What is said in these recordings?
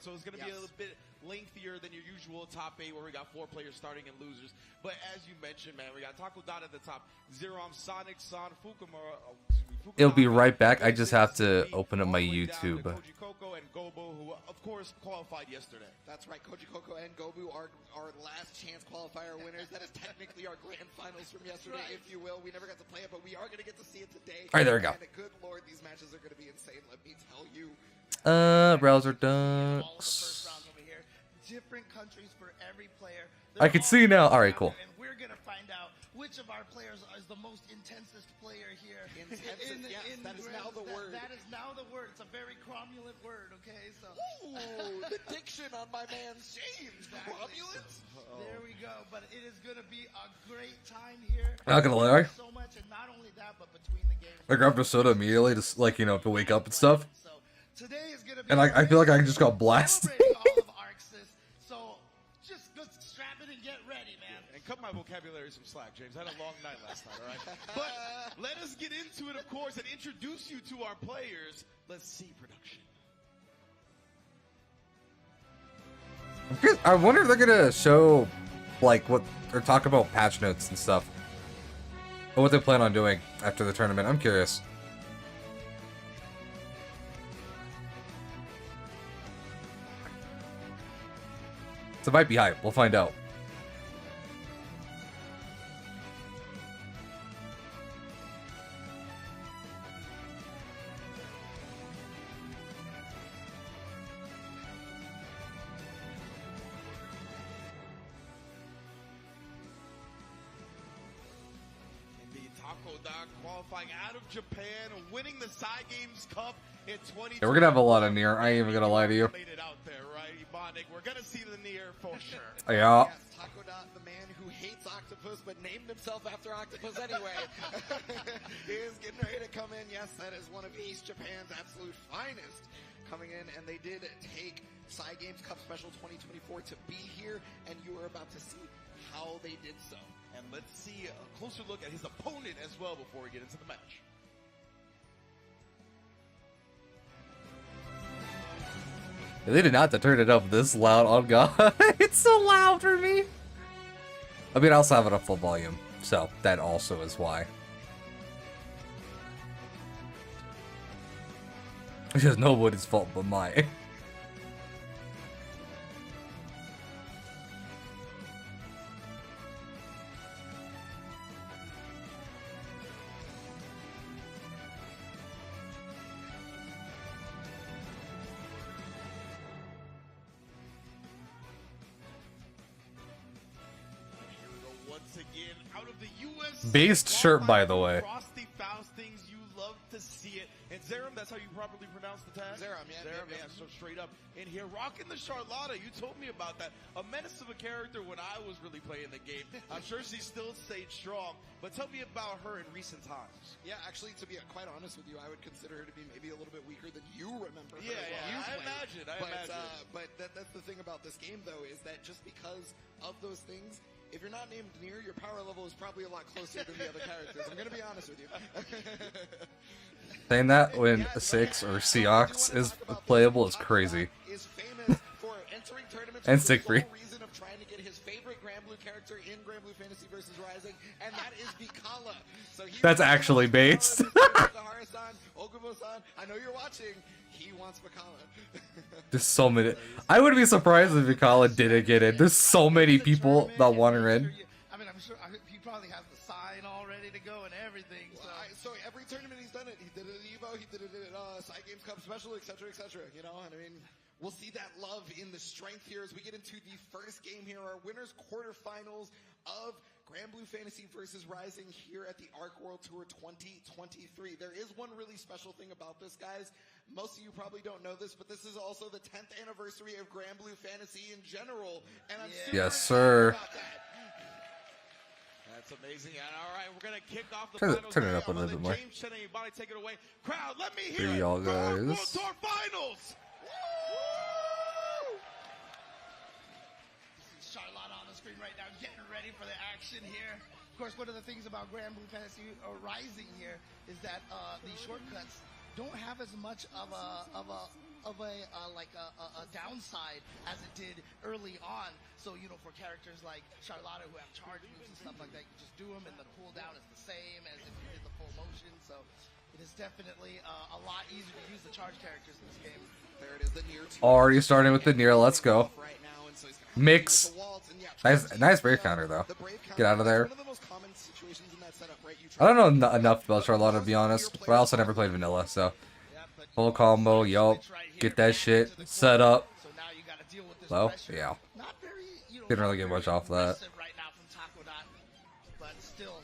So it's going to be a little bit lengthier than your usual top 8 where we got 4 players starting and losers. But as you mentioned, man, we got Taco Dot at the top, Zerom, Sonic, San, Fukumura. It'll be right back. I just have to open up my YouTube. Koji Coco and Gobo, who of course qualified yesterday. That's right. Koji Coco and Gobu are our last chance qualifier winners. That is technically our grand finals from yesterday, if you will. We never got to play it, but we are going to get to see it today. All right, there we go. And good lord, these matches are going to be insane. Let me tell you. Browser ducks. Different countries for every player. I can see now. All right, cool. And we're gonna find out which of our players is the most intensest player here. Intensive, yes, that is now the word. That is now the word. It's a very cromulent word. Okay, so. Ooh, the diction on my man James. Exactly. Cromulent. There we go. But it is gonna be a great time here. Not gonna lie. So much, and not only that, but between the games. I grabbed a soda immediately, just like to wake up and stuff. So today is gonna be. And I feel like I just got blasted. So just strap it and get ready, man. And cut my vocabulary some slack, James. I had a long night last night, all right? But let us get into it, of course, and introduce you to our players. Let's see production. I wonder if they're gonna show, like, what, or talk about patch notes and stuff. Or what they plan on doing after the tournament. I'm curious. So it might be hype. We'll find out. Indeed, Taco Dot qualifying out of Japan, winning the Side Games Cup in 2020. Yeah, we're gonna have a lot of near. I ain't even gonna lie to you. Laid it out there, right? Ebonic, we're gonna see the near for sure. Yeah. Yes, Taco Dot, the man who hates octopus but named himself after octopus anyway. He is getting ready to come in. Yes, that is one of East Japan's absolute finest coming in, and they did take Side Games Cup Special 2024 to be here, and you are about to see how they did so. And let's see a closer look at his opponent as well before we get into the match. They did not have to turn it up this loud on God. It's so loud for me. I mean, I also have it up full volume, so that also is why. It's just nobody's fault but mine. Once again, out of the U.S. Based shirt, by the way. Frosty Faustings, you love to see it. And Zerum, that's how you properly pronounce the tag? Zerum, yeah. Zerum, yeah, so straight up in here. Rocking the Charlotta, you told me about that. A menace of a character when I was really playing the game. I'm sure she still stayed strong. But tell me about her in recent times. Yeah, actually, to be quite honest with you, I would consider her to be maybe a little bit weaker than you remember her. Yeah, I imagine. But that's the thing about this game, though, is that just because of those things, if you're not named near, your power level is probably a lot closer than the other characters. I'm going to be honest with you. Saying that when 6 or Seox is playable is crazy. Is famous for entering tournaments And for Stick the Free. sole reason of trying to get his favorite Granblue character in Granblue Fantasy vs. Rising, and that is Vikala. So he That's actually based. Sahara-san, Okubo-san, I know you're watching. He wants Vikala. There's so many. I would be surprised if Vikala didn't get it. There's so many people that want her in. I mean, I'm sure he probably has the sign all ready to go and everything. So every tournament he's done it. He did it at EVO, he did it at Side Games Cup Special, etc., etc. You know, and I mean, we'll see that love in the strength here as we get into the first game here, our winners quarterfinals of Granblue Fantasy vs. Rising here at the Arc World Tour 2023. There is one really special thing about this, guys. Most of you probably don't know this, but this is also the 10th anniversary of Granblue Fantasy in general, and I'm super Yes, sir. about that. That's amazing. And all right, we're going to kick off the Turn it up a little bit more. James Chen and Ebony take it away. Crowd, let me For hear it. y'all For our guys. World Tour Finals. Charlotte on the screen right now, getting ready for the action here. Of course, one of the things about Granblue Fantasy Rising here is that the shortcuts don't have as much of a of a downside as it did early on. So, you know, for characters like Charlotta who have charge moves and stuff like that, you just do them and the cooldown is the same as if you did the full motion. So it is definitely a lot easier to use the charge characters in this game. There it is, the near two. Already starting with the near. Let's go. Right now, and so he's gonna Mix. the walls, and yeah, Nice brave counter though. the brave Get out of there. One of the most common situations in that setup, right? You I don't know enough about Charlotte to be honest, but I also never played vanilla, so full combo, yup. Get that shit set up. So now you got to deal with this Well, pressure. yeah. Not very, you know, Didn't really get much off that. aggressive right now from Taco Dot, but still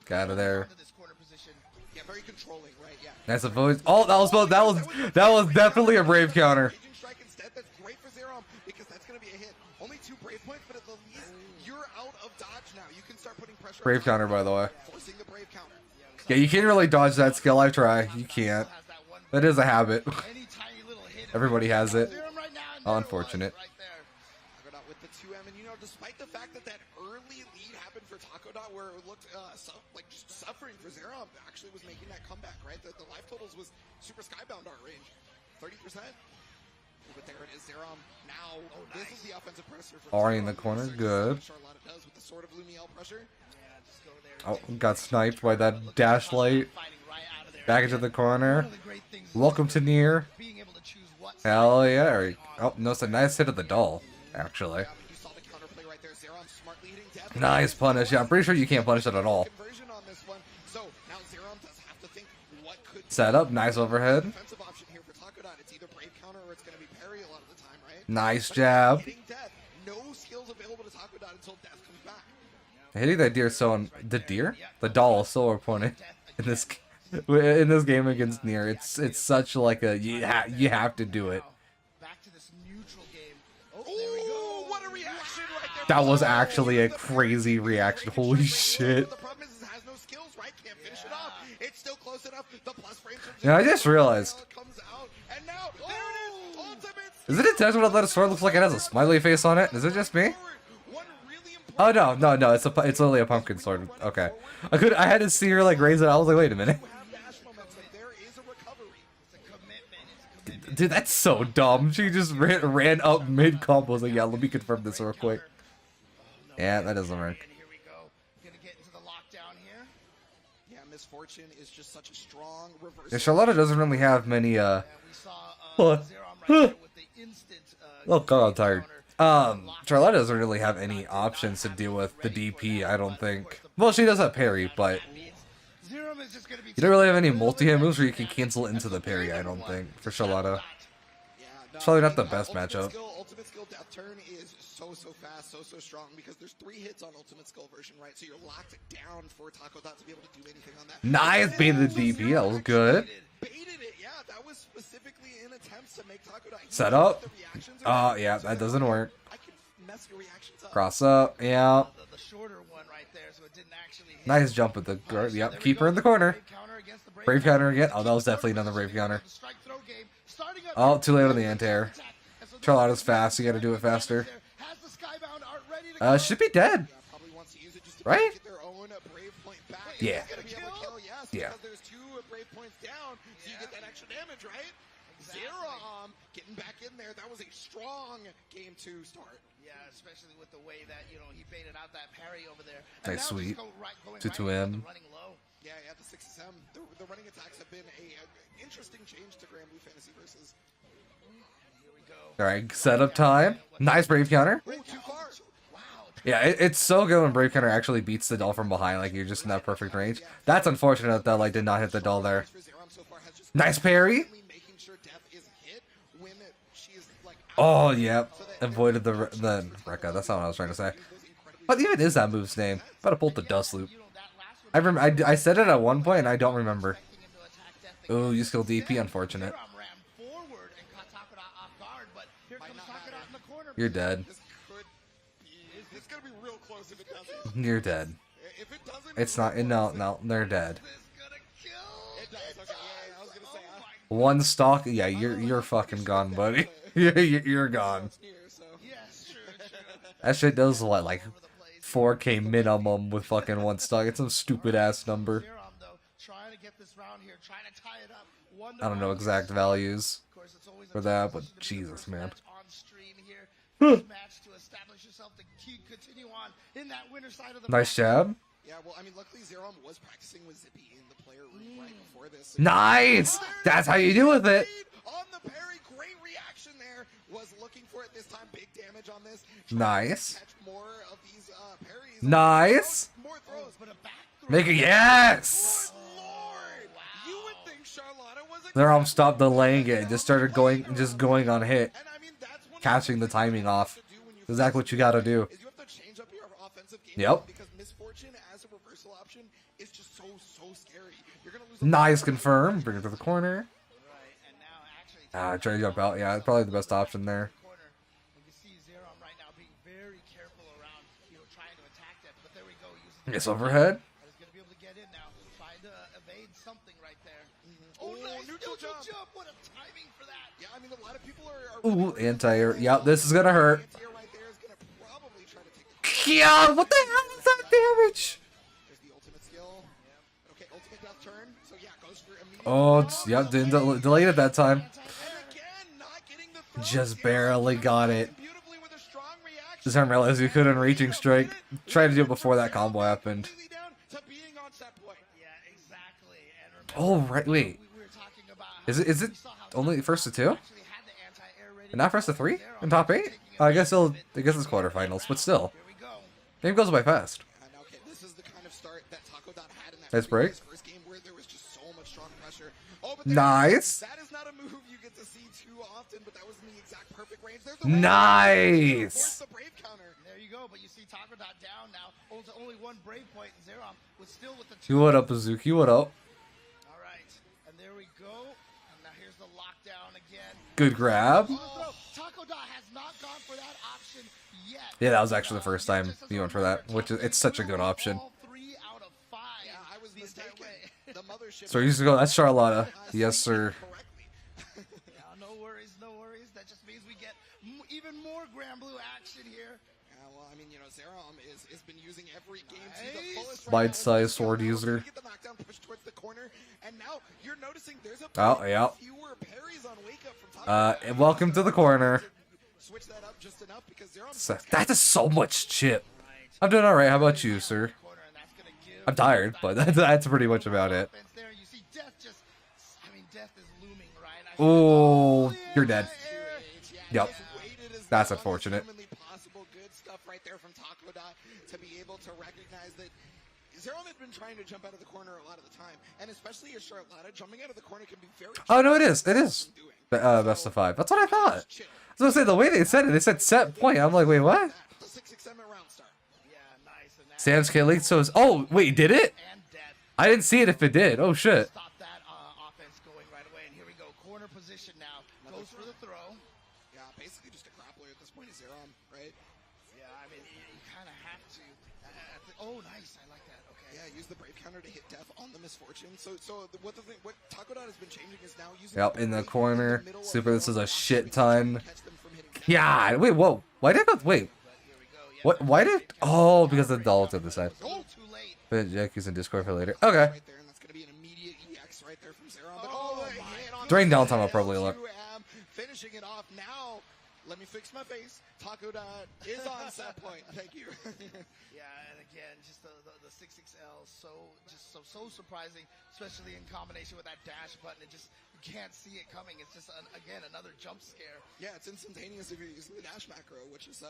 Get out of there. onto this corner position. Yeah, very controlling, right? Yeah. Nice avoid. Oh, that was definitely a brave counter. Raging strike instead. That's great for Zerom because that's going to be a hit. Only 2 brave points, but at the least you're out of dodge now. You can start putting pressure. Brave on counter, by the way. forcing the brave counter. Yeah, you can't really dodge that skill. I try. You can't. Has that one That is a habit. any tiny little hit. Everybody has it. Zerom right now, and Oh, there it unfortunate. was right there. Taco Dot with the 2M, and you know, despite the fact that that early lead happened for Taco Dot, where it looked like just suffering for Zerom, actually was making that comeback, right? The life totals was super skybound art range, 30%. But there it is, Zerom. Now, this is the offensive pressure for Ari in Zerom. the corner, This is good. what Charlotta does with the Sword of Lumiel pressure. Yeah, just go there. Oh, got sniped by that dash light. Fighting right out of there. Back into the One corner. of the great things is Welcome to near. being able to choose what Hell yeah. Oh, no, it's a nice hit of the doll, actually. Yeah, but you saw the counterplay right there. Zerom smartly hitting death. Nice punish. Yeah, I'm pretty sure you can't punish it at all. Conversion on this one. So now Zerom does have to think what could Set up. Nice overhead. defensive option here for Taco Dot. It's either brave counter or it's going to be parry a lot of the time, right? Nice But jab. hitting death, no skills available to Taco Dot until death comes back. Hitting that deer so the deer? The doll is so opponent in this game against Nier. It's such like a you have to do it. back to this neutral game. Oh, there we go. Ooh, what a reaction right there. That was Oh, actually a the crazy reaction. Holy shit. The problem is it has no skills, right? Can't finish it off. It's still close enough. The plus frames from Yeah, I Zerom just realized. comes out, and now there it is. Ultimate Is it intentional that his sword looks like it has a smiley face on it? Is it just me? One really Oh important no, it's literally a pumpkin sword. Okay, I had to see her like raise it. I was like, wait a minute, have dash momentum. There is a recovery. It's a commitment. It's a commitment. dude, that's so dumb. She just ran up mid combo. Was like, yeah, let me confirm this real quick. Yeah, that doesn't work. And here we go. Gonna get into the lockdown here. Yeah, Misfortune is just such a strong reverse. Yeah, Charlotta doesn't really have many. And we saw What? Zerom right there with the instant. Oh god, I'm tired. counter. Charlotta doesn't really have any options to deal with the DP. I don't think. Well, she does have parry, but Zerom is just gonna be you don't really have any multi-hit moves where you can cancel into the parry. I don't think for Charlotta. Yeah, no, It's probably not the I mean, best matchup. Ultimate skill death turn is so fast, so strong because there's 3 hits on ultimate skill version, right? So you're locked down for Taco Dot to be able to do anything on that. Nice bait the DP. That was good. Baited it, yeah. That was specifically in attempts to make Taco Dot. Set up. The reactions are Oh yeah, that doesn't work. I can mess your reactions up. Cross up. Yeah. the shorter one right there, so it didn't actually hit. Nice jump with the guard. So Yep. there we Keep go. her in the corner. Brave counter against the Brave counter again. Oh, that was definitely another brave counter. The strike throw game starting up Oh, here. too late on the anti-air. And so Charlotta's fast. You gotta do it faster. Has the skybound art ready to go. Should be dead. Yeah, probably wants to use it just to Right? get their own brave point back. Yeah. He's gonna be able to kill, yes, Yeah. because there's 2 brave points down, so you get that extra damage, right? Zerom getting back in there. That was a strong game 2 start. Yeah, especially with the way that, you know, he baited out that parry over there. Nice now sweep. just going To right 2M. into the running low. Yeah, the 6SM. The running attacks have been a interesting change to Granblue Fantasy versus. Here we go. All right. Setup time. Nice brave counter. Oh, too far. Wow. Yeah, it's so good when brave counter actually beats the doll from behind. Like you're just in that perfect range. That's unfortunate that like did not hit the doll there. For Zerom so far has just Nice parry. constantly making sure death is hit when she is like. Oh, yep. Avoided the Rekka. That's not what I was trying to say. What even is that move's name? About to pull the dust loop. You know, that last one I said it at one point and I don't remember. expecting him to attack death again. Oh, you skill DP. Unfortunate. Zerom ran forward and caught Taco Dot off guard, but here comes Taco Dot in the corner. You're dead. This could be. It's gonna be real close if it doesn't. You're dead. If it doesn't. It's not. No, they're dead. This is gonna kill. It does. Okay, yeah, I was gonna say. One stock. Yeah, you're fucking gone, buddy. You're gone. Here, so. Yes, true. That shit does what, like 4K minimum with fucking one stock. It's some stupid ass number. Zerom, though, trying to get this round here, trying to tie it up. I don't know exact values. Of course, course, it's always a for tough that, but position to be the Jesus, first man. match on stream here. First match to establish yourself to continue on in that winner side of the Nice bracket. jab. Yeah, well, I mean, luckily Zerom was practicing with Zippy in the player room right before this. Nice! That's how you do with it. On the parry, great reaction there. Was looking for it this time. Big damage on this. Nice. Catch more of these parries. Nice. More throws. But a back throw. Make it, yes! Good lord! You would think Charlotta was a Zerom stopped delaying it and just started going on hit. And I mean, that's one of Catching the timing off. to do when you Exactly what you gotta do. is you have to change up your offensive game. Yep. Because misfortune as a reversal option is just so scary. You're gonna lose. Nice confirm. Bring it to the corner. Right, and now actually Try to jump out. Yeah, probably the best option there. corner. You can see Zerom right now being very careful around, trying to attack that. But there we go. Using Yes, overhead. But he's gonna be able to get in now. Trying to evade something right there. Oh, Nice neutral neutral jump. jump. What a timing for that. Yeah, I mean, a lot of people are Ooh, anti-air. Yep, this is gonna hurt. anti-air right there is gonna probably try to take the Yeah, what the hell is that damage? There's the ultimate skill. Okay, ultimate death turn. So yeah, goes for immediate. Oh, yep, didn't delay it that time. And again, not getting the throw. Just barely got it. Beautifully with a strong reaction. Just didn't realize you couldn't reaching strike. Tried to do it before that combo happened. Completely down to being on set point. Yeah, exactly. And remember, Oh, right, wait. we were talking about Is it we saw how only first to two? actually had the anti-air rating And not first to three? Zerom In top eight? taking I guess advantage of it. it's quarterfinals, but still. Here we go. Game goes by fast. And okay, this is the kind of start that Taco Dot had in that Nice break. previous first game where there was just so much strong pressure. Oh, but Nice. that is not a move you get to see too often, but that was in the exact perfect range. There's the Nice. Force the brave counter. There you go. But you see Taco Dot down now. Only one brave point, and Zerom was still with the You two. what up, Azuki? What up? All right, and there we go. And now here's the lockdown again. Good grab. Oh, Taco Dot has not gone for that option yet. Yeah, that was actually the first time he went for that, which is it's such a good option. All 3 out of 5. Yeah, I was the entire mistaken. way. The mothership. So he's go. That's Charlotta. Yes, sir. Correctly. Yeah, no worries, no worries. That just means we get even more Granblue action here. Well, I mean, Zerom has been using every game to the Nice. fullest. Bite-sized sword Now, user. Get the knockdown push towards the corner, and now you're noticing there's a Oh, yeah. fewer parries on Wake Up from Taco. And welcome to the corner. Switch that up just enough because Zerom. So, that is so much chip. I'm doing alright. How about you, sir? Corner, and that's gonna give I'm tired, but that's pretty much about it. offense there. You see Death just, Death is looming, right? Oh, you're dead. Yep. That's That's unfortunate. Possible good stuff right there from Taco Dot to be able to recognize that Zerom had been trying to jump out of the corner a lot of the time, and especially as Charlotta, jumping out of the corner can be very. Oh no, it is. It is. Best of 5. That's what I thought. I was gonna say the way they said it. They said set point. I'm like, wait, what? The 667 at round start. Yeah, nice. And that Sam's K-League. So is. Oh wait, did it? and Death I didn't see it if it did. Oh shit. stop that offense going right away. And here we go, corner position now. Goes for the throw. Yeah, basically just a grappler at this point is Zerom, right? Yeah, I mean, you kind of have to. Oh, nice. I like that. Okay. Yeah, use the brave counter to hit Death on the misfortune. What Taco Dot has been changing is now using. Yep, in the corner. middle of Super. the This is a road, shit to ton. catch them from hitting Death. Yeah. Wait. Whoa. Why did I go? Wait. But here we go. Yeah, What? Why did? Oh, because the doll to the side. a little too late. But Jackie's in Discord for later. Okay. Right there, and that's going to be an immediate EX right there from Zerom. But the hit on During the downtime, I'll probably look. L2M, finishing it off now. Let me fix my face. Taco Dot is on set point. Thank you. Yeah, and again, just the 6XL, so surprising, especially in combination with that dash button. It just, you can't see it coming. It's just again another jump scare. Yeah, it's instantaneous if you're using the dash macro, which is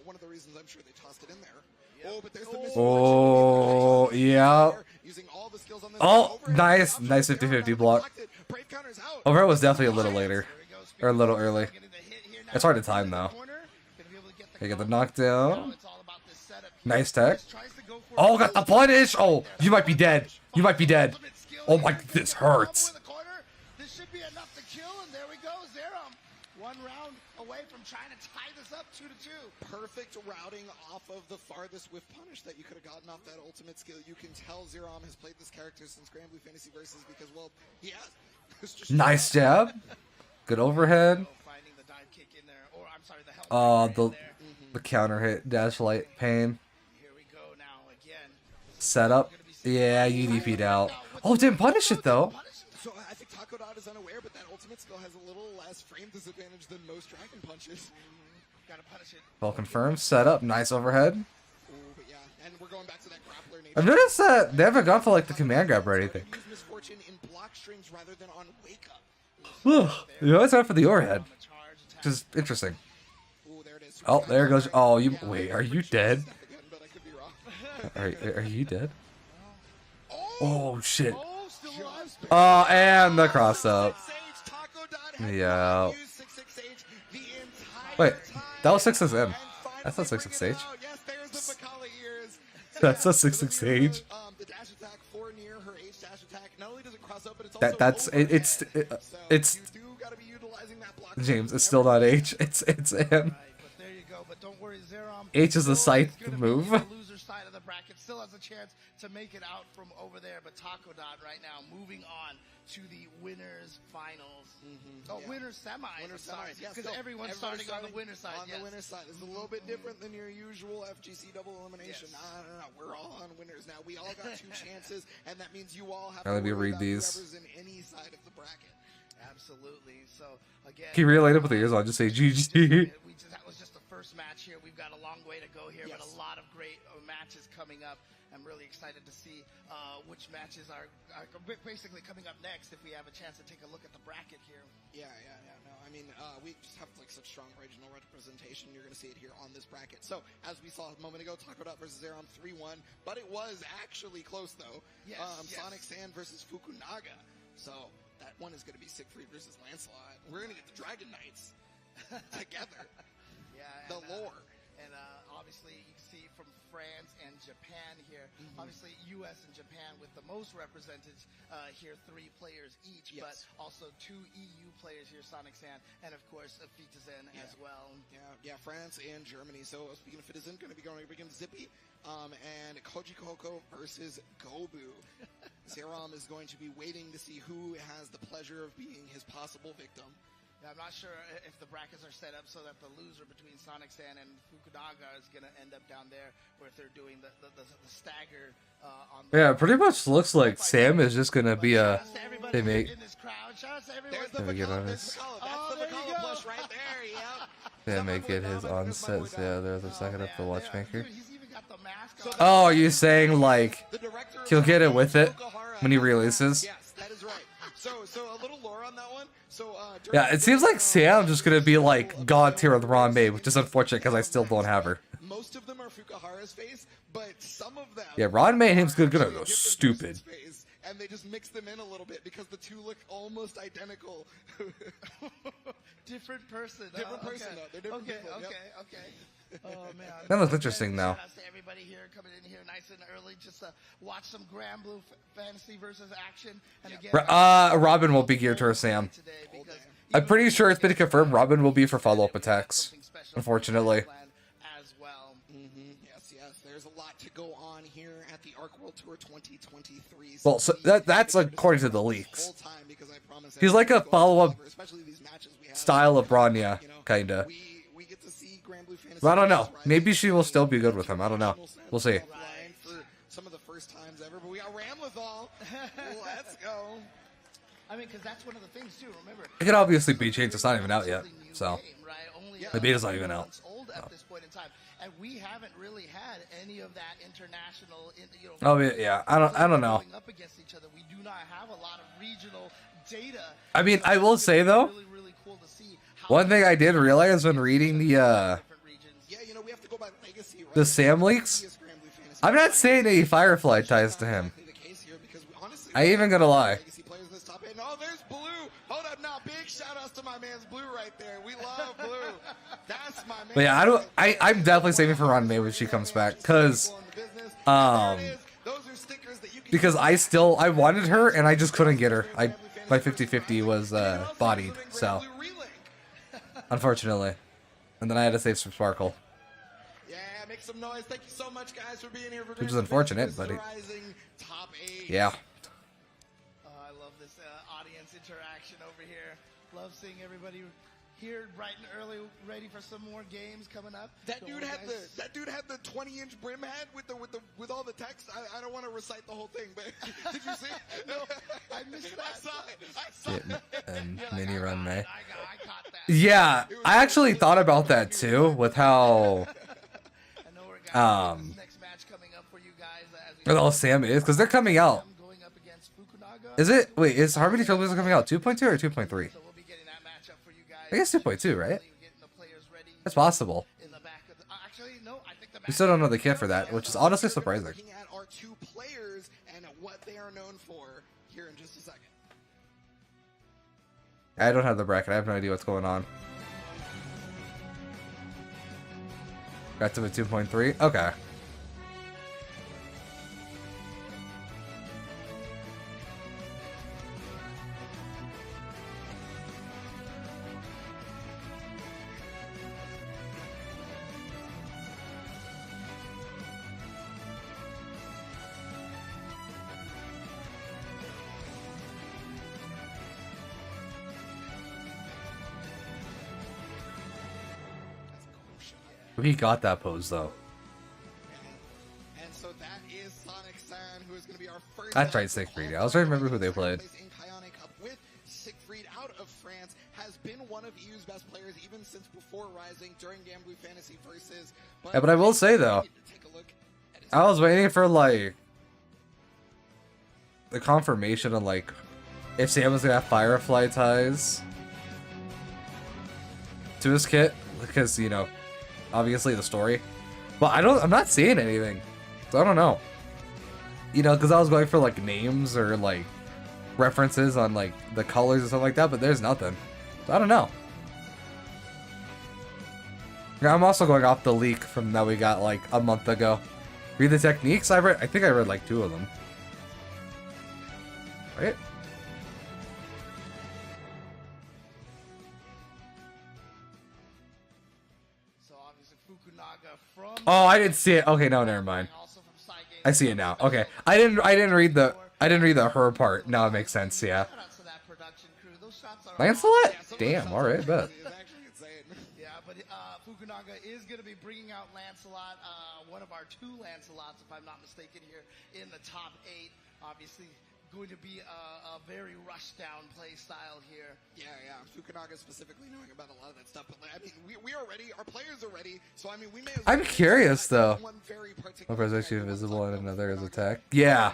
one of the reasons I'm sure they tossed it in there. Yep. Oh, but there's the Oh, yeah. Using all the skills on this. Oh, Overhead nice. option. Nice Zerom 50-50 got block. deflected. Brave counter's out. Overhead was definitely a little later. There we go. Or a little early. Getting the hit here now. It's hard to time, though. Corner, gonna be able to get the Okay, get the combo. knockdown. Now it's all about this setup here. Nice tech. Just tries to go for Oh, it. got the punish. Oh, you might be dead. You might be dead. Ultimate skill Oh here. my, this hurts. In the corner. This should be enough to kill, and there we go. Zerom, 1 round away from trying to tie this up 2-2. Perfect routing off of the farthest whiff punish that you could have gotten off that ultimate skill. You can tell Zerom has played this character since Granblue Fantasy Versus because, well, he has. It's just Nice jab. Good overhead. Oh, finding the dive kick in there, or I'm sorry, the help The in there. the counter hit dash light pain Here we go now again. setup. Yeah, you DP'd out. Oh, didn't punish it though. So I think Taco Dot not as unaware, but that ultimate still has a little less frame disadvantage than most Dragon Punches. Gotta punish it. Well confirmed. Set up. Nice overhead. Ooh, but yeah, and we're going back to that grappler nature. I've noticed that they haven't gone for like the command grab or anything. Use misfortune in block strings rather than on wake up. You always have for the overhead, which is interesting. Ooh, there it is. Oh, there goes. Oh, you wait. Are you dead? But I could be wrong. Are you dead? Oh shit. Oh, still alive. Oh, and the cross up. Yeah. Wait, that was 6-6M. That's not 6-6H. Yes, there's the Bacala ears. That's a 6-6H. The dash attack for near her H dash attack. Not only does it cross up, but it's That's also it's you do gotta be utilizing that block. James. It's still not H. It's M. Right, but there you go. But don't worry, Zerom. H is the still scythe gonna be move. the loser side of the bracket still has a chance to make it out from over there. But Taco Dot right now moving on to the winners finals. Oh, Yeah. winners semis. Winner Sorry, semis, yes, because so everyone's starting on the winner side. On the winner side, it's a little bit different than your usual FGC double elimination. Yes. No, we're all on winners now. We all got 2 chances, and that means you all have Let to me worry read about these. whoever's in any side of the bracket. Absolutely. So again, Can you relate it with the ears? I'll just say GG. that was just the first match here. We've got a long way to go here, but a lot of great matches coming up. I'm really excited to see which matches are basically coming up next if we have a chance to take a look at the bracket here. Yeah. No, I mean, we just have like such strong regional representation. You're going to see it here on this bracket. So, as we saw a moment ago, Taco Dot versus Zerom 3-1, but it was actually close though. Yes, Sonic Sand versus Fukunaga. So that one is going to be Siegfried versus Lancelot. We're going to get the Dragon Knights together. Yeah, The lore. And obviously, you can see from France and Japan here. Obviously, U.S. and Japan with the most represented here, 3 players each, Yes. but also 2 EU players here, Sonic Sand, and of course, Fitizen as well. Yeah, France and Germany. So speaking of Fitizen, going to be going against Zippy, and Koji Koko versus Gobu. Zerom is going to be waiting to see who has the pleasure of being his possible victim. Yeah, I'm not sure if the brackets are set up so that the loser between Sonic Sand and Fukunaga is going to end up down there, or if they're doing the stagger on the... Yeah, it pretty much looks like Sam is just gonna be a Everybody teammate. in this crowd. Shout out to everyone. There's the Let me get Bacala. on There's this. Bacala. Oh, That's the there you Bacala go. blush right there. Yep. Yeah, make it his onset. Yeah, there's a second up the watchmaker. Dude, he's even got the mask on. Oh, are you saying like The director of he'll get it with it Fukuhara when he has- releases? Yes, that is right. So a little lore on that one. So Yeah, it seems like Sam's just gonna be like god tier with Ron May, which is unfortunate because I still don't have her. most of them are Fukuhara's face, but some of them Yeah, Ron May and him's gonna actually go a different stupid. person's face, and they just mix them in a little bit because the 2 look almost identical. Different person. Different person, though. They're different people, yep. Okay. Oh man. That looks interesting now. Shout out to everybody here coming in here nice and early just to watch some Granblue fantasy versus action. And again, Robin will be geared towards Sam. today because I'm pretty sure it's been confirmed Robin will be for follow-up attacks. something special Unfortunately. as well. Yes. There's a lot to go on here at the Arc World Tour 2023. Well, so that's according to the leaks. Whole time because I promise He's like a everyone's going to follow-up cover, especially these matches we have. Style of Bronya, You know, kinda. We get to see Granblue Fantasy. But I don't know. Rise Maybe she will still be good with him. I don't know. We'll see. Flying for some of the first times ever, but we got Ramlethal. Let's go. I mean, because that's one of the things too. Remember, It could obviously be changed. It's not even out yet. relatively new So game, right? Only the beta's not even out. months old at this point in time, and we haven't really had any of that international. Oh yeah. I don't know. Going up against each other, we do not have a lot of regional data. I mean, I will say though, Really cool to see how one thing I did realize when reading the different regions. Yeah, we have to go by legacy, right? The Sam leaks? Legacy is Granblue Fantasy. I'm not saying any Firefly ties to him. Exactly the case here because honestly, I ain't even gonna lie. legacy players in this top 8. Oh, there's Blue. Hold up now. Big shout outs to my man's Blue right there. We love Blue. That's my man. But yeah, I'm dedefinitely saving for Ron May when she comes back, because I wanted her and I just couldn't get her. My 50-50 was bodied, so unfortunately, and then I had to save some Sparkle. Yeah, make some noise. Thank you so much, guys, for being here. For Which is unfortunate, but top 8. Yeah. I love this audience interaction over here. Love seeing everybody here bright and early, ready for some more games coming up. That Don't dude worry, had guys. the 20-inch brim hat with all the text. I don't want to recite the whole thing, but did you see? No, I missed that. I saw it. And You're like, mini I run May. I caught that. Yeah, I actually thought about that too, with how I know we're gonna this next match coming up for you guys. As we all Sam is, because they're coming out. I'm going up against Fukunaga. Is it? Wait, is Harmony Trailblazer coming out 2.2 or 2.3? So we'll be getting that matchup for you guys. I guess 2.2, right? Getting the players ready That's possible. in the back of the, actually, no, I think the We still don't know the kit for that, which is honestly surprising. Looking at our two players and what they are known for here in just a second. I don't have the bracket. I have no idea what's going on. Got to the 2.3. Okay. We got that pose though. And so that is Sonic San, who is going to be our first. That's right, Siegfried. I was trying to remember who they played. In Kionic Cup with Siegfried out of France, has been one of EU's best players even since before Rising during Granblue Fantasy Versus. Yeah, but I will say though, take a look at his I was waiting for like the confirmation of like if Sam was gonna have Firefly ties to his kit, because you know, obviously the story. But I'm not seeing anything, so I don't know. You know, because I was going for like names or like references on like the colors and stuff like that, but there's nothing. So I don't know. Yeah, I'm also going off the leak from that we got like a month ago. Read the techniques. I think I read like 2 of them. Right? So obviously Fukunaga from Oh, I didn't see it. Okay, no, never mind. also from Side Games. I see it now. Okay, I didn't read the her part. Now it makes sense. Yeah. Shout out to that production crew. Those shots are Lancelot? some of Damn. the All right, bet. It's actually insane. Yeah, but Fukunaga is going to be bringing out Lancelot, one of our 2 Lancelots, if I'm not mistaken, here in the top 8. Obviously, going to be a very rushed down play style here. Yeah. Fukunaga specifically knowing about a lot of that stuff, but I mean, we are ready. Our players are ready. So I mean, we may. As I'm well curious though. one very particular One person player actually we want to invisible talk and about another is Fukunaga. attack. Yeah.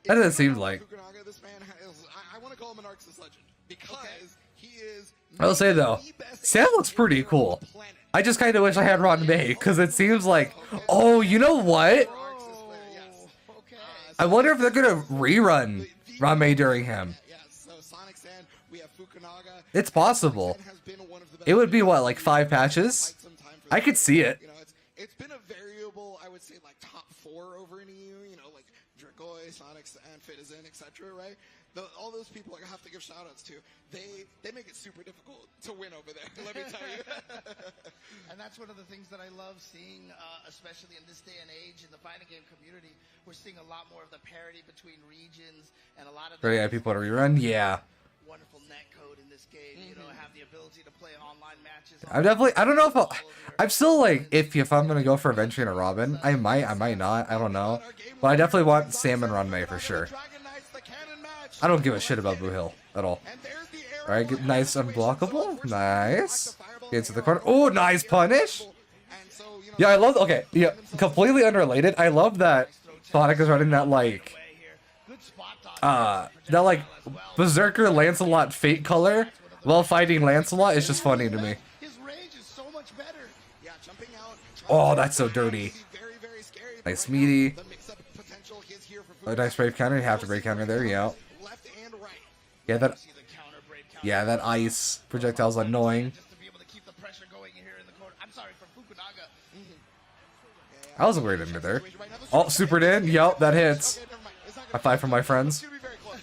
That doesn't seem like. Fukunaga, this man has, I want to call him an Arxis legend because he is. I will say though, the best Sam looks pretty player on cool. the planet. I just kind of wish I had Ron May, because it seems like, oh, you know what? Arxis player, yes. Okay. I wonder if they're gonna rerun Ron May during him. Yes, so Sonic San, we have Fukunaga. It's possible. San has been one of the best It would be what, players like for 5 quite patches? some time for I them. could see it. You know, it's been a variable, I would say, like top 4 over in EU. You know, like Dragoi, Sonic San, Fitizen, etc. Right? All those people I have to give shout outs to. They make it super difficult to win over there. Let me tell you. And that's one of the things that I love seeing, especially in this day and age in the fighting game community. We're seeing a lot more of the parity between regions and a lot of But yeah, people want to rerun? Yeah. wonderful net code in this game. You know, have the ability to play online matches. I'm definitely, I don't know if I'm still like, if I'm gonna go for Adventure and a Robin. I might not, I don't know. But I definitely want Sam and Ron May for sure. Dragon Knights, the cannon match. I don't give a shit about Blue Hill at all. And there's the aerial Alright, get nice situation. unblockable. So Nice. unfortunately, Get to the fireball corner. Oh, nice punish. And so, you know, Yeah, I love, okay, yeah, completely unrelated. I love that Sonic is running that like, Good spot dodge. that like Berserker Lancelot Fate color while fighting Lancelot is just funny to me. His range is so much better. Yeah, jumping out. Oh, that's so dirty. Very, very scary. Nice But right meaty. now, the mix-up potential is here for A nice brave counter. You have to brave counter there. Yeah. left and right. Yeah, that. See the counter brave counter. Yeah, that ice projectile's annoying. Just to be able to keep the pressure going here in the corner. I'm sorry, from Fukunaga. I was weird into there. Oh, supered in. Yup, that hits. Okay, never mind. It's not High gonna five from my friends. It's gonna be very close.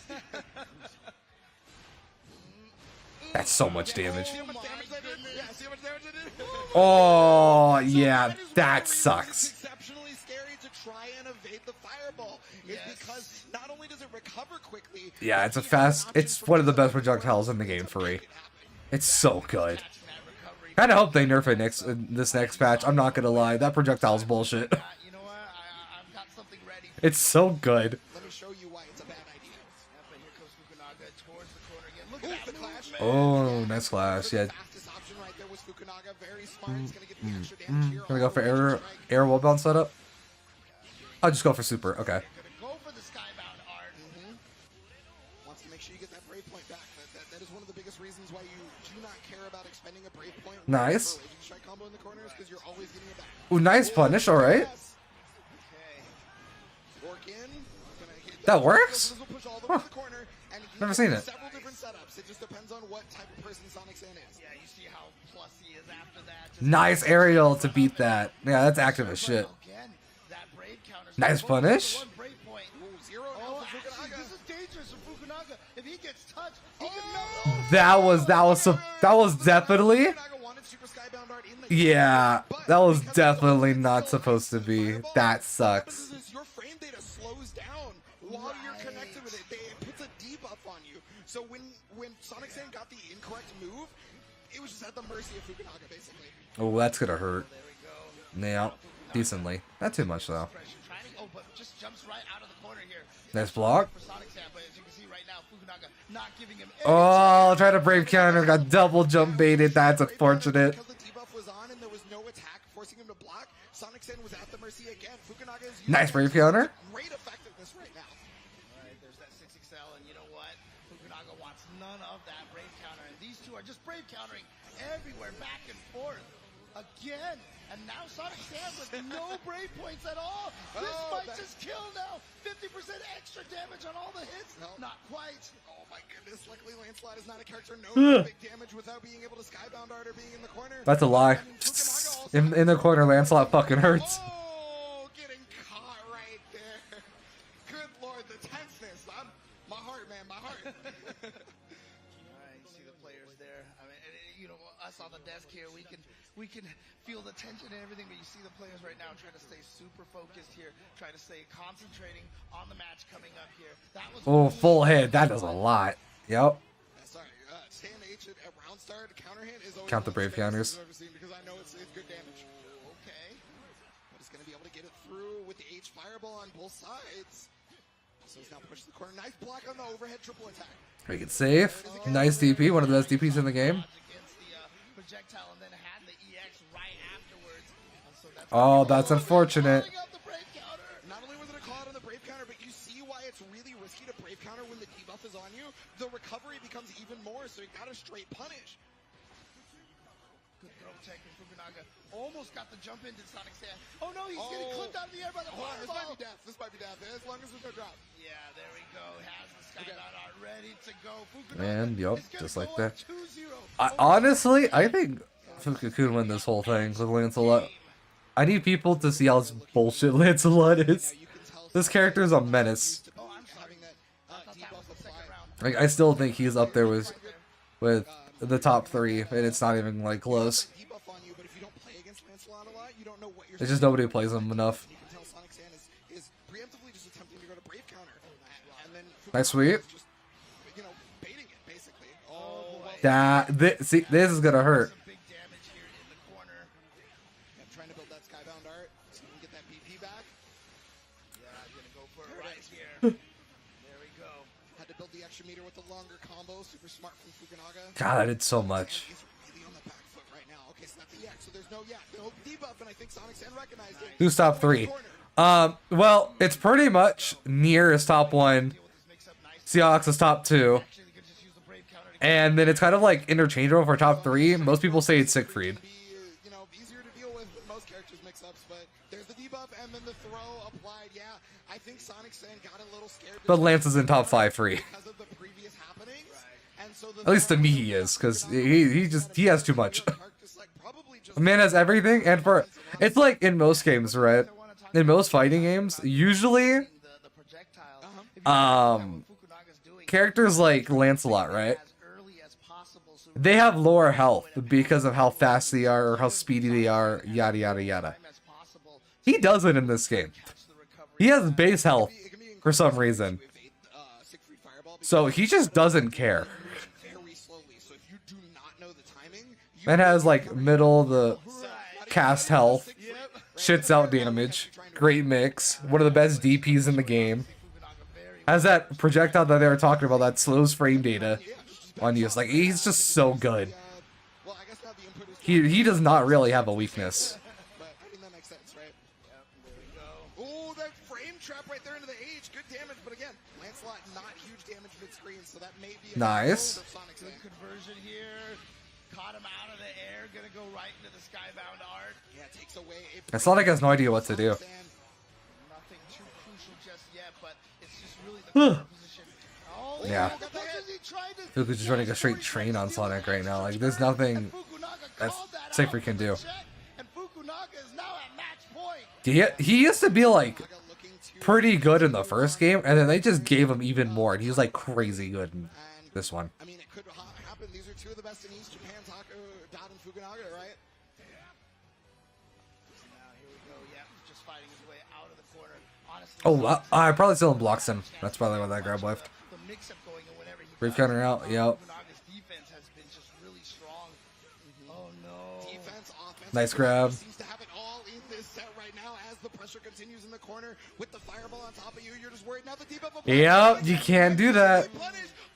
That's so much damage. See how much damage that did? Yeah, see how much damage that did? Oh, yeah, is one that of the reasons sucks. It's exceptionally scary to try and evade the fireball. Is Yes. because not only does it recover quickly, Yeah, but it's a he has fast. options It's for one of the best movement projectiles in the to game for me. make it happen. It's so good. Match Kind of hope they nerf it this next patch. I'm not gonna lie, that projectile's bullshit. You know what? I've got something ready. It's so good. Let me show you why it's a bad idea. But here comes Fukunaga towards the corner again. Look at The that clash. Oh, nice flash. Yeah, Fastest option right there was Fukunaga. Very smart. He's gonna get the extra damage here. gonna go for air wall bounce setup. I'll just go for super. Okay. Gonna go for the skybound art. Wants to make sure you get that brave point back. That is one of the biggest reasons why you do not care about expending a brave point. Nice. For raging strike combo in the corners because you're always getting it back. Ooh, nice punish. All right. Yes. Okay. Work in. Gonna hit That works? This will push all the way to the corner, and you can Never do seen it. Several different setups. It just depends on what type of person Sonic Sand is. Yeah, you see how plus he is after that. Just Nice aerial to beat that. Yeah, that's active as shit. again, that brave counter. Nice punish. One brave point. Zero Oh, now for actually, Fukunaga. this is dangerous for Fukunaga. If he gets touched, he can melt. That was definitely. Fukunaga wanted Super Skybound Art in the Yeah, but that was because it's so definitely flexible not and supposed to be. fireball, That what happens sucks. is your frame data slows down while you're connected with it. It puts a debuff on you. So when Sonic Sand got the incorrect move, it was just at the mercy of Fukunaga, basically. Oh, that's gonna hurt. There we go. Yeah, decently. Not too much though. Pressure trying to, oh, but just jumps right out of the corner here. Nice block. For Sonic Sand, but as you can see right now, Fukunaga not giving him any Oh, chance. try to brave counter. Got double jump baited. That's unfortunate. Because the debuff was on and there was no attack forcing him to block, Sonic Sand was at the mercy again. Fukunaga is Nice using brave counter. great effectiveness right now. Right, there's that 6XL, and you know what? Fukunaga wants none of that brave counter, and these two are just brave countering everywhere, back and forth. Again, and now Sonic Sand with no brave points at all. This Oh, might that- just kill now. 50% extra damage on all the hits. No. Not quite. Oh my goodness, luckily Lancelot is not a character known for big damage without being able to Skybound Art or being in the corner. That's a lie. I mean, Fukunaga also In the corner, Lancelot fucking hurts. Oh, getting caught right there. Good lord, the tenseness. My heart, man, my heart. Alright, you see the players there. I mean, and, you know, us on the desk here, we can feel the tension and everything, but you see the players right now trying to stay super focused here, trying to stay concentrating on the match coming up here. That was Oh, full hit. That does a lot. Yep. Sorry, stand H at round start, counter hit is always Count the one of brave best things counters. I've ever seen because I know it's good damage. Okay, but he's going to be able to get it through with the H fireball on both sides. So he's now pushed the corner. Nice block on the overhead triple attack. Make it safe. Nice DP. One of the best DPs in the game. against the projectile and then had the EX right afterwards. So that's Oh, that's unfortunate. calling out the brave counter. Not only was it a call out on the brave counter, but you see why it's really risky to brave counter when the debuff is on you. The recovery becomes even more, so you got to straight punish. Good throw tech from Fukunaga. Almost got the jump into Sonic Sand. Oh no, he's getting clipped out of the air by the Hold on, this might fireball. be death. This might be death. As long as there's no drop. Yeah, there we go. Has the skybound art ready to go. Fukunaga And, yup, is gonna just go like up that. 2-0. Honestly, I think Fuka could win this whole thing with Lancelot. I need people to see how bullshit Lancelot is. You can tell This character is a menace. Oh, I'm sorry. having that I thought that debuff was the second applied. round. Like, I still think he's up there with the top three, and it's not even like close. Debuff on you, but if you don't play against Lancelot a lot, you don't know what you're. It's just nobody plays him enough. You can tell Sonic Sand is preemptively just attempting to go to brave counter, and then Nice sweep. Just, you know, baiting it basically. Oh, See, this is gonna hurt. Some big damage here in the corner. I'm trying to build that skybound art so you can get that BP back. Yeah, I'm gonna go for it right here. There we go. Had to build the extra meter with the longer combo. Super smart from Fukunaga. God, I did so much. He's really on the back foot right now. Okay, so that's the X. So there's no debuff, and I think Sonic Sand recognized it. Who's top three? Well, it's pretty much Nier is top one. Deal with this mix-up nice. Seahawks is top two. Actually, they could just use the brave counter to And then it's kind of like interchangeable for top three. Most people say it's Siegfried. Be, you know, easier to deal with than most characters mix-ups, but there's the debuff and then the throw applied. Yeah, I think Sonic Sand got a little scared. But Lance is in top 5 free. Because of the previous happenings. And so the At least to me he is, because he has too much. Just like probably just Man has everything, and it's like in most games, right? In most fighting games, usually the projectile. If you um what Fukunaga's doing, characters like Lancelot, right? as early as possible, so They have lower health because of how fast they are or how speedy they are, yada yada yada. time as possible He doesn't in this game. catch the recovery. He has base health it can be for some reason. to evade Siegfried Fireball So he just doesn't care. very slowly. So if you do not know the timing, And has like middle of the cast health, Yep. shits out damage, great mix, one of the best DPs in the game. Has that projectile that they were talking about that slows frame data on use. Like, he's just so good. Well, I guess now the input is He does not really have a weakness. but I mean that makes sense, right? Yep, there we go. Oh, that frame trap right there into the H. Good damage, but again, Lancelot not huge damage mid-screen, so that may be a Nice. Good conversion here. Caught him out of the air. Gonna go right into the skybound art. Yeah, it takes away a Sonic has no idea what to do. Nothing too crucial just yet, but it's just really the position. Oh, Yeah. as much as he tried to- Fuku's just running a straight train on Sonic right now. Like, there's nothing that Safer can do. And Fukunaga is now at match point. He used to be like pretty good in the first game, and then they just gave him even more, and he was like crazy good in this one. I mean, it could happen. These are two of the best in East Japan, Dot and Fukunaga, right? Now here we go. Yeah, just fighting his way out of the corner. Honestly, Oh, I probably still blocks him. That's probably why that grab left. the mix-up going and whenever he Brave does, counter out. Yep. Fukunaga's defense has been just really strong. Oh no. Defense, offense. Nice grab. Seems to have it all in this set right now as the pressure continues in the corner with the fireball on top of you. You're just worried now the debuff of Yep, you can't do that.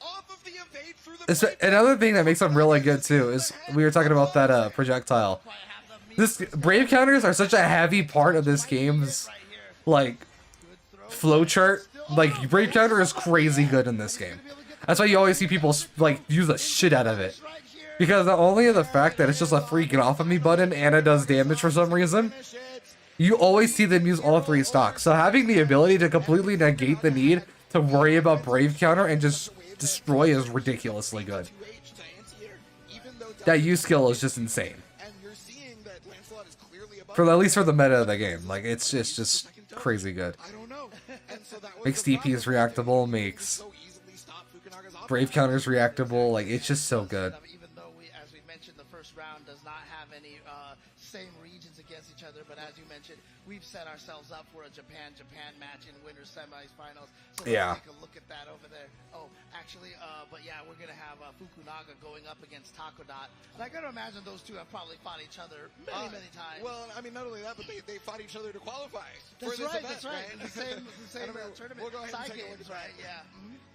Off of the evade through the It's another thing that makes them really good too is we were talking about that projectile. This brave counters are such a heavy part of this game's like flowchart. Like brave counter is crazy good in this game. That's why you always see people like use the shit out of it. Because not only the fact that it's just a free get off of me button and it does damage for some reason, you always see them use all three stocks. So having the ability to completely negate the need to worry about brave counter and just destroy is ridiculously good. That U skill is just insane. and you're seeing that Lancelot is clearly above For at least for the meta of the game, like it's just crazy good. I don't know. And so that was Makes the DPs problem. reactable, makes So easily stop Fukunaga's offense. brave counters reactable. Like it's just so good. Even though as we mentioned, the first round does not have any same regions against each other, but as you mentioned, we've set ourselves up for a Japan-Japan match in winter semifinals. So let's Yeah. take a look at that over there. Oh, actually, but yeah, we're gonna have Fukunaga going up against Takodot. And I gotta imagine those two have probably fought each other many times. Well, I mean, not only that, but they fought each other to qualify for that's this right. event, That's right. The same And I mean, tournament. We'll go ahead and Side take a look games, at that. right? Yeah.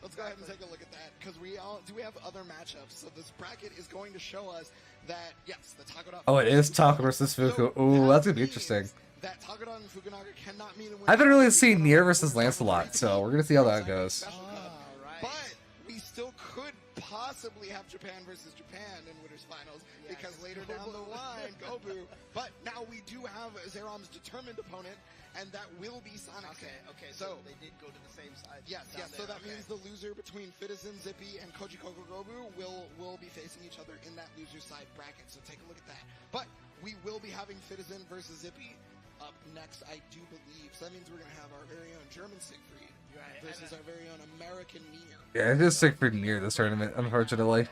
Let's go ahead and take a look at that because we have other matchups. So this bracket is going to show us that yes, the Takodot. Oh, it is Taka versus Fuku. Ooh, that's gonna be interesting. That Takodot and Fukunaga cannot meet and win. I haven't really seen Nier versus Lancelot, so we're gonna see how that goes. Right. But we still could possibly have Japan versus Japan in Winners Finals because later down the line, Gobu. But now we do have Zerom's determined opponent, and that will be Sonic. Okay. So they did go to the same side. Yes. down So there, that means the loser between Citizen Zippy and Koji Gobu will be facing each other in that loser side bracket. So take a look at that. But we will be having Citizen versus Zippy up next, I do believe. So that means we're gonna have our very own German Siegfried versus our very own American Nier. Yeah, it is sick for Nier this tournament, unfortunately.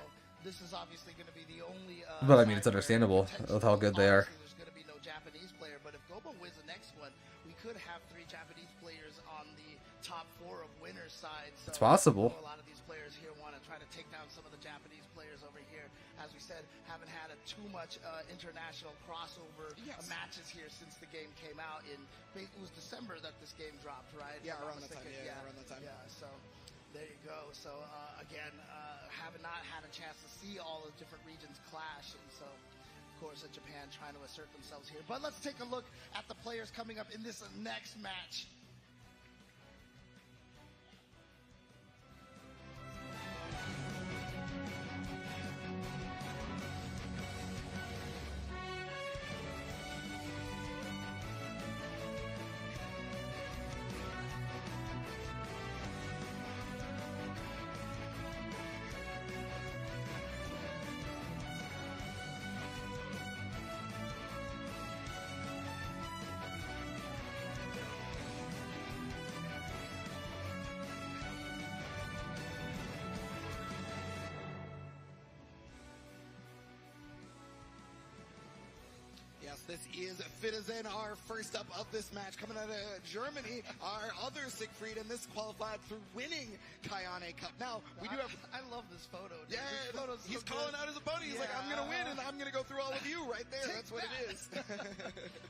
This is obviously going to be the only. But I mean, it's understandable with how good they are. There's going to be no Japanese player, but if Gobo wins the next one, we could have 3 Japanese players on the top 4 of winners side. So It's possible. A lot of these players here want to try to take down some of the Japanese players over here. As we said, haven't had too much international crossover matches here since the game came out. It was December that this game dropped, right? Yeah, If I'm around not that time. mistaken. Yeah, around that time. Yeah, so there you go. So again, have not had a chance to see all the different regions clash, and so of course Japan trying to assert themselves here. But let's take a look at the players coming up in this next match. this is Fitizen, our first up of this match, coming out of Germany, our other Siegfried, and this qualified through winning Kayane Cup. Now, we do have... I love this photo. Dude. Yeah, this photo's so he's good. calling out his opponent. He's like, I'm going to win, and I'm going to go through all of you right there. That's what it is.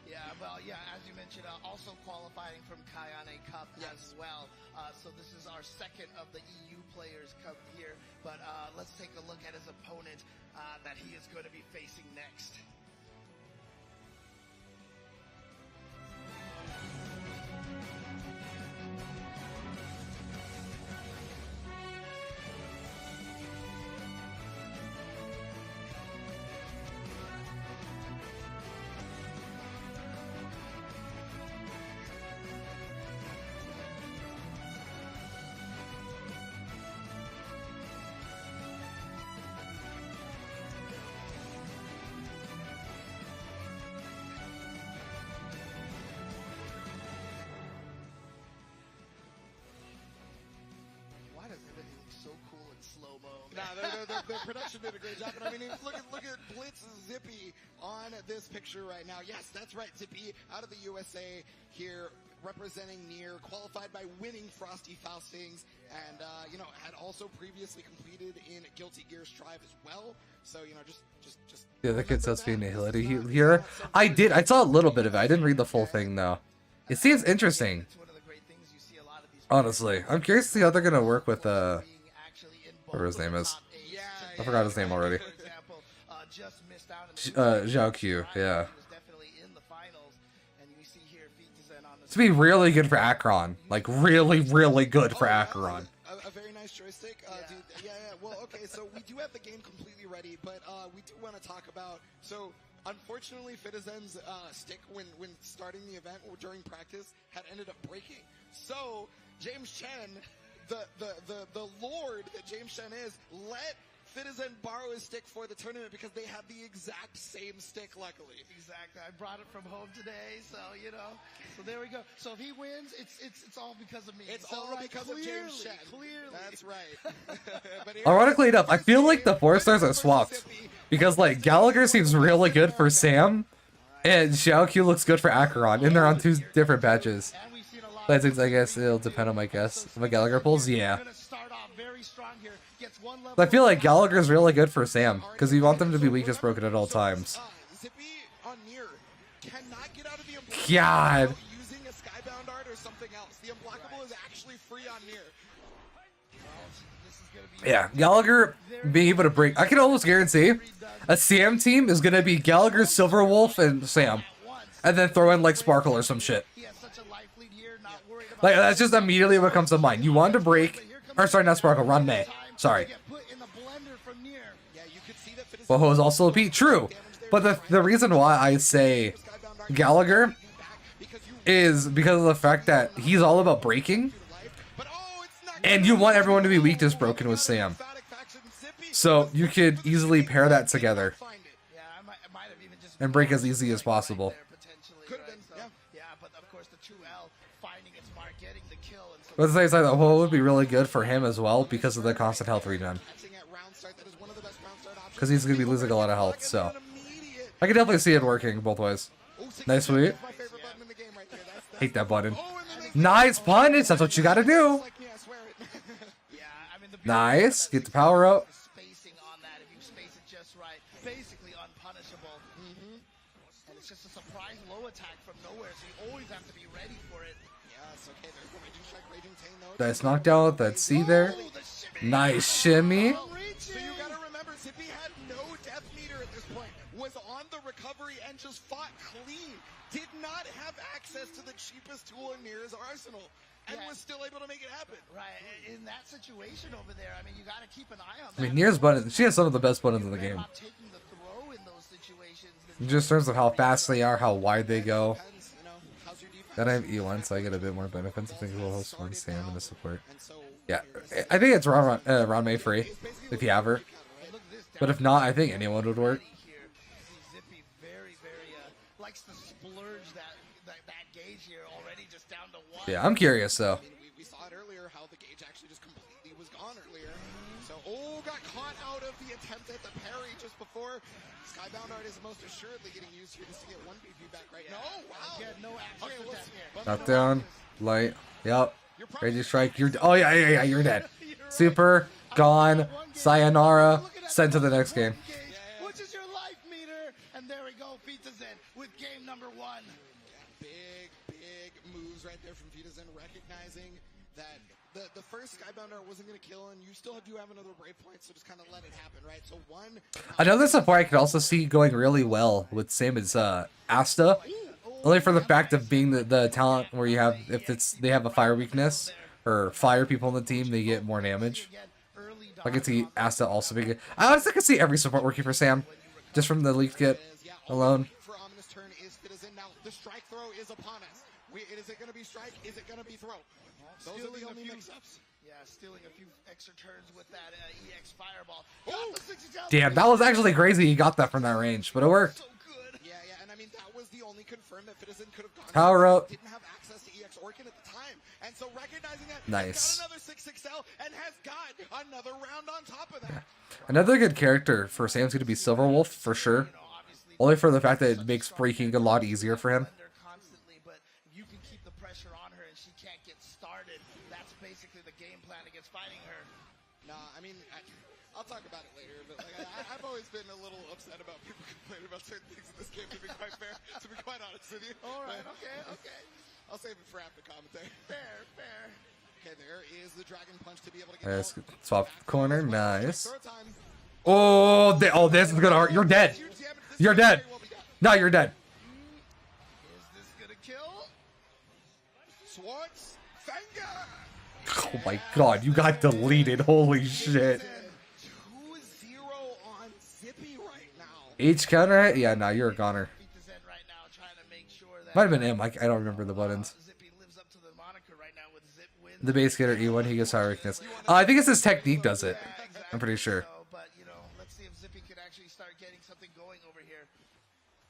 Yeah, well, yeah, as you mentioned, also qualifying from Kayane Cup as well. So this is our second of the EU Players Cup here. But let's take a look at his opponent that he is going to be facing next. Why does everything look so cool in slow-mo? Nah, the production did a great job. And I mean, look at Blitz Zippy on this picture right now. Yes, that's right. Zippy out of the USA here, representing Nier, qualified by winning Frosty Faustings, and you know, had also previously completed in Guilty Gear Strive as well. So you know, just Yeah, the kid says being a here. I saw a little bit of it. I didn't read the full thing though. It seems interesting. It's one of the great things you see a lot of these Honestly, I'm curious to see how they're gonna work with whatever his name is. I forgot his name already. For example, just missed out in Zhao Q, yeah. He was definitely in the finals, and we see here Fitizen on the To be really good for Acheron. Like, really, really good for Acheron. a very nice joystick. Dude, yeah. Well, okay, so we do have the game completely ready, but we do want to talk about... So, unfortunately, Fitizen's stick, when starting the event or during practice, had ended up breaking. So, James Chen, the lord that James Chen is, let Fitizen borrow his stick for the tournament because they have the exact same stick, luckily. Exactly. I brought it from home today, so you know. So there we go. So if he wins, it's all because of me. It's so, all right, because of James Chen. Clearly. That's right. But here- Ironically enough, I feel like the 4 stars are swapped. Because, like, Gallagher seems really good for Sam, and Zhao Q looks good for Acheron, and they're on 2 different patches. And we've seen a lot But of I guess it'll depend on my guess. If my Gallagher pulls, yeah. Gonna start off very strong here. Gets one level. But I feel like Gallagher's really good for Sam, because you want them to be weakness broken at all times. Zippy on Nier cannot get out of the unblockable God. without using a skybound art or something else. The unblockable is actually free on Nier. This is gonna be Yeah, Gallagher being able to break. I can almost guarantee a Sam team is going to be Gallagher, Silverwolf, and Sam. And then throw in, like, Sparkle or some shit. he has such a life lead here, not worried about Like, that's just immediately what comes to mind. You want to break... Or, sorry, not Sparkle, Ron May. Sorry. get put in the blender from Nier. Yeah, you could see that Fitizen Boho is also a beat. True. But the reason why I say Gallagher is because of the fact that he's all about breaking. but it's not And you want everyone to be weakness broken with Sam. emphatic faction Zippy. So you could easily pair that together Find it. Yeah, I might have even just and break as easy as possible. there potentially. Could've right? been, So, yeah, but of course the 2L finding its mark, getting the kill, and so But the side, Boho would be really good for him as well because of the constant health regen. Catching at round start, that is one of the best round start options. Because he's going to be losing a lot of health, so... Immediate. I can definitely see it working both ways. Oh, 6 Nice sweep. That's my favorite button in the game right there. That's Hate that button. Oh, and then they Nice punish, that's what you gotta do. like me, I swear it. yeah, I mean the Nice, get the power up. spacing on that. If you space it just right, basically unpunishable. And it's just a surprise low attack from nowhere, so you always have to be ready for it. Yes, okay, there's the Raging Strike, Raging Tane though. Nice knockdown with that C there. Oh, the shimmy. Nice shimmy. So you gotta remember, Zippy had no death meter at this point, was on the recovery and just fought clean. Did not have access to the cheapest tool in Nier's arsenal, and Yeah. was still able to make it happen. Right, in that situation over there, I mean, you got to keep an eye on that. I mean, Nier's buttons, she has some of the best buttons in the game. Not taking the throw in those situations. Just in terms of how fast they are, how wide they go. Depends, you know, how's your defense? Then I have E1, so I get a bit more benefits. I think we'll host one Sam in the support. And so, Yeah, I think it's Ron May free, if you have her. Look at this But if not, I think anyone would work. here. See Zippy very, likes to splurge that gauge here already just down to 1. Yeah, I'm curious though. I mean, we saw it earlier how the gauge actually just completely was gone earlier. So, got caught out of the attempt at the parry just before. Skybound Art is most assuredly getting used here just to get 1 BP back right now. Oh, wow. Again, no action Okay, attack here. Knockdown, light. Yep. Raging strike. You're. Oh yeah. You're dead. Super gone. Sayonara. Sent to the next game. Which is your life meter? And there we go. Fitazen with game number 1. Yeah, big moves right there from Fitazen, recognizing that the first Skybound Art wasn't going to kill, and you still do have another brave point, so just kind of let it happen, right? So 1. Another support I could also see going really well with same as Asta. Only for the fact of being the talent where you have, if they have a fire weakness or fire people on the team, they get more damage. I could see Asta also being good. I honestly could see every support working for Sam, just from the leaked kit alone. For Ominous turn is Fitazen. Now the strike throw is upon us. Is it going to be strike? Is it going to be throw? Those are the only mix-ups. Yeah, stealing a few extra turns with that EX Fireball. Got the 60,000. Damn, that was actually crazy. He got that from that range, but it worked. So good. Yeah, and I mean that was the only confirm that Fitazen could have gone. Power up. Didn't have access to EX Orkin at the time, and so recognizing that, Nice. got another 6XL and has got another round on top of that. Another good character for Sam's going to be Silverwolf for sure. Only for the fact that it makes breaking a lot easier for him. Constantly, but if you can keep the pressure on her and she can't get started, that's basically the game plan against fighting her. Nah, I mean, I'll talk about it later, but like I've always been a little upset about people complaining about certain things in this game. To be quite fair, to be quite honest with you. All right, okay. I'll save it for after commentary. Fair. Okay, there is the Dragon Punch to be able to get. Let's swap corner. Nice. Throw time. Oh, this is gonna hurt. You're dead. You're dead. No, you're dead. Is this gonna kill? Swartz, Fenga. Oh my god, you got deleted. Holy shit. 2-0 on Zippy right now. H counter hit? Yeah, nah, you're a goner. Fitazen right now trying to make sure that Might have been him. I don't remember the buttons. Zippy lives up to the moniker right now with Zip wins. The base getter E1, he gets high weakness. I think it's his technique does it. I'm pretty sure. So, but let's see if Zippy can actually start getting something going over here.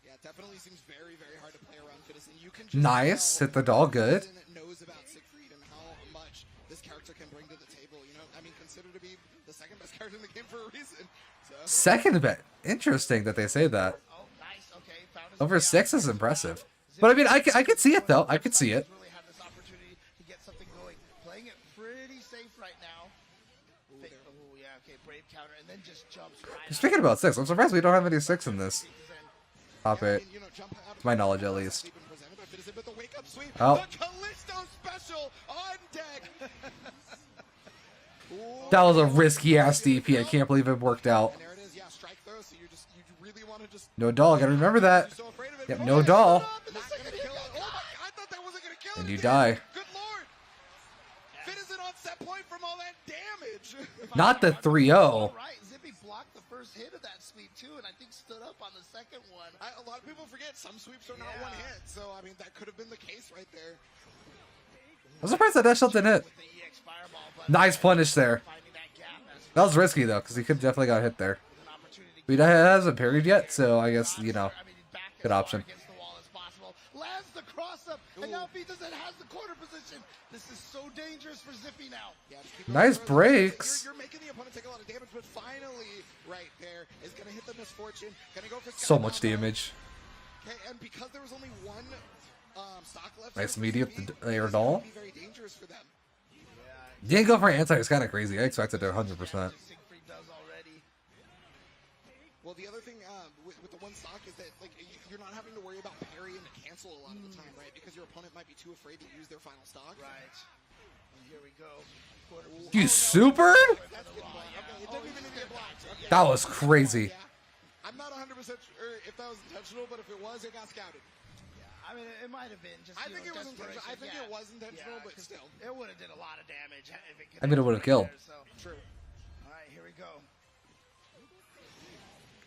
Yeah, definitely seems very hard to play around Fitazen. You can just Nice. tell Hit the doll. Good. Fitazen knows about Siegfried and how much this character can bring to the table. I mean, considered to be the second best character in the game for a reason. So. Second bet. Interesting that they say that. Oh, nice. Okay, found his Over way 6 out. is impressive. But I mean, I could see it though. I could see it. Really have this opportunity to get something going. Playing it pretty safe right now. Oh, yeah, okay, brave counter, and then just jumps right Speaking about 6, I'm surprised we don't have any 6 in this. Top Yeah, I 8. mean, jump out of To my knowledge, at least. been presented by Fitazen, but the wake-up sweep, Oh. the Callisto special on deck. That was a risky ass DP. I can't believe it worked out. And there it is, yeah, strike throw. So you really want to just. No doll. Gotta remember that. You're so afraid of it. Yep, Oh, no yeah, doll. shut up, not gonna kill it. Oh my! I thought that wasn't gonna kill it. And you It die. did. Good lord! Fitazen on set point from all that damage. Not the 3-0. Right, Zippy blocked the first hit of that sweep too, and I think stood up on the second one. A lot of people forget some sweeps are not Yeah. one hit, so I mean that could have been the case right there. I'm surprised that dash shot didn't hit. With the EX Fireball, but Nice punish there. finding that gap as That was risky though, because he could definitely got hit there. an opportunity. But he hasn't parried yet, so I guess, I mean, back good as far option. against the wall as possible. Lands the cross up, and now Fitazen has the corner position. This is so dangerous for Zippy now. Yeah, just keep Nice going. breaks. You're making the opponent take a lot of damage, but finally, right there is gonna hit the misfortune. Gonna go for So Skybound much Art. damage. Okay, and because there was only one stock left, Nice here for media ZP, with the air this doll. would be very dangerous for them. Didn't go for anti. It's kind of crazy. I expected it 100%. Siegfried does already. Well, the other thing with the one stock is that like you're not having to worry about parry and cancel a lot of the time, right? Because your opponent might be too afraid to use their final stock. Right. And here we go. Corner position. You supered? That's good block. Okay, it didn't even need to get blocked. Okay. That was crazy. Yeah. I'm not 100% sure if that was intentional, but if it was, it got scouted. I mean, it might have been just. I think it was desperation. intentional. I think Yeah. it was intentional, but 'cause still. it would have did a lot of damage if it. I mean, it would have killed. There, so. True. All right, here we go.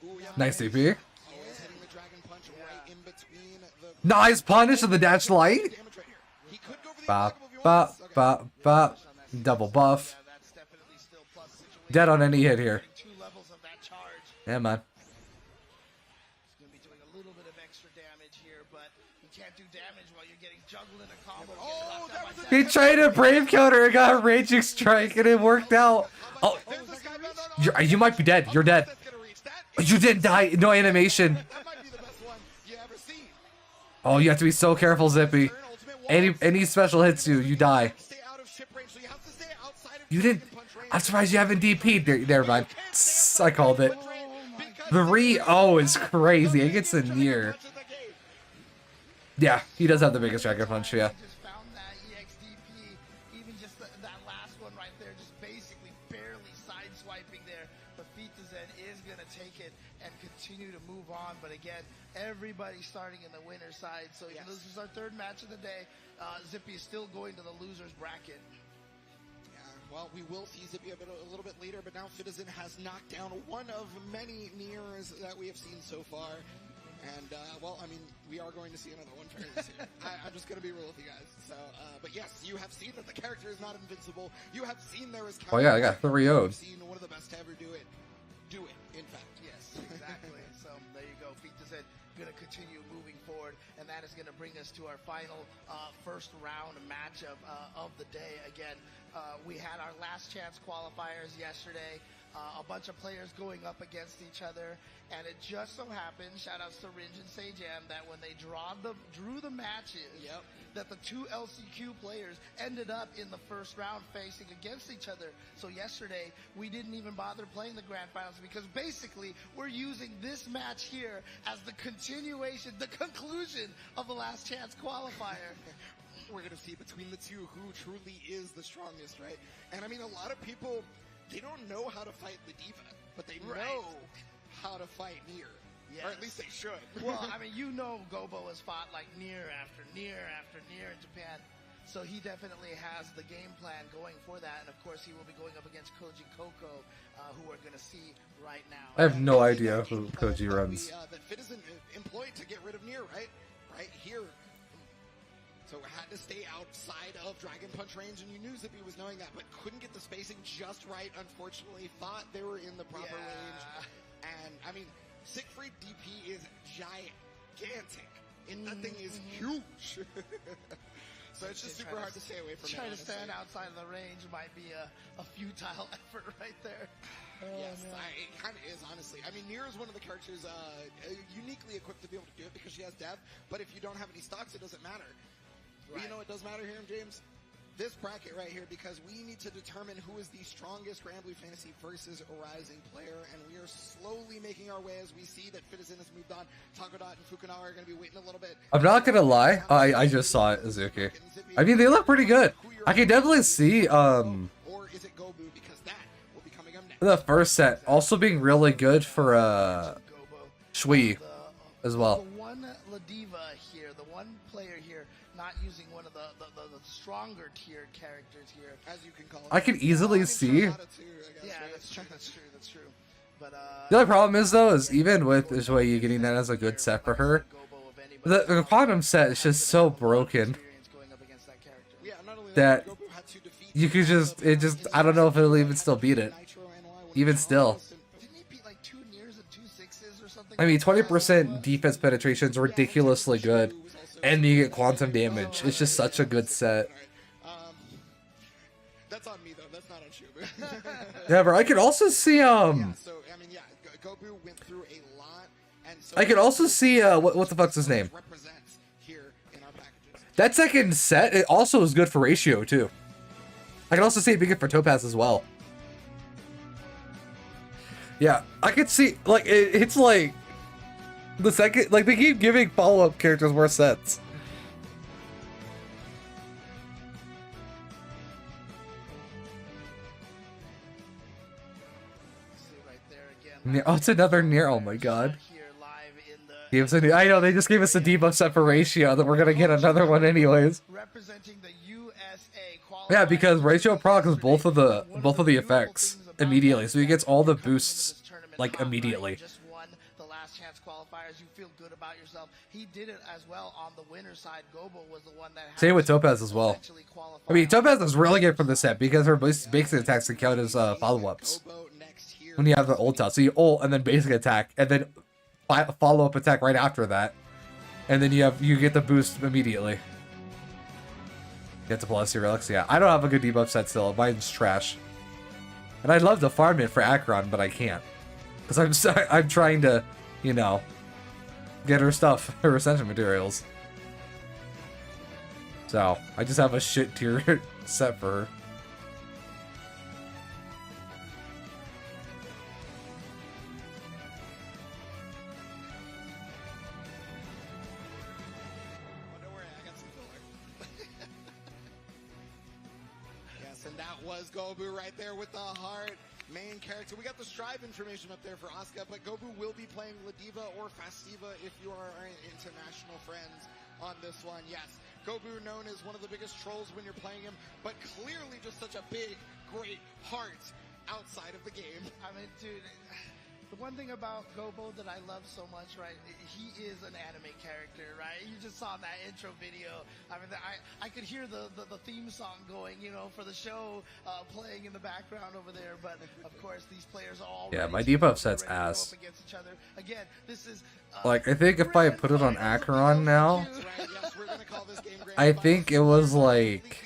Ooh, yeah. Nice DP. Always hitting the dragon punch right in between the Nice punish of the dash light. damage right here. He could go for the Bop, unblockable if he bop, wants. Okay. bop, bop. Double buff. Yeah, that's definitely still plus situation. Dead on any hit here. Two levels of that charge. Yeah, man. He's going to be doing a little bit of extra damage here, but You can't do damage while you're getting juggled in a combo. Oh, that was He tried a brave counter and got a raging strike, and it worked out. Oh, you might be dead. You're dead. You didn't die. No animation. That might be the best one you ever seen. Oh, you have to be so careful, Zippy. Any special hits you, you die. Stay out of ship range, so you have to stay outside of You didn't. punch range. I'm surprised you haven't DP'd. Never mind. I called it. 3-0 is crazy. It gets a near. Yeah, he does have the biggest Dragon Punch, yeah. Just found that EXDP, even just that last one right there, just basically barely sideswiping there. But Fitazen is going to take it and continue to move on. But again, everybody starting in the winner's side. So Yes. this is our third match of the day. Zippy is still going to the loser's bracket. Yeah, well, we will see Zippy a little bit later, but now Fitazen has knocked down one of many Niers that we have seen so far. And, well, I mean, we are going to see another one fairly soon. I'm just going to be real with you guys. So, but yes, you have seen that the character is not invincible. You have seen there is Oh, yeah, I got 3-0'd. You've seen one of the best to ever do it. Do it, in fact. Yes, exactly. So there you go. Fitazen going to continue moving forward, and that is going to bring us to our final first round match of the day. Again, we had our last chance qualifiers yesterday. A bunch of players going up against each other, and it just so happened, shout outs to Ringe and Sajam, that when they drew the matches, that the two LCQ players ended up in the first round facing against each other. So yesterday, we didn't even bother playing the grand finals because basically we're using this match here as the continuation, the conclusion of the last chance qualifier. We're going to see between the two who truly is the strongest, right? And I mean, a lot of people, they don't know how to fight the diva, but they know how to fight Nier. Yes. Or at least they should. Well, I mean, you know Gobo has fought like Nier after Nier after Nier in Japan. So he definitely has the game plan going for that. And of course, he will be going up against Koji Koko, who we're going to see right now. I have no idea who Koji runs. That Fitazen employed to get rid of Nier, right? Right here. So had to stay outside of Dragon Punch range, and you knew Zippy was knowing that, but couldn't get the spacing just right, unfortunately. Thought they were in the proper range. And, I mean, Siegfried DP is gigantic. That thing is huge. So it's just super hard to stay away from it. Trying to stand outside of the range might be a futile effort right there. Yes, it kind of is, honestly. I mean, Nier is one of the characters uniquely equipped to be able to do it because she has Dev, but if you don't have any stocks, it doesn't matter. But you know what does matter here, James? This bracket right here, because we need to determine who is the strongest Granblue Fantasy versus Rising player, and we are slowly making our way as we see that Fitazen has moved on. Takodot and Fukunawa are going to be waiting a little bit. I'm not gonna lie, I just saw it, Azuki. I mean, they look pretty good. I can definitely see, Or is it Gobu, because that will be coming up next. the first set also being really good for, Shui as well. The one Ladiva here, the one player here, not using one of the stronger tiered characters here, as you can call it. I can easily see. Yeah, that's true. But The only problem is, though, is even with Shui getting that as a good set for her, the quantum set is just so broken Yeah, not only that Gobu had to defeat you could just, I don't know if it'll even still beat it. Nitro NY with Even still. didn't he beat like 2 Niers and 2 6s or something? I mean, 20% defense penetration is ridiculously good, and you get quantum damage. It's just such a good set. That's on me though. That's not on Shubu. Yeah, bro, I could also see, So I mean, yeah, Gobu went through a lot, and so I could also see, what the fuck's his name? represents here in our packages. That second set, it also is good for ratio, too. I can also see it being good for Topaz as well. Yeah, I could see, like, it's like, the second, like, they keep giving follow-up characters more sets. See right there again. Oh, it's another Nier, oh my god. Here live in the Gave us a new, I know, they just gave us a debuff set for ratio, that we're gonna get another one anyways. representing the USA Yeah, because ratio procs both of the effects immediately, so he gets all the boosts like immediately. Just won the last chance qualifiers. You feel good about yourself. He did it as well on the winner's side. Gobo was the one that had Same with Topaz as well. essentially qualified. I mean, Topaz is really good for the set because her basic attacks can count as follow-ups Gobo next here. when you have the ult out. So you ult and then basic attack and then follow-up attack right after that. And then you get the boost immediately. Get to plus your relics. Yeah, I don't have a good debuff set still. Mine's trash. And I'd love to farm it for Acheron, but I can't. Because I'm trying to, you know, get her stuff, her Ascension materials. So, I just have a shit tier set for her. Don't worry, I got some filler. Yes, and that was Gobu right there with the heart. Main character. We got the Strive information up there for Asuka, but Gobu will be playing Ladiva or Fastiva if you are international friends on this one. Yes, Gobu known as one of the biggest trolls when you're playing him, but clearly just such a big, great heart outside of the game. I mean, dude, the one thing about Gobo that I love so much, right, he is an anime character, right? You just saw that intro video. I mean, I could hear the theme song going, you know, for the show playing in the background over there. But, of course, these players are all yeah, my debuff set's ass. against each other. Again, this is... like, I think if I put it on Acheron now, I think it was like...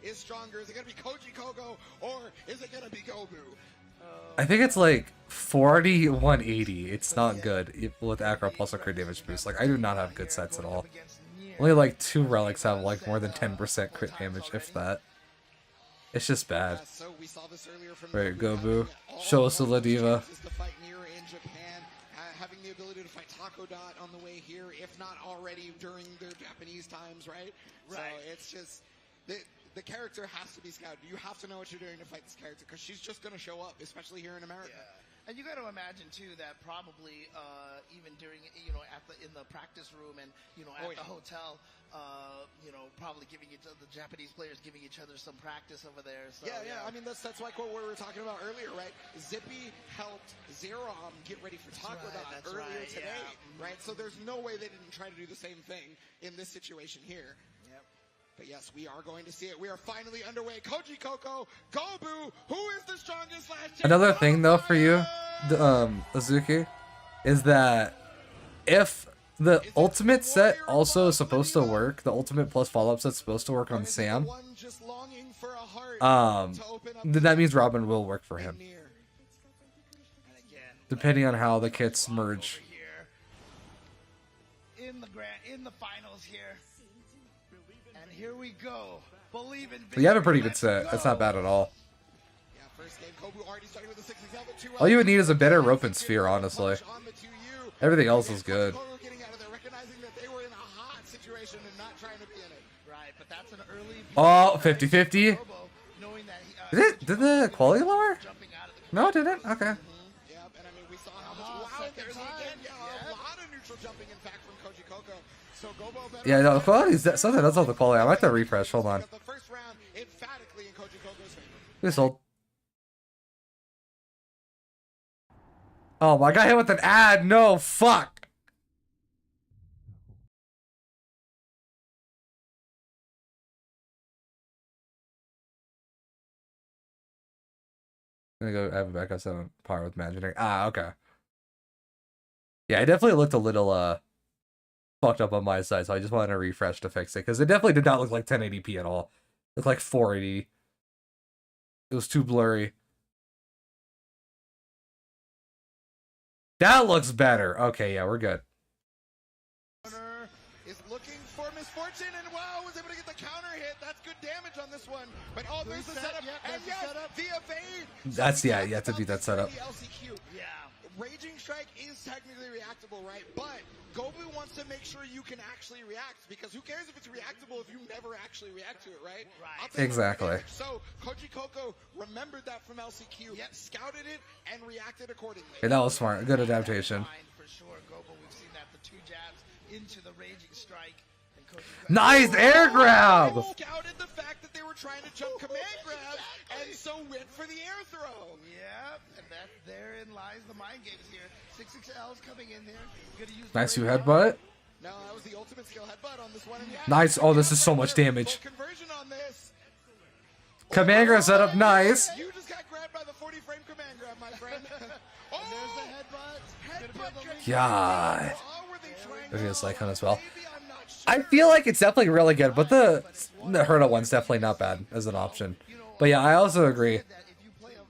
is stronger. Is it gonna be Koji Kogo or is it gonna be Gobu? I think it's like 40, 180. It's not good with Acheron plus a crit damage boost. Like, I do not have good sets at all. Only like 2 relics have like more than 10% crit damage, if that. It's just bad. Right, Gobu. Show us the Ladiva. Having the ability to fight Taco Dot on the way here, if not already during their Japanese times, right? So it's just... The character has to be scouted. You have to know what you're doing to fight this character because she's just going to show up, especially here in America. Yeah. And you got to imagine too that probably even during, you know, in the practice room and, you know, at the hotel, you know, probably giving the Japanese players giving each other some practice over there. So, yeah. I mean, that's like what we were talking about earlier, right? Zippy helped Zerom get ready for Taco Dot earlier today, right? So there's no way they didn't try to do the same thing in this situation here. But yes, we are going to see it. We are finally underway. Koji Koko, Gobu, who is the strongest last year? Another thing though for you, Azuki, is that if the ultimate set also is supposed to work, the ultimate plus follow-up set's supposed to work on Sam, then that means Robin will work for him. Depending on how the kits merge. In the finals here. And here we go. Believe in So you have a pretty good set. That's not bad at all. All you would need is a better rope and sphere, honestly. Everything else is good. Oh, 50-50? Did the quality lower? No, it didn't? Okay. Yeah, no, the quality is something that's on the quality. I might have to refresh. Hold on. This old. Oh, I got hit with an ad. No, fuck. I'm gonna go have a backup set on par with Imaginary. Ah, okay. Yeah, it definitely looked a little, fucked up on my side, so I just wanted to refresh to fix it, because it definitely did not look like 1080p at all. It looked like 480. It was too blurry. That looks better. Okay, yeah, we're good. Is looking for misfortune, and wow, was able to get the counter hit. That's good damage on this one. But oh, there's the setup, and yes, the evade. That's, yeah, you have to beat that setup. Yeah. Raging Strike is technically reactable, right? But Gobu wants to make sure you can actually react, because who cares if it's reactable if you never actually react to it, right? Exactly. So Koji Koko remembered that from LCQ, scouted it, and reacted accordingly. Yeah, that was smart. Good adaptation. For sure, Gobu, we've seen that the 2 jabs into the Raging Strike. Nice air grab! Scouted the fact that they were trying to jump command grab, and so went for the air throw. Yep, and therein lies the mind games here. 6XL's coming in there. Gonna use nice you headbutt. No, that was the ultimate skill headbutt on this one. Nice. Oh, this is so much damage. Command grab setup, nice. You just got grabbed by the 40 frame command grab, my friend. Oh, There's the headbutt. Gonna be able to link God. Oh, were they trying There's to- a Cyclone as well. Maybe, I'm not sure. I feel like it's definitely really good, but the Hurta one's definitely not bad as an option. But yeah, I also agree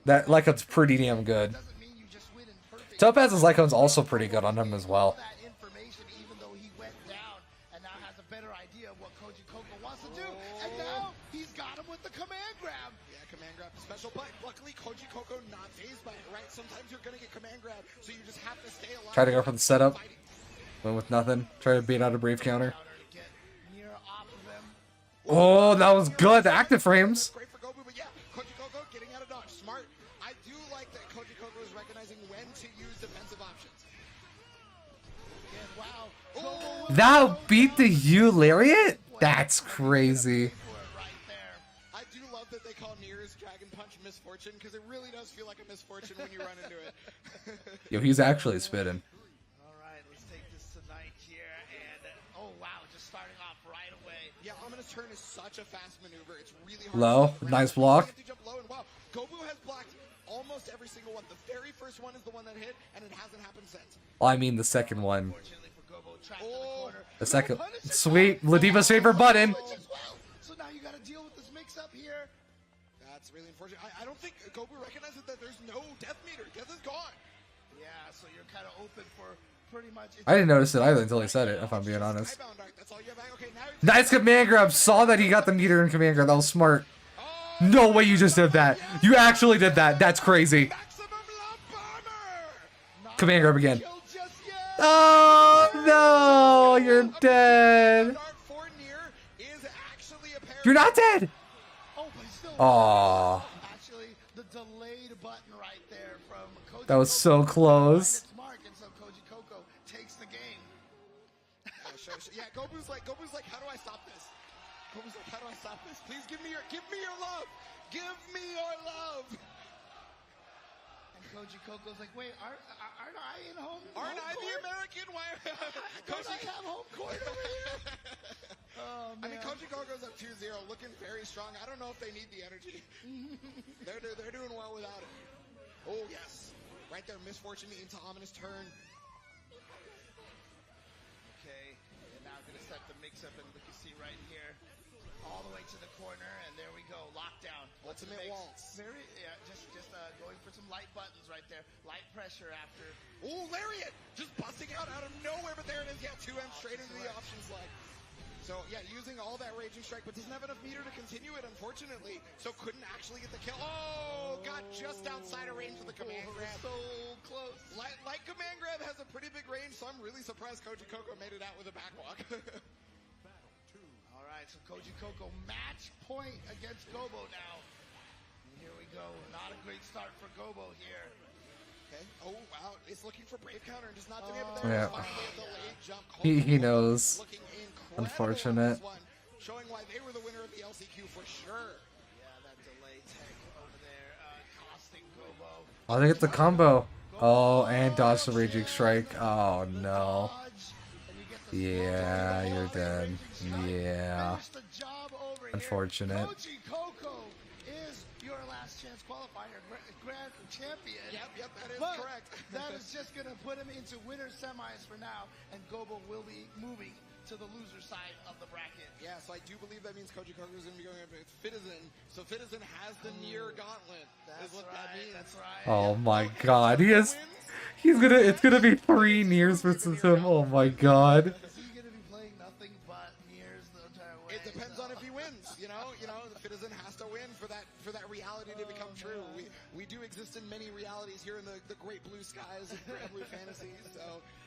that Lycan's pretty damn good. doesn't mean you just win in perfect. Topaz's Lycan's also pretty good on him as well. That information, even though he went down and now has a better idea of what Koji Koko wants to do. And now he's got him with the command grab. Yeah, command grab is special, but luckily Koji Koko not phased by it, right? Sometimes you're gonna get command grab, so you just have to stay alive. Try to go for the setup. Went with nothing. Try to beat out a brief counter. Get near off of him. Oh, that was good. The active frames. Great for Gobu, but yeah, Koji Koko getting out of dodge. Smart. I do like that Koji Koko is recognizing when to use defensive options. Again, wow. Oh, That beat the U Lariat? That's crazy. Right there. I do love that they call Nier's Dragon Punch misfortune, because it really does feel like a misfortune when you run into it. Yo, he's actually spitting. All right, let's take this tonight here. And, oh, wow, just starting off right away. Yeah, Ominous Turn is such a fast maneuver. It's really hard. Low. to Nice block. You have to jump low, and wow, Gobu has blocked almost every single one. The very first one is the one that hit, and it hasn't happened since. Well, I mean the second one. Fortunately for Gobo, trapped in the Oh, corner. The second. Sweet. Ladiva's favorite button. Which as well. So now you got to deal with this mix-up here. That's really unfortunate. I don't think Gobu recognizes that there's no death meter. Death is gone. Yeah, so you're kind of open for pretty much. I didn't notice it either until he said it, if I'm being honest. Skybound Art, that's all you have back. Okay, now Nice command grab. Saw that he got the meter in command grab. That was smart. No way you just did that. You actually did that. That's crazy. Maximum Love Bomber! Command grab again. Kill just yet. Oh no, you're dead. Dark 4 Nier is actually a pair. You're not dead. Oh, but he's still. Aw, Actually, the delayed button right there from Koji. that was so close. Its mark, and so Koji Koko takes the game. Yeah, Gobu's like, how do I stop this? Gobu's like, how do I stop this? Please give me your love. Give me your love. And Koji Koko's like, wait, aren't I in home? Aren't I the American? Why? Don't I have home court over here? Oh, I man. mean, Koji Koko's up 2-0, looking very strong. I don't know if they need the energy. They're doing well without it. Oh, yes. Right there, misfortune into Ominous Turn. Okay, and now gonna set the mix-up, and look, you see right here, all the way to the corner, and there we go, lockdown. Ultimate Mix. waltz. Very, yeah, just going for some light buttons right there, light pressure after. Oh, Lariat! Just busting out of nowhere, but there it is. Yeah, 2M straight into the option slide. So, yeah, using all that Raging Strike, but doesn't have enough meter to continue it, unfortunately. So, couldn't actually get the kill. Oh, got just outside of range of the command grab. So close. Like command grab has a pretty big range, so I'm really surprised Koji Koko made it out with a backwalk. All right, so Koji Koko match point against Gobo now. And here we go. Not a great start for Gobo here. Okay. Oh, wow. It's looking for Brave Counter and just not doing it. But Yeah. finally a delayed jump. He knows. Looking incredible Unfortunate. on this one, showing why they were the winner of the LCQ for sure. Yeah, that delay tech over there costing Gobo. Oh, they get the combo. Oh, and dodge the Raging Strike. Oh no. Dodge, and you get the Yeah, small you're dead. Raging Strike. Yeah. Finish the job over here. Unfortunate. Koji Koko is your last chance qualifier, grand champion. Yep, that is But correct. that is just going to put him into winner semis for now, and Gobo will be moving to the loser side of the bracket. Yeah, so I do believe that means Koji Koko is going to be going up against Citizen. So Citizen has the Nier Gauntlet. That's is what right. that means. That's right. Oh my god, he is. It's gonna be 3 Niers versus him. Oh my god. Is he going to be playing nothing but Niers the entire way? It depends on if he wins. You know, the Citizen has to win for that reality to become true. We do exist in many realities here in the great blue skies of Granblue Fantasy. So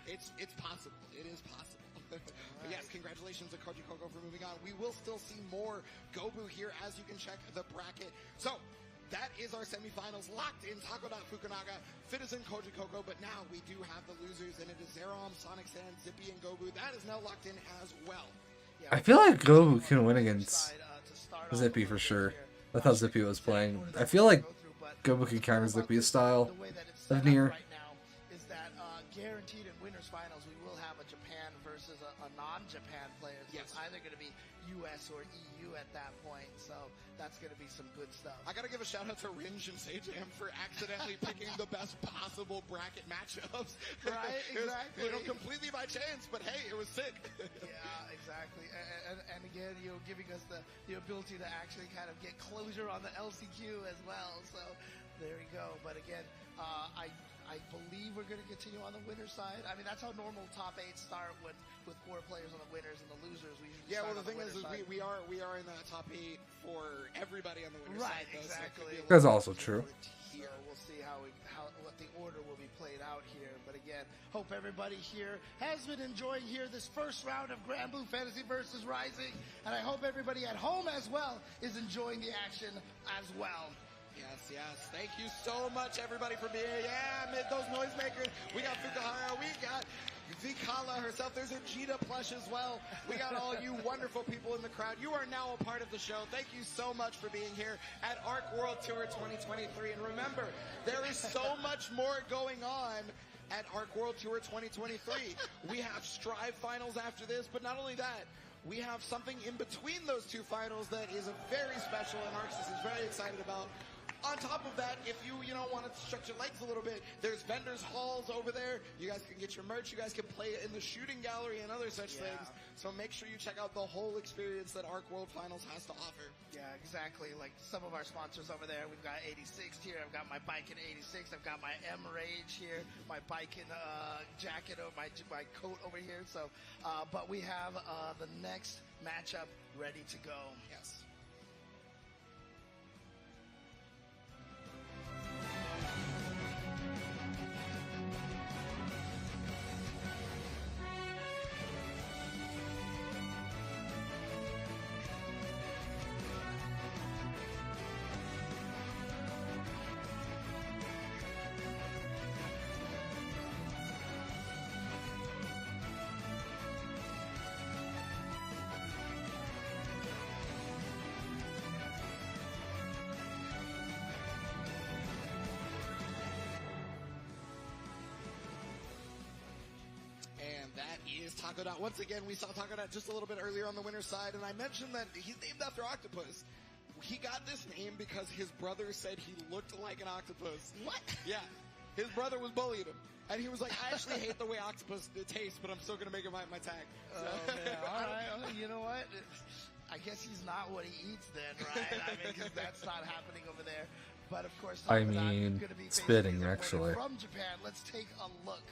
it's possible. It is possible. But yes, congratulations to Koji Koko for moving on. We will still see more Gobu here as you can check the bracket. So that is our semifinals locked in Takodot Fukunaga, Citizen Koji Koko, but now we do have the losers, and it is Zerom, Sonic Sand, Zippy, and Gobu. That is now locked in as well. I feel like Goku can win against To start off Zippy over for sure. here. That's how Zippy was playing. I feel like Goku can counter Zippy's style The way that it's of set up Nier. right now is that guaranteed in winners finals we will have a Japan versus versus a non-Japan player. So Yes. it's either going to be US or EU at that point. So that's going to be some good stuff. I gotta give a shout out to Ringe and Sajam for accidentally picking the best possible bracket matchups. Right, It was, exactly. completely by chance, but hey, it was sick. Yeah, exactly. And again, giving us the ability to actually kind of get closure on the LCQ as well. So there we go. But again, I believe we're going to continue on the winner's side. I mean, that's how normal top 8 start with 4 players on the winners and the losers. We usually Yeah, well, start the on thing is winner's side. we are in the top 8 for everybody on the winner's Right, side. Though, so it could exactly. be a That's little also true. So we'll see what the order will be played out here. But again, hope everybody here has been enjoying here this first round of Granblue Fantasy versus Rising, and I hope everybody at home as well is enjoying the action as well. Yes. Thank you so much, everybody, for being here. Yeah, amid those noisemakers, we got Fukuhara, we got Vikala herself. There's a Jita plush as well. We got all you wonderful people in the crowd. You are now a part of the show. Thank you so much for being here at ARC World Tour 2023. And remember, there is so much more going on at ARC World Tour 2023. We have Strive finals after this, but not only that, we have something in between those 2 finals that is a very special and Arxis is very excited about. On top of that, if you want to stretch your legs a little bit, there's vendors halls over there. You guys can get your merch. You guys can play in the shooting gallery and other such things. So make sure you check out the whole experience that ARC World Finals has to offer. Yeah, exactly. Like some of our sponsors over there. We've got 86 here. I've got my bike in 86. I've got my M Rage here. My bike in jacket or my coat over here. So, but we have the next matchup ready to go. Yes. Is Taco Dot. Once again, we saw Taco Dot just a little bit earlier on the winner's side, and I mentioned that he's named after octopus. He got this name because his brother said he looked like an octopus. What? Yeah. His brother was bullying him. And he was like, I actually hate the way octopus tastes, but I'm still going to make it my tag. Oh, man. All right. You know what? I guess he's not what he eats then, right? I mean, because that's not happening over there. But, of course, I Taco Dot mean, gonna be spitting, facing his opponent actually. from Japan. Let's take a look.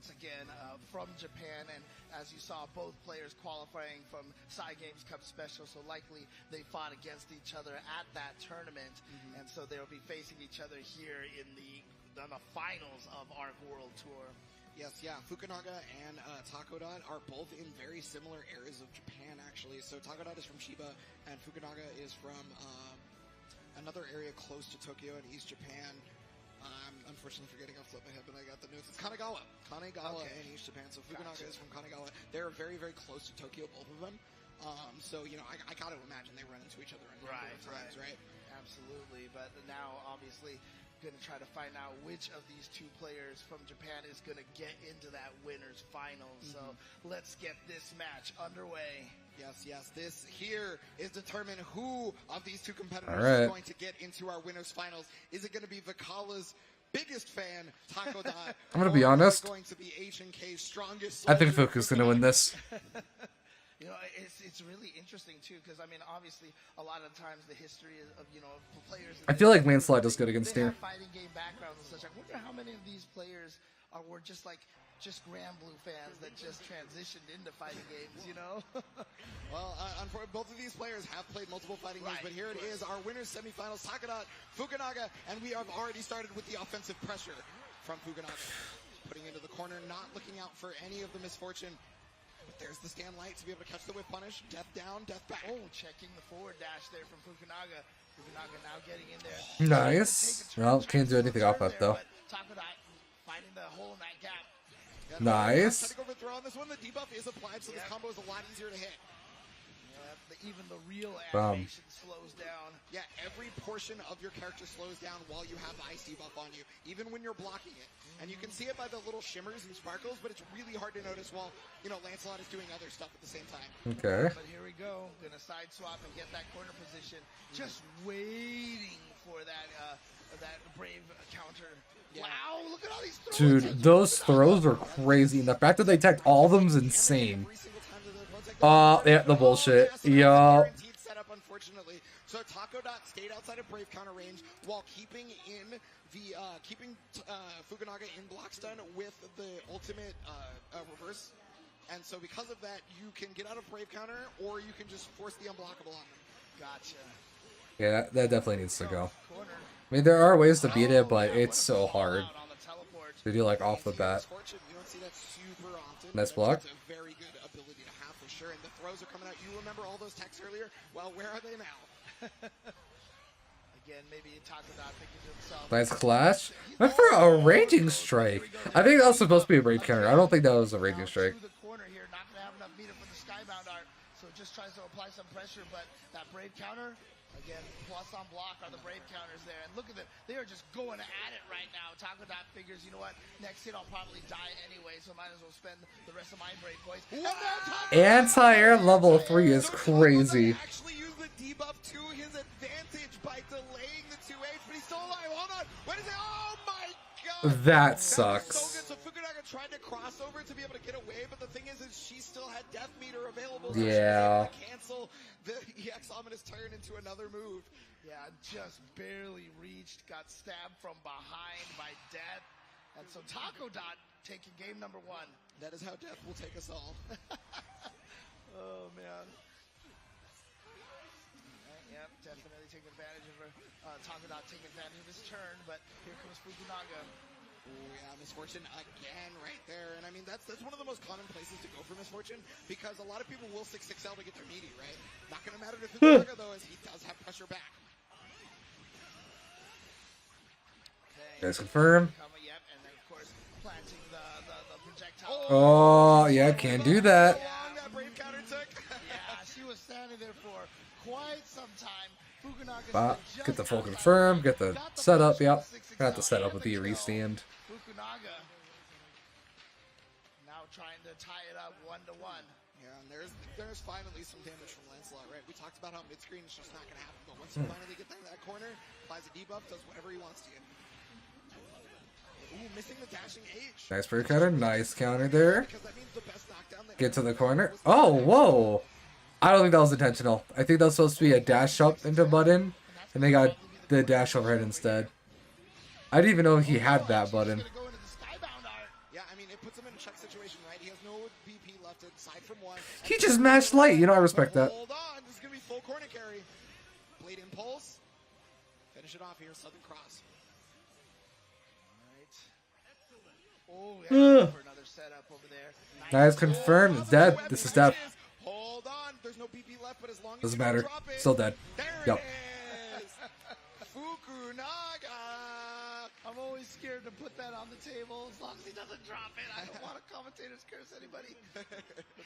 Once again, from Japan, and as you saw, both players qualifying from Games Cup Special, so likely they fought against each other at that tournament, and so they'll be facing each other here in the finals of ARC World Tour. Yes, yeah. Fukunaga and Taco Dot are both in very similar areas of Japan, actually. So Taco Dot is from Chiba, and Fukunaga is from another area close to Tokyo in East Japan. I'm unfortunately forgetting off the top of my head, but I got the notes. It's Kanagawa. Kanagawa in East Japan. So Fukunaga is from Kanagawa. They're very, very close to Tokyo, both of them. So, I got to imagine they run into each other a number of times, right? Absolutely. But now, obviously, going to try to find out which of these 2 players from Japan is going to get into that winner's final. So let's get this match underway. Yes. This here is determine who of these 2 competitors is going to get into our winners finals. Is it going to be Vikala's biggest fan, Taco Dot? I'm going to be honest. Is it going to be HNK's strongest? I think Fuku's going to win this. It's really interesting too, because I mean, obviously, a lot of times the history of players. I feel like Landslide does good against they here. have fighting game backgrounds and such. I wonder how many of these players were just like just Granblue fans that just transitioned into fighting games, you know? Well, unfortunately, both of these players have played multiple fighting games, but here it is, our winners semifinals, Takedat, Fukunaga, and we have already started with the offensive pressure from Fukunaga. Putting into the corner, not looking out for any of the misfortune. But there's the stand light to be able to catch the whip punish. Death down, death back. Oh, checking the forward dash there from Fukunaga. Fukunaga now getting in there. Nice. Well, can't do anything off that though. Takedat finding the hole in that gap. Nice. Trying to go for throw on this one. The debuff is applied, so this combo is a lot easier to hit. Even the real Bum. animation slows down. Yeah, every portion of your character slows down while you have the ice debuff on you, even when you're blocking it. And you can see it by the little shimmers and sparkles, but it's really hard to notice while, you know, Lancelot is doing other stuff at the same time. Okay. But here we go. Gonna side swap and get that corner position. Just waiting for that that brave counter. Yeah. Wow, look at all these throws. Dude, those throws are crazy. And the fact that they tagged all of them is insane. Every single time that they're both Yeah, the bullshit. Yes, Yeah. guaranteed setup, unfortunately. So Takedat stayed outside of Brave counter range while keeping in the Fukunaga in block stun with the ultimate reverse. And so because of that, you can get out of Brave counter, or you can just force the unblockable on them. Gotcha. Yeah, that definitely needs to go. Corner. I mean, there are ways to beat it, but it's so hard Out on the teleport. to do like off the bat. Misfortune, you don't see that super often. Nice but block. It's a very good ability to have for sure. And the throws are coming out. You remember all those texts earlier? Well, where are they now? Again, maybe Takedat thinking to himself. Nice clash. Went for a raging strike. I think that was supposed to be a brave counter. I don't think that was a raging strike. Through the corner here, not gonna have enough meter for the skybound art, so just tries to apply some pressure. But that brave counter, again, plus on block are the brave counters there. And look at them, they are just going at it right now. Takedat figures, you know what? Next hit I'll probably die anyway, so might as well spend the rest of my brave points. Anti-air level 3 is crazy. Actually use the debuff to his advantage by delaying the 2H, but he's still alive. Hold on. What is it? Oh my god. That was sucks. so good. So Fukunaga tried to cross over to be able to get away, but the thing is she still had death meter available. So Yeah. she was able to cancel the EX Ominous turn into another move. Yeah, just barely reached, got stabbed from behind by Death. And so Takedat taking game number 1. That is how death will take us all. Oh, man. Yep, definitely taking advantage of her. Takedat taking advantage of his turn, but here comes Fukunaga. Oh yeah, Misfortune again right there. And I mean, that's one of the most common places to go for Misfortune, because a lot of people will 6-6L to get their meaty, right? Not going to matter to Fukunaga, though, as he does have pressure back. Guys confirm. Yep, and then, of course, planting the projectile. Oh, yeah, can't do that. Long that brave counter took. Yeah, she was standing there for quite some time. Get the full confirm, get the setup, yep. Got the setup with the restand. Fukunaga now trying to tie it up 1-1. Yeah, and there's finally some damage from Lancelot, right? We talked about how mid-screen is just not going to happen, but once you finally get down that corner, applies a debuff, does whatever he wants to you. Ooh, missing the dashing H. Nice break cutter, nice counter there. Because that means the best knockdown that Get to the corner. Oh, whoa. I don't think that was intentional. I think that was supposed to be a dash up into button, and they got the dash overhead instead. I didn't even know he had that button. Yeah, I mean, it puts him in a check situation, right? He has no BP left aside from one. He just mashed light, you know, I respect that. Hold on, this is going to be full corner carry. Blade Impulse. Finish it off here, Southern Cross. Oh, yeah, for another setup over there. Nice confirmed. It's dead. This is dead. Hold on, there's no BP left, but as long as Doesn't you matter. drop it, Still dead. There Yep. it is. Fukunaga. I'm always scared to put that on the table as long as he doesn't drop it. I don't want a commentator's curse anybody. But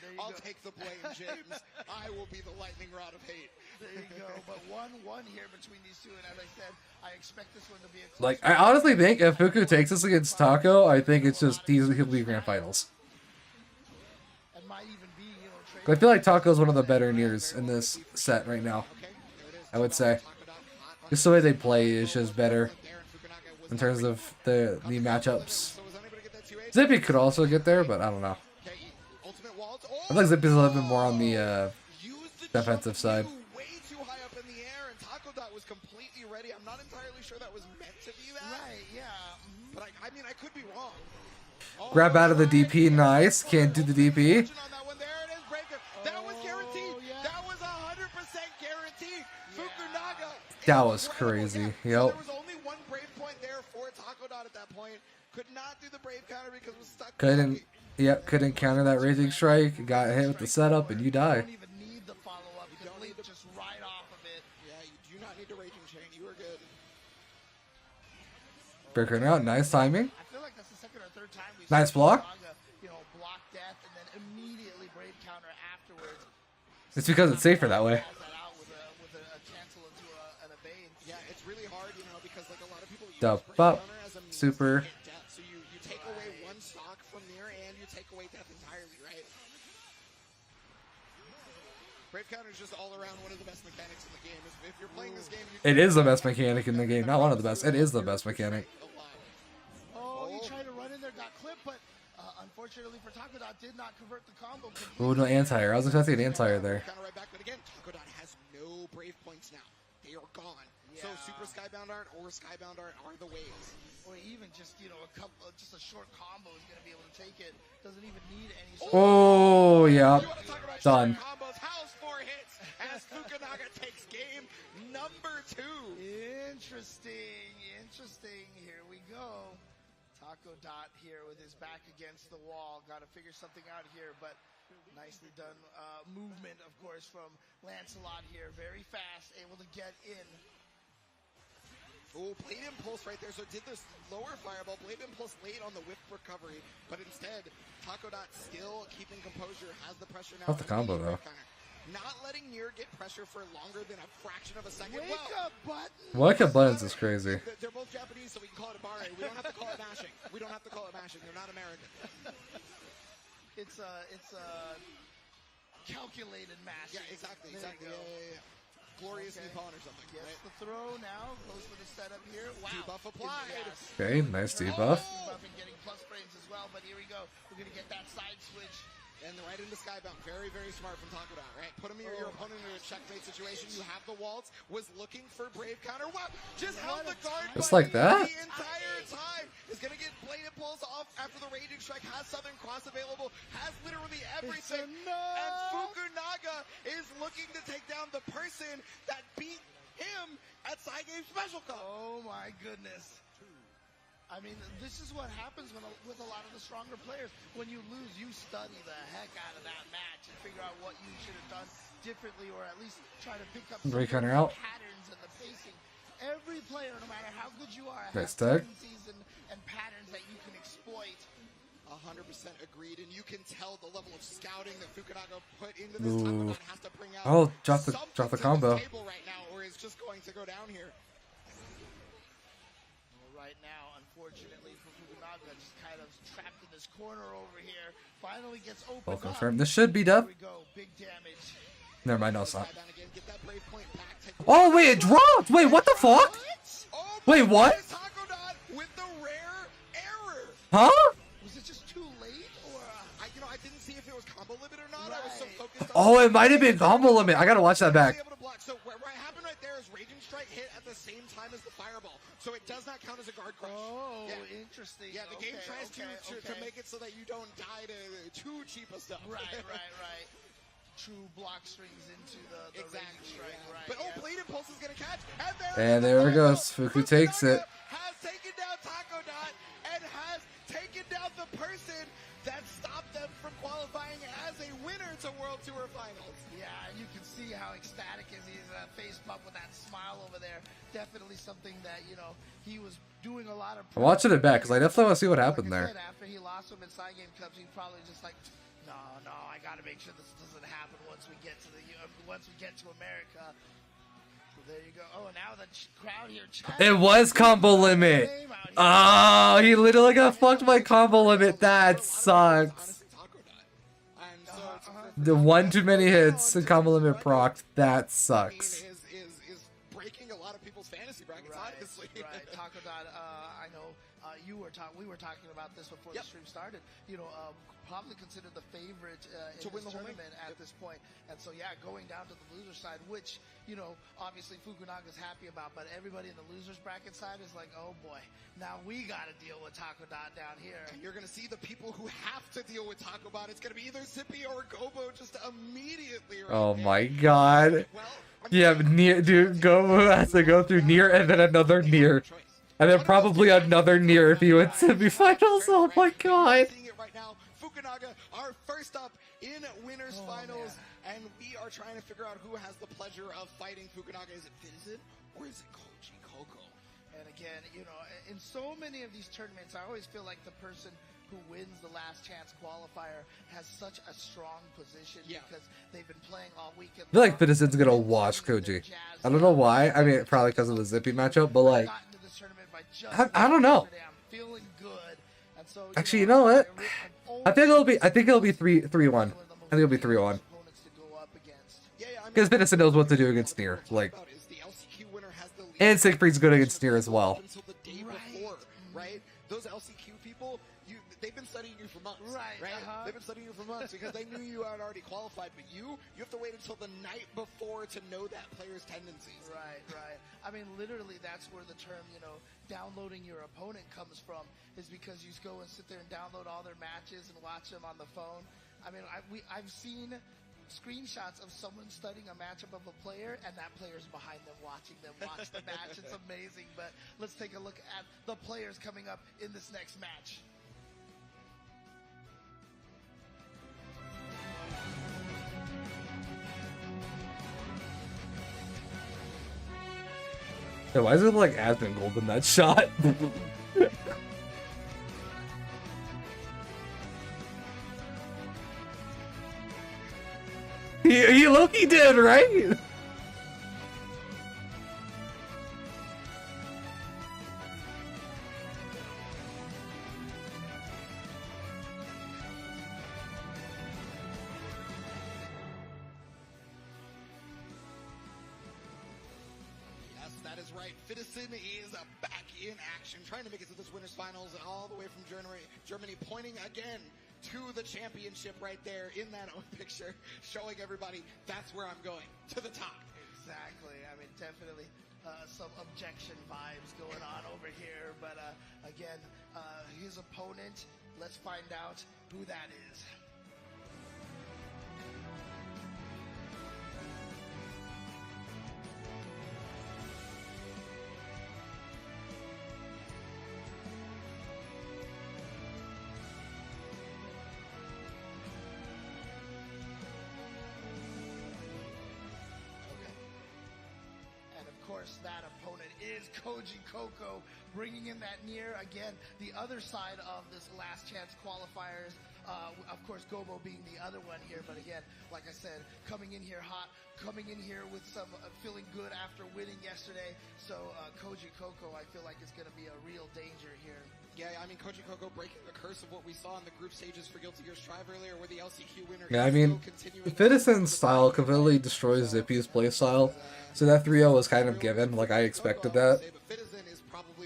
there you I'll go. take the blame, James. I will be the lightning rod of hate. There you go. But 1-1 here between these two, and as I said, I expect this one to be a close Like, I honestly think if Fuku takes this against Taco, I think it's just he'll be grand finals. and might even be, I feel like Taco's one of the better Niers in this set right now. Okay, there it is. I would say. Just the way they play is just better in terms of the matchups. So was unable to get that 2H. Zippy could also get there, but I don't know. Okay, ultimate walls. I think Zippy's a little bit more on the Used the defensive jump side. way too high up in the air, and Takedat was completely ready. I'm not entirely sure that was meant to be that. Right, yeah. But I mean, I could be wrong. Grab out of the DP, nice. Can't do the DP. On that one. There it is, Breaker. That was guaranteed. That was 100% guaranteed. Fukunaga. That was crazy. Yeah. So Yep. there was only one Brave point there for Takodot at that point. Could not do the Brave counter because it was stuck. Couldn't. Yep. Couldn't counter that Raging Strike. Got hit with the setup, and you die. You don't even need the follow-up. You can leap just right off of it. Yeah, you do not need the Raging Chain. You are good. Breaker out. Nice timing. I feel like that's the second or third time we've Nice seen block. Fukunaga, block death and then immediately Brave counter afterwards. It's because it's safer that way. Calls that out with a cancel into an evade. Yeah, it's really hard, because like a lot of people use Dub Brave up. counter as a means Super. to get death. So you take away one stock from near and you take away death entirely, right? Brave counter is just all around one of the best mechanics in the game. If you're playing this game, It is the best mechanic in the game. Not one of the best. It is the best mechanic. Oh, he tried to run in there, got clipped, but unfortunately for Takodot, did not convert the combo. Oh, no anti-air. I was expecting an anti-air there. Counter right back, but again, Takodot has no Brave points now. They are gone. So Yeah. Super Skybound Art or Skybound Art are the ways. Or even just just a short combo is going to be able to take it. Doesn't even need any. Oh, yeah. You want to talk about Done. short combos? House 4 hits as Fukunaga takes game number 2. Interesting. Here we go. Takodot here with his back against the wall. Got to figure something out here, but nicely done movement, of course, from Lancelot here. Very fast, able to get in. Oh, Blade Impulse right there. So it did this lower fireball. Blade Impulse late on the whip recovery, but instead, Takodot still keeping composure, has the pressure now. Not the combo, though. Not letting Nier get pressure for longer than a fraction of a second. Wake up button! Wake up buttons is crazy. They're both Japanese, so we can call it a bare. We don't have to call it mashing. We don't have to call it mashing. They're not American. It's a calculated mash. Yeah, exactly. There you go. Yeah. Glorious Nippon or something. Gets Right? the throw now. Goes for the setup here. Wow. Debuff applied. Yes. Okay, nice debuff. Debuff and getting plus frames as well, but here we go. We're going to get that side switch. And right into Skybound. Very, very smart from Takodot, right? Put him your opponent in a checkmate situation. You have the waltz. Was looking for Brave counter. Wow! Just held the guard. Just button like that? The entire time. Is going to get Blade Impulse off after the Raging Strike. Has Southern Cross available. Has literally everything. And Fukunaga is looking to take down the person that beat him at Side Game Special Cup. Oh my goodness. I mean, this is what happens with a lot of the stronger players. When you lose, you study the heck out of that match and figure out what you should have done differently, or at least try to pick up some Break counter out. patterns and the pacing. Every player, no matter how good you are, Nice has tag. tendencies and patterns that you can exploit. 100% agreed, and you can tell the level of scouting that Fukunaga put into this. Ooh. Takodot has to bring out Oh, drop the something to combo. table right now, or it's just going to go down here. Right now, unfortunately for Fukunaga, just kind of trapped in this corner over here. Finally gets opened Well up. confirmed. This should be Here dub. we go, big damage. Never mind, no, it's not. Skybound again, get that Brave point back, take the- Oh, wait, it dropped! Wait, what the fuck? Oh, Wait, my what? goodness, Takodot with the rare error. Huh? Was it just too late, or? I didn't see if it was combo limit or not. I was so Right. focused on Oh, it might have been combo limit. I gotta watch that back. Able to block. So what happened right there is Raging Strike hit at the same time as the Fireball, so it does not count as a guard crush. Oh, Yeah. interesting. Yeah, the game Okay, tries okay. to make it so that you don't die to too cheap of stuff. Right. True block strings into the Exactly. Raging Strike, Yeah. right? But yeah. Blade Impulse is gonna catch, and And there it goes. Fuku takes it. Has taken down Takodot and has taken down the person that stopped them from qualifying as a winner to World Tour Finals. Yeah, you can see how ecstatic is his face bump with that smile over there. Definitely something that, he was doing a lot of. I'm watching it back because I definitely want to see what happened Like I there. said, after he lost him in Side Game Cups, he probably just like, no, I got to make sure this doesn't happen once we get to America. So there you go. Oh, now the crowd here. It was combo limit. Oh, he literally got fucked by combo limit. That sucks. Honestly, Takodot. And so it's The one too many hits and combo limit proc. That sucks. is breaking a lot of people's fantasy brackets, honestly. Right. Taco Dot, I know we were talking about this before the stream started. You know, probably considered the favorite in to win this the tournament at this point. And so, yeah, going down to the loser side, which, you know, obviously Fukunaga's happy about, but everybody in the losers bracket side is like, oh boy, now we got to deal with Taco Dot down here. And you're going to see the people who have to deal with Taco Bot. It's going to be either Zippy or Gobo just immediately. Right Oh there. my god. Well, I mean, Yeah, Nier, dude, Gomu has to go through Nier and then another Nier. And then probably another Nier if he wins semifinals. Oh my god. Seeing it right now, Fukunaga are first up in winners finals, and we are trying to figure out who has the pleasure of fighting Fukunaga. Is it Fizzen or is it Koji Coco? And again, you know, in so many of these tournaments, I always feel like the person who wins the last chance qualifier has such a strong position because they've been playing all weekend. I feel like Fittison's gonna wash Koji. I don't know why. I mean, probably because of the Zippy matchup, but like, I don't know. Actually, you know what? I think it'll be 3-1. I think it'll be 3-1. Because Fittison knows what to do against Nier. Like, and Siegfried's good against Nier as well. Right? Those LCQ people, they've been studying you for months. Right? They've been studying you for months because they knew you had already qualified. But you have to wait until the night before to know that player's tendencies. Right. I mean, literally, that's where the term, you know, downloading your opponent comes from, is because you just go and sit there and download all their matches and watch them on the phone. I mean, I've seen screenshots of someone studying a matchup of a player, and that player's behind them watching them watch the match. It's amazing. But let's take a look at the players coming up in this next match. Yeah, why is it like Asmongold in that shot? he Loki did, right? Fitison is back in action, trying to make it to this winners finals, all the way from Germany, pointing again to the championship right there in that picture, showing everybody that's where I'm going, to the top. Exactly. I mean, definitely some objection vibes going on over here, but again, his opponent, let's find out who that is. That opponent is Koji Coco, bringing in that Nier. Again, the other side of this last chance qualifiers, of course Gobo being the other one here, but again, like I said, coming in here hot, coming in here with some feeling good after winning yesterday. So Koji Coco, I feel like is going to be a real danger here. Yeah, I mean, Koji Coco breaking the curse of what we saw in the group stages for Guilty Gear Strive earlier, where the LCQ winner yeah, I mean, Fittison's style completely destroys Zippy's playstyle, so that 3-0 was kind of given, like I expected that.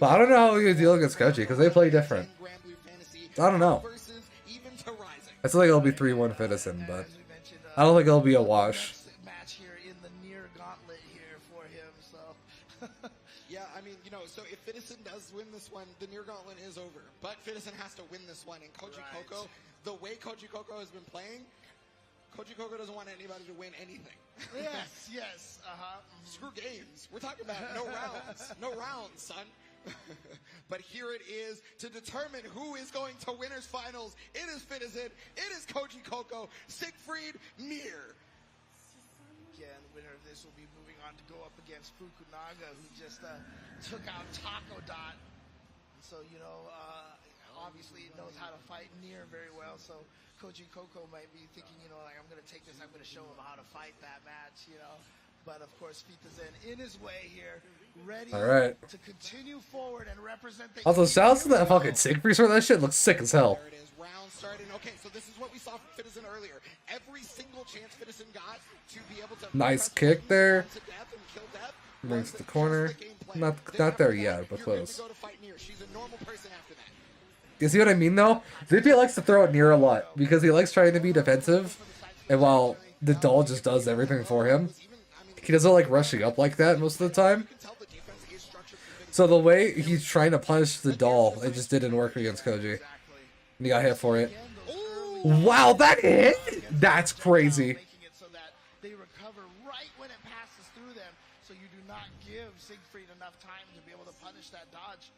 But I don't know how we deal against Koji, because they play different. I don't know. I feel like it'll be 3-1 Fittison, but I don't think it'll be a wash. Match here in the Nier gauntlet here for him, so... Yeah, I mean, you know, so if Fitison does win this one, the Nier Gauntlet is over. But Fitison has to win this one, and Koji Coco, the way Koji Coco has been playing, Koji Coco doesn't want anybody to win anything. Yes. Screw games. We're talking about no rounds. No rounds, son. But here it is to determine who is going to winners finals. It is Fitison. It is Koji Coco. Siegfried Nier. Again, winner of this will be moving on to go up against Fukunaga, who just took out Taco Dot. And so, you know, obviously knows how to fight Nier very well. So Koji Coco might be thinking, you know, like, I'm going to take this, I'm going to show him how to fight that match, you know. But of course, Fitazen in his way here, ready to continue forward and represent the... Also, shouts to that fucking Siegfried sword. That shit looks sick as hell. There it is, round starting. Okay, so this is what we saw from Fitison earlier. Every single chance Fitison got to be able to... Nice kick there. To death and kill death Brings to the corner. Not there yet, but close. You see what I mean, though? Zippy likes to throw at Nier a lot, because he likes trying to be defensive, and while the doll just does everything for him, he doesn't like rushing up like that most of the time. So the way he's trying to punish the doll, it just didn't work against Koji. And he got hit for it. Wow, that hit? That's crazy. They recover right when it passes through them, so you do not give Siegfried enough time to be able to punish that dodge.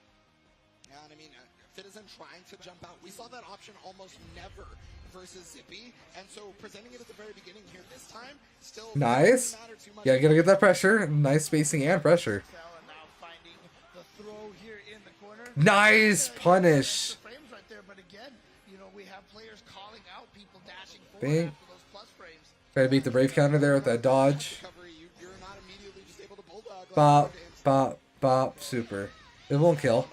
Yeah, and I mean, Citizen trying to jump out. We saw that option almost never versus Zippy, and so presenting it at the very beginning here this time, still nice. Yeah, you gotta get that pressure. Nice spacing and pressure. Nice punish. Bing. Try to beat the Brave counter there with that dodge. Bop, bop, bop. Super. It won't kill.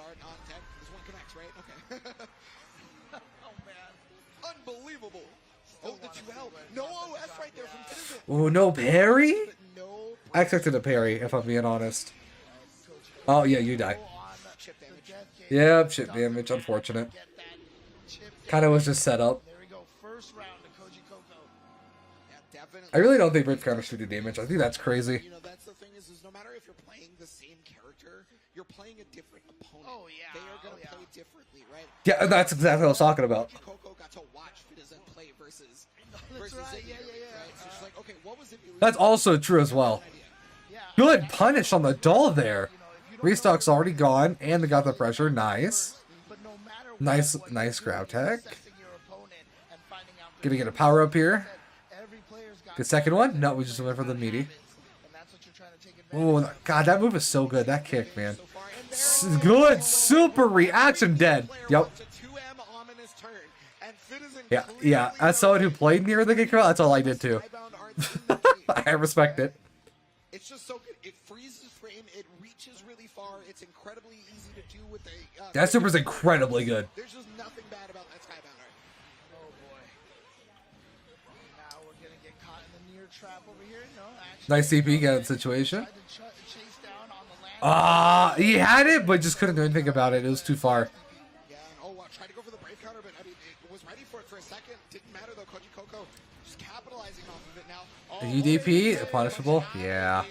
Unbelievable. Oh, the 2L. No OS right there from Citizen. Oh, no parry? I expected a parry, if I'm being honest. Oh, yeah, you die. Yep, chip damage. Unfortunate. Kind of was just set up. I really don't think Brave counter should do damage. I think that's crazy. You know, that's the thing is no matter if you're playing the same character, you're playing a different opponent. Oh, yeah. They are going to play differently, right? Yeah, that's exactly what I was talking about. Coco got to watch Citizen play versus Zippy, right? So she's like, okay, what was it? That's also true as well. Good punish on the doll there. Restock's already gone, and they got the pressure. Nice. Nice grab tech. Gonna get a power up here. Good second one? No, we just went for the meaty. Oh, God, that move is so good. That kick, man. Good. Super reaction. Dead. Yep. Yeah. As someone who played near the get that's all I did, too. I respect it. It's just so good. It freezes frame. It reaches really far. It's incredibly easy to do with a... that super's incredibly good. There's just nothing bad about that Skybounder. Oh, boy. Now we're going to get caught in the near trap over here. No, actually, nice CP get situation. He had it, but just couldn't do anything about it. It was too far. Yeah, tried to go for the Brave counter, but I mean, it was ready for it for a second. Didn't matter, though. Koji Coco just capitalizing off of it now. UDP, punishable? Yeah.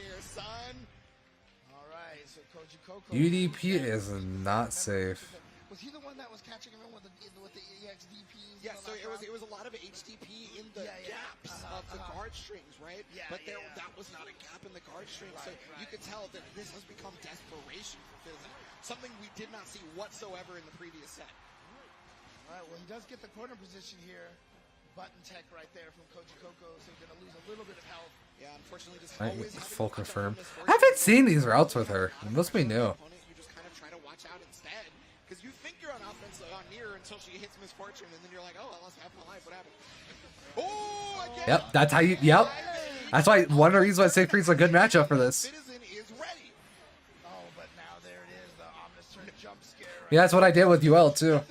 UDP is not safe. Was he the one that was catching him with the EXDPs? Yeah, so it was a lot of HDP in the gaps of the guard strings, right? Yeah, but that was not a gap in the guard strings, so you could tell that this has become desperation for Citizen. Something we did not see whatsoever in the previous set. All right, well, he does get the corner position here. Button tech right there from Koji Coco, so he's going to lose a little bit of health. Yeah, unfortunately, just always full confirm. I haven't seen these routes with her. It must be new. You just kind of try to watch out instead, because you think you're on offense on Nier until she hits Misfortune, and then you're like, oh, I lost half my life. What happened? Oh, again. Yep, that's how you. Yep, that's why one of the reasons why Siegfried's a good matchup for this. Citizen is ready. Oh, but now there it is, the ominous turn jump scare. Yeah, that's what I did with UL too.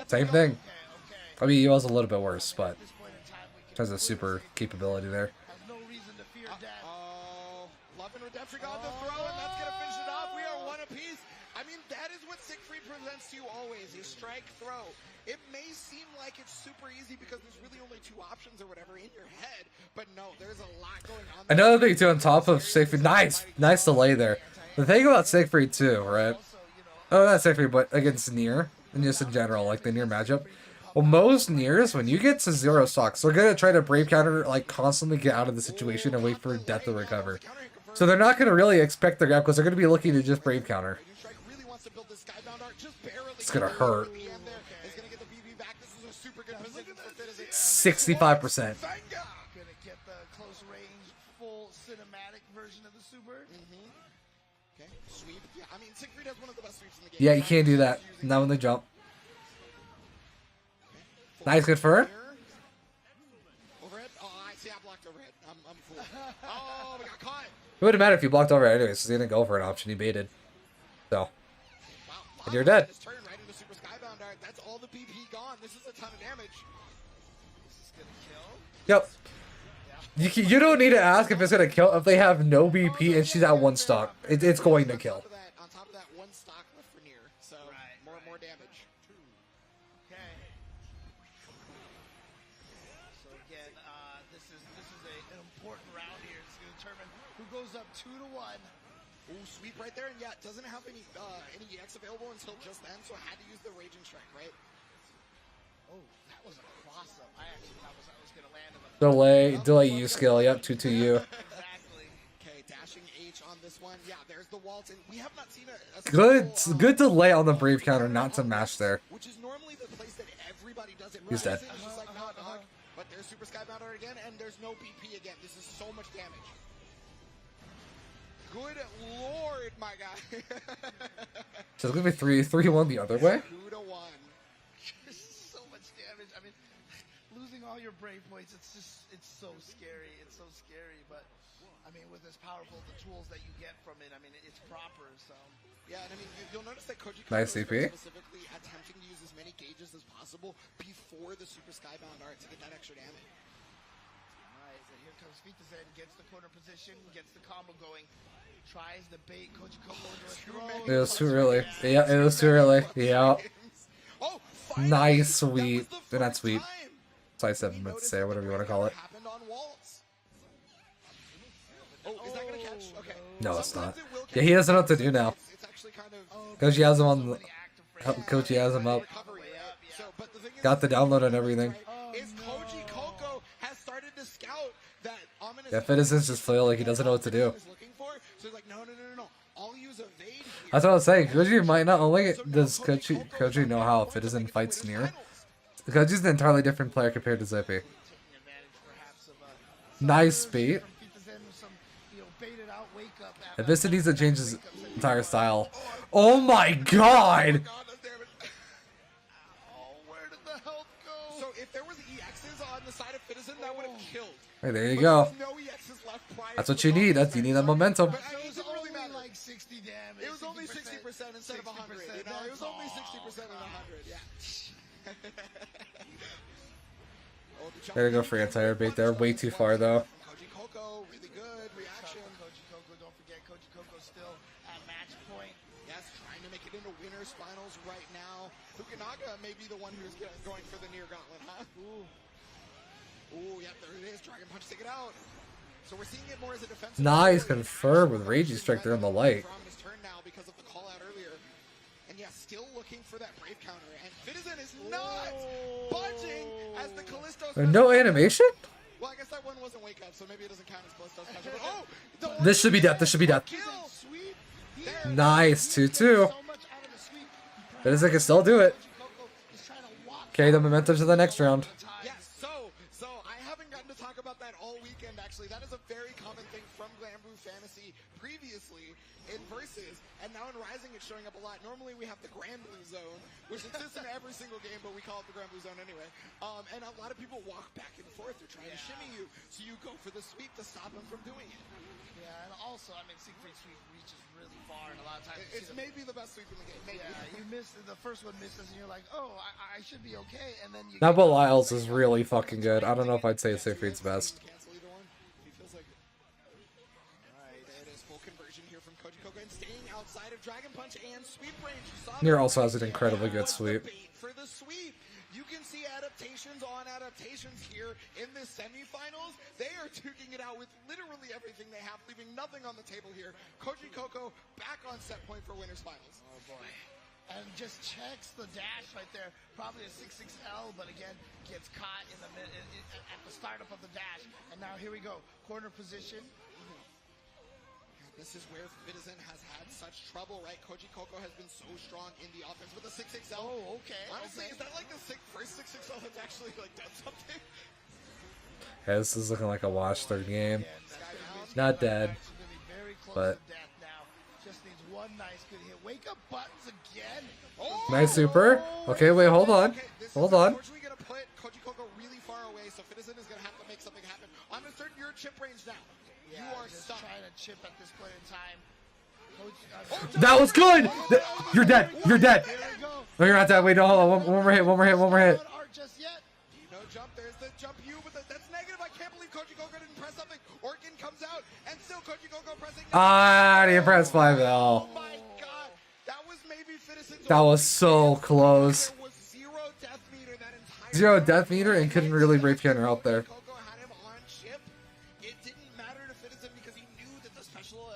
Same thing. I mean, UL's a little bit worse, but has a super capability there. Love and Redemption got the throw, and that's going to finish it off. We are one apiece. I mean, that is what Siegfried presents to you always, is strike throw. It may seem like it's super easy because there's really only two options or whatever in your head, but no, there's a lot going on. Another thing too on top of Siegfried, nice delay there. The thing about Siegfried too, right? Oh, not Siegfried, but against Nier, and just in general, like the Nier matchup. Well, most Niers, when you get to 0 stocks, they're going to try to Brave counter, like, constantly get out of the situation and wait for death to recover. So they're not going to really expect their grab, because they're going to be looking to just Brave counter. It's going to hurt. 65%. Gonna get the close range, full cinematic version of the super. Okay, sweep. Yeah, I mean, Siegfried has one of the best sweeps in the game. Yeah, you can't do that. Not when they jump. Nice, good for her. Overhead? Oh, I see I blocked overhead. I'm fooled. Oh, we got caught. It wouldn't matter if you blocked overhead anyways, because he didn't go for an option, he baited. So. Wow, and you're dead. Turn right into Super Skybound Dart. That's all the BP gone. This is a ton of damage. This is gonna kill. Yep. You don't need to ask if it's gonna kill if they have no BP and she's at 1 stock. It's going to kill. On top of that, 1 stock left for near, so more damage. Okay. So again, this is an important round here. It's going to determine who goes up 2-1. Ooh, sweep right there, and yeah, doesn't have any EX available until just then, so had to use the Raging Strike, right? Oh, that was a cross-up. I actually thought I was going to land in the Delay U skill. Yep, 2-2U. exactly. Okay, dashing H on this one. Yeah, there's the waltz, and we have not seen a Good delay on the Brave counter, not to mash there. which is normally the place that everybody does it. He's dead. It's just like knock. But there's Super Sky Mount again, and there's no BP again. This is so much damage. Good lord, my guy. So it's gonna be 3-1 the other way. 2-1. So much damage. I mean, losing all your brave points, it's so scary. It's so scary, but I mean, with as powerful the tools that you get from it, I mean, it's proper, so. Yeah, and I mean, you'll notice that Koji Nice is CP. specifically attempting to use as many gauges as possible before the Super Skybound art to get that extra damage. Alright, so here comes Fitazen, gets the corner position, gets the combo going, tries to bait Koji Coco into a throw. It was too early. Yeah, it was too early. Yeah. Oh, finally, Nice that sweep. was the They're not first sweep. time. Sorry, 7 minutes there, whatever you want to call it. Happened on Waltz. Oh, is that gonna catch? Okay. No, it's not. Sometimes it will catch. Yeah, he doesn't know what to do now. It's actually kind of Koji has him on the... Koji has him up. recovery, right? So, but the thing is, Got the download and everything. is Koji Coco has started to scout that ominous. Yeah, Fitizens just feel like he doesn't know what to do. is looking for. So he's like, no. I'll use evade here. That's what I was saying. Koji might not only does Koji know how Fitizen fights near. Koji's an entirely different player compared to Zippy. Nice bait. If this needs to change his entire style. Oh my god! God, damn it. Oh, where did the health go? So if there was EXs on the side of Fitizen, that would have killed. Hey, there you But go. there's no EXs left prior That's to what the you need. You need that momentum. But It it was didn't really only matter. like 60 damage. It was only 60% instead of 100. You know, it was only 60% and 100. Yeah. Oh, the jump There you go for anti-air bait there. Way too far though. Koji Coco, really good reaction. Koji Coco, don't forget, Koji Coco still at match point. Yes, trying to make it into winners finals right now. Fukunaga may be the one who's going for the near gauntlet, huh? Ooh, yep, there it is. Dragon Punch, take it out. So we're seeing it more as a defensive. Nice confirm with Raging Strike there on the light. From his turn now because of the call out earlier. And yeah, still looking for that Brave counter. And Fitizen is not budging as the Callisto. No animation? Well, I guess that one wasn't wake up, so maybe it doesn't count as Callisto's special. But oh, the This should be death. This should be death. kill. Sweep. There. Nice. 2-2. So much out of the sweep. Fitizen can still do it. Koji Coco is trying to walk Carry the momentum to the next round. Yes, so I haven't gotten to talk about that all weekend, actually. That is a very common thing from Granblue Fantasy previously in Versus, and now in Rising it's showing up a lot. Normally we have the Granblue Zone, which exists in every single game, but we call it the Granblue Zone anyway. And a lot of people walk back and forth. They're trying to shimmy you, so you go for the sweep to stop them from doing it. Yeah, and also, I mean, Siegfried sweep reaches really far, and a lot of times It's maybe the best sweep in the game. Maybe. yeah, you miss the first one misses, and you're like, oh, I should be okay, and then you. Now Belial's is really fucking good. I don't know if I'd say Siegfried's best. Cancel either one. He feels like it. Alright, there it is. Full conversion here from Koji Coco and staying outside of Dragon Punch and sweep range. You saw Nier that also has right an there. incredibly good That was sweep. the bait for the sweep. You can see adaptations on adaptations here in this semifinals. They are duking it out with literally everything they have, leaving nothing on the table here. Koji Coco back on set point for winners finals. Oh boy. And just checks the dash right there. Probably a 6-6L, but again, gets caught in the at the startup of the dash. And now here we go. Corner position. This is where Fitizen has had such trouble, right? Koji Coco has been so strong in the offense with a 6-6L. Oh, okay. Honestly, okay. is that like the first 6-6L that's actually like done something? Yeah, this is looking like a wash third game. Skybound. Not dead, Actually gonna be very close but to death now. Just needs one nice good hit. Wake up buttons again. Oh! nice super. Okay, wait, hold on. Okay, this Hold is on. unfortunately gonna put Koji Coco really far away, so Fitizen is gonna have to make something happen. On a certain, you're chip range now. Yeah, You are just stuck. trying to chip at this point in time. That was good! You're dead. You're dead. Here we go. No, you're not dead. Wait, no, hold on. One more hit. One more hit. One more hit. Not art just yet. No jump, there's the jump U, but that's negative. I can't believe Koji Coco didn't press out, and still Koji Coco pressing. Ah, he pressed 5L. Oh my god, that was maybe Citizen's. That was so close. There was zero death meter that entire. Zero death meter and couldn't really rape Kenner out there. Coco had him on chip. It didn't matter to Citizen because he knew that the special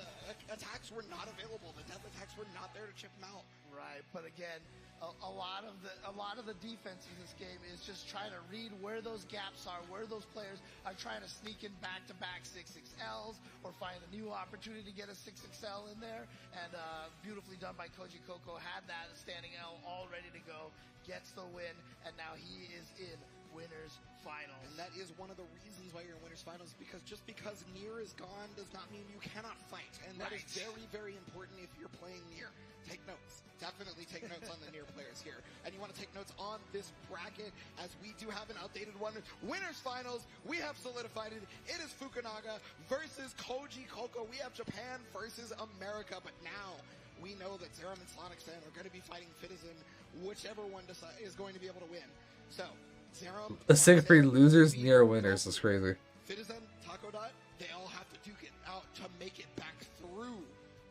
attacks were not available. The death attacks were not there to chip him out. Right, but again, a lot of the defense in this game is just trying to read where those gaps are, where those players are trying to sneak in back-to-back 6XLs or find a new opportunity to get a 6XL in there. And beautifully done by Koji Coco, had that standing L all ready to go, gets the win, and now he is in winners finals. And that is one of the reasons why you're in winners finals, because just because Nier is gone does not mean you cannot fight. And that is very, very important if you're playing Nier. Take notes. Definitely take notes on the Nier players here. And you want to take notes on this bracket, as we do have an outdated one. Winners finals, we have solidified it. It is Fukunaga versus Koji Coco. We have Japan versus America, but now we know that Zerum and Sonic San are going to be fighting Citizen, whichever one is going to be able to win. So, Zerum, The 6-3 losers, Nier winners. That's crazy. Citizen, Taco Dot, they all have to duke it out to make it back through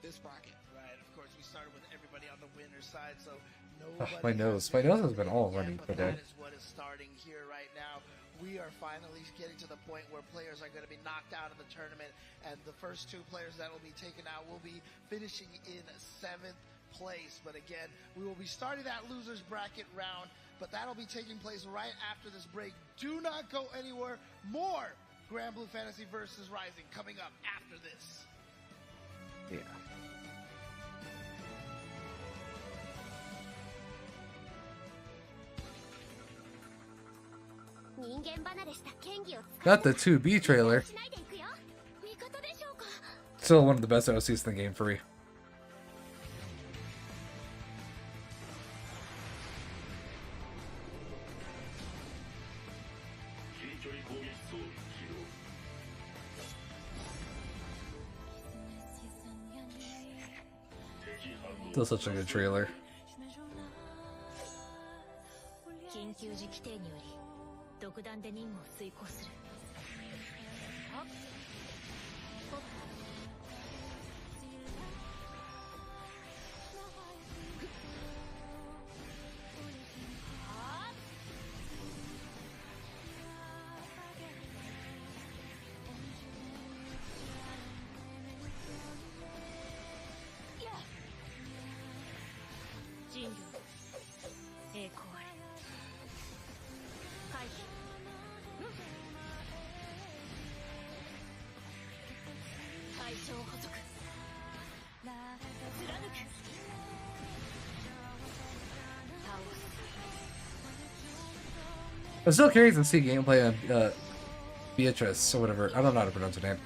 this bracket. Right, of course, we started with everybody on the winner's side, so Oh, nobody my nose has been all running but today. that is what is starting here right now. We are finally getting to the point where players are going to be knocked out of the tournament, and the first two players that will be taken out will be finishing in 7th place. But again, we will be starting that losers bracket round, but that'll be taking place right after this break. Do not go anywhere. More Granblue Fantasy versus Rising coming up after this. Yeah. 人間離れした剣技を Got the 2B trailer. しないでいくよ。味方でしょうか。 Still one of the best OCs in the game for me. Still such a good trailer. 緊急時規定により独断で任務を遂行する。あっ。人類栄光あれ回避対象補足貫く倒す I'm still curious to see gameplay on Beatrice or whatever. I don't know how to pronounce her name.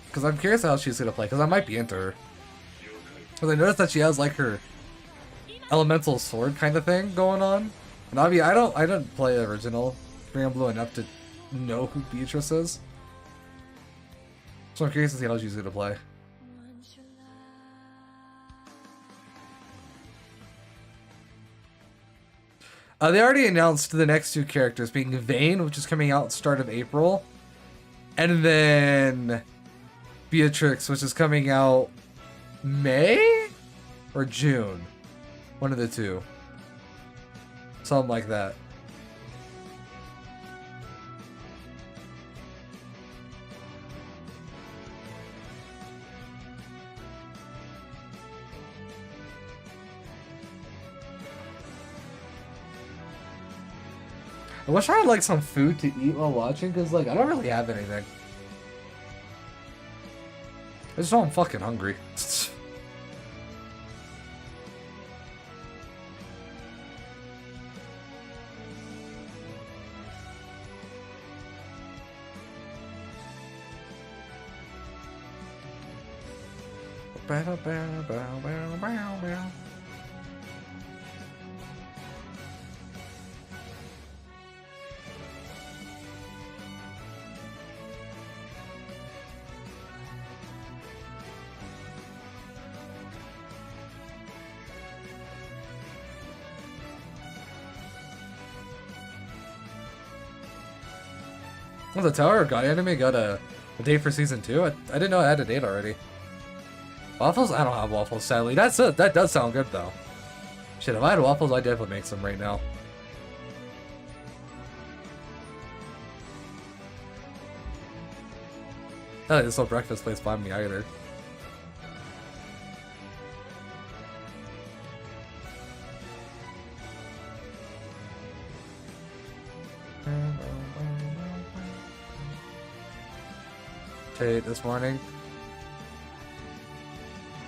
Because I'm curious how she's gonna play. Because I might be into her. Because I noticed that she has like her elemental sword kind of thing going on. And obviously, I don't play the original Granblue enough to know who Beatrice is. So I'm curious to see how she's gonna play. They already announced the next two characters, being Vayne, which is coming out start of April, and then Beatrix, which is coming out May or June, one of the two, something like that. I wish I had like some food to eat while watching, because like I don't really have anything. I just know I'm fucking hungry. Well, the Tower of God anime got a date for season 2. I didn't know it had a date already. Waffles? I don't have waffles, sadly. That does sound good though. Shit, if I had waffles, I'd definitely make some right now. Oh, there's no breakfast place by me either. This morning,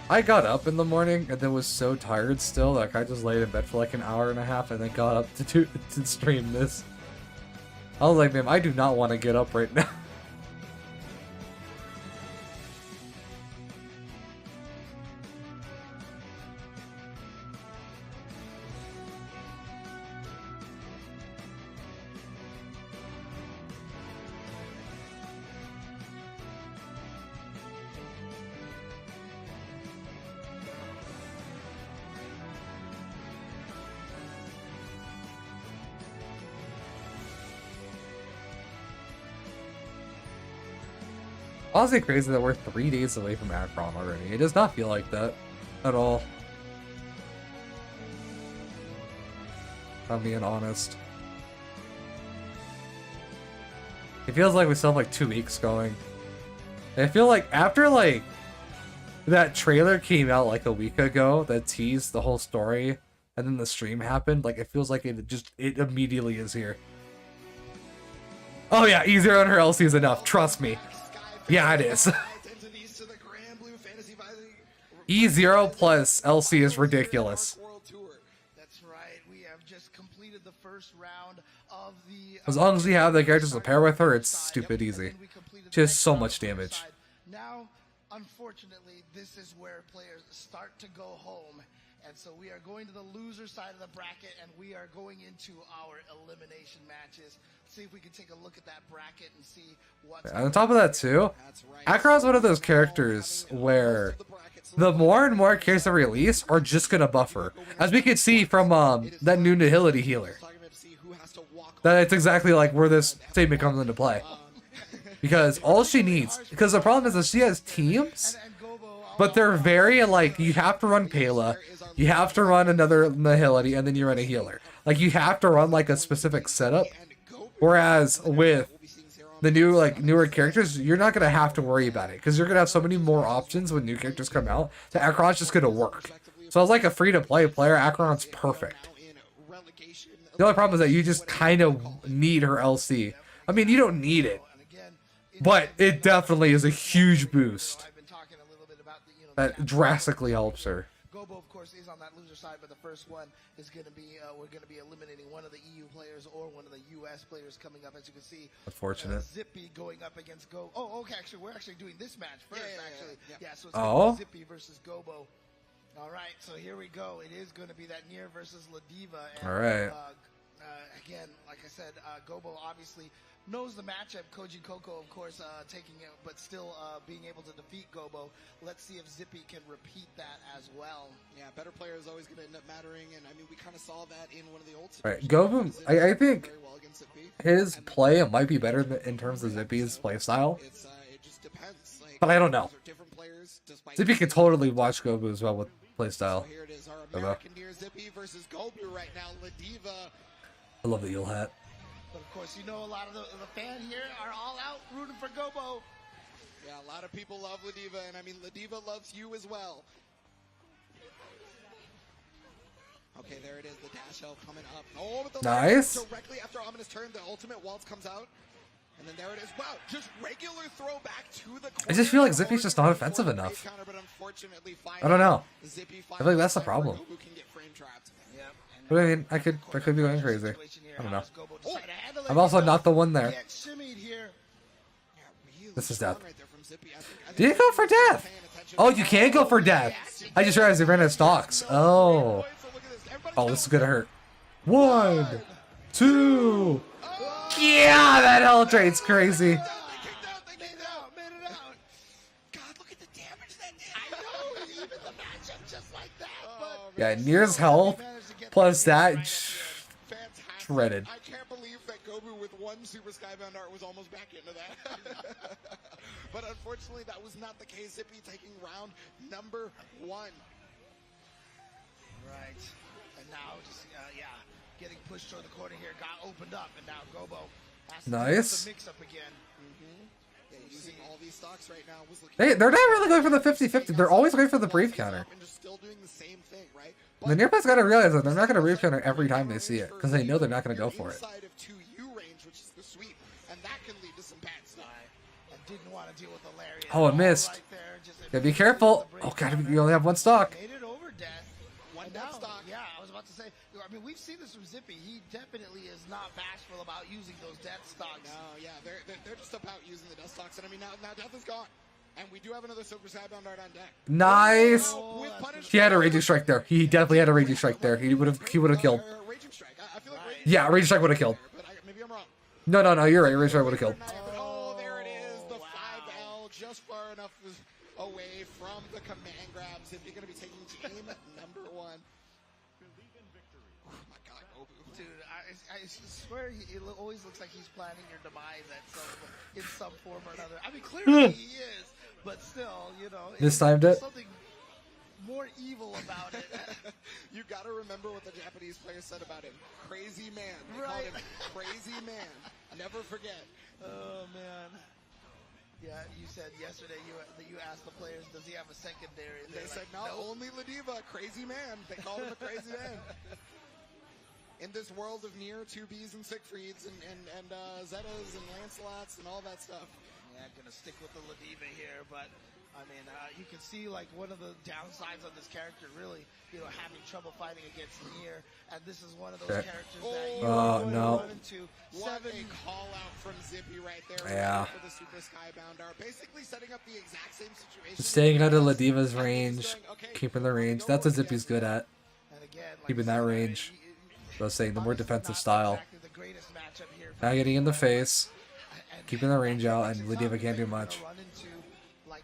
I got up in the morning and then was so tired still, like I just laid in bed for like an hour and a half and then got up to stream this. I was like, man, I do not want to get up right now. Honestly crazy that we're 3 days away from Akron already. It does not feel like that at all. If I'm being honest. It feels like we still have like 2 weeks going. And I feel like after like that trailer came out like a week ago that teased the whole story and then the stream happened, like it feels like it immediately is here. Oh yeah, E0 and her LC is enough, trust me. Yeah, it is. E0 plus LC is ridiculous. That's right. We have just completed the first round of the. As long as we have the characters to pair with her, it's stupid easy. Just so much damage. Now, unfortunately, this is where players start to go home. And so we are going to the loser side of the bracket, and we are going into our elimination matches. See if we can take a look at that bracket and see what's... On top of that too, Acheron's one of those characters where the more and more characters that release are just gonna buffer. As we can see from that new Nihility healer. That it's exactly like where this statement comes into play. Because all she needs... Because the problem is that she has teams, but they're very like, you have to run Pela, you have to run another Nihility, and then you run a healer. Like you have to run like a specific setup. Whereas with the new newer characters, you're not gonna have to worry about it because you're gonna have so many more options when new characters come out. So Acheron's just gonna work. So as like a free-to-play player, Acheron's perfect. The only problem is that you just kind of need her LC. I mean, you don't need it, but it definitely is a huge boost that drastically helps her. Gobo, of course, is on that loser side, but the first one is going to be, we're going to be eliminating one of the EU players or one of the US players coming up, as you can see. Unfortunate. Zippy going up against Go. Oh, okay, actually, we're actually doing this match first, actually. Yeah, so it's oh? Zippy versus Gobo. All right, so here we go. It is going to be that Nier versus Ladiva. And, all right. Again, like I said, Gobo obviously knows the matchup. Koji Koko, of course, taking it, but still being able to defeat Gobo. Let's see if Zippy can repeat that as well. Yeah, better player is always going to end up mattering, and I mean, we kind of saw that in one of the old. Right, Gobo. I think his play might be better in terms of Zippy's play style. It just depends. Like, but I don't know. Players, Zippy can totally watch Gobo as well with play style. So here it is, our American Nier Zippy versus Gobo right now. Ladiva. I love the eel hat. But of course, you know a lot of the fan here are all out rooting for Gobo. Yeah, a lot of people love Ladiva, and I mean, Ladiva loves you as well. Okay, there it is, the dash L coming up. Oh, but the nice. Directly after Ominous turn, the ultimate waltz comes out. And then there it is. Wow, just regular throwback to the corner. I just feel like Zippy's just not offensive enough. Counter, but I don't know. I feel like that's the problem. But I mean, I could be going crazy. I don't know. I'm also not the one there. This is death. Did you go for death? Oh, you can go for death. I just realized they ran out of stocks. Oh. Oh, this is gonna hurt. 1, 2. Yeah, that health rate's crazy. Yeah, Nier's health plus that shredded. I can't believe that Gobu with one one Super Skybound art was almost back into that. But unfortunately, that was not the case. Zippy taking round number 1. Right. And now just, getting pushed toward the corner here. Got opened up, and now Gobo has to Nice. the mix-up again. Yeah, using all these stocks right now was looking. They're not really going for the 50-50. They're always going for the brief counter. And just still doing the same thing, right? The nearby's got to realize that they're not going to brief counter every time they see it, because they know they're not going to go for it. Inside of 2U range, which is the sweep, and that can lead to some bad stuff. And didn't want to deal with the Lariat. Oh, it missed. Right there, just Gotta be careful. Oh, God, you only have one stock. made it over Death. One And death now- stock. Yeah, I was about to say. I mean, we've seen this from Zippy. He definitely is not bashful about using those death stocks. No, yeah, they're just about using the death stocks, and I mean now death is gone, and we do have another Super Skybound art on deck. Nice. With punish. He had a raging strike there. He definitely had a raging strike there. He would have killed. Raging strike. I feel like Right. Raging Yeah, raging strike would have killed. but maybe I'm wrong. No, you're right. Raging strike would have killed. Oh, there it is. The 5L just far enough away from the command grabs. If you're going to be taking game number 1. Oh my God, Gobu. Dude, I swear it always looks like he's planning your demise in some form or another. I mean, clearly he is, but still, Mistimed it. Something more evil about it. You got to remember what the Japanese players said about him. Crazy man. They Right. called him crazy man. Never forget. Oh man. Yeah, you said yesterday you asked the players, does he have a secondary? And They they're said, like, no, only Ladiva, crazy man. They called him a crazy man. In this world of Nier, 2Bs and Siegfrieds and Zetas and Lancelots and all that stuff. Yeah, gonna stick with the Ladiva here, but I mean, you can see like one of the downsides of this character really, having trouble fighting against Nier, and this is one of those characters that you are going to run into. What a call out from Zippy right there. Yeah. For the Super Skybound are basically setting up the exact same situation. Staying out of Ladiva's range, keeping the range. That's what Zippy's good at. And again, like Keeping I that said, range. I So I was saying the more defensive not style. exactly the greatest matchup here for Not getting in the Ladiva, face, and- keeping the range out, and it's Ladiva not can't do like you're much. gonna run into, like,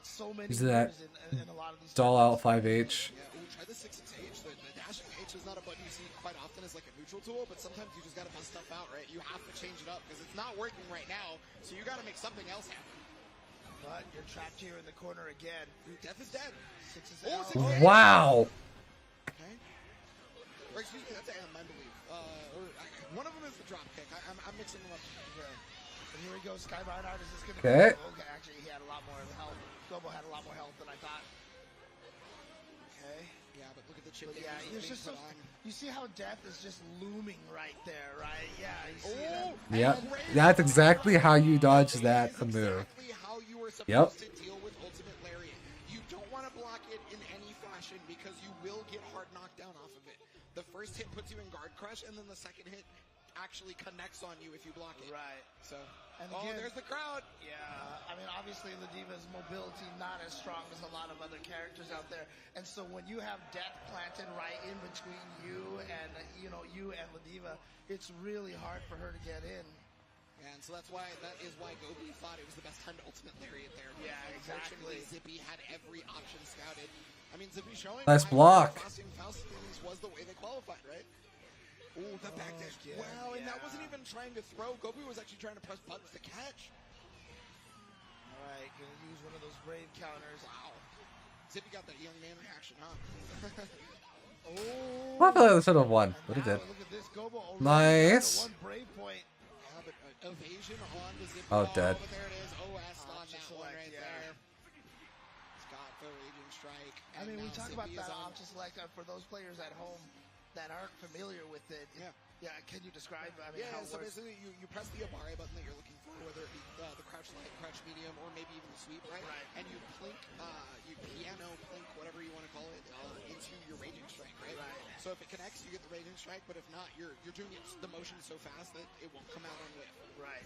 so many He's that players in a lot of these Stall out 5H. Yeah, try the 6H. The dashing H is not a button you see quite often as like a neutral tool, but sometimes you just gotta bust stuff out, right? You have to change it up because it's not working right now, so you gotta make something else happen. But you're trapped here in the corner again. Death is dead. 6 is Oh, out. 6 Wow. Okay. Or excuse me, that's M, I believe. One of them is the drop kick. I'm mixing them up. Okay. And here we go. Skybound Art is just going to Okay. go. Okay, actually, he had a lot more health. Gobo had a lot more health than I thought. Okay. Yeah, but look at the chip. But yeah, damage there's being just so, put on. you see how death is just looming right there, right? Yeah, you see Oh, that. Yep. That's exactly how you dodge that move. Exactly how you were supposed Yep. to deal with Ultimate Lariat. You don't want to block it in any fashion because you will get hard knockdown off of it. The first hit puts you in guard crush, and then the second hit actually connects on you if you block it. Right. So, And oh, again- there's the crowd. Yeah, I mean, obviously Ladiva's mobility not as strong as a lot of other characters out there, and so when you have death planted right in between you and you and Ladiva, it's really hard for her to get in. And so that is why Gobi thought it was the best time to Ultimate Lariat there. Yeah, Unfortunately, exactly. Zippy had every option scouted. I mean, Zippy showing Nice why block. Frosty and Faustines was the way they qualified, right? Ooh, the back dash. yeah, Wow, and that yeah. wasn't even trying to throw. Gobi was actually trying to press buttons to catch. All right, gonna use one of those brave counters. Wow. Zippy got that young man reaction, huh? Oh, I feel like they should have won, but it now did. look at this, Gobo already Nice. got the one brave point. Yeah, but evasion on the Zippy. Oh, dead. But there it is. OS on Option that one select, right yeah. there. Scott the Raging Strike. I mean, we now talk about Zippy is that on- option select for those players at home that aren't familiar with it. Yeah. Yeah, can you describe, I mean, Yeah, how it so works? basically you press the Abare button that you're looking for, whether it be the crouch light, crouch medium, or maybe even the sweep, right? Right. And you plink, you piano plink, whatever you want to call it, into your Raging Strike, right? Right. So if it connects, you get the Raging Strike, but if not, you're doing it the motion so fast that it won't come out on whiff. Right.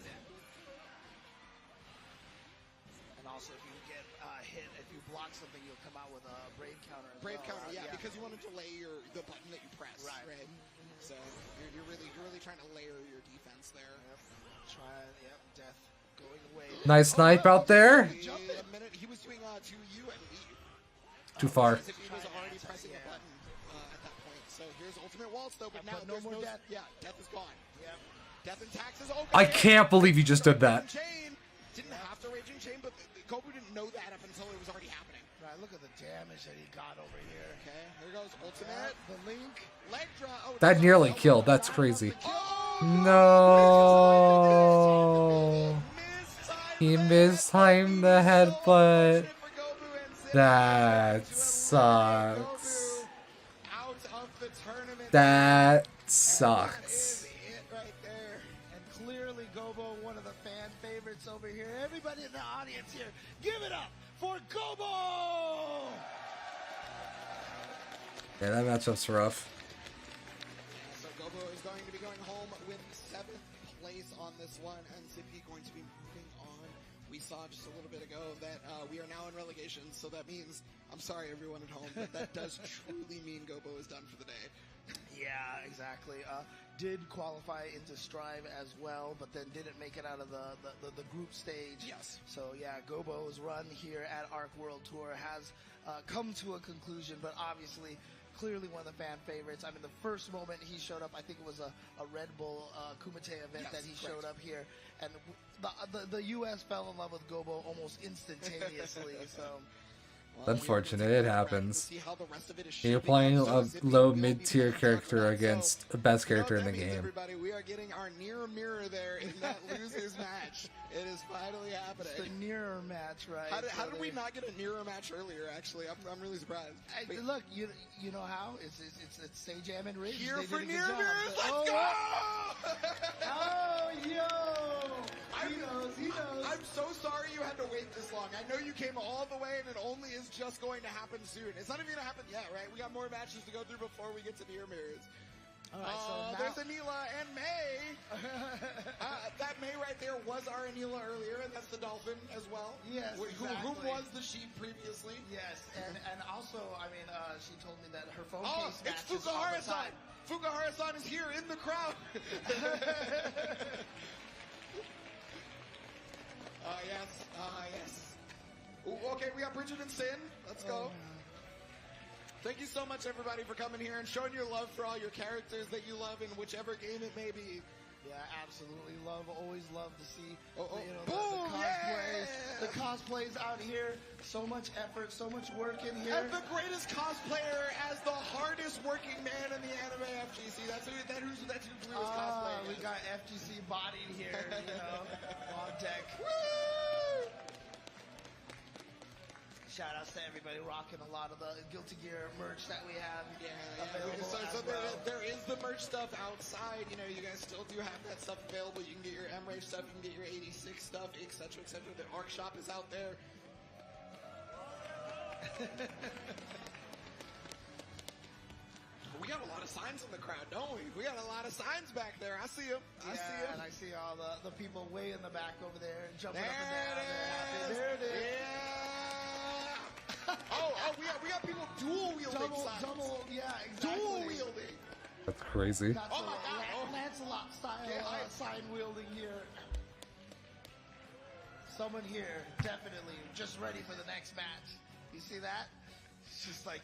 And also, if you get hit, if you block something, you'll come out with a brave counter. as Brave well, counter, right? yeah, because you want to delay the button that you press, Right. right? So you're really trying to layer your defense there. Death going away. Nice snipe out there. Wait a minute, he was doing 2U and leave. Too far. As if he was already pressing a button at that point. So here's ultimate waltz though, but now but no there's more death. Yeah, death is gone. Yep. Death and Taxes open. I can't believe you just did that. Chain. Didn't have to Raging Chain, but Gobu didn't know that up until it was already happening. Right, look at the damage that he got over here. Okay, here goes ultimate. The link. Leg drop. Oh, That no. nearly killed. That's crazy. Oh, No. He mistimed the headbutt. That sucks. Out of the tournament. That Is sucks. it right there. And clearly Gobo, one of the fan favorites over here. Everybody in the audience here, give it up for Gobo! Yeah, that matchup's rough. So Gobo is going to be going home with 7th place on this one, and Zippy going to be moving on. We saw just a little bit ago that we are now in relegation, so that means, I'm sorry everyone at home, but that does truly mean Gobo is done for the day. Yeah, exactly. Did qualify into Strive as well, but then didn't make it out of the group stage. Yes. So yeah, Gobo's run here at Arc World Tour has come to a conclusion, but obviously clearly one of the fan favorites. I mean, the first moment he showed up, I think it was a Red Bull Kumite event that he showed up here, and the U.S. fell in love with Gobo almost instantaneously. So. Well, Unfortunate, it happens. see how the rest of it is You're shaping playing up, so a Zippy low will be mid-tier the character underdog. against So, the best you know character what in the that means, game. Everybody, we are getting our near mirror there in that losers match. It is finally happening. It's the nearer match, right? How did we not get a nearer match earlier? Actually, I'm really surprised. Wait, Look, you know how it's Sajam and Ridge. here They for did a good near job. mirrors. Let's Oh, go! Oh, yo! He knows. I'm so sorry you had to wait this long. I know you came all the way, and it only is just going to happen soon. It's not even going to happen yet, right? We got more matches to go through before we get to near mirrors. All right, so now, There's Anila and May. That May right there was our Anila earlier, and that's the Dolphin as well. Yes, Who exactly. was the sheep previously? yes, and also, I mean, she told me that her phone Oh, case it's matches all the Fukuhara-san. time. Fukuhara-san is here in the crowd. Yes. Ooh, okay, we got Bridget and Sin. Let's go. Thank you so much, everybody, for coming here and showing your love for all your characters that you love in whichever game it may be. Yeah, absolutely always love to see the Boom, cosplays. yeah! The cosplays out here, so much effort, so much work in here. And the greatest cosplayer as the hardest working man in the anime FGC. That's who Drew is cosplaying. We got FGC bodied here, on deck. Woo! Shout outs to everybody rocking a lot of the Guilty Gear merch that we have available So as well. there is the merch stuff outside. You know, you guys still do have that stuff available. You can get your M-Rage stuff, you can get your 86 stuff, etc., etc. The ARC shop is out there. We got a lot of signs in the crowd, don't we? We got a lot of signs back there. I see them. I see them. And I see all the people way in the back over there jumping There up and down. it They're happy. is. There it is. Yeah. we got people dual wielding signs. Yeah, exactly. Dual wielding. That's crazy. Got Oh some my God. Lancelot style Yeah. sign wielding here. Someone here definitely just ready for the next match. You see that? He's like,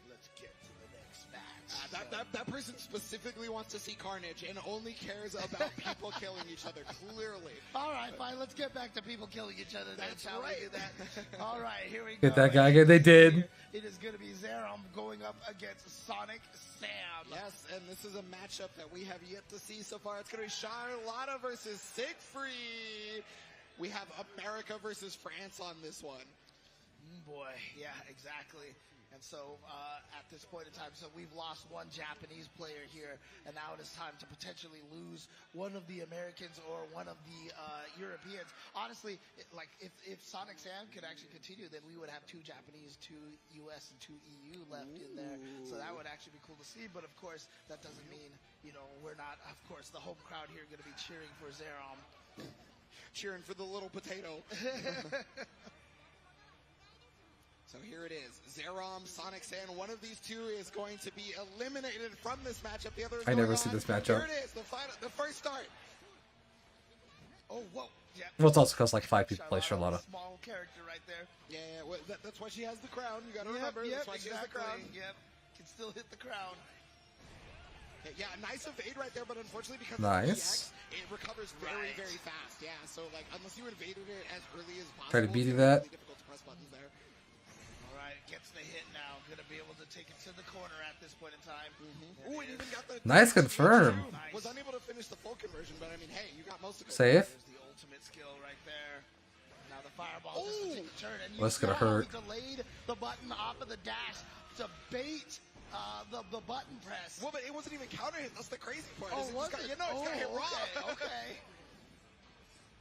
let's get to the next match. That person specifically wants to see carnage and only cares about people killing each other, clearly. All right, fine. Let's get back to people killing each other. That's Shall we right. do that? All right, here we go. Get that guy again. They did. It is going to be Zerom going up against Sonic Sam. Yes, and this is a matchup that we have yet to see so far. It's going to be Charlotta versus Siegfried. We have America versus France on this one. Boy, yeah, exactly. And so at this point in time, so we've lost one Japanese player here, and now it is time to potentially lose one of the Americans or one of the Europeans. Honestly, if Sonic Sam could actually continue, then we would have 2 Japanese, 2 US, and 2 EU left in there. So that would actually be cool to see. But of course, that doesn't mean, we're not, of course, the home crowd here going to be cheering for Zerom. Cheering for the little potato. So here it is. Zerom, Sonic Sam, one of these two is going to be eliminated from this matchup. The other is I never going see on. this matchup. Here it is, the first start. Oh, whoa. Yeah. Well, it's also because like 5 people play Charlotta. Small character right there. Yeah, well, that's why she has the crown. You got to remember. That's why she has the crown. Yep, can still hit the crown. Yeah, nice evade right there, but unfortunately because Nice. of the EX, it recovers very, very fast. Yeah, so like unless you invaded it as early as possible, Try to beat it's that. really difficult to press buttons there. All right, gets the hit now. Gonna be able to take it to the corner at this point in time. Ooh, and even got the Nice confirm. Was unable to finish the full conversion, but I mean, hey, you got most of it. Safe. There's the ultimate skill right there. Now the fireball just to take a turn, and you That's gonna saw how hurt. he delayed the button off of the dash to bait the button press. Well, but it wasn't even counter hit. That's the crazy part. Oh, is it was just got, it? you know, it's got hit raw. Okay.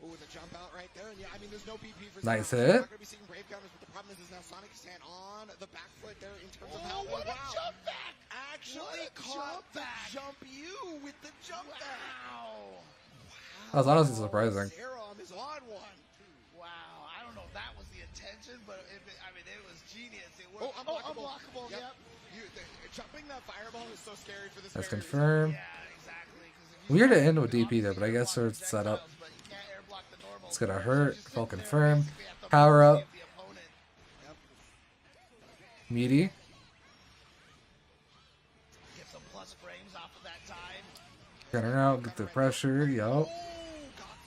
Ooh, the jump out right there. And yeah, I mean, there's no BP for Nice Sonic. hit. We're not going to be seeing brave counters, but the problem is now Sonic stand on the back foot there in terms of how. What a jump back! Actually What a caught jump the back. jump you with the jump back. Wow. That was honestly surprising. Zerom is on one. Wow. I don't know if that was the intention, but it was genius. It Oh, worked. unblockable. Yep. Jumping that fireball is so scary for this. That's very reason. confirmed. Yeah, exactly. 'Cause if you Weird to start end with with DP there, but I guess obviously it's set up. projectiles, but you can't air block the normal. It's gonna So hurt. just Full sit there confirm. basically at the Power mercy up. of the opponent. Meaty. Get some plus frames off of that time. Get her out. Get the pressure. Yo.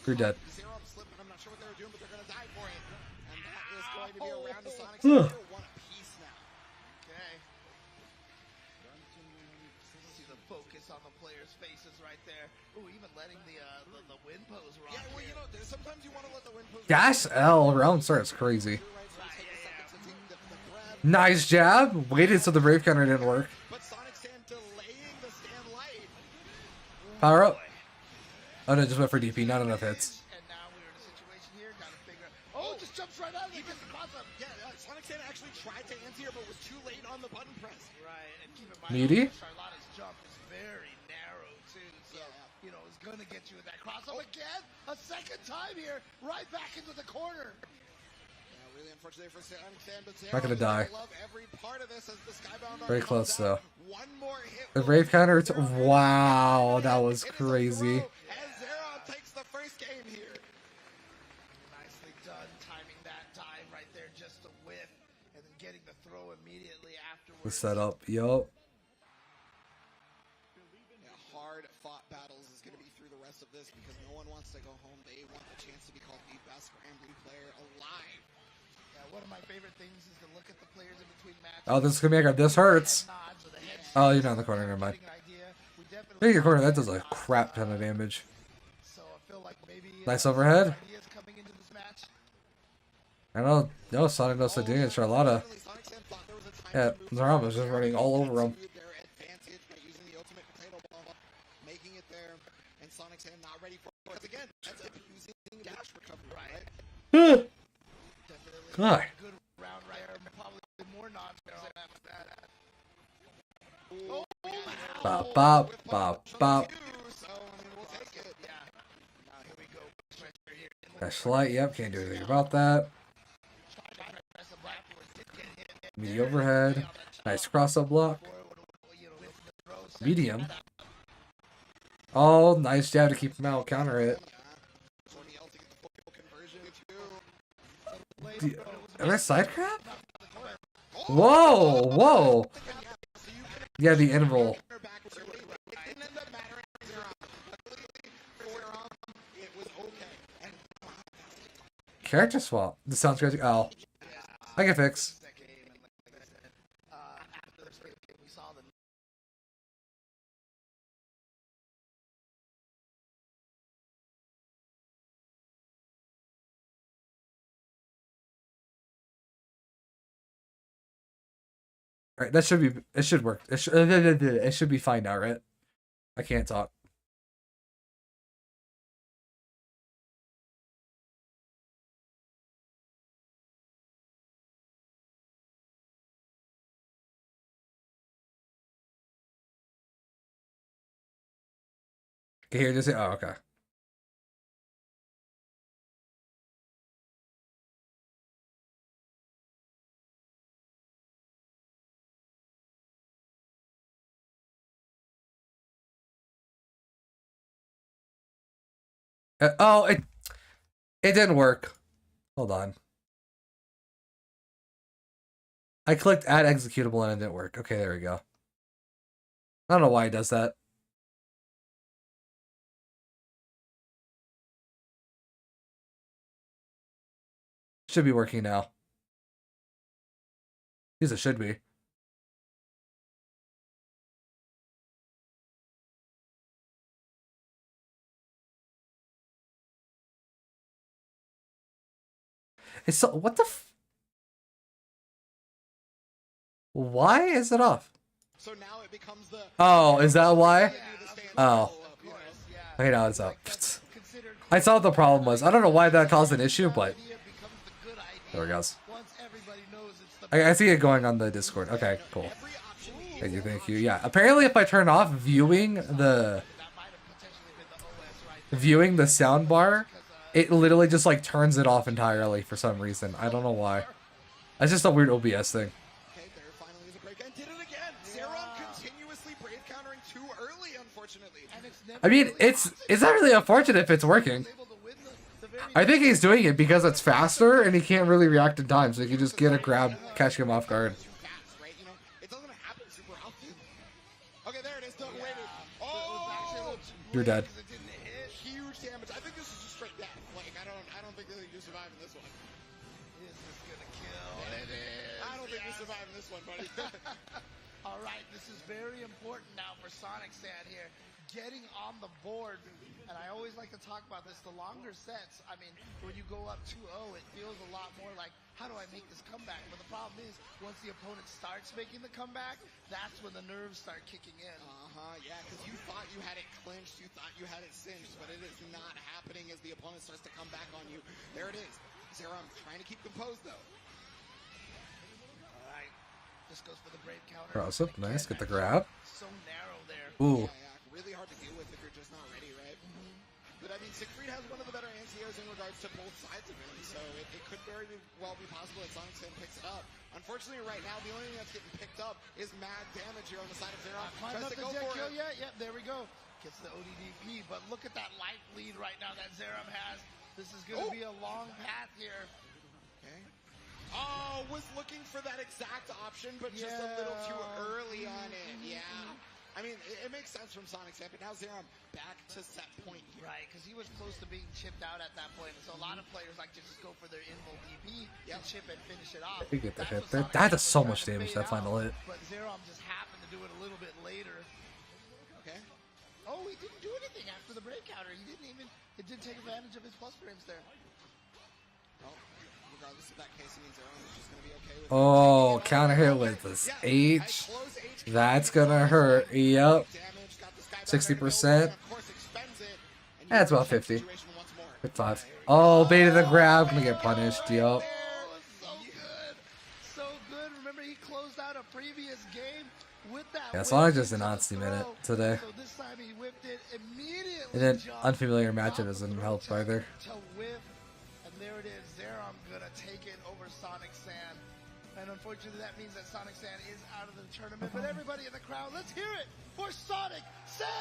You're dead. Zerom slipped, and I'm not sure what they were doing, but they're going to die for it. And that is going to be a round of Sonic. Ugh. One apiece now. Okay. See the focus on the players' faces right there. Ooh, even letting the win pose rock. Yeah, well, here. you know, sometimes you want to let the wind pose. Dash L round starts crazy. Nice jab. Waited so the brave counter didn't work. But Sonic stand delaying the stand light. Power up. Oh no, just went for DP. Not enough hits. And now we're in a situation here. Got to figure. Oh, it just jumps right out. He gets the cross up. Yeah, Sonic stand actually tried to anti-air, but was too late on the button press. Right, and keep in mind, Meaty. Charlotta's jump is very narrow too. So Yeah. you know it's gonna get you with that cross up again. A second time here, right back into the corner. Yeah, really unfortunate for Sonic stand, but Not gonna die. love every part of this as the Skybound Very comes close, out. though. One more hit. The will brave take counter. Zerom. Wow, that was It is a crazy. throw as Zerom takes the first game here. Nicely done, timing that time right there just to whiff, and then getting the throw immediately afterwards. The setup. Yo. Yeah, hard fought battles is going to be through the rest of this because no one wants to go home. They want the chance to be called the best Granblue player alive. Yeah, one of my favorite things is to look at the players in between matches. Oh, this is gonna make this hurts. Nods or the head Oh, you're not in the corner. Never mind. getting an idea. We definitely Being a corner, that does a crap ton of damage. So I feel like maybe Nice overhead. ideas coming into this match. I know. No, Sonic knows what to do against Charlotta. Definitely, Sonic Sam thought there was a time Yeah, to move Zerom to was just the running all over him. to their advantage by using the ultimate potato bomb, making it there, and Sonic Sam not ready for it. Because again, ends up using dash recovery, right? Definitely God. a good round right there. Probably more non-fair after that. Bop, bop, bop, bop. So, I mean, we'll take it. Yeah. Now here we go. Pressure here. Dash light. Yep, can't do anything about that. Press the backwards. Did get hit. Meaty overhead. Nice cross up block. You know, with the throw. Medium. Oh, nice jab to keep him out. Counter it. Tony L to get the full conversion, too. Am I side crab? Whoa, whoa. Yeah, the interval. Back to it. It didn't end up mattering for Zerom. Luckily for Zerom, it was okay. And Character swap. This sounds crazy. Oh. I can fix. That game, and like I said, after the first game, we saw the Alright, that should be. It should work. It should be fine now, right? I can't talk. Okay, here, just oh, okay. Oh, it didn't work. Hold on. I clicked add executable and it didn't work. Okay, there we go. I don't know why it does that. Should be working now. Yes, it should be. It's so, what the why is it off? So now it becomes the. Oh, is that why? Oh. Of course, yeah. Okay, now it's up. Considered I saw what the problem was. I don't know why that caused an issue, but idea becomes the good idea there it goes. once everybody knows it's the I see it going on the Discord. Okay, cool. Thank you. Yeah, apparently if I turn off viewing the sound bar, it literally just like turns it off entirely for some reason. I don't know why. That's just a weird OBS thing. Okay, there finally is a break and did it again. Zerom continuously brave countering too early, unfortunately. I mean, it's not really unfortunate if it's working. I think he's doing it because it's faster and he can't really react in time, so he can just get a grab, catch him off guard. Fast, right? You know, it doesn't happen super often. Okay, there it is. Don't wait it. Oh, You're dead. huge damage. I think this is a straight death. Like, I don't think that you survive in this one. This is gonna kill. It is. I don't think you survive in this one, buddy. All right, this is very important now for Sonic Sand here. Getting on the board, and I always like to talk about this, the longer sets, I mean, when you go up 2-0, it feels a lot more like, how do I make this comeback? But the problem is, once the opponent starts making the comeback, that's when the nerves start kicking in. Yeah, because you thought you had it clinched, you thought you had it cinched, but it is not happening as the opponent starts to come back on you. There it is. Zerom trying to keep composed, though. All right, this goes for the brave counter. Cross up, nice, get the grab. So narrow there. Ooh. Yeah, really hard to deal with if you're just not ready, right? But I mean, Siegfried has one of the better anti-airs in regards to both sides of him, so it could very well be possible that Sonic Sand picks it up. Unfortunately, right now, the only thing that's getting picked up is mad damage here on the side of Zerom. Climbed Tries up to go the jet for kill it. yet? Yep, there we go. Gets the ODDP, but look at that life lead right now that Zerom has. This is going to be a long path here. Okay. Oh, was looking for that exact option, but just a little too early on it. Yeah. I mean, it makes sense from Sonic Sand, but now Zerom back to set point here. Right, because he was close to being chipped out at that point. So a lot of players like to just go for their invul DP and chip and finish it off. You get the That's hit what there. Sonic That Sand does was so trying much to damage, bait that final out, hit. But Zerom just happened to do it a little bit later. Okay. Oh, he didn't do anything after the break counter. He didn't even, it didn't take advantage of his plus frames there. Well, regardless of that case, it means Zerom is just going to be okay with Oh, counter hit with this H. That's gonna hurt. Yep. 60%. That's about 50. 55. Oh, baited the grab. Gonna get punished. Yep. Oh, so good. So good. Remember, he closed out a previous game with that. Yeah, whip Sonic just into an the Nazi minute throw. today. So this time he whipped it immediately. And then jumped unfamiliar off matchup the doesn't throw help either. To whiff, and there it is. Zerom gonna take it over Sonic Sand. And unfortunately, that means that Sonic Sand is out of the tournament. But everybody in the crowd, let's hear it for Sonic Sand!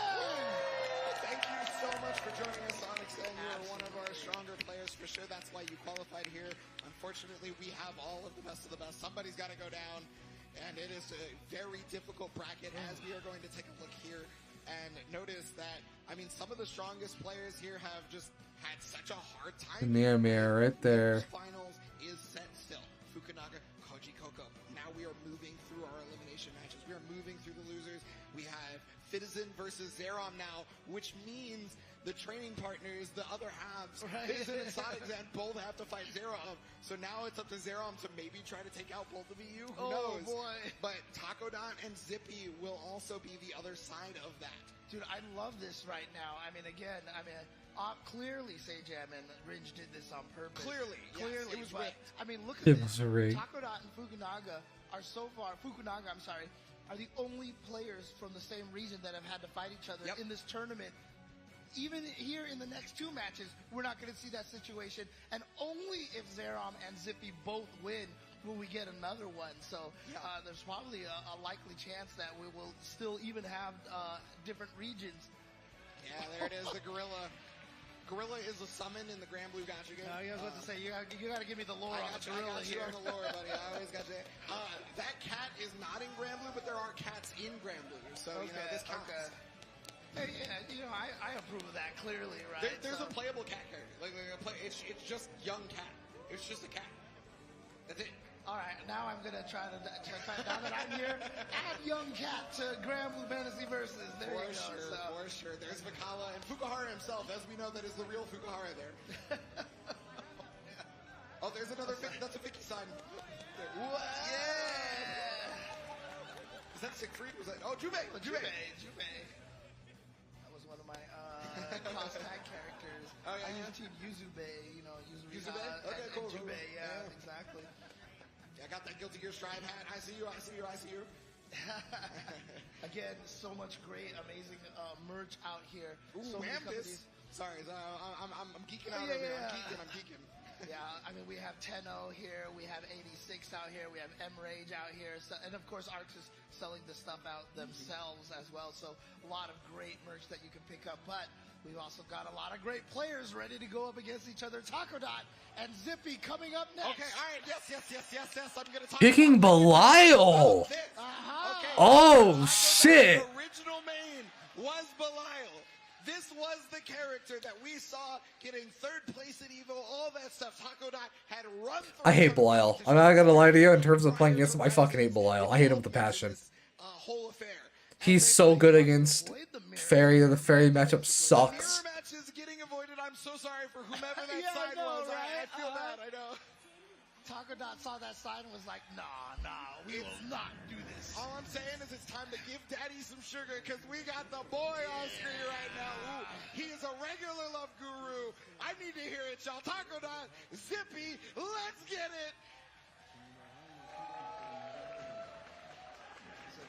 Thank you so much for joining us, Sonic Sand. You are one of our stronger players for sure. That's why you qualified here. Unfortunately, we have all of the best of the best. Somebody's got to go down, and it is a very difficult bracket as we are going to take a look here and notice that, I mean, some of the strongest players here have just had such a hard time. Mirror right there. Finals is set still. Fukunaga, Koji Koko. Now we are moving through our elimination matches. We are moving through the losers. We have Citizen versus Zerom now, which means the training partners, the other halves, Citizen and Sonic Sand both have to fight Zerom. So now it's up to Zerom to maybe try to take out both of you. Who knows? Boy. But Takodon and Zippy will also be the other side of that. Dude, I love this right now. I mean, again, clearly Sejam and Ringe did this on purpose. Clearly, yes, Clearly. it was But, rigged. I mean, look at It this. was rigged. Takodot and Fukunaga are so far, are the only players from the same region that have had to fight each other in this tournament. Even here in the next two matches, we're not going to see that situation. And only if Zerom and Zippy both win will we get another one. So there's probably a likely chance that we will still even have different regions. Yeah, there it is, the Gorilla. Gorilla is a summon in the Granblue Gacha game. I was about to say, you got to give me the lore on the I Gorilla got you here. on the lore, buddy. I always got you. That cat is not in Granblue, but there are cats in Granblue. So, you know, this counts. Hey, yeah, you know, I approve of that clearly, right? There's a playable cat character. It's just young cat. It's just a cat. That's it. All right, now I'm gonna try to now that I'm here, add Young Cat to Granblue Fantasy Versus. There you go. For sure. There's Mikala and Fukuhara himself, as we know that is the real Fukuhara there. Oh, there's another Vicky. That's a Vicky sign. What? Yeah. Is that Siegfried? Was that? Oh, Jubei. Jubei. That was one of my cross tag characters. Oh, yeah, I used Team Yuzube, Yuzube? Okay, and cool. Jubei, yeah, exactly. I got that Guilty Gear Strive hat. I see you. Again, so much great, amazing merch out here. Ooh, so many Mampus. companies. Sorry, I'm geeking out Yeah, over here. yeah. I'm geeking. Yeah, I mean, we have Tenno here, we have 86 out here, we have M-Rage out here, so, and of course, Arcs is selling the stuff out themselves as well, so a lot of great merch that you can pick up, but we've also got a lot of great players ready to go up against each other. Takodot and Zippy coming up next. Okay, all right, yes. I'm gonna talk Picking about Belial. this. Okay. Oh shit! The original main was Belial. This was the character that we saw getting third place at Evo, all that stuff. Takodot had run through. I hate Belial. I'm not gonna lie to you. In terms of playing against him, I fucking hate Belial. I hate him with a passion. Whole affair. He's so good against Fairy. The Fairy matchup sucks. Mirror match is getting avoided. I'm so sorry for whomever that Yeah, I side know, was. right? I feel bad. I know. Takodot saw that sign and was like, nah, we will not do this. All I'm saying is it's time to give Daddy some sugar because we got the boy on screen right now. Ooh, he is a regular love guru. I need to hear it, y'all. Takodot, Zippy, let's get it.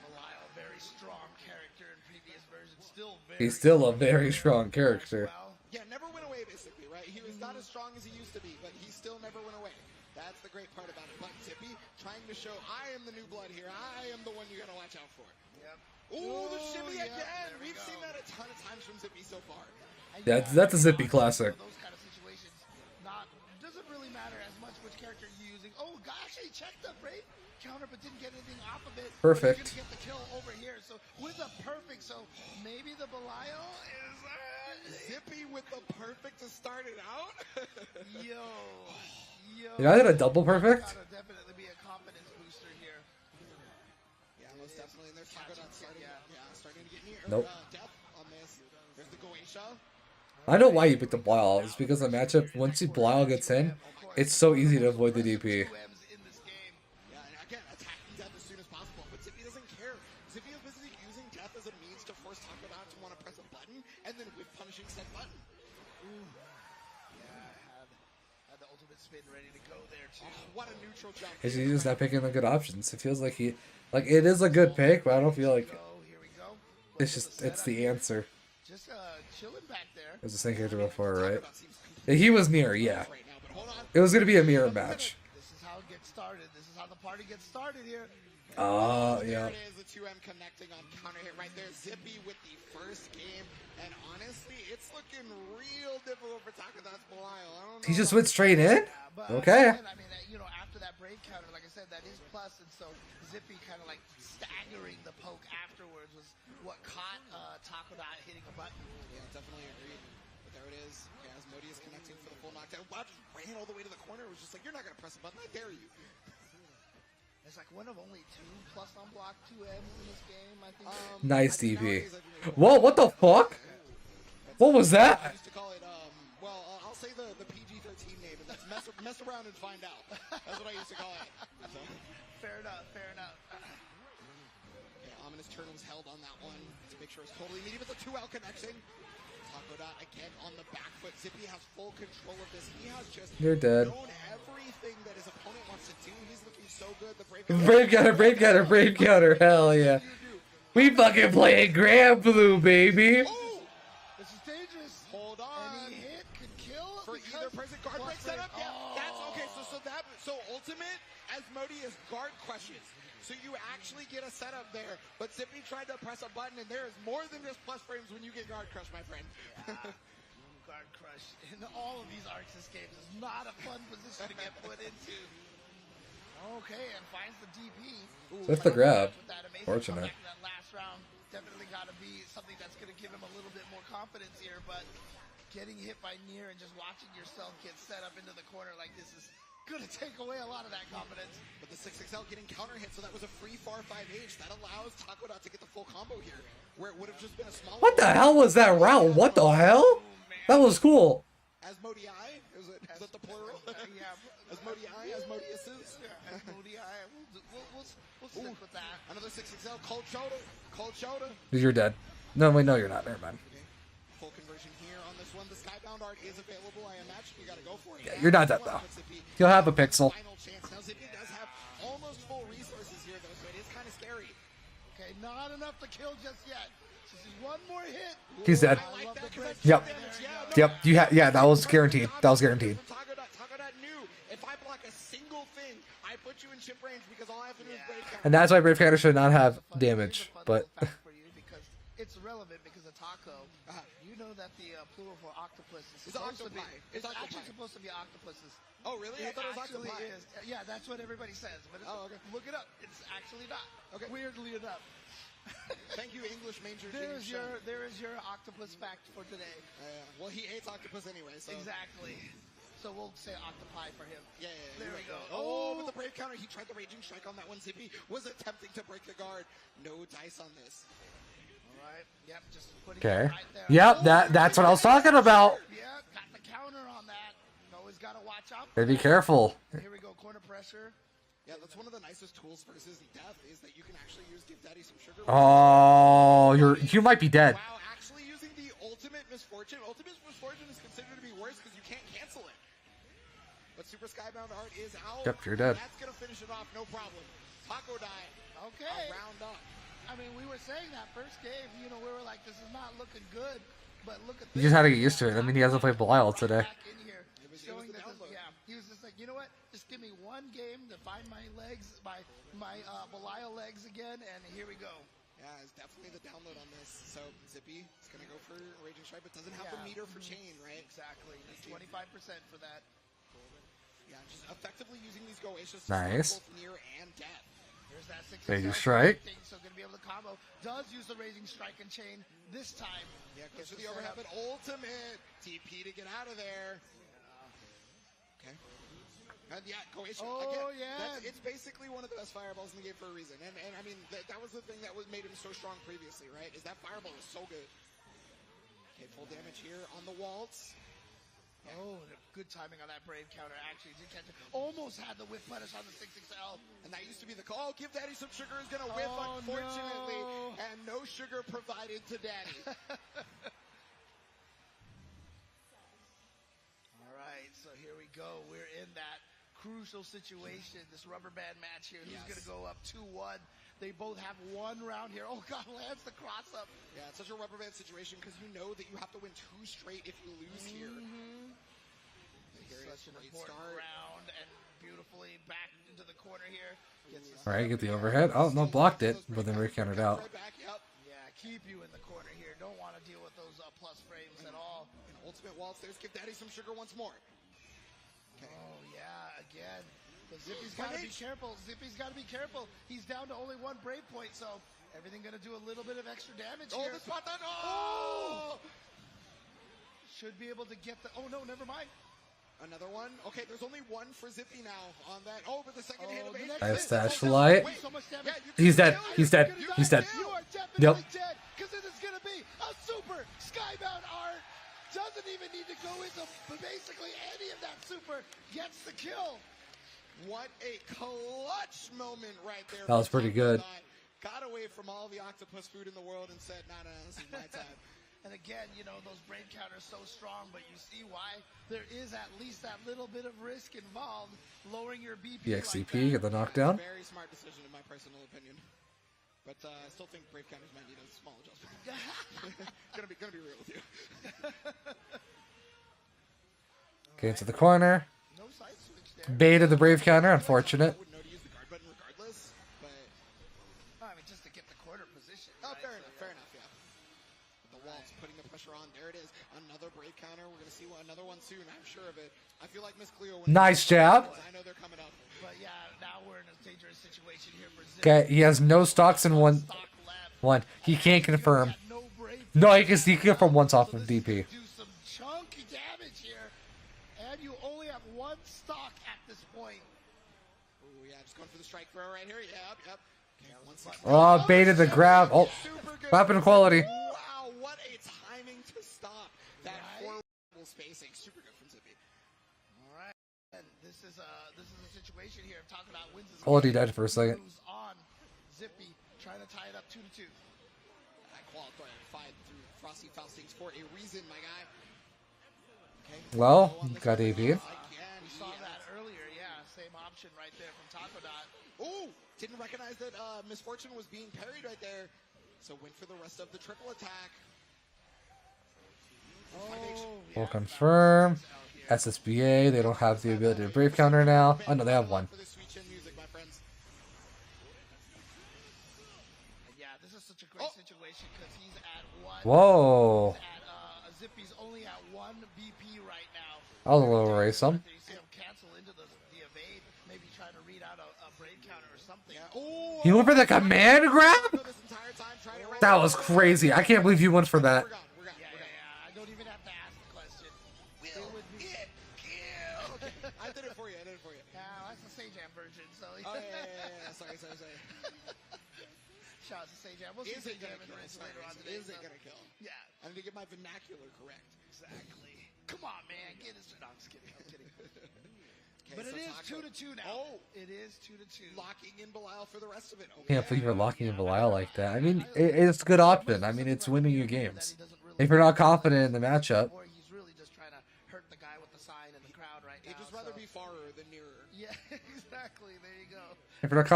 Belial, very strong character in previous versions, still very. He's still a very strong character. Yeah, never went away basically, right? He was not as strong as he used to be, but he still never went away. That's the great part about it. But Zippy trying to show I am the new blood here. I am the one you gotta watch out for. Yep. Ooh, the shimmy yeah, again. there we We've go. seen that a ton of times from Zippy so far. That's a Zippy classic. Those kind of situations, doesn't really matter as much which character you're using. Oh gosh, he checked the break counter but didn't get anything off of it. Perfect. He's gonna get the kill over here. So with a perfect, so maybe the Belial is Zippy with the perfect to start it out. yo. You know, I did a double perfect. Gotta definitely be a confidence booster here. Yeah, most definitely. And there's Takodot starting to get near. Nope. Death on this. There's the Goetia. I know why you picked the Belial. It's because the matchup, once the Belial gets in, it's so easy to avoid the DP. In this game. Yeah, and again, attacking Death as soon as possible. But Zippy doesn't care. Zippy is busy using Death as a means to force Takodot to want to press a button and then whip punishing said button. Had the ultimate spin ready to go there too. What a neutral jump. He's just not picking the good options. It feels like it is a good pick, but I don't feel like Here we go. it's the answer. Just chilling back there. It was the same character before, right? He was near, yeah. It was gonna be a mirror match. This is how it gets started. This is how the party gets started here. Yeah. There it is, the 2M connecting on counter hit right there. Zippy with the first game. And honestly, it's looking real difficult for Takodot's Belial. I don't know. He just went straight in? But Okay. again, I mean, after that break counter, like I said, that is plus, and so Zippy kind of like staggering the poke afterwards was what caught Takodot hitting a button. Yeah, definitely agreed. But there it is. Okay, as Modi is connecting for the full knockdown. Wow, just ran all the way to the corner. It was just like, you're not going to press a button. I dare you. It's like one of only 2 plus on block 2Ms in this game, I think. Nice DP. Whoa, what the fuck? What was I that? used to call it, I'll say the PG-13 name, and that's mess around and find out. That's what I used to call it. So, Fair enough. yeah, Ominous Turn was held on that one to make sure it's totally immediate, but the 2L connection. Takodot again on the back foot. Zippy has full control of this. He has just You're dead. known everything that his opponent wants to do. He's looking so good. The Brave counter, hell yeah. We fucking playing Granblue, baby. Oh! This is dangerous. Hold on. Any hit could kill For either person, guard break setup. Yeah, that's okay. So ultimate as Modi is guard crushes. So you actually get a setup there, but Zippy tried to press a button, and there is more than just plus frames when you get guard crush, my friend. Guard crush in all of these Arxis games is not a fun position to get put into. Okay, and finds the DP. That's the grab. With that amazing Fortunate. comeback in that last round, definitely got to be something that's going to give him a little bit more confidence here. But getting hit by Nier and just watching yourself get set up into the corner like this is gonna take away a lot of that confidence. But the 6XL getting counter hit, so that was a free far 5H. That allows Takodot to get the full combo here, where it would have just been a small. What the hell was that route? What the hell? That was cool. Asmodii? Is that the plural? Yeah. Asmodii? Asmodiuses? Asmodii. We'll stick with that. Another 6XL. Cold shoulder. Cold shoulder. You're dead. No, wait, no, you're not. Never mind. Okay. Full conversion here on this one. The Skybound art is available. I imagine you gotta go for it. Yeah, you're not dead, though. You'll have a pixel. Final chance. Now Zippy does have almost full resources here, though, so it is kind of scary. Okay, not enough to kill just yet. Just one more hit. He's dead. I like that 'cause that's Yep. damage. Yep. Yeah, that was guaranteed. That was guaranteed. Takodot knew if I block a single thing, I put you in chip range because all I have to do is break down. And that's why Brave Counter should not have damage. But for you because it's relevant because of Taco. You know that the plural for octopus is supposed to be. octopi. It's It's actually octopi. supposed to be octopuses. Oh, really? I It thought it was actually octopi. is. Yeah, that's what everybody says. But it's, Oh, okay. look it up. It's actually not. Okay. Weirdly enough. Thank you, English major. There James is Shum. there is your octopus fact for today. Well, he hates octopus anyway, so. Exactly. So we'll say octopi for him. Yeah. There we go. Oh, but the Brave counter, he tried the Raging Strike on that one. Zippy was attempting to break the guard. No dice on this. All right. Yep. Just putting okay. it right there. Yep, that's what I was talking about. Yeah. Got the counter on that. Always got to watch out. Hey, be careful. Here we go. Corner pressure. Yeah, that's one of the nicest tools versus death is that you can actually use Give Daddy some sugar. Oh, you might be dead. Wow, actually using the ultimate misfortune. Ultimate misfortune is considered to be worse because you can't cancel it. But Super Skybound art is out. Yep, you're dead. That's gonna finish it off, no problem. Takodai. Okay. Round up. I mean, we were saying that first game, you know, we were like, this is not looking good. But look at You just had to get used to it. I mean, he hasn't played Belial today. Back in here, showing the that download. yeah, he was just like, you know what? Just give me one game to find my legs, my Belial legs again, and here we go. Yeah, it's definitely the download on this. So Zippy is gonna go for Raging Strike, but doesn't have the Yeah. meter for chain, right? Exactly. It's 25% for that. Yeah, just effectively using these Goatias to Nice. both near and death. Here's that 6 Raging Strike. So gonna be able to combo. Does use the Raging Strike and chain this time. Yeah, goes for the overhead, but ultimate TP to get out of there. Okay. And yeah, Goatia. Oh, again, yeah. it's basically one of the best fireballs in the game for a reason. And I mean, that was the thing that made him so strong previously, right? Is that fireball is so good. Okay, full damage here on the waltz. Oh, and a good timing on that Brave counter. Actually, did catch it. Almost had the whip punish on the 6XL. And that used to be the call. Give Daddy some sugar is going to whip, Oh, unfortunately. no. And no sugar provided to Daddy. All right, so here we go. We're in that crucial situation, this rubber band match here. Who's Yes. going to go up 2-1? They both have one round here. Oh, God, lands the cross up. Yeah, it's such a rubber band situation because you know that you have to win 2 straight if you lose here. Here it is, Such an great important start. round, and beautifully back into the corner here. Gets the All right, get the overhead. Oh, no, blocked it, but then recountered out. Right back, yep. Yeah, keep you in the corner here. Don't want to deal with those plus frames at all. And ultimate waltz, there's Give Daddy some sugar once more. Okay. Oh, yeah, again. But Zippy's got to be careful. Zippy's got to be careful. He's down to only 1 brave point, so everything going to do a little bit of extra damage Oh, here. the spot that. Oh! Should be able to get the. Oh, no, never mind. Another one. Okay, there's only 1 for Zippy now on that. Oh, but the second hit of the Ace. next Nice hit. dash Oh, light. wait, so much damage. Yeah, you He's can dead. kill He's it. dead. You He's can dead. kill You it. are definitely Yep. dead, because it is going to be a super skybound art. Doesn't even need to go into basically any of that super. Gets the kill. What a clutch moment right there. That was for pretty good. Takodai. Got away from all the octopus food in the world and said, nah, this is my time. And again, you know, those brave counters so strong, but you see why there is at least that little bit of risk involved, lowering your BP. EXCP, get the That's knockdown. a very smart decision in my personal opinion. But I still think brave counters might need a small adjustment. gonna be real with you. Okay, into the corner. No side switch there. Baited the Brave counter, unfortunate. I wouldn't know to use the guard button regardless, but I mean, just to get the corner position. oh, right? fair So, enough, yeah. The waltz putting the pressure on. There it is. Another brave counter. We're gonna see another one soon. I'm sure of it. I feel like Miss Cleo. Nice jab. I know they're coming up. But yeah, now we're in a dangerous situation here for Zip. Okay, he has no stocks in one. Stock left. He can't confirm. Got no brave. No, he can confirm once off So of this is DP. gonna do some chunky damage here, and you only have 1 stock at this point. going for the strike throw right here. Yep, yep. Okay, 160. Oh, baited the grab. Oh, Super good. weapon quality. Wow, what a timing to stop that horrible spacing. Super good from Zippy. All right. And this is a situation here. I'm talking about wins this Quality game. died for a second. Moves on. Zippy trying to tie it up 2-2. That qualified through Frosty Faustings for a reason, my guy. Okay. Well, got AV. We saw that earlier, yeah. Same option right there from Taco Dot. Ooh, didn't recognize that Misfortune was being parried right there. So went for the rest of the triple attack. We'll confirm. SSBA, they don't have the ability to brave counter now. Oh no, they have one. For the sweet chin music, my friends. Yeah, this is such a great situation because he's at 1. Whoa. Zippy's only at 1 BP right now. That was a little worrisome. You see him cancel into the evade, maybe trying to read out a brave counter or something. Ooh, He went for the command grab? this entire time, trying to That was crazy. I can't believe you went for that. We're gone. I don't even have to ask the question. Will it kill? Okay, I did it for you. That's the Sage Jam version, so. Oh, yeah. Sorry. Shout out to Sage Jam. We'll see Is it Sage Jam gonna in kill? race later on today. Is it gonna kill? Yeah, I need to get my vernacular correct. exactly. Come on, man. Get his. No, I'm just kidding. Okay, But so it is Taco 2-2 now. Oh. It is 2-2. locking in Belial for the rest of it. Okay. Can't believe you're locking in Belial like that. I mean, it's a good option. I mean, it's winning your games. If you're not confident in the matchup, Or he's really just trying to hurt the guy with the sign in the crowd right now. He'd just rather so- be farer than nearer. Yeah, exactly. There you go. if you're not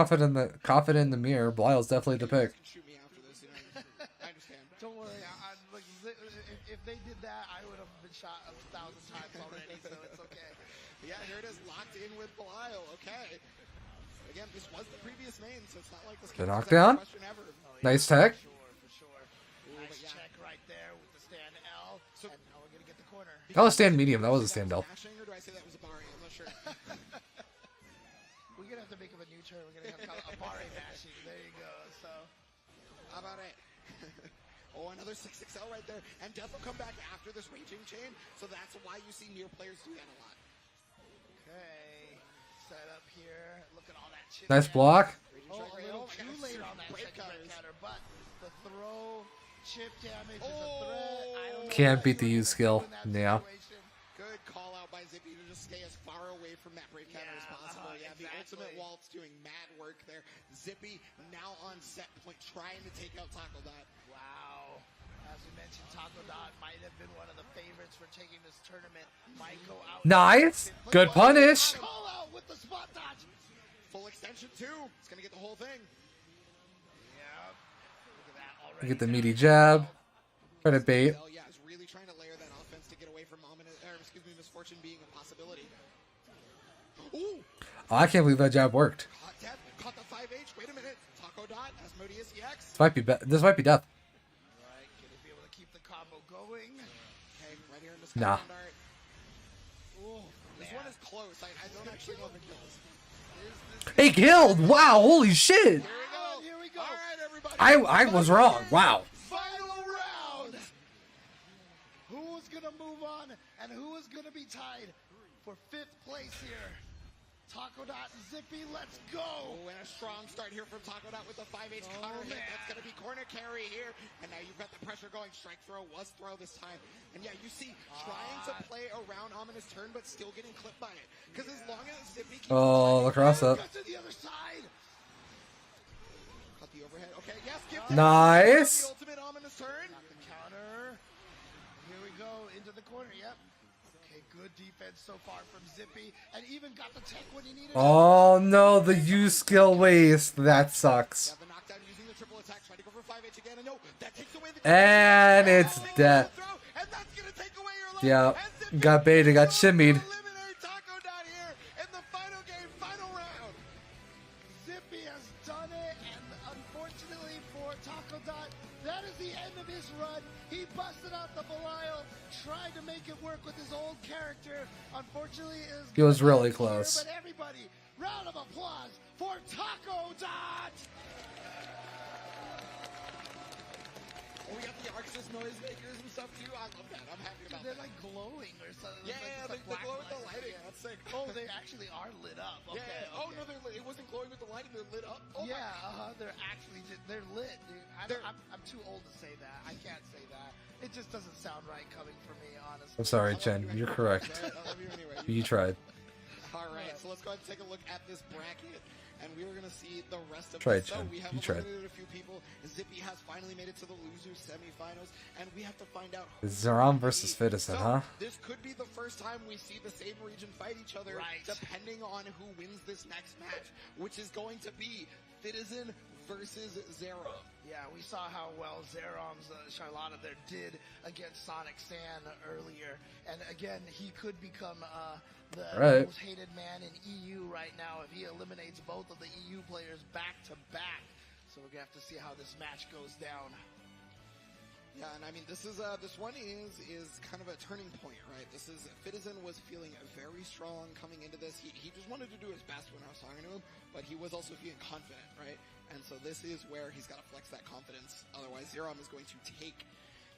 confident in the mirror, Belial's definitely the pick. You can shoot me after this, you know. I understand. Don't worry. If they did that, I would have been shot 1,000 times already. So it's okay. Yeah, here it is, locked in with Belial. Okay. Again, this was the previous main, so it's not like this The counts as knockdown? any question ever. Nice tech. For sure. Nice but yeah. check right there with the stand L. And now we're going to get the corner. That was stand medium. That was a stand up. Mashing, or do I say that was a Bari? I'm not sure. We're going to have to make him a new term. We're going to have to call it a Bari mashing. There you go. So, How about it? Oh, another 6XL right there. And Death will come back after this raging chain, so that's why you see near players do that a lot. okay. Set up here. Look at all that chip. Nice damage. block. Raging Oh, strike a right little now. too late on that Break second break counters. counter, but the throw chip damage is a threat. I don't know Can't what beat the he's U gonna skill. do in that Yeah. situation. Good call out by Zippy to just stay as far away from that break counter as Yeah, possible. Yeah, the exactly. ultimate waltz doing mad work there. Zippy now on set point trying to take out Taco Dot. Wow. As we mentioned, Taco Dot might have been one of the favorites for taking this tournament. Might go out. Nice. Good punish. Call out with the spot dodge. Full extension too. It's gonna get the whole thing. Yeah. Look at that already. Get the meaty jab. Try to bait. Bell, yeah, is really trying to layer that offense to get away from Misfortune being a possibility. Ooh! Oh, I can't believe that jab worked. Caught Death, caught the 5H. Wait a minute. Taco Dot, Asmodeus EX. This might be death. Right. Gonna be able to keep the combo going. Okay, right here in the Nah. Skybound Dart. Ooh, this one is close. I don't actually know if it kills. He killed. Wow. Holy shit. Here we go. Here we go. All right, everybody. I was wrong. Wow. Final round. Who is gonna move on, and who is gonna be tied for 5th place here? Taco Dot and Zippy, let's go. Oh, and a strong start here from Taco Dot with the 5H counter hit. man. That's going to be corner carry here. And now you've got the pressure going. Strike throw was throw this time. And yeah, you see, trying to play around Ominous turn, but still getting clipped by it. Because as long as Zippy keeps Oh, the cross up. Cut to the other side. Cut the overhead. Okay, yes, give Nice. the ultimate Ominous turn. Got the counter. Here we go into the corner. Yep. Okay, good defense so far from Zippy, and even got the tech when he needed it. Oh no, the U skill waste. That sucks. Yeah, the knockdown using the triple attack. Trying to go for 5H again. And no, that takes away the And it's dead. And that's going to take away your life. Yeah, And Zippy got baited, got shimmied. eliminate Taco Dot here in the final game, final round. Zippy has done it, and unfortunately for Taco Dot, that is the end of his run. He busted out the Belial, tried to make it work with his old character. Unfortunately, it He was really here, close. But everybody, round of applause for Taco Dot. Oh, we got the arcs gorgeous noisemakers and stuff too. I love that. I'm happy about They're that. like glowing or something. Yeah, It's they black glow with the light. lighting. That's sick. Oh, they actually are lit up. Okay. Yeah. Oh no, it wasn't glowing with the lighting. They're lit up. Oh Yeah, they're actually they're lit, dude. I'm too old to say that. I can't say that. It just doesn't sound right coming from me, honestly. I'm sorry, Jen. You're correct. I love you anyway. You tried. All right, so let's go ahead and take a look at this bracket, and we're going to see the rest of Try this. it, So Jen. we have You tried. eliminated a few people. Zippy has finally made it to the losers semifinals, and we have to find out. Zeram versus Fitison, huh? This could be the first time we see the same region fight each other, Right. depending on who wins this next match, which is going to be Fitison versus Zero. Yeah, we saw how well Zerom's Charlotta there did against Sonic San earlier, and again, he could become the Right. most hated man in EU right now if he eliminates both of the EU players back to back. So we're gonna have to see how this match goes down. Yeah, and I mean, this one is kind of a turning point, right? Fitison was feeling very strong coming into this. He just wanted to do his best when I was talking to him, but he was also feeling confident, right? And so this is where he's got to flex that confidence. Otherwise, Zerom is going to take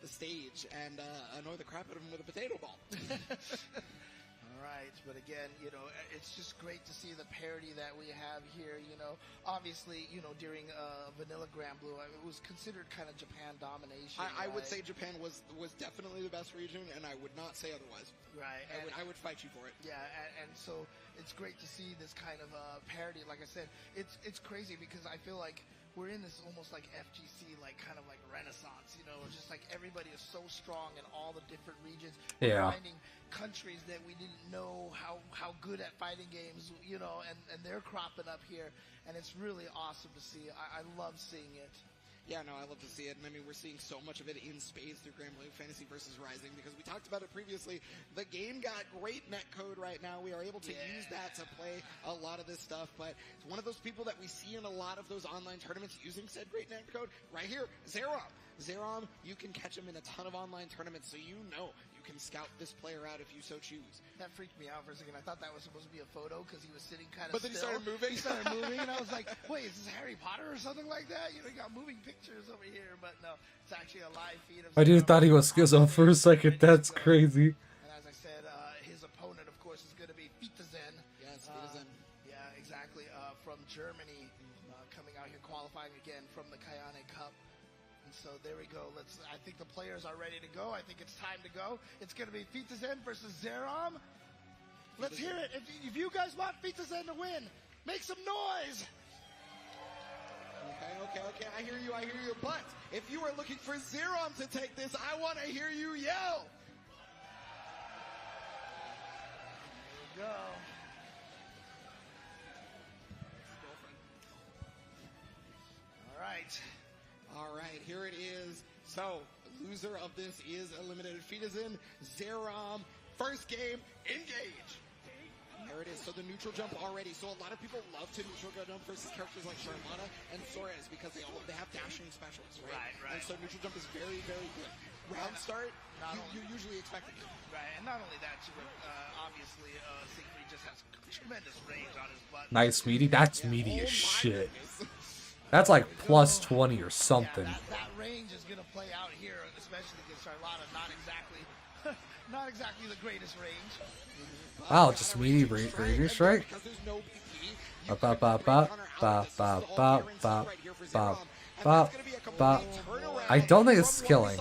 the stage and annoy the crap out of him with a potato ball. Right, but again, it's just great to see the parity that we have here, Obviously, during Vanilla Granblue, it was considered kind of Japan domination. I would say Japan was definitely the best region, and I would not say otherwise. Right. I would fight you for it. Yeah, and so it's great to see this kind of parity. Like I said, it's crazy because I feel like we're in this almost like FGC, like kind of like renaissance, It's just like everybody is so strong in all the different regions. Yeah. We're finding countries that we didn't know how good at fighting games, and they're cropping up here, and it's really awesome to see. I love seeing it. Yeah, no, I love to see it, and I mean, we're seeing so much of it in spades through Granblue Fantasy versus Rising, because we talked about it previously. The game got great netcode right now. We are able to use that to play a lot of this stuff, but it's one of those people that we see in a lot of those online tournaments using said great netcode right here, Zerom. Zerom, you can catch him in a ton of online tournaments, so you can scout this player out if you so choose. That freaked me out for a second. I thought that was supposed to be a photo because he was sitting kind of But then still. he started moving? He started moving, and I was like, wait, is this Harry Potter or something like that? You got moving pictures over here, but no, it's actually a live feed of I dude thought he was Schizo for a second. That's crazy. And as I said, his opponent, of course, is going to be Fitazen. Yes, Fitison. Yeah, exactly. From Germany, coming out here qualifying again from the Kayane Cup. So there we go. I think the players are ready to go. I think it's time to go. It's going to be Fitazen versus Zerom. Let's hear it. If you guys want Fitazen to win, make some noise. Okay. I hear you. But if you are looking for Zerom to take this, I want to hear you yell. There we go. All right, here it is. So, loser of this is eliminated. Fitison, Zerom, first game, engage. There it is. So the neutral jump already. So a lot of people love to neutral jump versus characters like Charlotta and Soares because they have dashing specials, right? Right. And so neutral jump is very, very good. Round start, you usually expect it. Right, and not only that, obviously, Siegfried just has tremendous range on his butt. Nice, Meaty. That's meaty as shit. That's like plus 20 or something. Yeah, that range is going to play out here, especially against Charlotta. Not exactly the greatest range. Wow, just meaty Raging Strike. I don't think it's killing.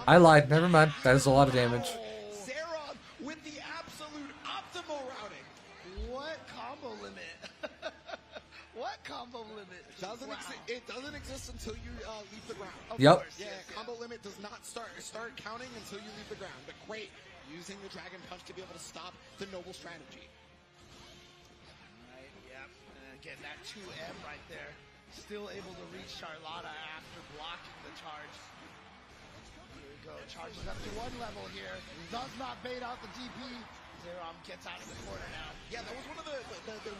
I lied. Never mind. That is a lot of damage. Zerom with the absolute optimal routing. What combo limit? What combo limit? It doesn't exist until you leave the ground. Yep. Combo limit does not start counting until you leave the ground. But great, using the Dragon Punch to be able to stop the noble strategy. Right, yep. And again, that 2M right there, still able to reach Charlotta after blocking the charge. Here we go, charges up to 1 level here. Does not bait out the DP. Zerom gets out of the corner now. Yeah, that was one of the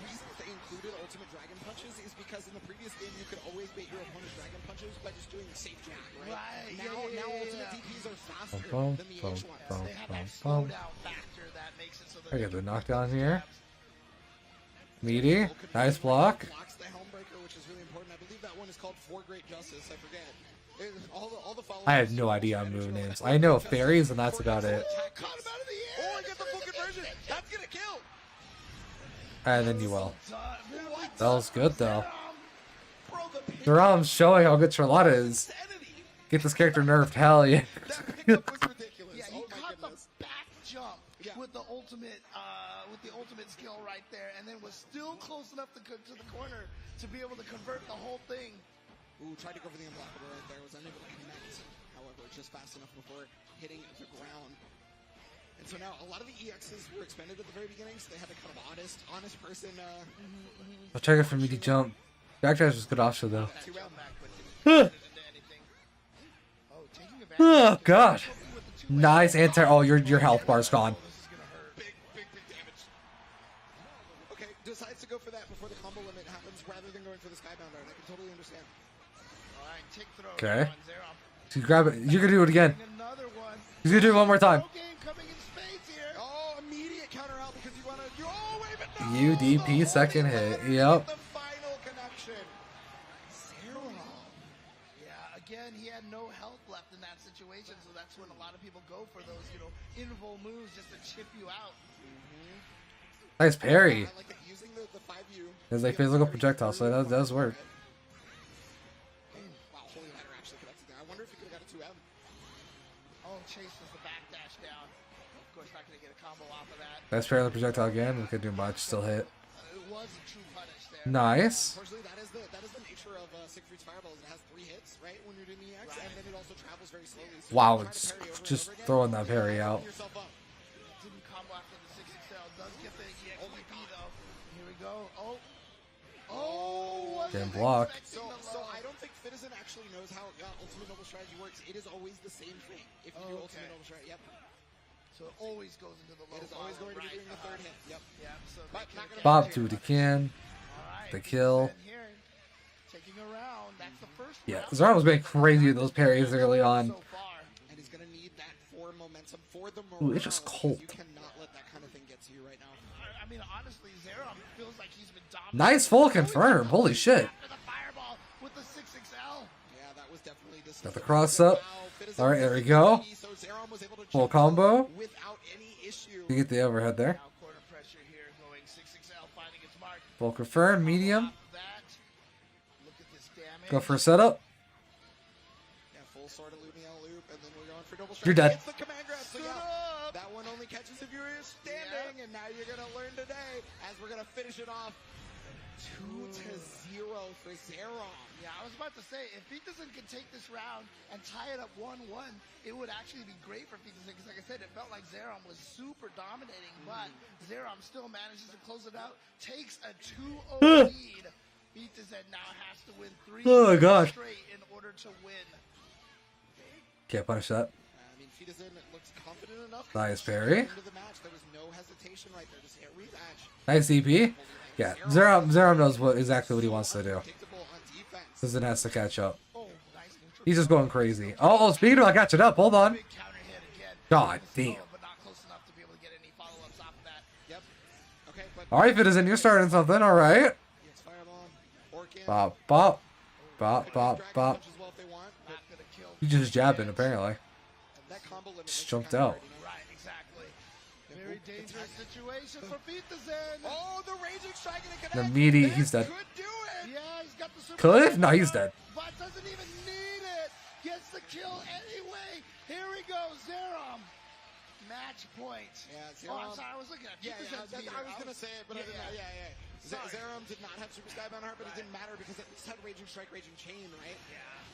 reasons they included Ultimate Dragon Punches is because in the previous game you could always bait your opponent's Dragon Punches by just doing a safe jab, right? Now Ultimate DPs are faster than the H1s. They have that slowdown factor that makes it so that I get the knockdown here. Meaty. Nice block. Blocks the Helmbreaker, which is really important. I believe that one is called For Great Justice. I forget. All the I have no idea on move names. I know fairies, and that's about it. Caught him out of the air. Oh, I get the full conversion. That's gonna kill. And then you will. What? That was good though. Bro, the pick Naram's showing how good Charlotta is. insanity. Get this character nerfed, hell yeah. That pickup was ridiculous. Yeah, he Oh my caught goodness. the back jump Yeah. with the ultimate skill right there, and then was still close enough to the corner to be able to convert the whole thing. Ooh, tried to go for the unblockable right there. Was unable to connect. However, just fast enough before hitting the ground. And so now a lot of the EXs were expended at the very beginning, so they had a kind of honest person. I'll check it for me to jump. Backdash was good option though. Too well. Oh god. Nice anti. Oh, your health bar's gone. Big damage. Okay, decides to go for that before the combo limit happens rather than going for the skybound art. I can totally understand. Alright, tick throw. Okay. on Zerom. So you grab it. You're gonna do it again. Another one. He's gonna do it one more time. Pro game coming in spades here. Oh, immediate counter out because you want to. Oh, wait, but no! UDP The second holding hit. letters Yep. get The final connection. Zero. Yeah, again, he had no health left in that situation, so that's when a lot of people go for those, interval moves just to chip you out. Nice parry. I like that using the 5U. It's like physical projectile, so that does work. Wow, holy ladder actually connected there. I wonder if he could have got a 2M. Oh, Chase was the backdash down. Of course, not going to get a combo off of that. Nice parry on the projectile again. We could do much. Still hit. It was a true punish there. Nice. Unfortunately, that is the nature of Siegfried's Fireball. It has 3 hits, right, when you're doing the EX, and then it also travels very slowly. So Wow, you try to it's parry over and just over again, throwing that you're parry opening out. yourself up. Didn't combo after the 6XL. Does get the EX Oh my BP, God. though. Here we go. Oh, Didn't wasn't block. expecting the So low. I don't think Citizen actually knows how Ultimate Noble Strategy works. It is always the same thing. If you do Okay. Ultimate Noble Strategy, yep. So it always goes into the low. It is always follow, going to be right. doing the third hit. Yep. Yeah, so But they not can gonna Bob to the can. Alright, The kill. and here, taking a round. That's the first Yeah, round. Zara was being crazy with those parries early on. So far. And he's going to need that for momentum, for the Ooh, it's just morale, cold. because You cannot let that kind of thing get to you right now. I mean, honestly, Zerom feels like he's been dominating. Nice full confirm. Holy shit. After the fireball with the 6XL. Yeah, that was definitely this. Got the cross up. All right, there we go. So Zerom was able to Full jump combo. without any issue. You get the overhead there. Now corner pressure here, going 6XL, finding its mark. Full confirm. Medium. Top of that. Look at this damage. Go for a setup. Yeah, full sword of looping out loop, and then we're going for double strike. You're dead. Gets the command grab, so yeah, that one only catches if you're standing, and now you're gonna learn today as we're gonna finish it off 2-0 for Zerom. Yeah, I was about to say, if Peterson could take this round and tie it up 1-1, it would actually be great for Peterson, because like I said, it felt like Zerom was super dominating, but Zerom still manages to close it out, takes a 2-0 lead. Peterson now has to win 3 Oh my God. straight in order to win. Can't punish that. I mean, Peterson looks confident enough. Nice parry. Into the match. There was no hesitation right there. Just hit rematch. Nice DP. Yeah, Zero knows exactly what he wants to do. Predictable on defense. Citizen has to catch up. Oh, nice neutral. He's just going crazy. Oh, speed! I got you up. Hold on. Big counter hit again. God Slow, damn. but not close enough to be able to get any follow-ups off of that. Yep. Okay, but All right, Citizen, you're starting something. All right. it's Fireball. Orkin. Bop, bop, bop, Dragon bop, bop. Punch as well if they want, but Not gonna kill. He just jabbing apparently. that combo limit Just makes it jumped kinda out. hard, you know? Right, exactly. Very dangerous situation for Peterson. Oh, the raging strike and it The connects. meaty, This he's dead. Could do it. Yeah, he's got the super. Could? No, he's dead. But doesn't even need it. Gets the kill anyway. Here we go, Zerom. Match point. Yeah, Oh, I'm Zerom- sorry, I was looking at Yeah, Peterson's I meter. was gonna say it, but I didn't. Yeah. Sorry. Zerom did not have Super Skybound Heart, but it didn't matter because it had Raging Strike, Raging Chain, right?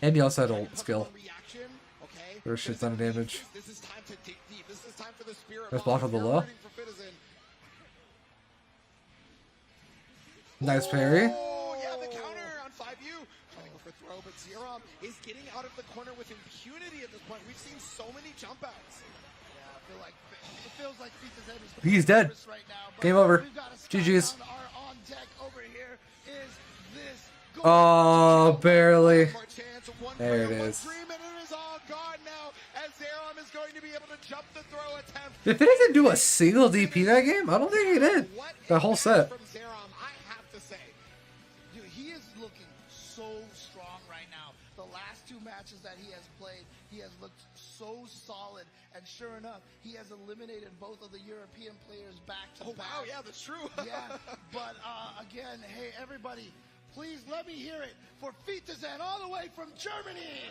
And he also had Dragon ult Punch skill. on Reaction, okay. There's shit ton of damage. This is time to dig deep. This is time for the spirit. There's bomb. block on the If you're low. rooting for Citizen. Nice parry. Oh, yeah, the counter on 5U. Trying to go for throw, but Zerom is getting out of the corner with impunity at this point. We've seen so many jump outs. Yeah, I feel like it feels like Peterson is He's dead. nervous right now, but Game over. we've got a GG's. Skybound are on deck over here. Is this Oh, barely. One more chance, one There it prayer, one is. dream, and it is all gone now as Zerom is going to be able to jump the throw attempt. If he didn't do a single DP that game, I don't think he did. What The a whole match set. from Zerom, I have to say. Dude, he is looking so strong right now. The last 2 matches that he has played, he has looked so solid. And sure enough, he has eliminated both of the European players back to back. Oh, wow, yeah, that's true. Yeah, but again, hey, everybody, please let me hear it for Fitazen all the way from Germany.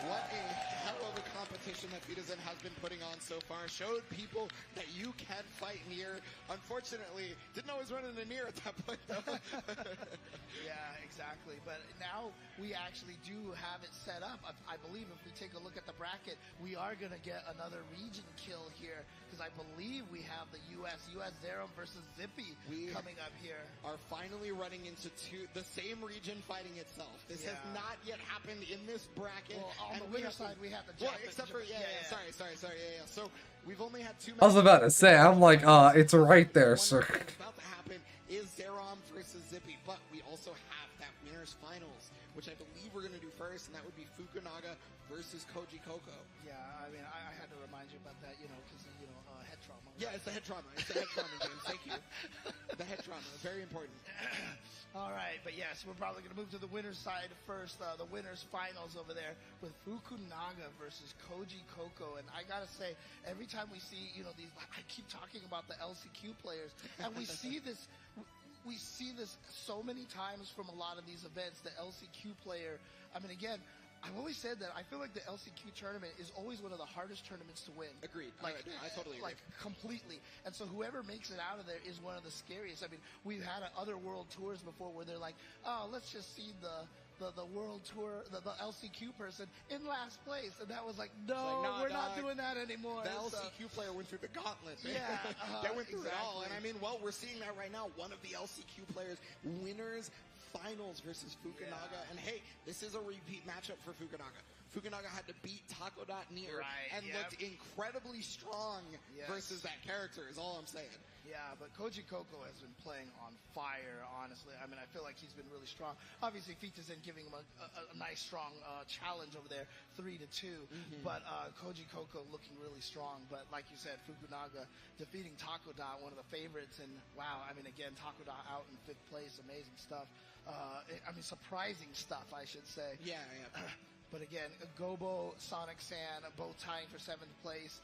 What a hell of a competition that Fitazen has been putting on so far. Showed people that you can fight Nier. Unfortunately, didn't always run into Nier at that point, though. Yeah, exactly. But now we actually do have it set up. I believe if we take a look at the bracket, we are going to get another region kill here. Because I believe we have the US Zerum versus Zippy coming up here. Are finally running into the same region fighting itself. This has not yet happened in this bracket. Well, on the winner side, we have the Well, Japan. except for, sorry, yeah. So we've only had 2 matches. I was about to say, I'm like, it's right there, sir. What's about to happen is Zerum versus Zippy, but we also have that winners finals, which I believe we're going to do first, and that would be Fukunaga versus Koji Koko. Yeah, I mean, I had to remind you about that, because, head trauma. Yeah, it's the head trauma. It's the head trauma, James. Thank you. The head trauma. Very important. All right, but yes, we're probably going to move to the winner's side first. The winner's finals over there with Fukunaga versus Koji Koko. And I got to say, every time we see, these, I keep talking about the LCQ players, and we see this. We see this so many times from a lot of these events. The LCQ player, I mean, again, I've always said that I feel like the LCQ tournament is always one of the hardest tournaments to win. Agreed. Like, I totally agree. Like, completely. And so whoever makes it out of there is one of the scariest. I mean, we've had other world tours before where they're like, oh, let's just see the world tour, the LCQ person in last place. And that was like, no, we're not doing that anymore. The LCQ player went through the gauntlet. Yeah. They went through it all. Exactly. And I mean, well, we're seeing that right now. One of the LCQ players, winners finals versus Fukunaga. And hey, this is a repeat matchup for Fukunaga. Fukunaga had to beat Taco.Nier and looked incredibly strong versus that character is all I'm saying. Yeah, but Koji Koko has been playing on fire, honestly. I mean, I feel like he's been really strong. Obviously, Fitazen giving him a nice, strong challenge over there, 3-2. But Koji Koko looking really strong. But like you said, Fukunaga defeating Taco Dot, one of the favorites. And wow, I mean, again, Taco Dot out in 5th place, amazing stuff. I mean, surprising stuff, I should say. Yeah. But again, Gobo, Sonic San, both tying for 7th place.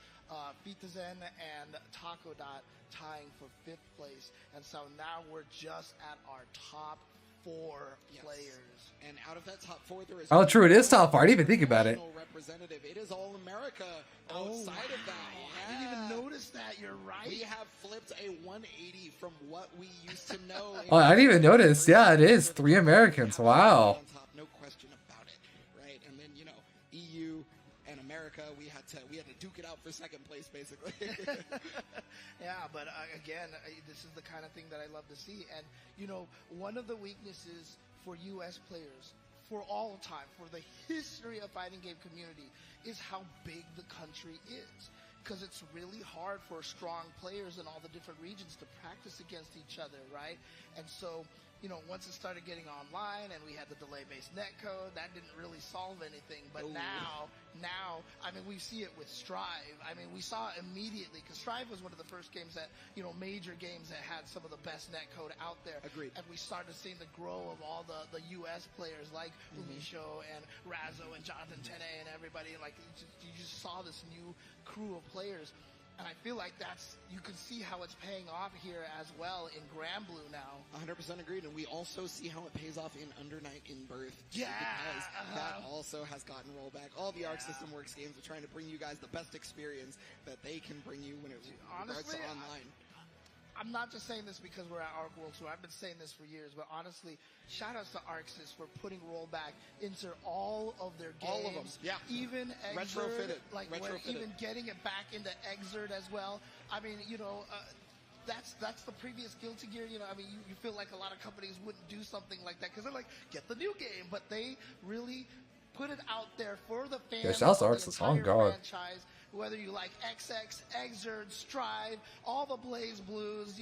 Fitazen and Taco Dot tying for 5th place. And so now we're just at our top 4 players. And out of that top 4, there is... Oh, true, it is top 4. I didn't even think about it. Representative. It is All America outside of that. Yeah. I didn't even notice that. You're right. We have flipped a 180 from what we used to know. Oh, I didn't even notice. Yeah, it is. 3 Americans. Wow. On top, no question about it, right? And then EU and America, we had to duke it out for 2nd place, basically. Yeah, but again, this is the kind of thing that I love to see. And one of the weaknesses for U.S. players for all time, for the history of fighting game community, is how big the country is. Because it's really hard for strong players in all the different regions to practice against each other, right? And so, once it started getting online and we had the delay-based netcode, that didn't really solve anything. But now, I mean, we see it with Strive. I mean, we saw it immediately because Strive was one of the first games that, major games that had some of the best netcode out there. Agreed. And we started seeing the grow of all the U.S. players like Umisho and Razzo and Jonathan Tene and everybody. Like, you just saw this new crew of players. And I feel like you can see how it's paying off here as well in Granblue now. 100% agreed. And we also see how it pays off in Under Night in Birth. Yeah. Because that also has gotten rollback. All the Arc System Works games are trying to bring you guys the best experience that they can bring you when it regards to online. I'm not just saying this because we're at Arc World Tour. I've been saying this for years, but honestly, shout outs to ArcSys for putting rollback into all of their games. All of them, yeah. Even Retrofitted. Even getting it back into Exert as well. I mean, that's the previous Guilty Gear. I mean, you feel like a lot of companies wouldn't do something like that because they're like, get the new game, but they really put it out there for the fans. Yeah, shouts to ArcSys. Oh, God. Franchise. Whether you like XX, Exert, Strive, all the Blaze Blues,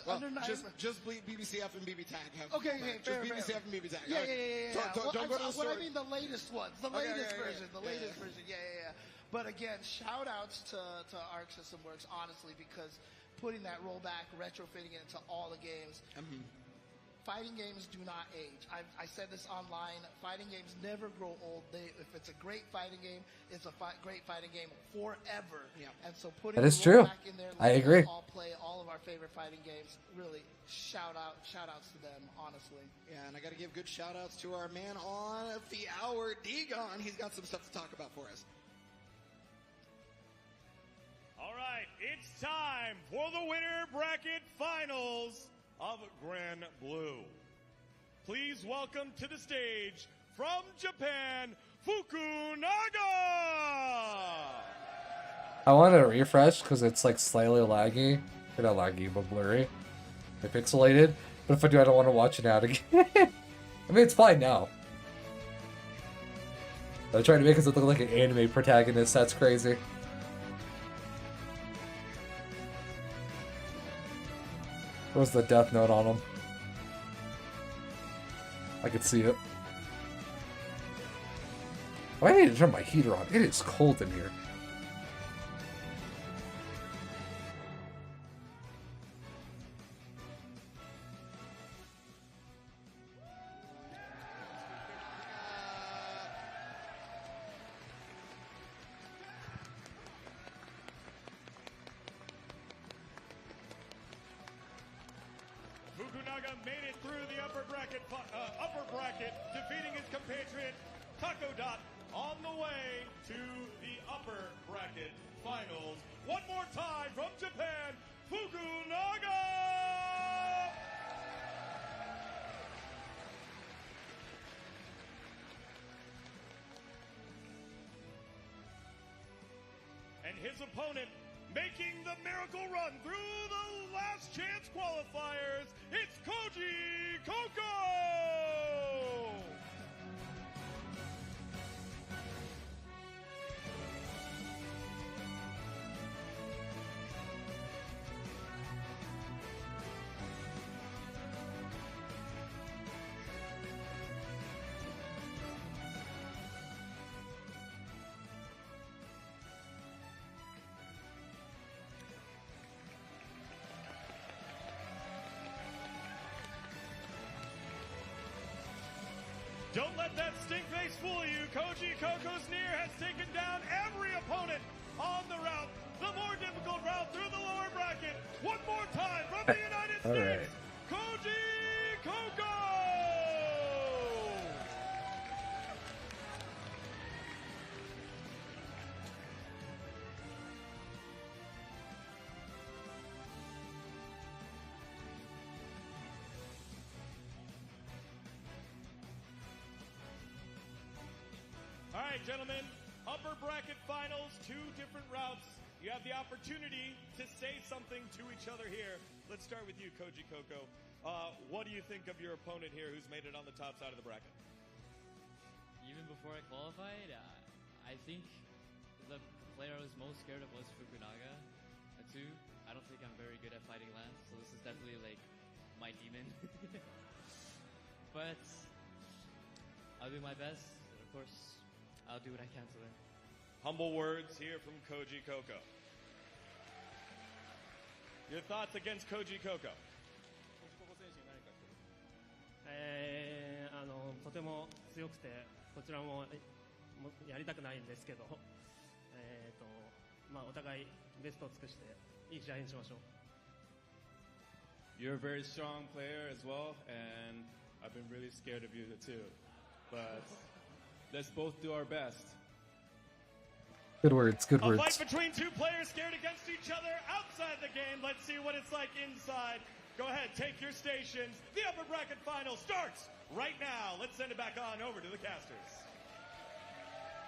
Under Night. Just BBCF and BB Tag have. Okay, fair. Just BBCF and BB Tag. Yeah. Don't go to the store. What I mean, the latest ones, the latest version. Yeah. But again, shout outs to Arc System Works, honestly, because putting that rollback, retrofitting it into all the games. fighting games do not age. I said this online. Fighting games never grow old. If it's a great fighting game, it's a great fighting game forever. Yeah. And so putting That is the role true. back in there, I letting agree. us all play all of our favorite fighting games. Really, shout outs to them, honestly. Yeah, and I got to give good shout outs to our man on the hour, Dagon. He's got some stuff to talk about for us. All right, it's time for the winner bracket finals of Granblue. Please welcome to the stage from Japan, Fukunaga! I wanted to refresh because it's like slightly laggy. Or not laggy, but blurry. Like pixelated. But if I do, I don't want to watch it out again. I mean, it's fine now. I'm trying to make us look like an anime protagonist. That's crazy. What's the death note on him? I can see it. Oh, I need to turn my heater on. It is cold in here. Fukunaga made it through the upper bracket, defeating his compatriot Takodot on the way to the upper bracket finals. One more time from Japan, Fukunaga! And his opponent, making the miracle run through the last chance qualifiers, it's Koji Coco! Don't let that stink face fool you. Koji Coco's Near has taken down every opponent on the route, the more difficult route through the lower bracket. One more time from the United All States, right. Koji Coco! All right, gentlemen, upper bracket finals, 2 different routes. You have the opportunity to say something to each other here. Let's start with you, Koji Coco. What do you think of your opponent here who's made it on the top side of the bracket? Even before I qualified, I think the player I was most scared of was Fukunaga. 2, I don't think I'm very good at fighting Lance, so this is definitely like my demon. But I'll do my best, and of course, I'll do what I can to win. Humble words here from Koji Coco. Your thoughts against Koji Coco? とても強くてこちらもやりたくないんですけど、まあお互いベストを尽くしていい試合にしましょう。You're a very strong player as well, and I've been really scared of you too. But let's both do our best. Good words, good A words. fight between 2 players scared against each other outside the game. Let's see what it's like inside. Go ahead, take your stations. The upper bracket final starts right now. Let's send it back on over to the casters.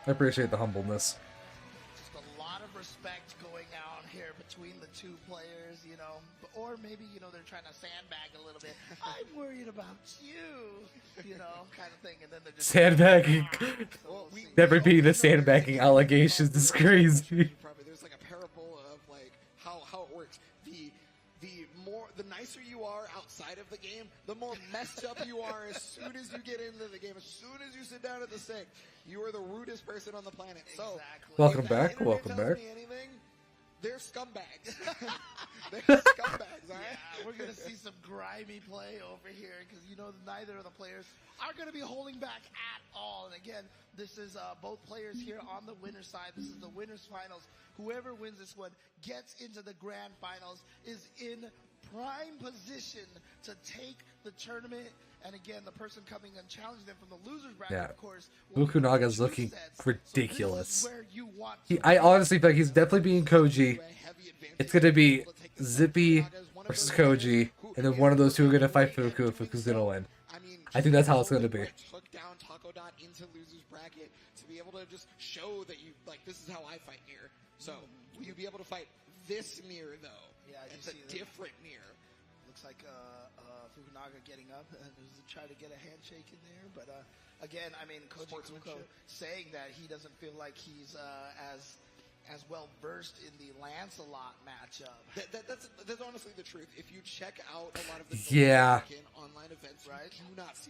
I appreciate the humbleness. Just a lot of respect going on here between the 2 players, you know, or maybe, you know, they're trying to sandbag a little bit. I'm worried about you know, kind of thing, and then they're just Sandbagging. Well, we Never be the know sandbagging allegations. This is crazy. There's like a parable of like how it works. The nicer you are outside of the game, the more messed up you are as soon as you get into the game. As soon as you sit down at the sink, you are the rudest person on the planet. So, Exactly. Welcome if that back, internet welcome tells back. me anything, they're scumbags. They're scumbags, all right? Yeah, We're going to see some grimy play over here because, you know, neither of the players are going to be holding back at all. And again, this is both players here on the winner's side. This is the winner's finals. Whoever wins this one gets into the grand finals, is in prime position to take the tournament. And again, the person coming and challenging them from the loser's bracket, of course. Fukunaga's looking ridiculous. I honestly feel like he's definitely being Koji. It's going to be Zippy versus Koji, and then one of those two are going to fight Fuku, and Fuku's going to win. I think that's how it's going to be. Took down Takodot into loser's bracket to be able to just show that you, like, this is how I fight Nier. So, will you be able to fight this Nier, though? Yeah, it's a different Nier. Looks like Fukunaga getting up and try to get a handshake in there, but again, I mean, Koji Kuko saying that he doesn't feel like he's as well versed in the Lancelot matchup. That's honestly the truth. If you check out a lot of the online events, right,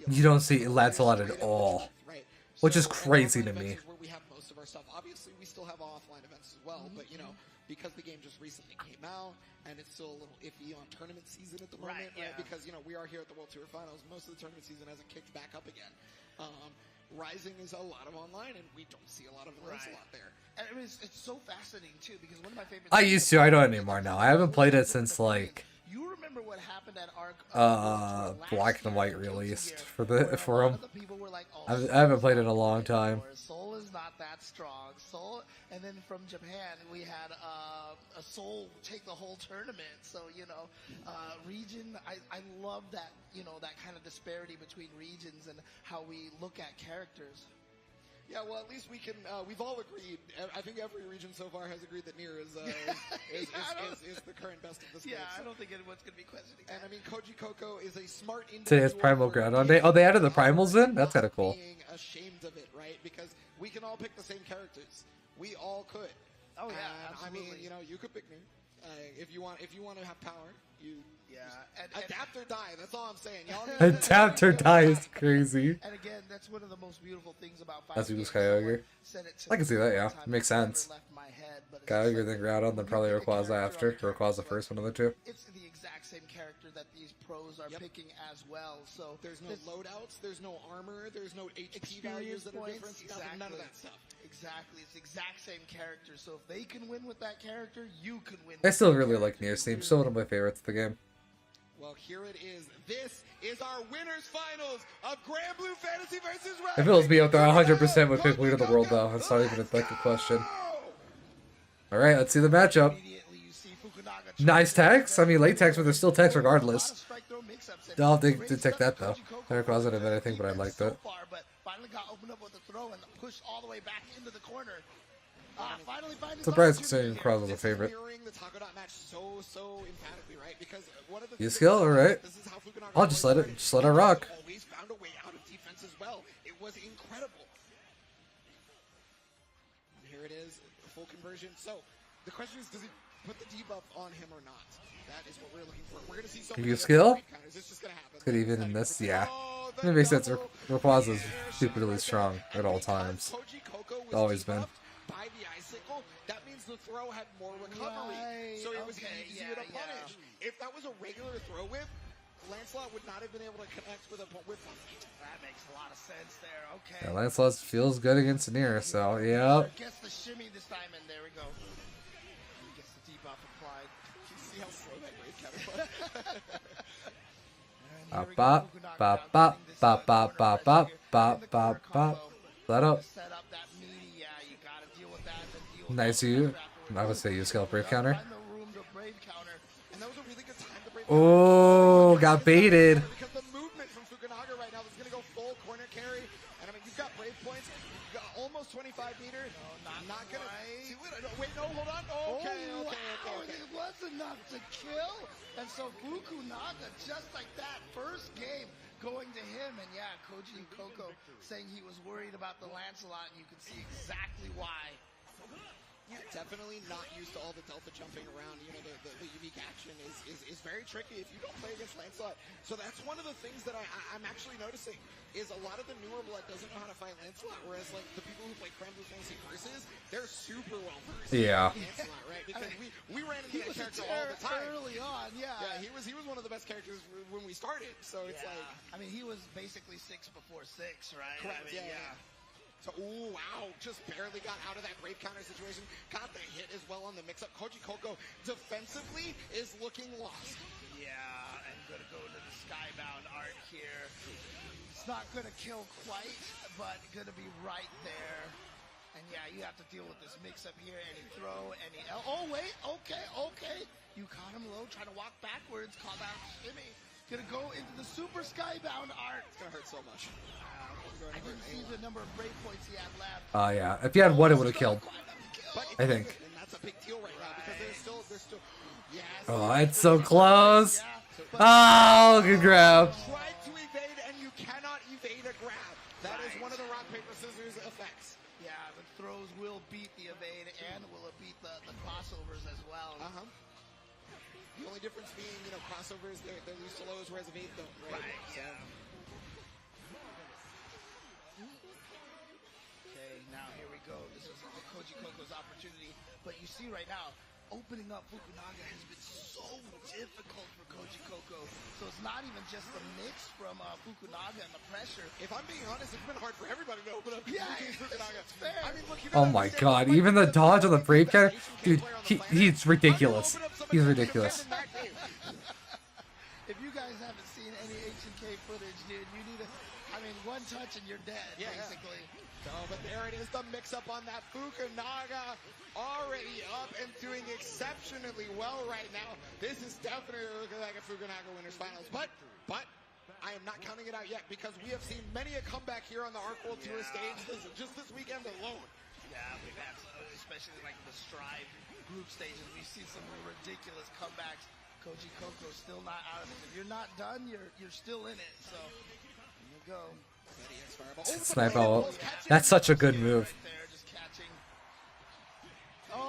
you don't see Lancelot at all, right? Which is crazy to me. Where we have most of our stuff. Obviously, we still have offline events as well, but you know, because the game just recently came out and it's still a little iffy on tournament season at the moment, right? Because, you know, we are here at the World Tour Finals. Most of the tournament season hasn't kicked back up again. Rising is a lot of online, and we don't see a lot of Lancelot there. And I mean, it's so fascinating, too, because one of my favorite... I used to. I don't anymore now. I haven't played it since, like... You remember what happened at Black and White released for him. I haven't played it in a long time. Soul is not that strong. Soul, and then from Japan we had a Soul take the whole tournament. So you know, region. I love that, you know, that kind of disparity between regions and how we look at characters. Yeah, well, at least we can. We've all agreed. I think every region so far has agreed that Nier is the current best of this game. Yeah, I don't think anyone's going to be questioning that. And I mean, Koji Coco is a smart individual. Today is Primal Ground Day. Oh, they added the primals in? That's kind of cool. Being ashamed of it, right? Because we can all pick the same characters. We all could. Oh yeah, absolutely. I mean, you know, you could pick Nier. If you want to have power, you adapt or die. That's all I'm saying. Adapt or die is crazy. And again, that's one of the most beautiful things about fighting. That's Ugo's Kyogre. I can see that. Yeah, it makes sense. Kyogre, then Groudon, then probably Rayquaza after. Rayquaza first, one of the two. It's the exact same character that these pros are picking as well. So there's no loadouts, there's no armor, there's no HP values that are different. None of that stuff. Exactly, it's the exact same character. So if they can win with that character, you can win. I still really like Nier's theme. Still one of my favorites of the game. Well, here it is. This is our winners finals of Granblue Fantasy versus Red. It feels me out there 100% would pick Leader of the World though. It's not even a question. Alright, let's see the matchup. Nice text. I mean, late text, but there's still text regardless. No, they did take that though. Rayquaza didn't have anything, but I liked it. Finally got opened up with a throw and pushed all the way back into the corner. Surprised considering Rayquaza was a favorite. You skill, alright. I'll just let it rock. Always found a way out of defense as well. It was incredible. And here it is, full conversion. So the question is, does he put the debuff on him or not? That is what we're looking for. We're gonna see so many skill? Is this just gonna happen? It's good even in this, yeah. It makes sense. Rayquaza is stupidly strong at all times. Always been. By the icicle, that means the throw had more recovery, so it was easier to punish. If that was a regular throw whip, Lancelot would not have been able to connect with a whip punch. That makes a lot of sense there. Okay. Yeah, Lancelot feels good against Nier, so yeah. Gets the shimmy this time, and there we go. He gets the debuff applied. You see how slow that grave counter Let up. Nice you. I would say you skill brave counter. Oh, got baited. Because the movement from Fukunaga right now is going to go full corner carry. And I mean, you've got brave points. You've got almost 25 meters. No, not going to do it. Wait, no, hold on. Okay. It was enough to kill. And so Fukunaga, just like that, first game going to him. And yeah, Koji Coco saying he was worried about the Lancelot, and you can see exactly why. Yeah, definitely not used to all the delta jumping around. You know, the unique action is very tricky if you don't play against Lancelot. So that's one of the things that I'm actually noticing is a lot of the newer blood doesn't know how to fight Lancelot, whereas like the people who play Granblue Fantasy Versus, they're super well versed. Yeah. In Lancelot, right? Because we ran into that character all the time. Early on, yeah. Yeah, he was one of the best characters when we started. So it's like, I mean, he was basically 6 before 6, right? correct. I mean, yeah. So, ooh, wow, just barely got out of that brave counter situation. Got the hit as well on the mix-up. Koji Koko defensively is looking lost. Yeah, and gonna go to the Skybound art here. It's not gonna kill quite, but gonna be right there. And yeah, you have to deal with this mix-up here. Any throw, any oh wait, okay. You caught him low, trying to walk backwards, call out shimmy. Gonna go into the super Skybound art. It's gonna hurt so much. I didn't see the number of break points he had left. Yeah. If he had one, it would have killed. I think. And that's a big deal right now because there's still. Yes. Oh, it's so close. Oh, good grab. Try to evade and you cannot evade a grab. That is one of the rock paper scissors effects. Yeah, the throws will beat the evade and will beat the crossovers as well. The only difference being, you know, crossovers they're loose to lows, whereas evade don't. Right. So. Now here we go. This is Koji Koko's opportunity. But you see right now, opening up Fukunaga has been so difficult for Koji Koko. So it's not even just the mix from Fukunaga and the pressure. If I'm being honest, it's been hard for everybody to open up Fukunaga. It's fair. I mean, look, Oh my god, even the dodge on the brave counter, dude, he's ridiculous. He's ridiculous. If you guys haven't seen any H&K footage, dude, you need to, I mean, one touch and you're dead, basically. So, but there it is, the mix-up on that Fukunaga, already up and doing exceptionally well right now. This is definitely looking like a Fukunaga Winners Finals, but I am not counting it out yet because we have seen many a comeback here on the Arc World Tour stage just this weekend alone. Yeah, we've had, especially like the Strive group stages, we've seen some ridiculous comebacks. Koji Koko still not out of it. If you're not done, you're still in it. So here you go. Snipe out. That's such a good move.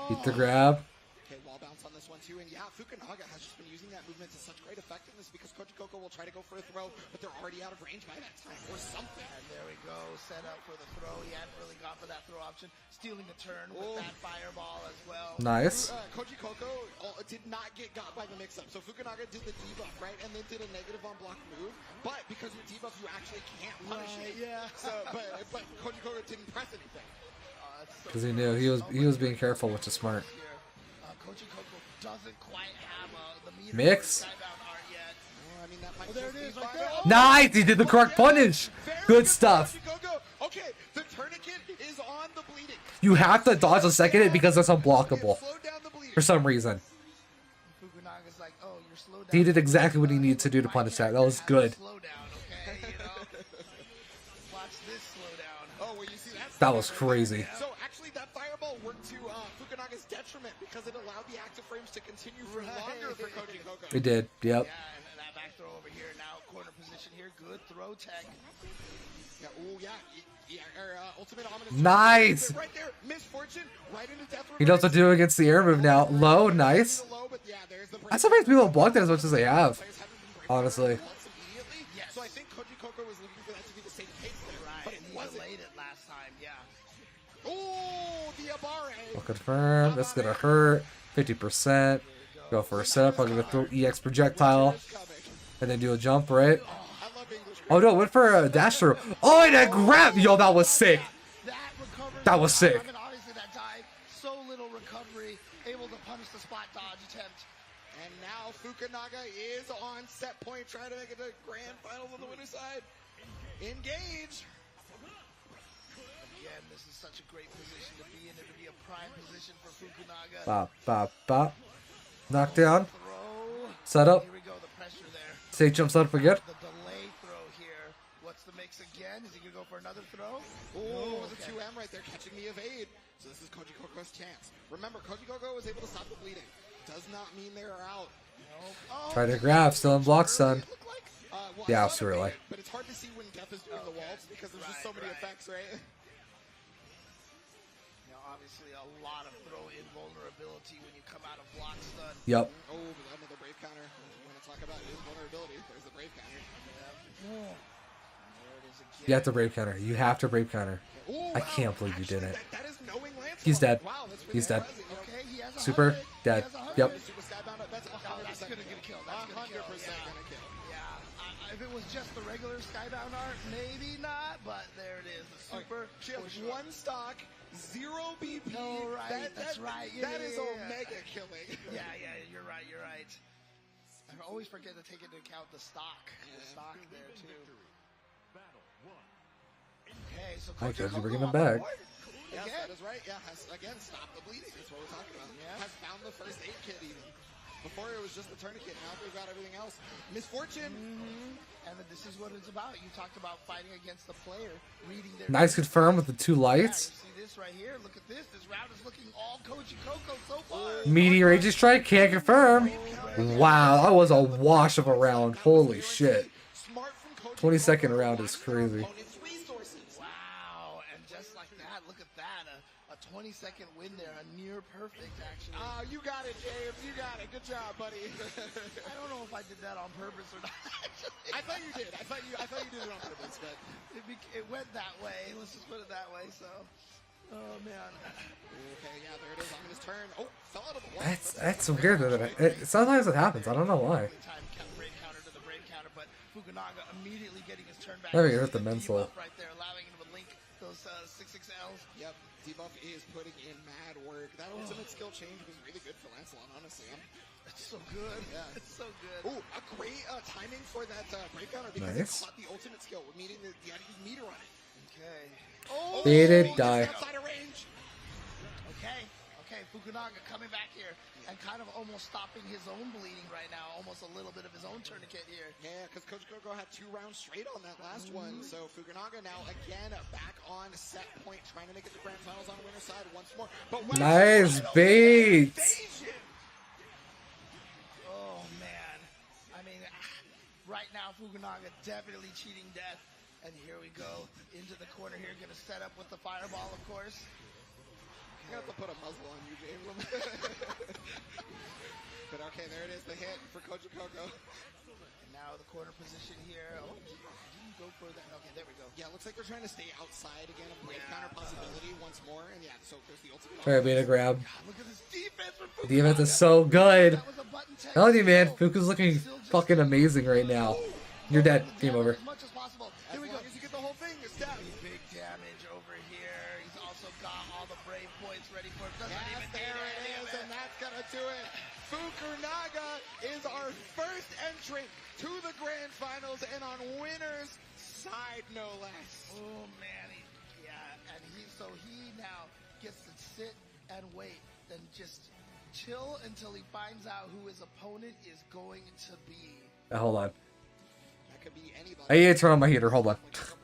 Beat the grab. Okay, wall bounce on this one too, and yeah, Fukunaga has just been using that movement to such great effectiveness because Koji Koko will try to go for a throw, but they're already out of range by that time, or something. And there we go, set up for the throw. He hadn't really gone for that throw option. Stealing a turn with that fireball as well. Nice. Koji Koko did not get got by the mix-up, so Fukunaga did the debuff, right, and then did a negative on block move, but because you debuff, you actually can't punish it. Yeah. So, but Koji Koko didn't press anything. Because he knew he was being careful, which is smart. Koji Koko doesn't quite have the meter Mix. art yet. I mean, that might there it is, right there. Nice! He did the correct punish. Good stuff. Okay, the tourniquet is on the bleeding. You have to dodge a second hit because it's unblockable for some reason. Fukunaga's like, oh, you're slowed down. He did exactly what he needed to do to punish that. That was good. Slow down, okay? You know? Watch this slow down. Oh, well, you see That was crazy. So actually, that fireball worked to Fukunaga's detriment because it allowed the active frames to continue for longer for Koji Koko. It did. Yep. Yeah, and that back throw over here now, corner position here. Good throw tech. Yeah, ooh, yeah. Ultimate ominous. Nice. Right there, misfortune, right into death. He knows what to do against the air move now. Low, nice. I'm surprised people have blocked it as much as they have. Honestly. So I think Koji Koko was looking for that to be the same case there, right? But it wasn't. Delayed it last time, yeah. Oh, the Abare. We'll confirm. That's gonna hurt. 50%. Go for a setup. I'm gonna throw EX projectile. And then do a jump, right? Oh no, went for a dash through. Oh, and a grab! Yo, that was sick. That was sick. I mean, obviously that dive, so little recovery, able to punish the spot dodge attempt. And now Fukunaga is on set point, trying to make it to grand finals on the winner's side. Engage. Again, this is such a great position to be in. It would be a prime position for Fukunaga. Bop, bop, bop. Knockdown. Set up. Here we go, the pressure there. State jumps up again. The delay throw here. What's the mix again? Is he gonna go for another throw? Oh, the 2M right there catching the evade. So this is Koji Koko's chance. Remember, Koji Koko was able to stop the bleeding. Does not mean they are out. Nope. Oh, Try to grab, still in block, son. Well, Yeah, absolutely. But it's hard to see when Death is doing the waltz because there's just so many effects, right? obviously a lot of throw-in vulnerability when you come out of block stun. Yep. Oh, but another Brave counter. We want to talk about his vulnerability. There's the Brave counter. There it is again. You have to brave counter. You have to brave counter. Ooh, I wow. can't believe you Actually, did it. That is knowing Lancelot. He's dead. Wow, that's really He's dead. impressive. Okay, he has a Super 100. dead. He has a 100. Yep. Super Skybound, that's 100% Oh, that's gonna get a kill. That's gonna kill. 100% Yeah. gonna kill. Yeah, if it was just the regular Skybound art, maybe not, but there it is. The super. She has for sure. one stock, 0 BP. Oh, right. That's right. Yeah, that is yeah, yeah. Omega killing. Yeah, you're right, you're right. I always forget to take into account the stock. The stock there, too. Okay, so Hi, Coach Coach, you Coco bringing them on the back. board. Yes, Again. that is right. Yeah, has again stopped the bleeding. That's what we're talking about. Yeah. Has found the first aid kit even. Before it was just the tourniquet. Now they've got everything else. Misfortune. And this is what it's about. You talked about fighting against the player, reading their Nice confirm with the 2 Yeah, lights. you see this right here. Look at this. This round is looking all Koji Coco so far. Meaty Rage's strike, can't confirm. Wow, that was a wash of a round. Holy shit. Smart from Coach 22nd round is crazy. opponent's resources. Wow, and just like that, look at that. A 20-second win there, a near perfect, actually. You got it, James. You got it. Good job, buddy. I don't know if I did that on purpose or not. I thought you did. I thought you did it on purpose, but It went that way. Let's just put it that way. So, oh man. okay, yeah, there it is on his turn. Oh, fell out of the wall. That's weird that sometimes it happens. I don't know why. Time brave counter to the brave counter, but Fukunaga immediately getting his turn back. Maybe hurt the mental. Debuff right there, allowing him to link those 6/6Ls. Yep, debuff is putting in mad work. That ultimate skill change was really good for Lancelot, honestly. It's so good. Yeah. It's so good. Ooh, a great timing for that break counter because Nice. it caught the ultimate skill, meaning that he had to use meter on it. Okay. Oh, Faded, just die. outside of range. Okay. Fukunaga coming back here and kind of almost stopping his own bleeding right now. Almost a little bit of his own tourniquet here. Yeah, because Coach Coco had 2 rounds straight on that last one. So Fukunaga now again back on set point, trying to make it to grand finals on the winner's side once more. But wow, Nice bait. invasion. Oh man. I mean, right now Fukunaga definitely cheating death. And here we go into the corner here, gonna set up with the fireball, of course. You have to put a muzzle on you, James. But okay, there it is, the hit for Coach Coco. And now the corner position here. Oh, didn't go for that. Okay, there we go. Yeah, looks like they're trying to stay outside again of brave counter possibility once more. And yeah, so there's the ultimate. Try to beat a grab. Look at this defense from The defense is so good. That was a button tech. Telling you, man, Fuku's looking fucking amazing right now. You're dead. Game over. As much as possible. Here we go. As you get the whole thing, it's down. Big damage over here. He's also got all the brave points ready for it. Doesn't Yes, even there need it any of is, and that's gonna do it. Fukunaga is our first entrant to the grand finals, and on winners' side, no less. Oh man, and he now gets to sit and wait, then just chill until he finds out who his opponent is going to be. Hold on. That could be anybody. I need to turn on my heater. Hold on.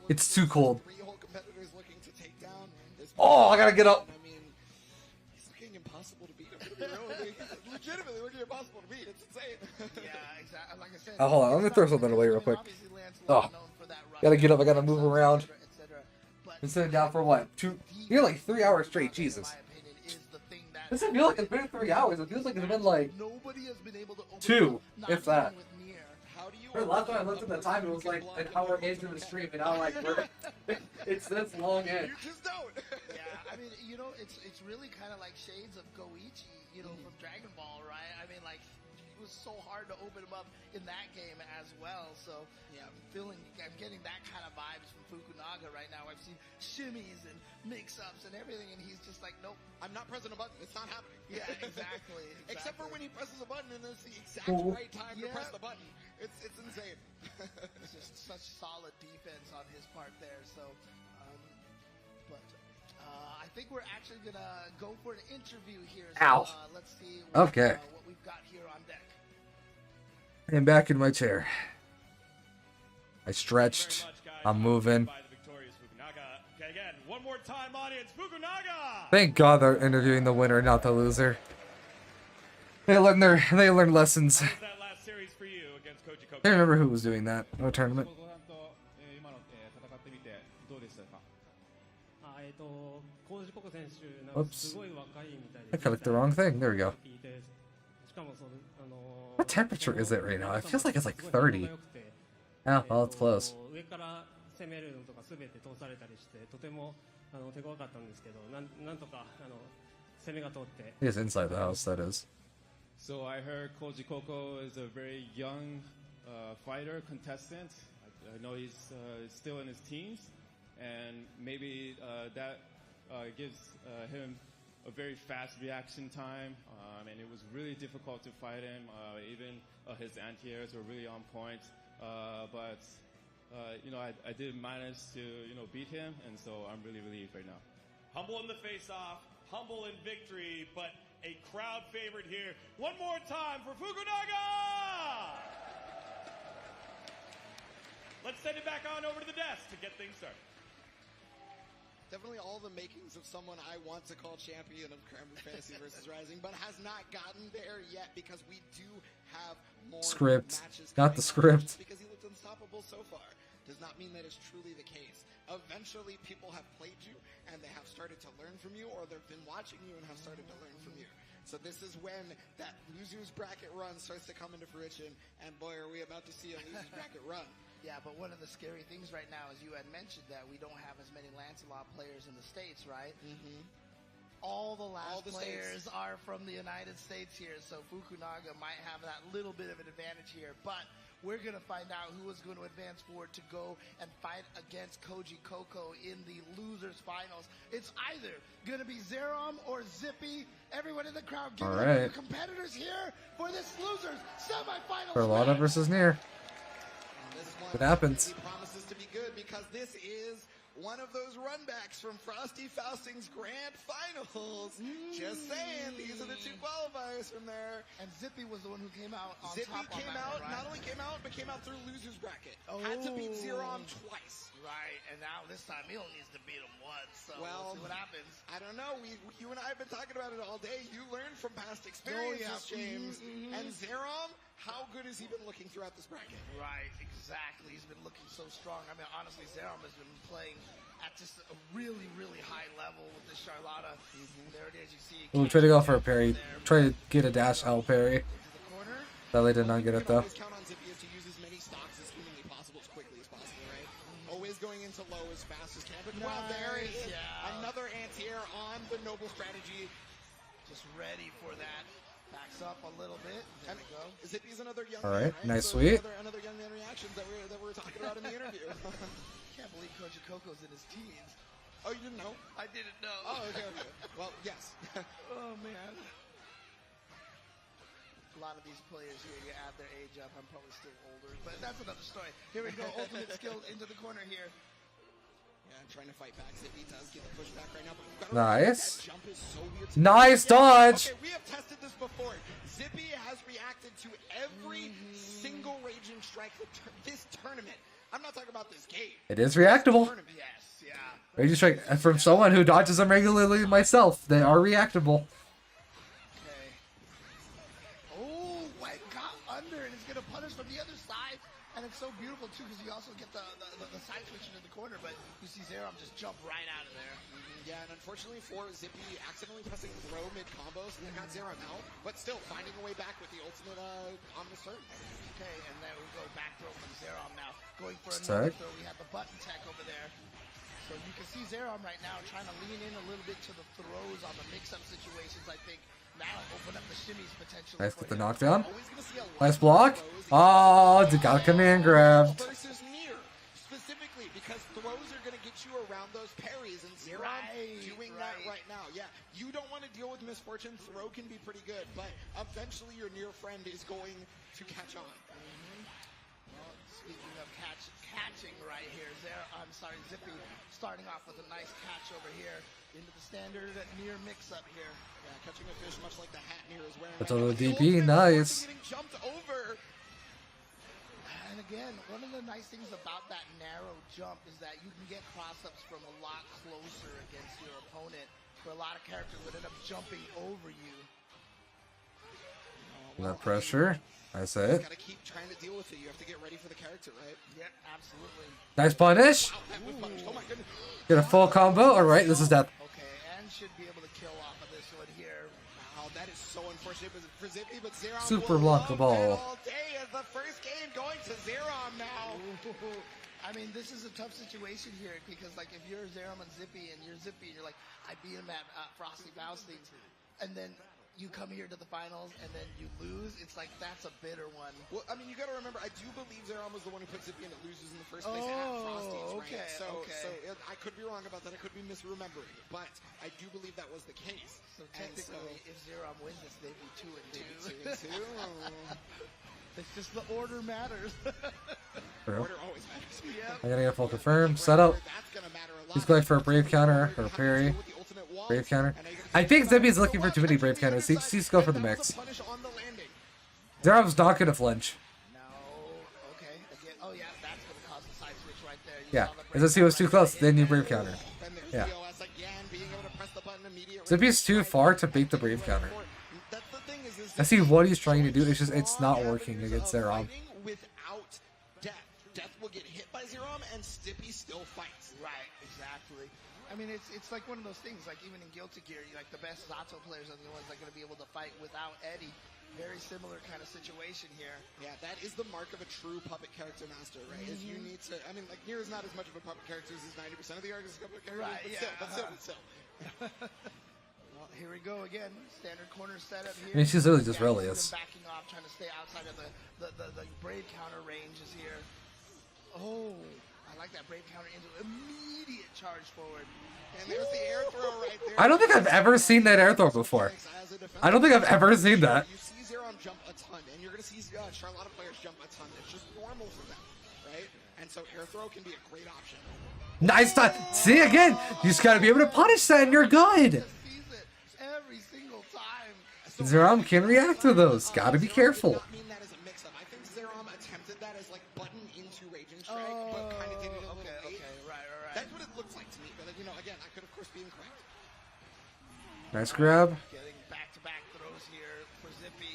It's too cold. 3 whole competitors looking to take down this. Oh, I gotta get up. I mean, he's looking impossible to beat. I'm gonna be real with you. He's legitimately looking impossible to beat. It's insane. Yeah, exactly. Like I said, Hold on. Let me throw something away real quick. obviously Lancelot Oh. known for that rush, Gotta get up. I gotta move around. et cetera, but Been sitting down for what? You're like 3 hours straight. Jesus. in my opinion, is the thing that Doesn't feel like it's been 3 hours. It feels like it's been like nobody has been able to overcome, 2, not if that. even with Nier. How do you? The last time I looked at the time, it was like an hour into the stream, and now like it's this long in. You just don't. Yeah, I mean, it's really kind of like shades of Goichi, from Dragon Ball, right? I mean, like, it was so hard to open him up in that game as well. So, yeah, I'm getting that kind of vibes from Fukunaga right now. I've seen shimmies and mix-ups and everything, and he's just like, nope. I'm not pressing a button. It's not happening. Yeah, exactly. Except for when he presses a button and it's the exact right time to Yeah. press the button. It's insane. It's just such solid defense on his part there. So, but I think we're actually gonna go for an interview here. So, Ow. Let's see. What, Okay. what we've got here on deck. I'm back in my chair. I stretched. I'm moving. By the victorious Fukunaga. Okay, again, one more time, audience. Fukunaga! Thank God they're interviewing the winner, not the loser. They learned lessons. How was that last series for you against Koji I Coco? can't remember who was doing that. No tournament. ご覧と、今の、戦ってみてどうでしたか？コージココ選手なんか Oops. すごい若いみたいで I clicked the wrong thing. There we go. 聞いて、しかもそのWhat temperature is it right now? It feels like it's like 30. Oh, well, it's close. 上から攻めるのとかすべて通されたりしてとても手強かったんですけど、なんとか攻めが通って。 He is inside the house, that is. So I heard Koji Koko is a very young fighter, contestant. I know he's still in his teens, and maybe that gives him a very fast reaction time, and it was really difficult to fight him. Even his anti-airs were really on point, but you know, I did manage to beat him, and so I'm really relieved right now. Humble in the face-off, humble in victory, but a crowd favorite here. One more time for Fukunaga! Let's send it back on over to the desk to get things started. Definitely all the makings of someone I want to call champion of Granblue Fantasy vs. Rising, but has not gotten there yet because we do have more Script. matches. Not the script. Just because he looked unstoppable so far does not mean that it's truly the case. Eventually, people have played you and they have started to learn from you, or they've been watching you and have started to learn from you. So this is when that losers bracket run starts to come into fruition, and boy, are we about to see a losers bracket run. Yeah, but one of the scary things right now is you had mentioned that we don't have as many Lancelot players in the States, right? Mm-hmm. All the last the players States are from the United States here, so Fukunaga might have that little bit of an advantage here, but we're going to find out who is going to advance forward to go and fight against Koji Koko in the losers finals. It's either going to be Zerom or Zippy. Everyone in the crowd, give All it right. up to the competitors here for this losers semifinals. Carlotta versus Nier. What happens? He promises to be good because this is one of those runbacks from Frosty Fausting's grand finals. Just saying, these are the two qualifiers from there. And Zippy was the one who came out on Zippy top on came that out, one, right? not only came out, but came out through losers bracket. Had to beat Zerom twice. Right, and now this time he only needs to beat him once, so Well, we'll see what happens. I don't know. You and I have been talking about it all day. You learned from past experiences, James. And Zerom, how good has he been looking throughout this bracket? Right, exactly. He's been looking so strong. I mean, honestly, Zerom has been playing at just a really, really high level with this Charlotta. There it is, you see. Ooh, try to go for a parry. Try to get a dash L parry. Belly did not get it though. Always count on Zippy to use as many stocks as humanly possible as quickly as possible, right? Always going into low as fast as can. But wow, there is another anti-air on the noble strategy. Just ready for that. Backs up a little bit. There we go. Zippy's another young All right, man, nice so sweep. Another young man reactions that we're talking about in the interview. Can't believe Koji Koko's in his teens. Oh, you didn't know? I didn't know. Oh, okay. Well, yes. Oh, man. A lot of these players here, you add their age up. I'm probably still older, but that's another story. Here we go. Ultimate skill into the corner here. Yeah, I'm trying to fight back. Zippy does get the pushback right now. But Nice. that jump is so weird. Nice dodge. Okay, we have tested this before. Zippy has reacted to every single raging strike this tournament. I'm not talking about this game. It is reactable. Yes, yeah. Raging strike from someone who dodges them regularly myself. They are reactable. Okay. Oh, White got under and is going to punish from the other side. And it's so beautiful, too, because you also get the side switch into the corner, but you see Zerom just jump right out of there. Yeah, and unfortunately for Zippy, accidentally pressing throw mid-combo, so they got Zerom out, but still finding a way back with the ultimate Omnis turn. Okay, and then we go back throw from Zerom now. Going for Stack. another throw, we have the button tech over there. So you can see Zerom right now trying to lean in a little bit to the throws on the mix-up situations, I think. Now open up the shimmies potentially. Nice for with the him. knockdown. Always gonna see a lot Nice of block. throws. Oh, got command grabbed. Versus Nier, specifically, because throws are going to get you around those parries, and Zerom doing that right now. Yeah, you don't want to deal with misfortune. Throw can be pretty good, but eventually your Nier friend is going to catch on. Well, speaking of catching right here, Zippy starting off with a nice catch over here into the standard Nier mix-up here. Yeah, catching a fish much like the hat Nier is wearing. That's right a now. little The DP, ultimate nice. getting jumped over. And again, one of the nice things about that narrow jump is that you can get cross-ups from a lot closer against your opponent, where a lot of characters would end up jumping over you. That pressure. I say it. Gotta keep trying to deal with it. You have to get ready for the character, right? Yeah, absolutely. Nice punish. Wow, that was punished. Oh my goodness. Get a full combo. Alright, this is death. Okay, and should be able to kill off of this one here. Wow, that is so unfortunate for Zippy, but Zerom Super will block the love ball. that all day as the first game going to Zerom now. I mean, this is a tough situation here because, like, if you're Zerom and Zippy and you're Zippy and you're like, I beat him at Frosty Faustings, and then you come here to the finals and then you lose, it's like, that's a bitter one. Well, I mean, you got to remember, I do believe Zerom was the one who put Zippy in at losers in the first place at Frosty's, okay, right? So okay. I could be wrong about that. I could be misremembering, but I do believe that was the case. So technically, if Zerom wins this, they'd be 2 and 2. 2 and 2. It's just the order matters. Order always matters. Yep. I gotta get full confirm. Set up. That's gonna matter a lot. He's going for a brave counter or parry. Brave counter. I think Zippy's looking for too many brave counters. He just needs to go for the mix. Zerom's not gonna flinch. No. Okay. Again. Oh yeah, that's gonna cause a side switch right there. You Yeah. saw the As I see it was too close, then you brave counter. And there's Yeah. DOS again, being able to press the button immediately. Zippy's too far to bait the brave counter. That's the thing is I see what he's trying to do. It's just it's not working against Zerom. Without Death. Death will get hit by Zerom and Stippy still fights. Right, exactly. I mean, it's like one of those things, like even in Guilty Gear, like the best Zato players are the ones that are going to be able to fight without Eddie. Very similar kind of situation here. Yeah, that is the mark of a true puppet character master, right? Is you need to, I mean, like, Nier is not as much of a puppet character as 90% of the artists puppet characters, Right, but yeah, still. Well, here we go again. Standard corner setup here. I mean, she's literally just Yeah, Relius. backing off, trying to stay outside of the brave counter ranges here. Oh, I like that brave counter into immediate charge forward. And there's the air throw right there. I don't think I've ever seen that air throw before. I don't think I've ever seen that. You see Zerom jump a ton, and you're going to see Charlotta players jump a ton. It's just normal for them, right? And so air throw can be a great option. Nice time. See again. You just gotta be able to punish that, and you're good. Sees it every single time. Zerom can react to those. Gotta be careful. I mean that as a mix-up. I think Zerom attempted that as like button into Raging Strike, but kind of did it a little late. Okay, right. That's what it looks like to me. But you know, again, I could of course be incorrect. Nice grab. Getting back-to-back throws here for Zippy.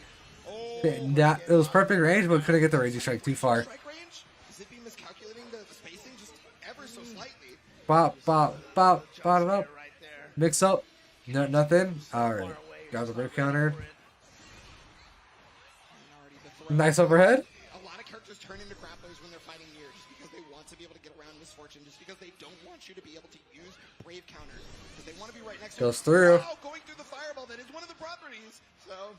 That it was perfect range, but couldn't get the raging strike too far. Strike range. Zippy miscalculating the spacing just ever so slightly. Bop, bop, bop, bop it up. Right there. Mix up. No, nothing. All right. Got the brave counter. Nice overhead. A lot of characters turn into grapplers when they're fighting Nier just because they want to be able to get around Misfortune, just because they don't want you to be able to use brave counters, because they want to be right next to Goes you. through. Wow, going through the fireball, that is one of the properties. So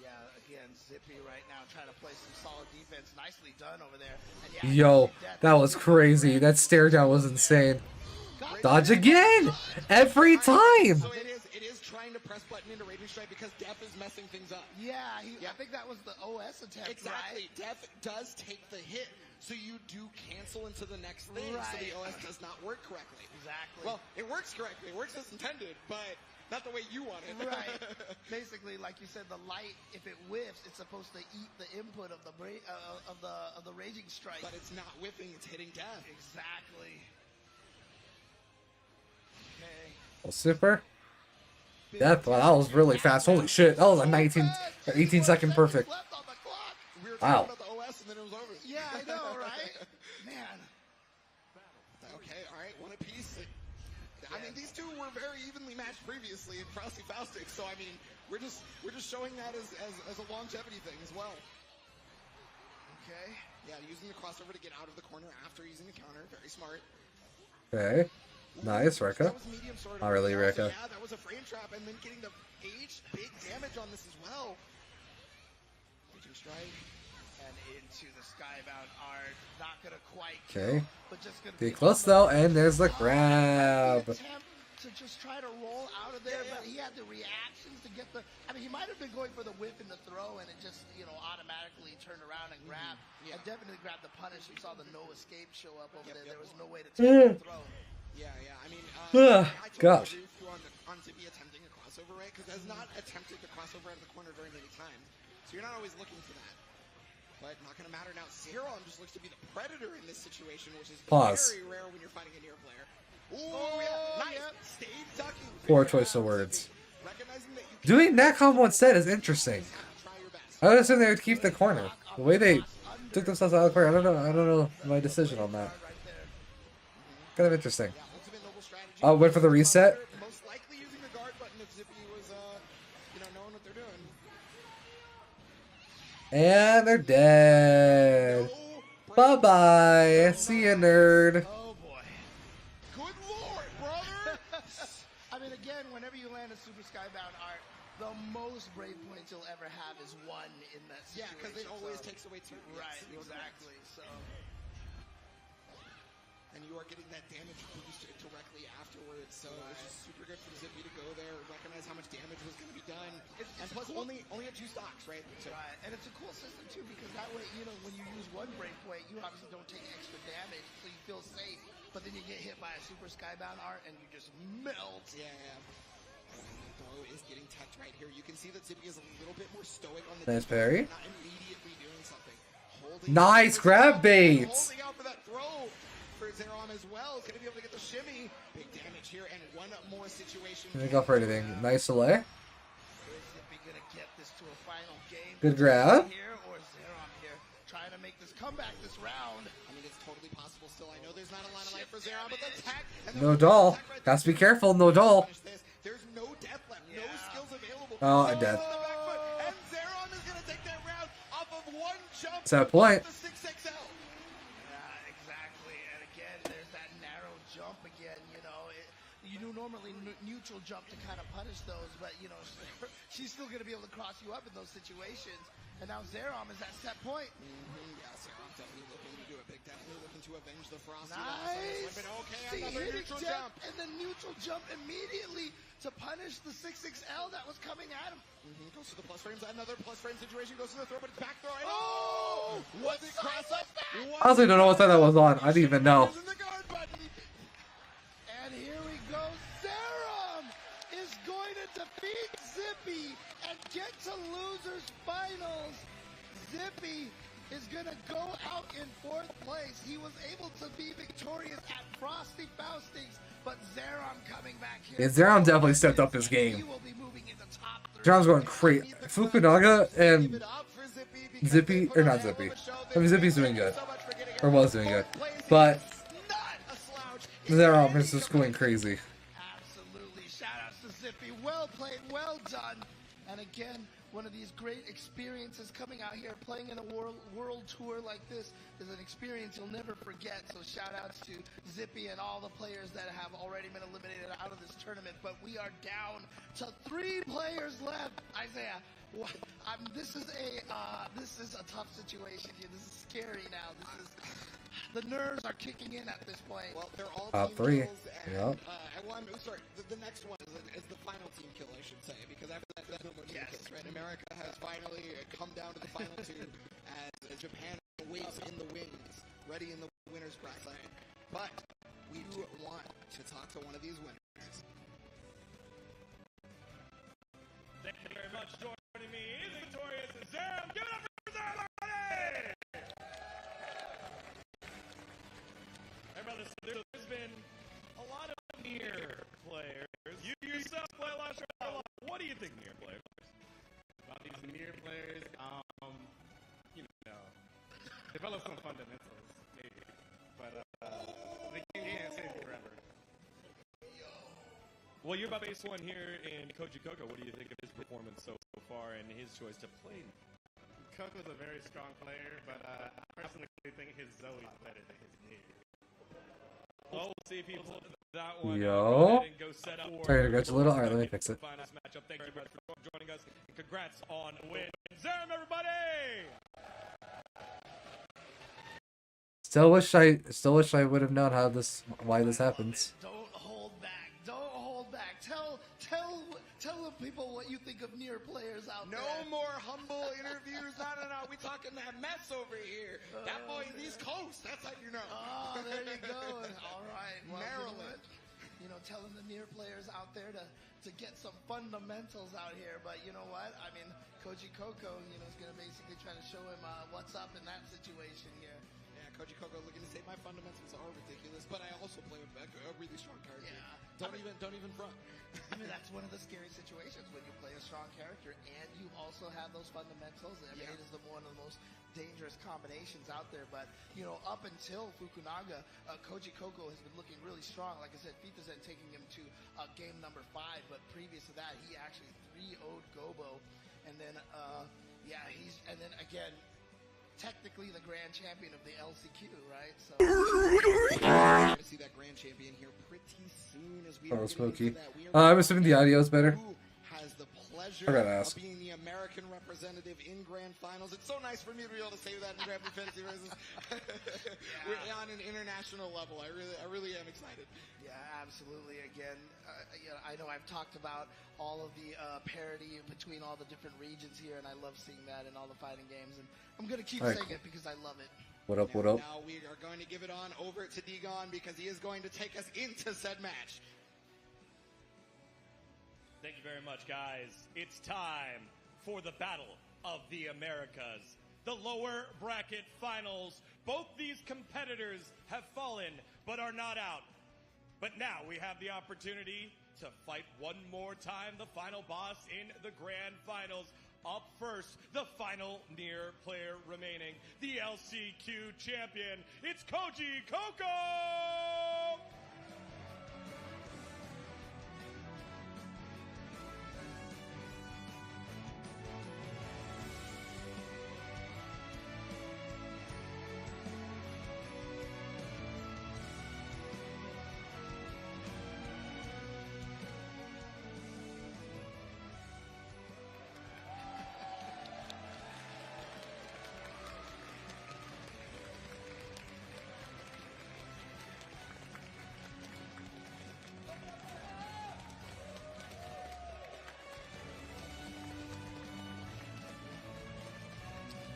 Yeah, again, Zippy right now trying to play some solid defense. Nicely done over there. And yeah, Yo, that was crazy. That stare down was insane. Dodge again! Every time! So it is trying to press button into Raging Strike because Death is messing things up. Yeah, I think that was the OS attempt, Exactly. right? Death does take the hit, so you do cancel into the next thing, so Right. the OS does not work correctly. Exactly. Well, it works correctly. It works as intended, but not the way you want it. Right. Basically, like you said, the light, if it whiffs, it's supposed to eat the input of the of the Raging Strike. But it's not whipping, it's hitting Death. Exactly. Okay. Well, super. Death. Wow, that was really fast. Holy shit. That was a 19 or 18 second perfect. Left on the clock. We were Wow. talking about the OS and then it was over. Yeah, I know, right? Man. Okay, alright, one apiece. I mean, these two were very evenly matched previously in Frosty Faustix, so I mean, we're just showing that as a longevity thing as well. Okay. Yeah, using the crossover to get out of the corner after using the counter, very smart. Okay. Nice, Rekka. That was medium sword. Not really, Rekka. Yeah, that was a frame trap, and then getting the H, big damage on this as well. Raging Strike. And into the Skybound Art. Not gonna quite Okay. kill, but just gonna Be close though, and there's the grab. Attempt to just try to roll out of there, but he had the reactions to get the. I mean, he might have been going for the whip and the throw, and it just automatically turned around and grabbed. Yeah. And definitely grabbed the punish. We saw the no escape show up over there. There was no way to take the throw. Yeah, I mean, Ah, I totally gosh. agree with you on Zippy attempting a crossover, right? Because has not attempted the crossover out of the corner very many times. So you're not always looking for that. But not going to matter now. Zerom just looks to be the predator in this situation, which is Pause. very rare when you're fighting a Nier player. Ooh, yeah, nice. Stayed ducking. Poor Very choice of fast. words. Recognizing that you Doing that combo instead is interesting. I would assume they would keep the corner. The way they took themselves out of the corner, I don't know my decision on that. Kind of interesting. Went for the reset. Most likely using the guard button if Zippy was, knowing what they're doing. And they're dead. Bye-bye. See ya, nerd. Oh boy. Good lord, brother! I mean, again, whenever you land a Super Skybound art, the most brave points you'll ever have is one in that situation. Yeah, because it always takes away 2. Right, Yes, exactly. So. And you are getting that damage boost directly afterwards, so it's just super good for Zippy to go there, recognize how much damage was going to be done, and plus cool. only at 2 stocks, right? So. Right, and it's a cool system too because that way, when you use one break point, you obviously don't take extra damage, so you feel safe. But then you get hit by a Super Skybound art and you just melt. Yeah. Throw is getting touched right here. You can see that Zippy is a little bit more stoic on the Nice parry. not immediately doing something. Holding Nice grab bait. Holding out for that throw for Zeron as well. Is going to be able to get the shimmy. Big damage here and one more situation. Didn't go for anything. Nice delay. Is Zippy going to get this to a final game? Good grab. Here or Zeron here trying to make this comeback this round. I mean, it's totally possible still. I know there's not a lot of life for Zeron, but the attack. No doll. Has to be careful. No doll. There's no death left. No skills available. Oh, I'm dead. And Zeron is going to take that round off of one jump. It's that point. The 6XL. Yeah, exactly. And again, there's that narrow jump again. You do normally neutral jump to kind of punish those, but she's still going to be able to cross you up in those situations. And now Zerom is at set point. Yeah, Zeron definitely looking to do it big. Definitely looking to avenge the Frosty. Nice. Okay, See, another hitting neutral jump jump. and the neutral jump immediately to punish the 6XL that was coming at him. Goes to the plus frames. Another plus frame situation. Goes to the throw, but it's back throw. Oh! Was it cross up? I honestly don't know what side that was on. I didn't even know. And here we go. Zerom is going to defeat Zippy and get to losers finals. Zippy is going to go out in 4th place. He was able to be victorious at Frosty Faustings, but Zerom coming back here. Yeah, Zerom definitely stepped up his He game. will be moving into top 3. Zerom's going crazy. Fukunaga and Zippy, or not Zippy. I mean, Zippy's doing good. Or was doing good. But Zerom is just going crazy. Absolutely. Shout outs to Zippy. Well played, well done. And again, one of these great experiences coming out here, playing in a world tour like this is an experience you'll never forget. So shout outs to Zippy and all the players that have already been eliminated out of this tournament. But we are down to 3 players left. Isaiah, this is a tough situation here. This is scary now. The nerves are kicking in at this point. Well, they're all Top team 3. kills, Yep. Sorry, the next one is the final team kill, I should say, because after that, there's no more team kills, right? America has finally come down to the final 2 as Japan waits in the wings, ready in the winner's bracket. But we do want to talk to one of these winners. Thank you very much. Joining me is victorious Zerom. Give it up for Zerom! Hey, brothers, there's been a lot of near players. You yourself play a lot of Charlotte. What do you think near players? About these near players, develop some fundamentals, maybe. But the game can't save you forever. Well, you're about base 1 here in Koji Coco. What do you think of his performance so far and his choice to play? Coco's a very strong player, but I personally think his Zoe's better than his Nier. Well, we'll see if he pulls that one. Yo. And go set up for Sorry to glitch a little. Alright, let me fix it. Finals matchup. Thank you very much for joining us. And congrats on the win. Zerom, everybody! Still wish I would have known why this happens. Don't hold back. Don't hold back. Tell the people what you think of near players out there. No more humble interviews. No. We talking that mess over here. That boy is East Coast. That's how you know. Oh, there you go. All right. Well, Maryland. Telling the near players out there to get some fundamentals out here. But you know what? I mean, Koji Coco, is going to basically try to show him what's up in that situation here. Yeah, Koji Koko looking to say my fundamentals are ridiculous, but I also play a really strong character. Yeah. Don't even front. I mean, that's one of the scary situations when you play a strong character and you also have those fundamentals. I mean, it is one of the most dangerous combinations out there. But, you know, up until Fukunaga, Koji Koko has been looking really strong. Like I said, Fita's then taking him to game number 5. But previous to that, he actually 3-0'd Gobo. And then, and then again, technically the grand champion of the LCQ, right? So we're going to see that grand champion here pretty soon as we Oh, smoky. I'm assuming the audio is better. Who has the pleasure I gotta of ask. being the American representative in grand finals? It's so nice for me to be able to say that in Granblue Fantasy versus we're on an international level. I really am excited. yeah, absolutely. Again, I know I've talked about all of the parity between all the different regions here, and I love seeing that in all the fighting games. And I'm going to keep saying it because I love it. What up, what up? Now we are going to give it on over to Digon because he is going to take us into said match. Thank you very much, guys. It's time for the Battle of the Americas, the lower bracket finals. Both these competitors have fallen but are not out. But now we have the opportunity to fight one more time, the final boss in the grand finals. Up first, the final near player remaining, the LCQ champion. It's Koji Koko!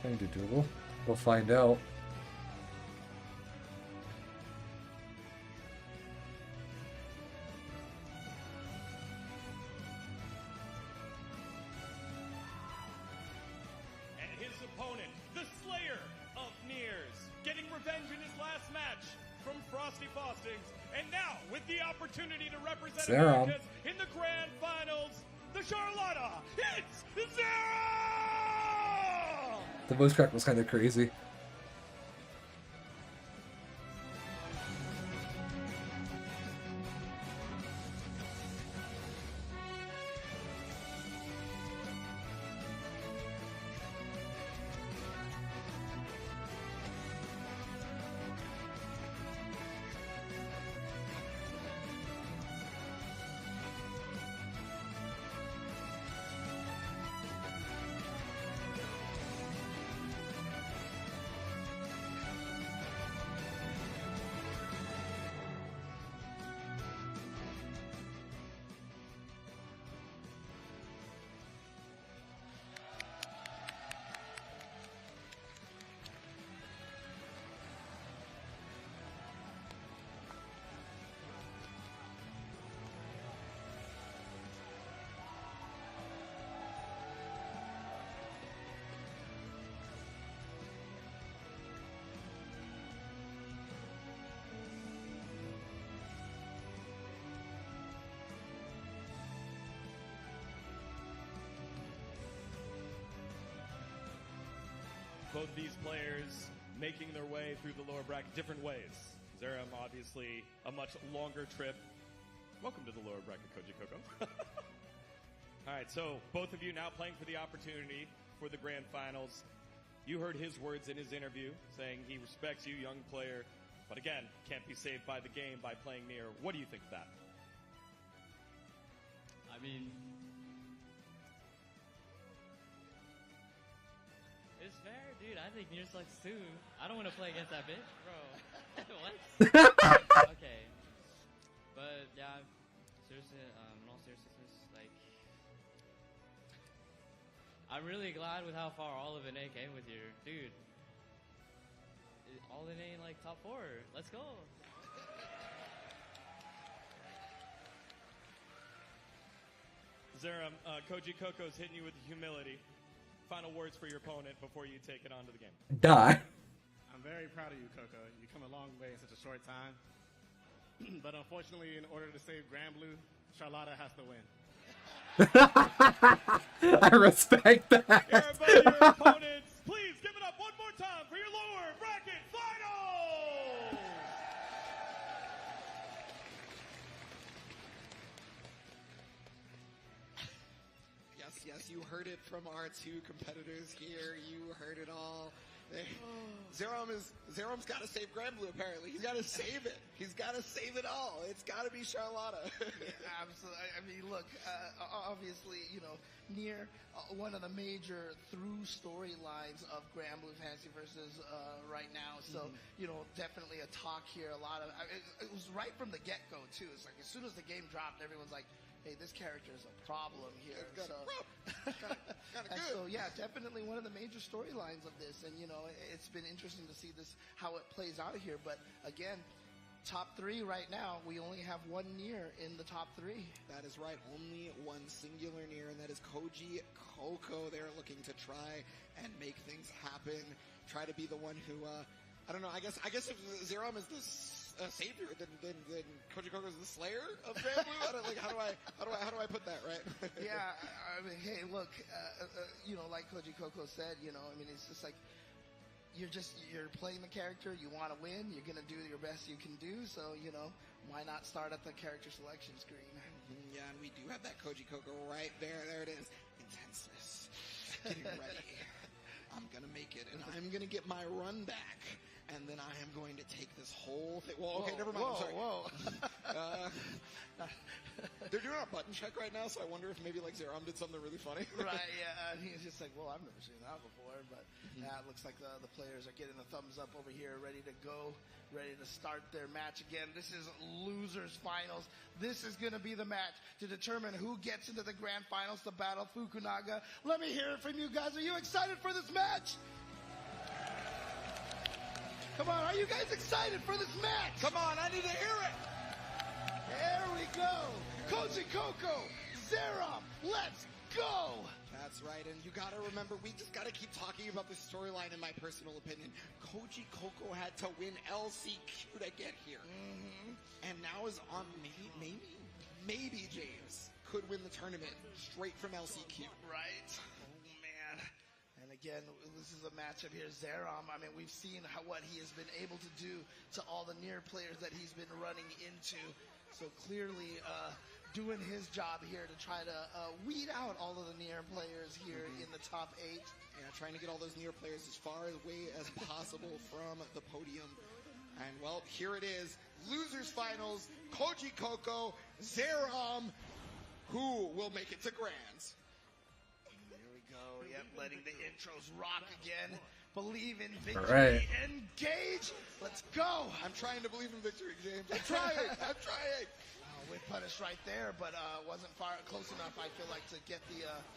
Kind of doable. We'll find out. And his opponent, the Slayer of Nears, getting revenge in his last match from Frosty Fostings. And now, with the opportunity to represent Zero. Americas in the grand finals, the Charlotta, it's Zero! The voice crack was kind of crazy. Both these players making their way through the lower bracket different ways. Zerum, obviously, a much longer trip. Welcome to the lower bracket, Koji Koko. All right, so both of you now playing for the opportunity for the grand finals. You heard his words in his interview saying he respects you, young player, but again, can't be saved by the game by playing near. What do you think of that? I mean, it's fair, dude. I think Nier sucks too. I don't want to play against that bitch, bro. What? Okay. But yeah, seriously, in all seriousness, like, I'm really glad with how far all of it came with you, dude. All in A like top 4. Let's go. Zerum, Koji Koko's hitting you with humility. Final words for your opponent before you take it on to the game. Die.あ I'm very proud of you, Coco. You come a long way in such a short time. But unfortunately, in order to save Granblue, Charlotta has to win. I respect that. Everybody, your opponents, please give it up one more time for your lower bracket finals! Yes, you heard it from our two competitors here. You heard it all. Zerom's got to save Granblue, apparently. He's got to save it. He's got to save it all. It's got to be Charlotta. Yeah, absolutely. I mean, look, obviously, you know, near one of the major through storylines of Granblue Fantasy versus right now. So, you know, definitely a talk here. A lot of it was right from the get-go, too. It's like as soon as the game dropped, everyone's like, hey, this character is a problem here. Kinda good. So yeah, definitely one of the major storylines of this, and you know, it's been interesting to see this, how it plays out here. But again, top 3 right now, we only have one Nier in the top 3. That is right, only one singular Nier, and that is Koji Coco. They're looking to try and make things happen, try to be the one who, I don't know, I guess if Zerom is the savior, then Koji Coco is the slayer of Granblue. How do I put that right? Yeah, I mean, hey, look, you know, like Koji Coco said, you know, I mean, it's just like you're playing the character, you want to win, you're gonna do your best you can do. So you know, why not start at the character selection screen? Yeah, and we do have that Koji Coco right there. There it is. Intenseness. Getting ready. I'm gonna make it, and I'm gonna get my run back. And then I am going to take this whole thing. Well, okay, never mind. I'm sorry. They're doing a button check right now, so I wonder if maybe like Zerom did something really funny. Right, yeah. And he's just like, well, I've never seen that before. But yeah, it looks like the players are getting a thumbs up over here, ready to go, ready to start their match again. This is losers finals. This is going to be the match to determine who gets into the grand finals to battle Fukunaga. Let me hear it from you guys. Are you excited for this match? Come on, are you guys excited for this match? Come on, I need to hear it. There we go. Koji Coco, Zerom, let's go. That's right, and you gotta remember, we just gotta keep talking about this storyline in my personal opinion. Koji Coco had to win LCQ to get here. And now is on maybe James could win the tournament straight from LCQ. Right. And again, this is a matchup here. Zerom, I mean, we've seen what he has been able to do to all the Nier players that he's been running into. So clearly doing his job here to try to weed out all of the Nier players here in the top 8. Yeah, trying to get all those Nier players as far away as possible from the podium. And well, here it is. Losers finals, Koji Coco, Zerom. Who will make it to Grands? Yep, letting the intros rock again. Believe in victory. Right. Engage. Let's go. I'm trying to believe in victory, James. I'm trying. Whip punish right there, but wasn't close enough, I feel like, to get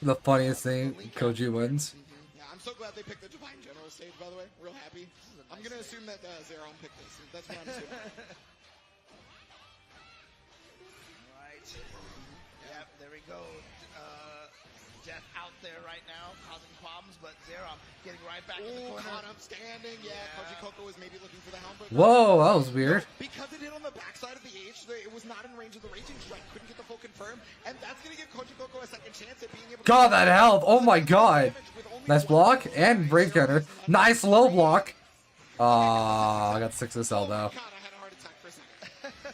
The funniest thing, Koji wins. Yeah, I'm so glad they picked the Divine General stage, by the way. Real happy. I'm going to assume that Zerom picked this. That's what I'm assuming. Right. Yep, there we go. Death out there right now, causing problems, but Zerom getting right back in the corner. Caught him standing. Yeah, Koji Coco was maybe looking for the helm. But Whoa, that was weird. Because it hit on the backside of the H, it was not in range of the Raging Strike. Couldn't get the full confirm, and that's going to give Koji Coco a second chance at being able to... God, that health. Oh my god. Nice block and brave counter. Nice low block. I got 6 SL though. God, I had a heart attack for a second.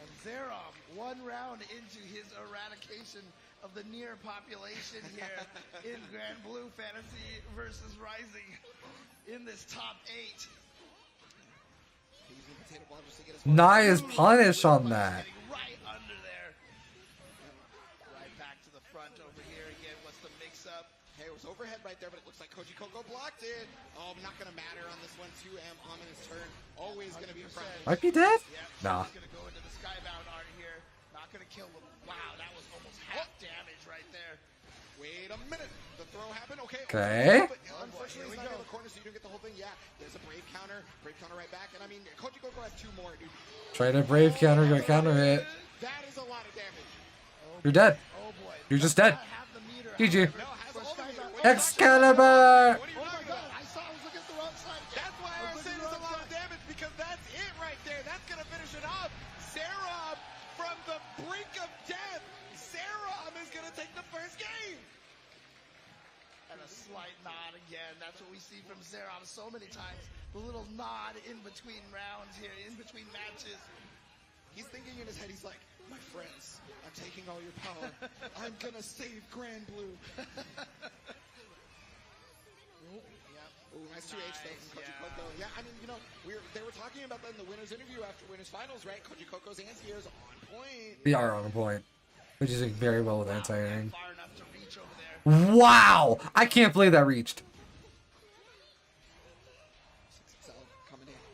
And Zerom, one round into his eradication of the Nier population here in Granblue Fantasy versus Rising in this top 8. Nice punish on that. Right under there. Right back to the front over here again. What's the mix-up? Hey, it was overhead right there, but it looks like Koji Coco blocked it. Oh, not going to matter on this one. 2M ominous turn. Always going to be a front. Might be dead? Yep, Nah. Going to go into the Skybound art here. Not going to kill him. Wow, that was almost half damage right there. Wait a minute. The throw happened. Okay. Okay. Unfortunately, it's not in the corner, so you don't get the whole thing. Yeah, there's a brave counter. Brave counter right back. And I mean, Koji Coco has 2 more, dude. Try to brave counter, gonna counter it. That is a lot of damage. You're dead. Oh boy. You're just dead. GG. No, has all the meter. Excalibur! Oh my god, I was looking at the wrong side. That's why I brink of death. Zerom is going to take the first game. And a slight nod again. That's what we see from Zerom so many times. The little nod in between rounds here, in between matches. He's thinking in his head, he's like, my friends, I'm taking all your power. I'm going to save Granblue. Ooh, nice 2H though from Koji Koko. Yeah, I mean, you know, they were talking about that in the winners interview after winners finals, right? Koji Koko's anti-airs on point. They are on point. Which is doing very well with anti-airing. Far enough to reach over there. Wow! I can't believe that reached.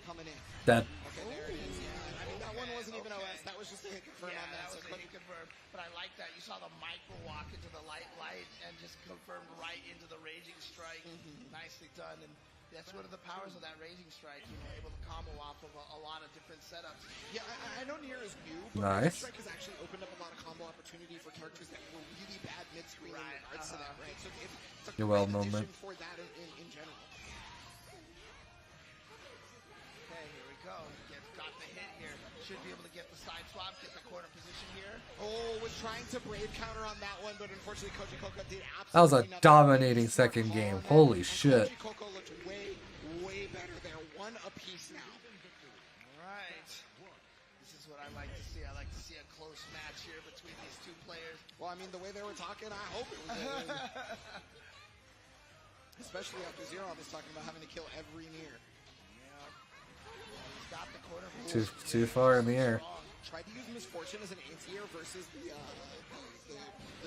Coming in. Dead. Okay, there it is. Yeah, I mean, that one wasn't even OS. That was just a hit confirm on that. That was a hit confirm. But I like that. You saw the micro walk into the light and just confirmed right into the Raging Strike. Nicely done. And that's one of the powers of that Raging Strike. You know, able to combo off of a lot of different setups. Yeah, I know Nier is new, but nice. Raging Strike has actually opened up a lot of combo opportunity for characters that were really bad mid-screen in regards to that, right? So it's a You're well great moment. addition for that in general. Okay, here we go. Got the hit here. Should be able to get the side swap, get the corner position here. Oh, was trying to brave counter on that one, but unfortunately Koji Koko did absolutely That was a nothing. dominating second game. Holy shit. Koji Koko looked way better there. One apiece now. Alright. This is what I like to see. I like to see a close match here between these two players. Well, I mean, the way they were talking, I hope it was especially after Zero was talking about having to kill every Nier. He's got the corner. Too far in the air. Tried to use Misfortune as an anti-air versus the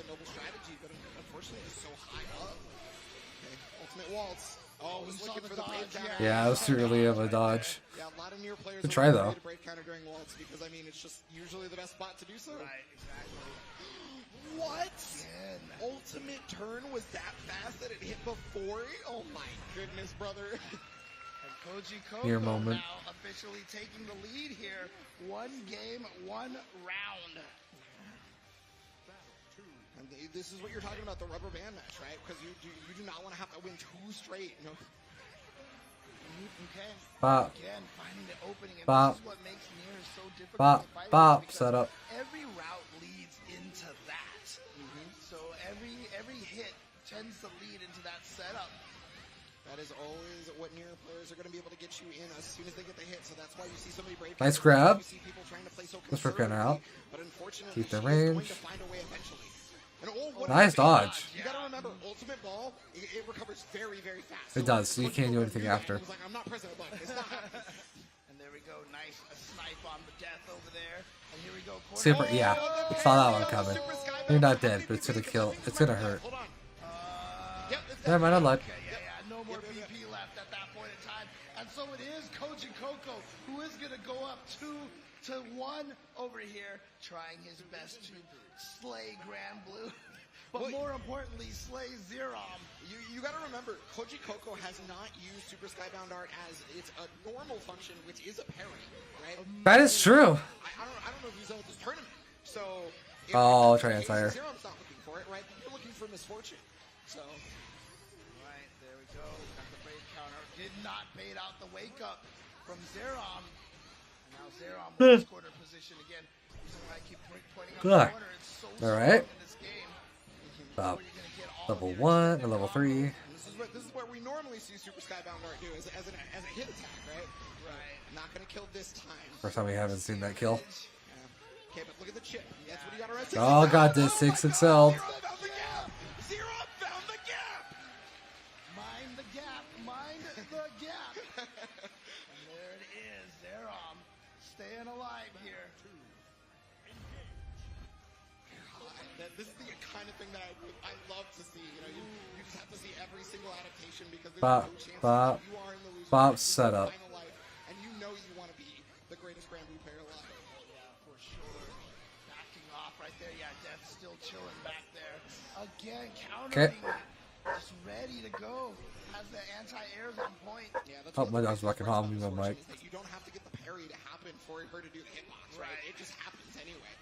noble strategy, but unfortunately it's so high up. Okay, ultimate waltz. Oh, was looking for the brave counter. Yeah, it was too early of a dodge. Yeah, a lot of Nier players Good try though. brave counter during waltz because I mean it's just usually the best spot to do so. Right, exactly. What? Ultimate turn was that fast that it hit before? Oh my goodness, brother. And Koji Koko Your moment. now officially taking the lead here. One game, one round. And this is what you're talking about, the rubber band match, right? Because you do not want to have to win two straight. You know? Okay. Bop. Again, finding the opening, and Bop. this is what makes Nier so difficult Bop. to fight Bop. because Set up. every route leads into that. So every hit tends to lead into that setup. That is always what Nier players are going to be able to get you in as soon as they get the hit. So that's why you see so many brave. Nice grab. You see people trying to play so Let's rip counter out. But unfortunately, Keep the she is going range. to find a way eventually. And what Nice dodge. You got to remember, ultimate ball, it recovers very, very fast. It does, so you can't do anything after. He's like, I'm not pressing a button. It's not happening. And there we go, nice a snipe on the death over there. And here we go. Super, yeah. Saw that one coming. You're not dead, but it's gonna kill. It's gonna hurt. Hold on. Never mind, I lied. No more PP left at that point in time. And so it is Koji Koko who is going to go up 2-1 over here, trying his best to slay Granblue. But more importantly, slay Zerom. You got to remember, Koji Koko has not used Super Skybound Art as its a normal function, which is a parry, right? That is true. I don't know if he's done with this tournament. So. Oh, try anti-air. Zerom's not looking for it, right? You're looking for Misfortune. So. Right, there we go. Got the brave counter. Did not bait out the wake up from Zerom. And now Zerom with his corner position again. Reason why I keep pointing out the corner. It's so strong in this game. About level 1 or level 3. This is what we normally see Super Skybound Art do as a hit attack, right? Right. Not gonna kill this time. First time we haven't seen that kill. Okay, but look at the chip. That's what you gotta rest. Oh god, this 6XL. Zero found the gap. Mind the gap. Mind the gap. And there it is. Zerom staying alive here. This is the kind of thing that I love to see. You know, you just have to see every single adaptation because there's Bop, no chance bop, you are in the loser bop, setup. final life, and you know you want to be the greatest Granblue player alive. Yeah, for sure. Backing off right there. Yeah, Death still chilling back there. Again, countering. Just ready to go. Has the anti-airs on point. Yeah, that's Oh, my dog's walking home. You mic. you don't have to get the parry to happen for her to do the hitbox, right? It just happens anyway.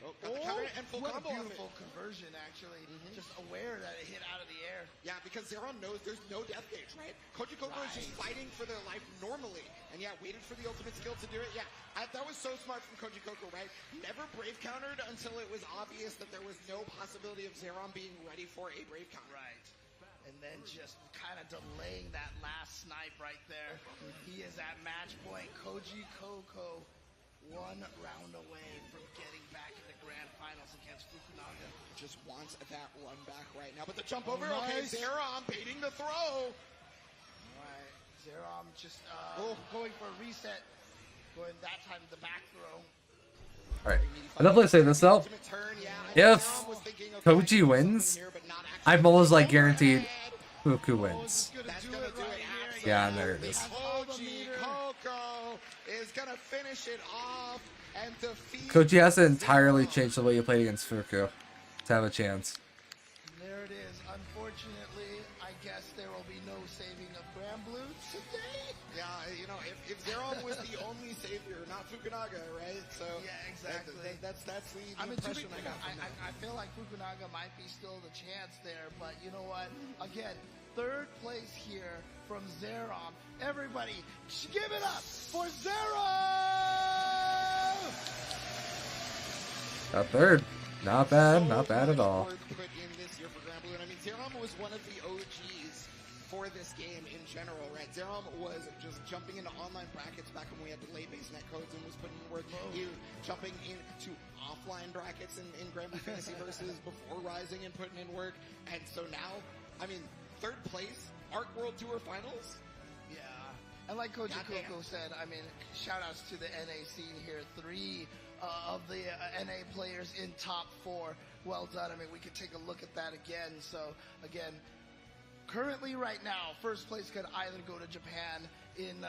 Oh, got the counter and full what a combo off it. beautiful conversion, actually. Just aware that it hit out of the air. Yeah, because Zeron knows there's no death gauge, right? Koji Koko is just fighting for their life normally. And yeah, waited for the ultimate skill to do it. Yeah, that was so smart from Koji Koko, right? Never brave countered until it was obvious that there was no possibility of Zeron being ready for a brave counter. Right. And then just kind of delaying that last snipe right there. He is at match point. Koji Koko 1 round away from getting back in the grand finals against Fukunaga. Just wants that run back right now. But the jump over, okay, Zeron baiting the throw. Right, Zeron just going for a reset. Going that time the back throw. Alright, I'll definitely say this though. If Koji wins, I'm almost like guaranteed Fuku wins. Yeah, there it is. Koji Koko is gonna finish it off and defeat. Koji has to entirely change the way you played against Fuku to have a chance. There it is. Unfortunately, I guess there will be no saving of Granblue today. Yeah, you know, if Zeron was the only savior, not Fukunaga, right? So yeah, exactly. That's the impression I got from that. I feel like Fukunaga might be still the chance there, but you know what? Again, third place here from Zeron. Everybody, give it up for Zeron! A third. Not bad, not bad at all. Put in this year for Granblue, and I mean, Zeron was one of the OGs for this game in general, right? Zeron was just jumping into online brackets back when we had delay-based netcodes and was putting in work. He was jumping into offline brackets in Granblue Fantasy Versus before Rising and putting in work. And so now, I mean, third place, Arc World Tour Finals. Yeah. And like Koji Koko said, I mean, shout outs to the NA scene here. 3 of the NA players in top 4. Well done. I mean, we could take a look at that again. So, again, currently right now, first place could either go to Japan in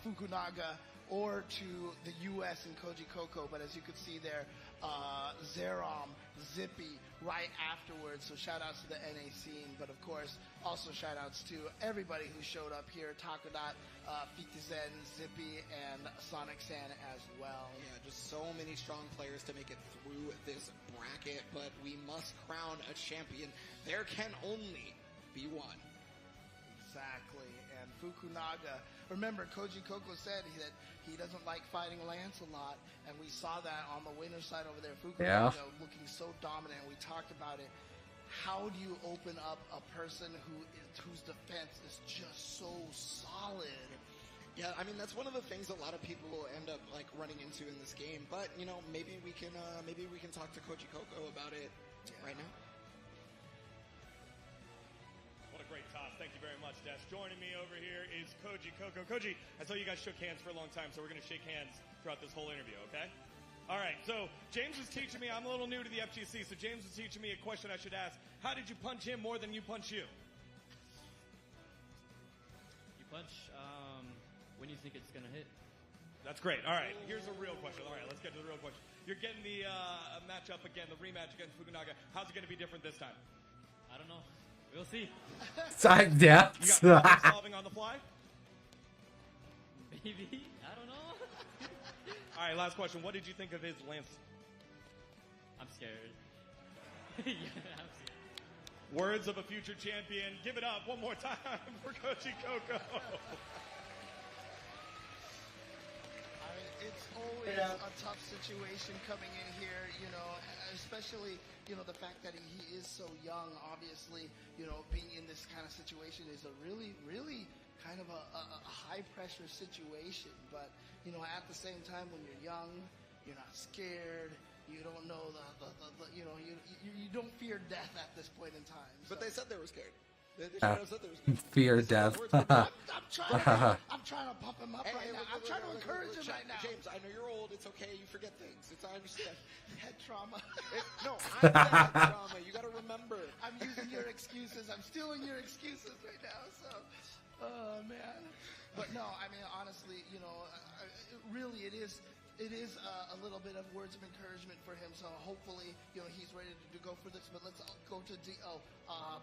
Fukunaga or to the US in Koji Koko. But as you can see there, Zerom, Zippy right afterwards. So shout outs to the NA scene. But of course, also shout outs to everybody who showed up here. Takodot, Fitizen, Zippy, and Sonic San as well. Yeah, just so many strong players to make it through this bracket. But we must crown a champion. There can only be one. Exactly. And Fukunaga, remember Koji Koko said that he doesn't like fighting Lance a lot, and we saw that on the winner's side over there. Fukunaga looking so dominant. We talked about it. How do you open up a person whose defense is just so solid? Yeah, I mean, that's one of the things a lot of people end up like running into in this game. But you know, maybe we can talk to Koji Koko about it right now. What a great toss. Thank you very much, Des. Joining me over here is Koji Koko. Koji, I saw you guys shook hands for a long time, so we're going to shake hands throughout this whole interview, okay? All right, so James was teaching me, I'm a little new to the FGC, so James was teaching me a question I should ask. How did you punch him more than you punch you? You punch when you think it's going to hit. That's great. All right, here's a real question. All right, let's get to the real question. You're getting the matchup again, the rematch against Fukunaga. How's it going to be different this time? I don't know. We'll see. Yeah. You got problem solving on the fly? Maybe. I don't know. All right, last question. What did you think of his lance? I'm scared. Yeah, I'm scared. Words of a future champion. Give it up one more time for Koji Koko. I mean, it's always a tough situation coming in here, you know, especially, you know, the fact that he is so young, obviously, you know, being in this kind of situation is a really, really kind of a high-pressure situation. But, you know, at the same time, when you're young, you're not scared, you don't know you know, you don't fear death at this point in time. So. But they said they were scared. They said they were scared. Fear death. I'm trying to pump him up right now. I'm trying to encourage him right now. James, I know you're old. It's okay. You forget things. I understand. Head trauma. No, I'm head trauma. You got to remember. I'm using your excuses. I'm stealing your excuses right now. So, oh man. But no, I mean honestly, you know, really it is a little bit of words of encouragement for him. So hopefully, you know, he's ready to go for this. But let's go to Do.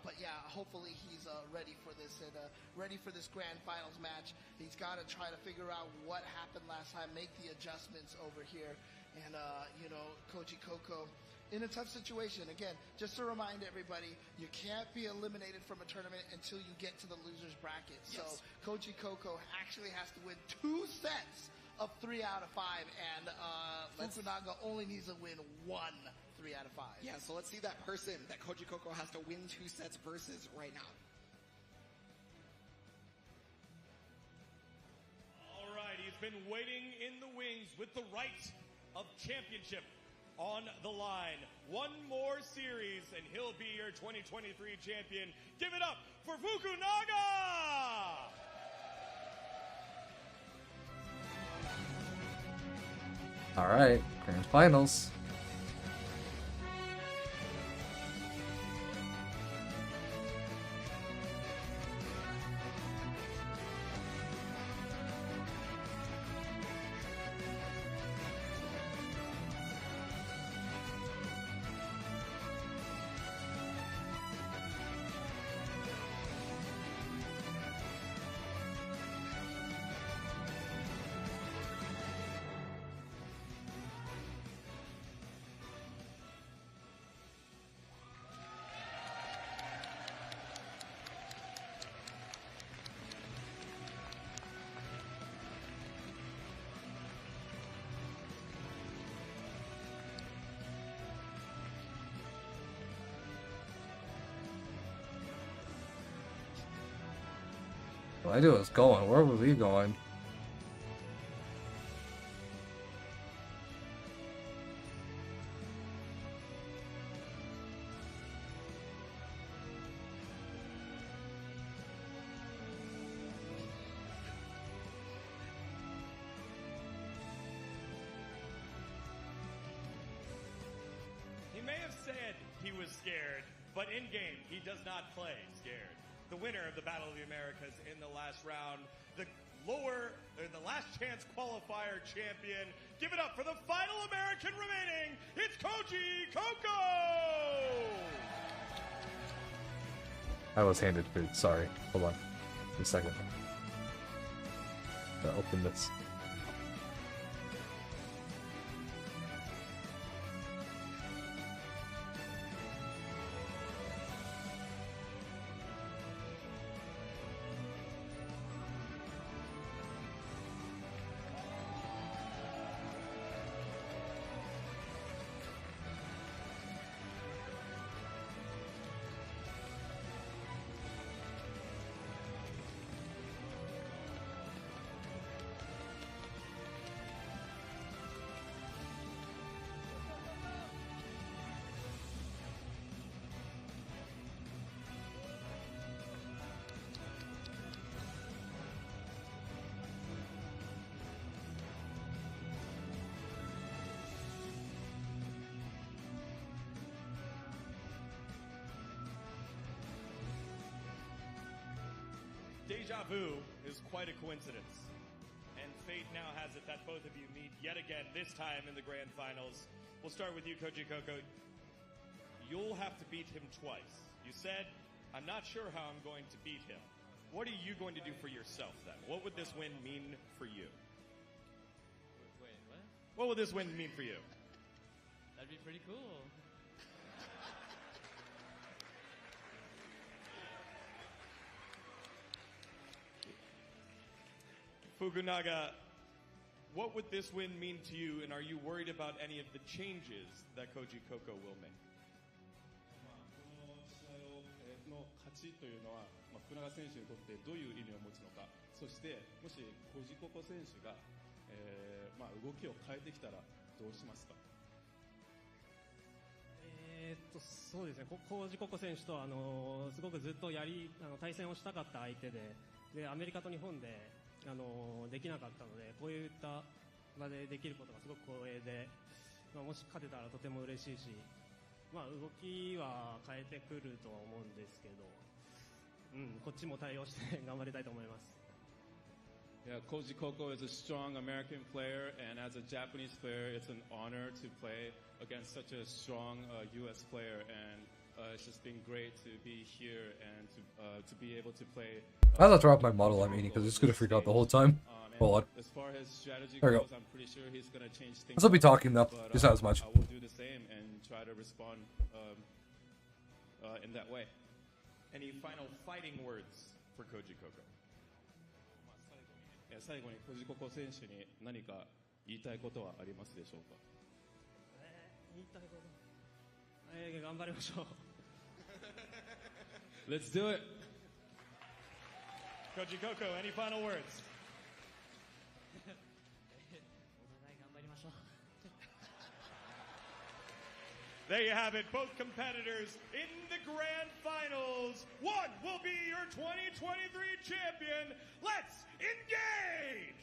But yeah, hopefully he's ready for this and ready for this grand finals match. He's got to try to figure out what happened last time, make the adjustments over here, And, you know, Koji Koko in a tough situation. Again, just to remind everybody, you can't be eliminated from a tournament until you get to the loser's bracket. Yes. So Koji Koko actually has to win 2 sets of 3 out of 5, and Fukunaga only needs to win 1 3 out of 5. Yeah, so let's see that person that Koji Koko has to win 2 sets versus right now. All right, he's been waiting in the wings with the right of championship on the line. One more series, and he'll be your 2023 champion. Give it up for Fukunaga! All right, grand finals. What I do is going. Where were we going? He may have said he was scared, but in game, he does not play scared. The winner of the Battle of the Americas in the last round, the last chance qualifier champion. Give it up for the final American remaining. It's Koji Koko! I was handed food. Sorry. Hold on. A second. Gotta open this. Deja vu is quite a coincidence. And fate now has it that both of you meet yet again, this time in the grand finals. We'll start with you, Koji Koko. You'll have to beat him twice. You said, I'm not sure how I'm going to beat him. What are you going to do for yourself then? What would this win mean for you? Wait, what? What would this win mean for you? That'd be pretty cool. Fukunaga, what would this win mean to you, and are you worried about any of the changes that Koji Koko will make? この試合の勝ちというのは、福永選手にとってどういう意味を持つのか、そしてもしコジココ選手が、動きを変えてきたらどうしますか？そうですね、コージココ選手とすごくずっと対戦をしたかった相手で、アメリカと日本でできなかったので、こういった場でできることがすごく光栄で、もし勝てたらとても嬉しいし、動きは変えてくるとは思うんですけど、こっちも対応して頑張りたいと思います。Yeah, Koji Koko is a strong American player, and as a Japanese player, it's an honor to play against such a strong U.S. player, and it's just been great to be here and to be able to play. I thought to drop my model I'm eating because it's gonna freak out the whole time. Hold on. As far as strategy There we goes, go. I'm pretty sure he's gonna change things. This will be talking though, but, just not as much. I will do the same and try to respond in that way. Any final fighting words for Koji Koko? 最後に小路ココ選手に何か言いたいことはありますでしょうか。言いたいこと、頑張りましょう。Let's do it. Koji Koko, any final words? There you have it, both competitors in the grand finals. One will be your 2023 champion. Let's engage!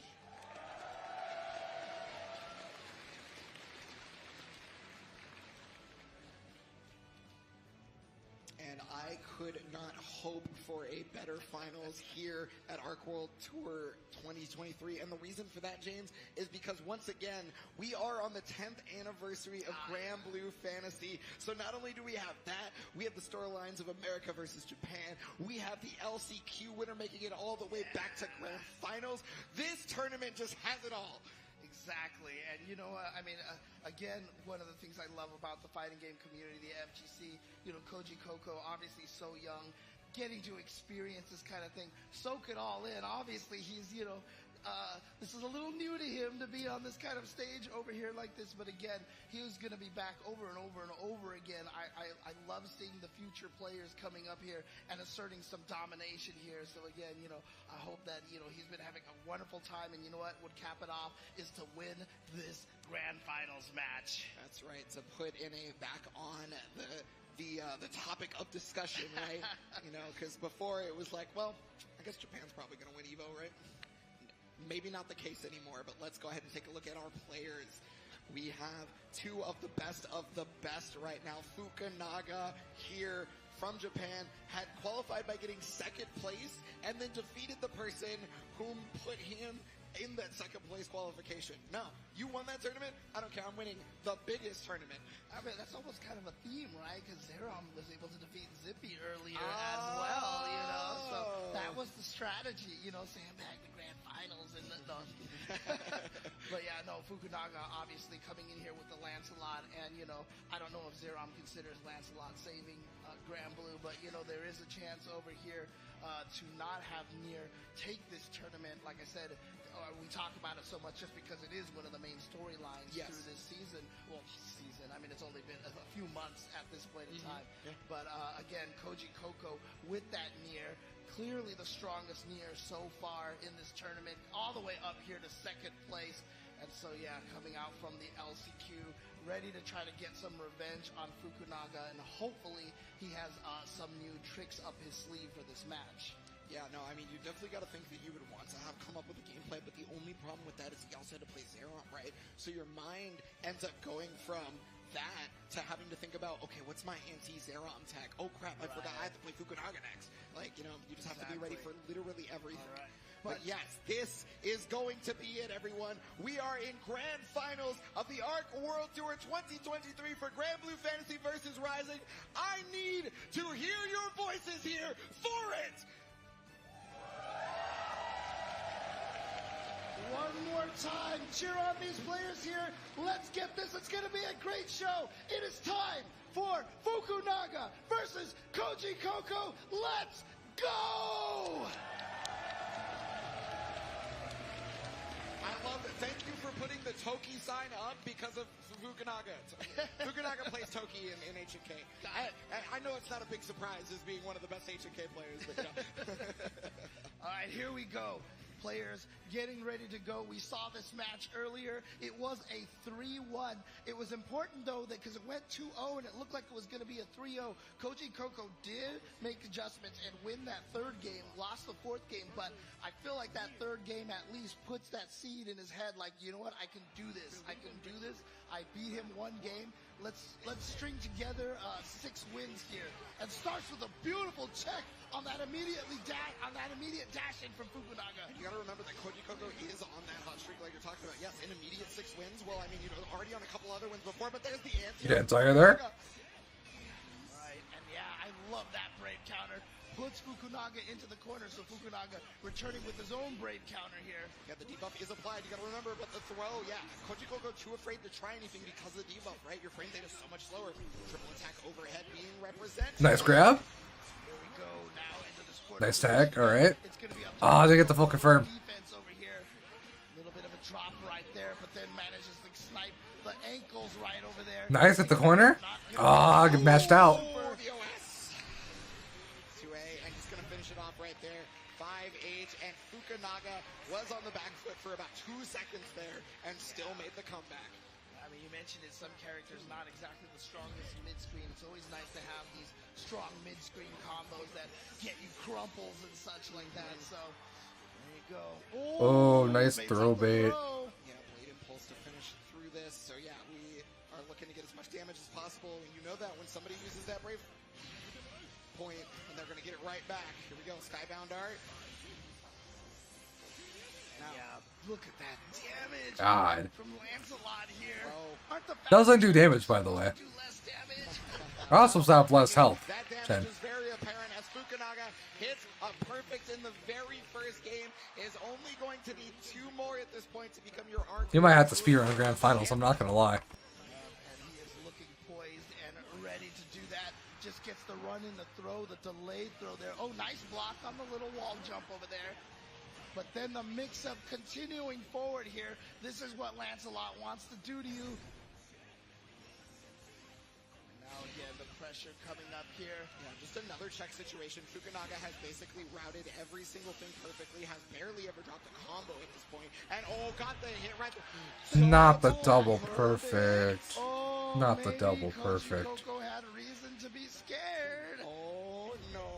And I could not hope for a better finals here at Arc World Tour 2023. And the reason for that, James, is because once again, we are on the 10th anniversary of Granblue Fantasy. So not only do we have that, we have the storylines of America versus Japan. We have the LCQ winner making it all the way back to grand finals. This tournament just has it all. Exactly, and you know what, I mean, again, one of the things I love about the fighting game community, the FGC, you know, Koji Koko, obviously so young, getting to experience this kind of thing, soak it all in. Obviously, he's, you know, this is a little new to him to be on this kind of stage over here like this, but again, he was going to be back over and over and over again. I love seeing the future players coming up here and asserting some domination here. So again, you know, I hope that, you know, he's been having a wonderful time, and you know what would cap it off is to win this grand finals match. That's right, to put in a back on the topic of discussion, right? You know, because before it was like, well, I guess Japan's probably going to win EVO, right? Maybe not the case anymore, but let's go ahead and take a look at our players. We have two of the best right now. Fukunaga here from Japan had qualified by getting second place and then defeated the person whom put him in that second place qualification. No, you won that tournament. I don't care. I'm winning the biggest tournament. I mean, that's almost kind of a theme, right? Because Zerom was able to defeat Zippy earlier as well, you know? So that was the strategy, you know, sandbag the grand finals and the but yeah, no, Fukunaga obviously coming in here with the Lancelot, and, you know, I don't know if Zerom considers Lancelot saving Granblue, but, you know, there is a chance over here to not have Nier take this tournament. Like I said, we talk about it so much just because it is one of the main storylines through this season. Well, I mean, it's only been a few months at this point in time. Yeah. But again, Koji Koko with that Nier, clearly the strongest Nier so far in this tournament, all the way up here to second place. And so, yeah, coming out from the LCQ, ready to try to get some revenge on Fukunaga, and hopefully he has some new tricks up his sleeve for this match. Yeah, no, I mean, you definitely got to think that you would want to have come up with a gameplay, but the only problem with that is you also had to play Zerom, right? So your mind ends up going from that to having to think about, okay, what's my anti-Zerom tech? Oh, crap, I forgot I have to play Fukunaga next. Like, you know, you just have to be ready for literally everything. But yes, this is going to be it, everyone. We are in grand finals of the Arc World Tour 2023 for Granblue Fantasy versus Rising. I need to hear your voices here for it! One more time, cheer on these players here. Let's get this. It's going to be a great show. It is time for Fukunaga versus Koji Koko. Let's go! I love it. Thank you for putting the Toki sign up because of Fukunaga. Fukunaga plays Toki in HK. I know it's not a big surprise as being one of the best HK players, but you know. All right, here we go. Players getting ready to go. We saw this match earlier. It was a 3-1. It was important, though, that because it went 2-0 and it looked like it was going to be a 3-0. Koji Koko did make adjustments and win that third game, lost the fourth game, but I feel like that third game at least puts that seed in his head like, you know what, I can do this. I can do this. I beat him one game. Let's string together 6 wins here. And starts with a beautiful check on that immediate dash in from Fukunaga. You gotta remember that Koji Koko is on that hot streak like you're talking about. Yes, an immediate 6 wins. Well, I mean, you know, already on a couple other wins before, but there's the answer. You didn't tire there? Right, and yeah, I love that Brave counter. Puts Fukunaga into the corner, so Fukunaga returning with his own Brave counter here. Yeah, the debuff is applied. You gotta remember, but the throw, yeah. Koji Koko too afraid to try anything because of the debuff, right? Your frame rate is so much slower. Triple attack overhead being represented. Nice grab. Here we go now into this quarter. Nice tag. All right. It's gonna be up to Oh, they get the full confirm. defense over here. A little bit of a drop right there, but then manages to snipe the ankles right over there. Nice at the corner. Oh, get matched out. Oh, the OS. 2A, and he's gonna finish it off right there. 5H, and Fukunaga was on the back foot for about 2 seconds there, and still made the comeback. I mean, you mentioned it, some characters not exactly the strongest mid-screen. It's always nice to have these strong mid-screen combos that get you crumples and such like that. So, there you go. Oh, nice made throw something bait. throw. Yeah, Blade Impulse to finish through this. So yeah, we are looking to get as much damage as possible, and you know that when somebody uses that Brave point, and they're gonna get it right back. Here we go, Skybound Art. Yeah, look at that damage God. from Lancelot here. Bro. Aren't the Doesn't do damage, by the way. do less damage? Also have less health. That damage 10. is very apparent as Fukunaga hits a perfect in the very first game. Is only going to need 2 more at this point to become your arc. You might have to spear in the grand finals. I'm not gonna lie. And he is looking poised and ready to do that. Just gets the run in the throw, the delayed throw there. Oh, nice block on the little wall jump over there. But then the mix-up continuing forward here. This is what Lancelot wants to do to you. Now again, the pressure coming up here. Yeah, just another check situation. Fukunaga has basically routed every single thing perfectly, has barely ever dropped a combo at this point. And oh, got the hit right there. Not the double perfect. Oh, Not the maybe double Koji perfect. Koko had reason to be scared. Oh no.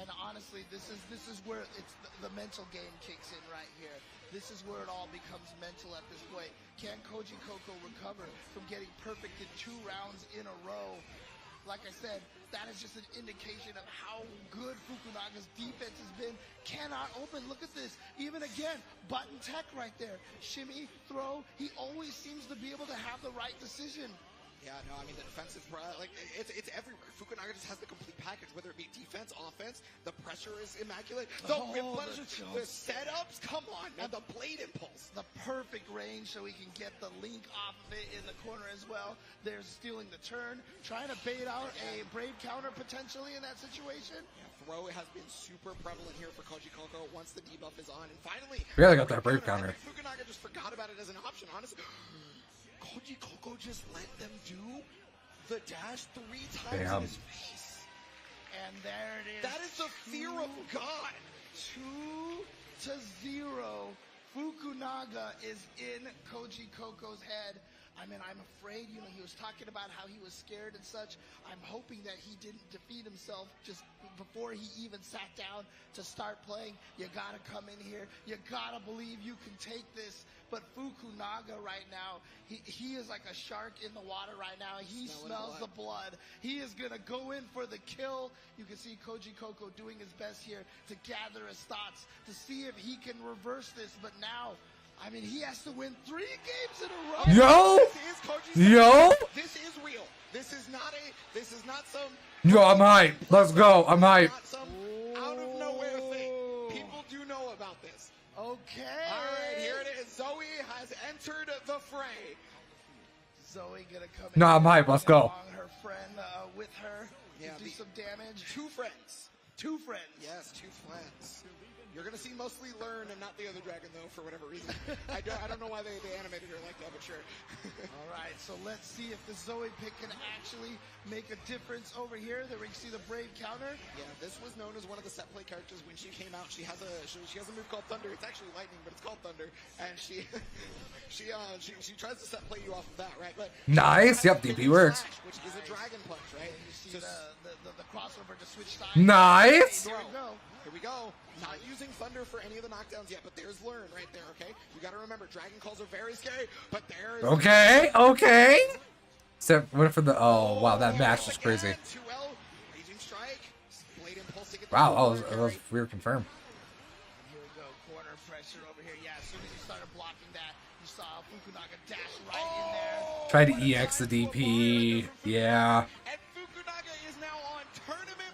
And honestly, this is where it's the mental game kicks in right here. This is where it all becomes mental at this point. Can Koji Koko recover from getting perfect in 2 rounds in a row? Like I said, that is just an indication of how good Fukunaga's defense has been. Cannot open. Look at this. Even again, button tech right there. Shimmy, throw. He always seems to be able to have the right decision. Yeah, no, I mean, the defensive, like, it's everywhere. Fukunaga just has the complete package, whether it be defense, offense. The pressure is immaculate. The whiplash, the setups, come on, and the Blade Impulse. The perfect range so he can get the link off of it in the corner as well. They're stealing the turn, trying to bait out a Brave counter potentially in that situation. Yeah, throw has been super prevalent here for Koji Koko once the debuff is on. And finally, Really got that Brave counter. Fukunaga just forgot about it as an option, honestly. Koji Koko just let them do the dash 3 times Damn. in his face. And there it is. That is the fear of God. 2-0. Fukunaga is in Koji Koko's head. I mean, I'm afraid, you know, he was talking about how he was scared and such. I'm hoping that he didn't defeat himself just before he even sat down to start playing. You gotta come in here. You gotta believe you can take this. But Fukunaga right now, he is like a shark in the water right now. He smells the blood. He is gonna go in for the kill. You can see Koji Koko doing his best here to gather his thoughts, to see if he can reverse this. But now, I mean, he has to win 3 games in a row. Yo! This is Koji's Yo! This is real. This is not some Yo, I'm hype. Let's go. I'm hype. not some out of nowhere thing. People do know about this. Okay. All right, here it is. Zoe has entered the fray. Zoe gonna come in. No, I'm hype. Let's go. Along her friend with her. Yeah, do some damage. 2 friends. 2 friends. Yes, 2 friends. You're gonna see mostly Learn and not the other dragon though, for whatever reason. I don't know why they animated her like that, but sure. All right, so let's see if the Zoe pick can actually make a difference over here. There we can see the Brave counter. Yeah, this was known as one of the set play characters when she came out. She has a move called Thunder. It's actually lightning, but it's called Thunder. And she tries to set play you off of that, right? But Nice. Yep, DP works. Slash, which is a dragon punch, right? You see So the crossover to switch sides. Nice. Here we go. Here we go. Not using Thunder for any of the knockdowns yet, but there's Learn right there, okay? You gotta remember, Dragon Calls are very scary, but there's... Okay. Okay. Except went for the. Oh wow, that match was crazy. 2L, Raging Strike, Blade Impulse to get the Wow, move that was weird confirmed. Here we go. Corner pressure over here. Yeah, as soon as you started blocking that, you saw Fukunaga dash right in there. Tried to EX the DP. Yeah. And Fukunaga is now on tournament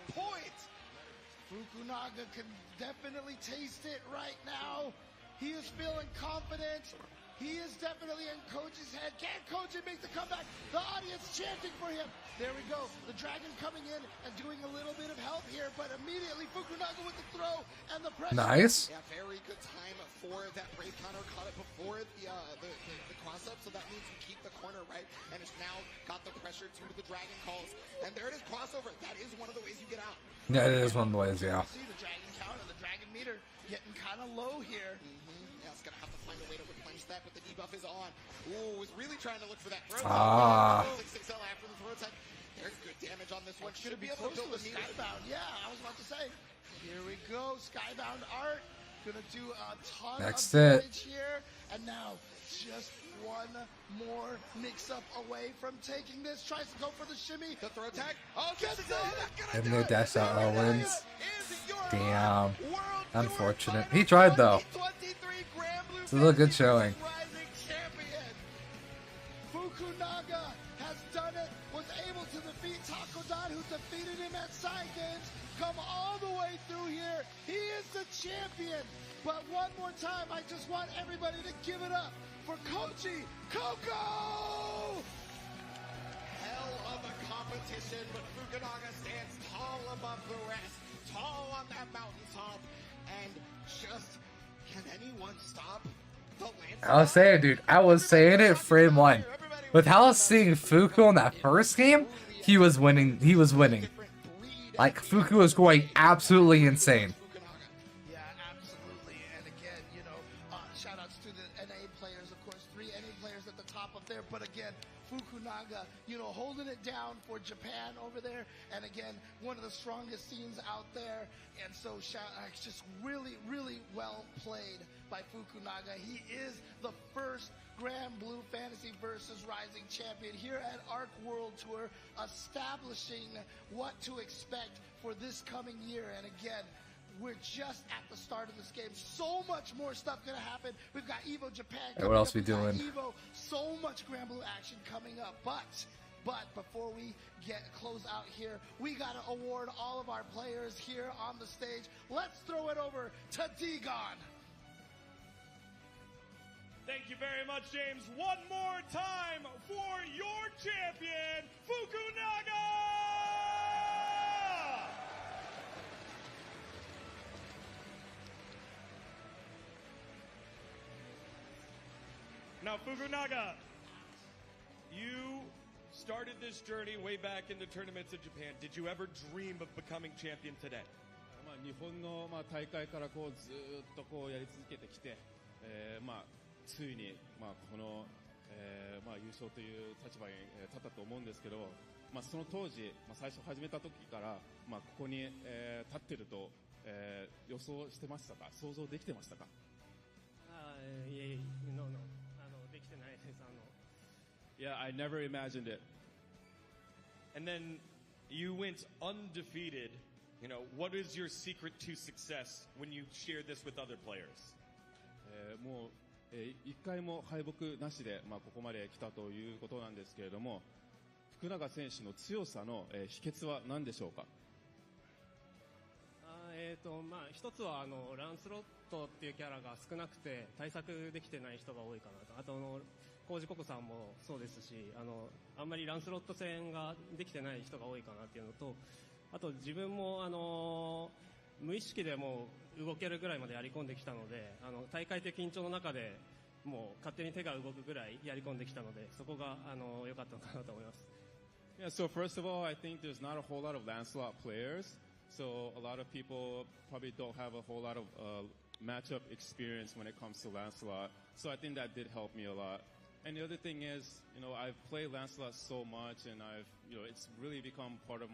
Fukunaga can definitely taste it right now. He is feeling confident. He is definitely in Koji's head. Can Koji make the comeback? The audience chanting for him. There we go. The Dragon coming in and doing a little bit of help here, but immediately Fukunaga with the throw and the pressure. Nice. Yeah, very good time for that Brave counter. Caught it before the cross-up, so that means we keep the corner, right? And it's now got the pressure to the Dragon calls. And there it is, crossover. That is one of the ways you get out. Yeah, it is one of the ways, yeah. See the Dragon counter, the Dragon meter getting kind of low here. Yeah, it's going to have to find a way to replenish that, but the debuff is on. Ooh, was really trying to look for that throw. Ah. 6XL after the throw attack. There's good damage on this one. Should Should be be able close to build to a a Skybound. Yeah, I was about to say. Here we go, Skybound Art. Gonna do a ton Next of hit. damage here. And now, just one more mix-up away from taking this. Tries to go for the shimmy. The throw attack. Oh, Gets it! And the dash out wins. Damn. Unfortunate. He tried though. It's a good showing. Rising champion. Fukunaga has done it. Was able to defeat Takodan, who defeated him at Side Games. Come all the way through here. He is the champion. But one more time, I just want everybody to give it up for Koji Coco! Hell of a competition, but Fukunaga stands tall above the rest. Tall on that mountaintop. And just, can anyone stop the Lancelot? I was saying, dude, I was saying it frame one. With how I was seeing Fuku in that first game, he was winning. He was winning. Like, Fuku was going absolutely insane. Yeah, absolutely. And again, you know, shout outs to the NA players, of course, 3 NA players at the top up there. But again, Fukunaga, you know, holding it down for Japan over there. And again, one of the strongest scenes out there. And so, it's just really, really well played by Fukunaga. He is the first Granblue Fantasy versus Rising champion here at Arc World Tour, establishing what to expect for this coming year. And again, we're just at the start of this game. So much more stuff gonna happen. We've got Evo Japan coming what else up. we We've got doing? Evo, so much Granblue action coming up. But before we close out here, we gotta award all of our players here on the stage. Let's throw it over to D-Gon. Thank you very much, James. One more time for your champion, Fukunaga! Now, Fukunaga, you started this journey way back in the tournaments of Japan. Did you ever dream of becoming champion today? 日本の大会からずっとやり続けてきて、ついにこの優勝という立場に立ったと思うんですけど、その当時最初始めた時からここに立ってると予想してましたか？想像できてましたか？いえいえ、できてないです。Yeah, I never imagined it. And then you went undefeated. You know, what is your secret to success when you share this with other players? もう一回も敗北なしでここまで来たということなんですけれども、福永選手の強さの秘訣は何でしょうか？一つはランスロットっていうキャラが少なくて対策できてない人が多いかなと。あとコウジココさんもそうですし、あんまりランスロット戦ができてない人が多いかなっていうのと、あと自分も無意識でもう動けるぐらいまでやり込んできたので、大会的緊張の中でもう勝手に手が動くぐらいやり込んできたので、そこが良かったのかなと思います。Yeah, so first of all, I think there's not a whole lot of Lancelot players. So a lot of people probably don't have a whole lot of matchup experience when it comes to Lancelot. So I think that did help me a lot. And the other thing is, I've played Lancelot so much, and it's really become part of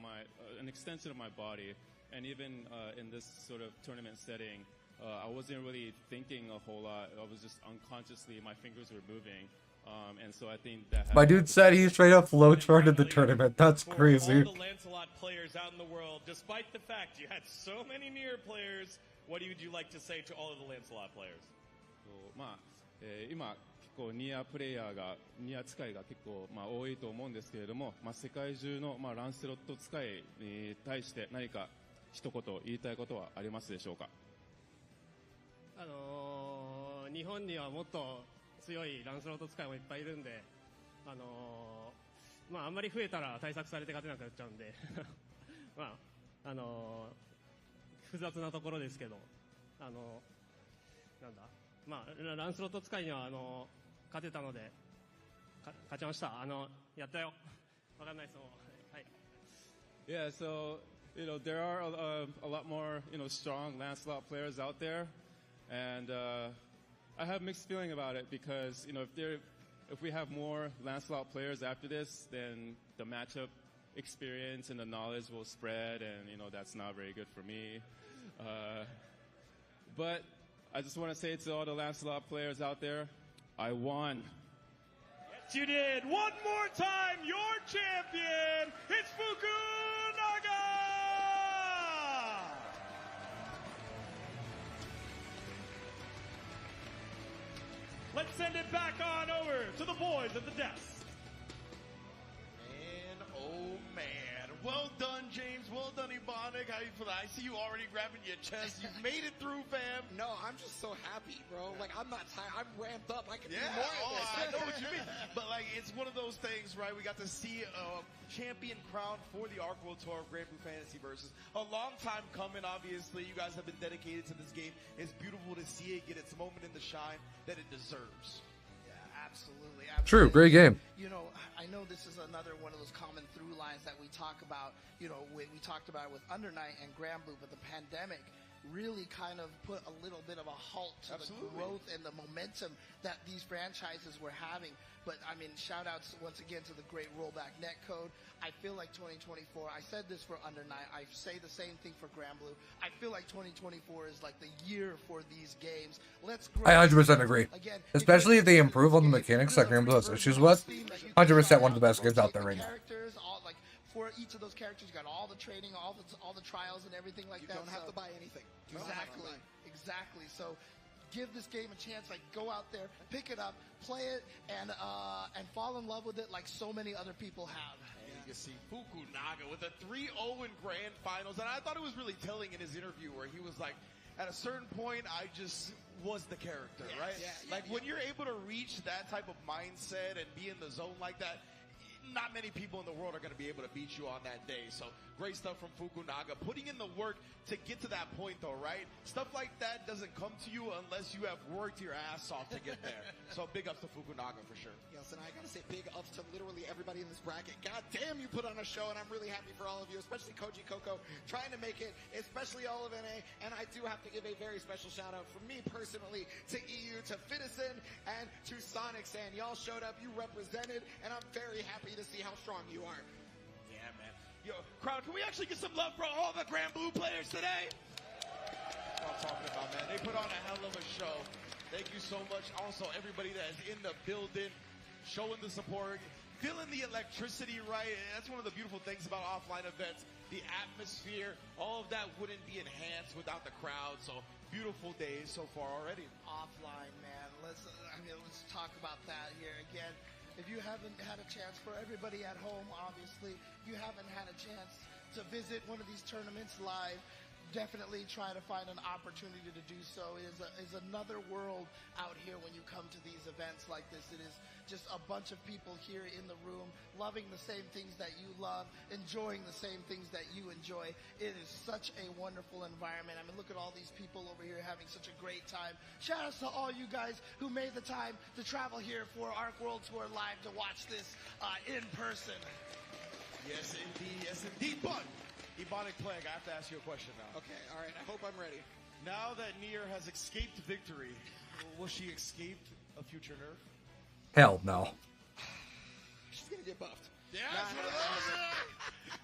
an extension of my body. And even in this sort of tournament setting, I wasn't really thinking a whole lot. I was just unconsciously, my fingers were moving. And so I think that... My dude said he straight up flow charted the tournament. That's crazy. For all the Lancelot players out in the world, despite the fact you had so many near players, what would you like to say to all of the Lancelot players? 今結構ニアプレイヤーがニア使いが結構多いと思うんですけれども、世界中のランスロット使いに対して何か一言言いたいことはありますでしょうか？日本にはもっと強いランスロート使いもいっぱいいるんで、まああんまり増えたら対策されて勝てなくなっちゃうんでまあ複雑なところですけど、なんだ、まあランスロート使いには勝てたので勝ちました。やったよ。わかんないですもん。はい。Yeah, so there are a lot more strong Lancelot players out there, and I have mixed feeling about it because if we have more Lancelot players after this, then the matchup experience and the knowledge will spread, and that's not very good for me. But I just want to say to all the Lancelot players out there, I won. Yes, you did. One more time, your champion, it's Fukunaga! Let's send it back on over to the boys at the desk. Man, oh man. Well done, James. Well done, Ebonic. How you feeling? I see you already grabbing your chest. You've made it through, fam. No, I'm just so happy, bro. Like, I'm not tired. I'm ramped up. I can do Yeah, more of this. I know what you mean. But, like, it's one of those things, right? We got to see a champion crowned for the Arc World Tour of Granblue Fantasy Versus. A long time coming, obviously. You guys have been dedicated to this game. It's beautiful to see it get its moment in the shine that it deserves. Absolutely. True, great game. I know this is another one of those common through lines that we talk about. We talked about it with Undernight and Granblue, but the pandemic really kind of put a little bit of a halt to the growth and the momentum that these franchises were having. But I mean, shout outs once again to the great rollback netcode. I feel like 2024, I said this for Undernight, I say the same thing for Granblue. I feel like 2024 is like the year for these games. Let's grow. I 100% agree. Again, especially if they improve on the mechanics that Granblue has issues with. 100% one of the best games out there right now. For each of those characters, you got all the training, all the trials and everything like that. You don't have to buy anything. Exactly. So give this game a chance. Like, go out there, pick it up, play it, and fall in love with it like so many other people have. And you can see Fukunaga with a 3-0 in grand finals. And I thought it was really telling in his interview where he was like, at a certain point, I just was the character, right? When you're able to reach that type of mindset and be in the zone like that, not many people in the world are going to be able to beat you on that day. So great stuff from Fukunaga. Putting in the work to get to that point, though, right? Stuff like that doesn't come to you unless you have worked your ass off to get there. So big ups to Fukunaga for sure. Yes, and I got to say big ups to literally everybody in this bracket. God damn, you put on a show, and I'm really happy for all of you, especially Koji Coco, trying to make it, especially all of NA. And I do have to give a very special shout out from me personally to EU, to Fitison, and to Sonic San. Y'all showed up, you represented, and I'm very happy to see how strong you are. Yeah, man. Yo, crowd, can we actually get some love for all the Granblue players today? That's what I'm talking about, man. They put on a hell of a show. Thank you so much. Also, everybody that is in the building, showing the support, feeling the electricity, right? That's one of the beautiful things about offline events. The atmosphere, all of that wouldn't be enhanced without the crowd. So beautiful days so far already. Offline, man. Let's talk about that here again. If you haven't had a chance, for everybody at home, obviously, if you haven't had a chance to visit one of these tournaments live, definitely try to find an opportunity to do so. It is another world out here when you come to these events like this. It is just a bunch of people here in the room, loving the same things that you love, enjoying the same things that you enjoy. It is such a wonderful environment. I mean, look at all these people over here having such a great time. Shout out to all you guys who made the time to travel here for Arc World Tour Live to watch this in person. Yes, indeed. But Ebonic Plague, I have to ask you a question now. Okay, all right. I hope I'm ready. Now that Nier has escaped victory, will she escape a future nerf? Hell no. She's gonna get buffed. Yeah, that's one of those.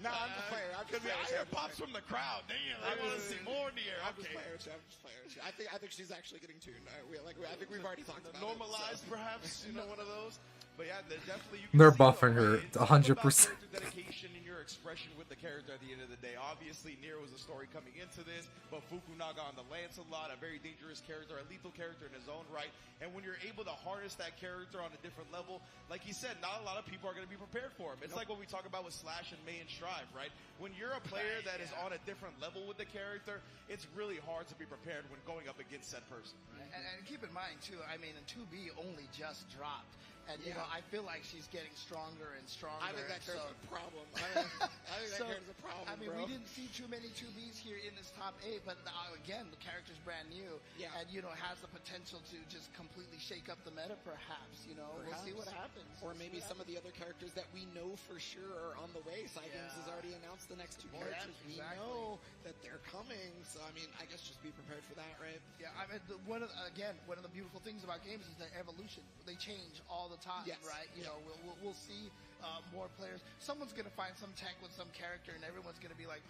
I'm just playing. I hear pops from the crowd. Damn, I want to see more Nier. I'm just playing with you. I think she's actually getting tuned. I think we've already talked about normalized, it. perhaps. One of those. But yeah, definitely. They're buffing her 100%. Dedication in your expression with the character at the end of the day. Obviously, Nier was a story coming into this, but Fukunaga on the Lancelot, a very dangerous character, a lethal character in his own right. And when you're able to harness that character on a different level, like he said, not a lot of people are going to be prepared for him. It's like what we talk about with Slash and Mei and Strive, right? When you're a player that is on a different level with the character, it's really hard to be prepared when going up against said person. And keep in mind, too, I mean, 2B only just dropped. And, you know, I feel like she's getting stronger and stronger. I think that character's a problem. I think that character's a problem, I mean, bro. we didn't see too many 2Bs here in this top 8, but again, the character's brand new. Yeah. And, you know, has the potential to just completely shake up the meta, perhaps, you know. We'll see what happens. Or maybe some of the other characters that we know for sure are on the way. Games has already announced the next 2 characters. We know that they're coming. So, I mean, I guess just be prepared for that, right? Yeah, I mean, one of the beautiful things about games is their evolution. They change all the time, right? You know, we'll see more players. Someone's going to find some tech with some character, and everyone's going to be like,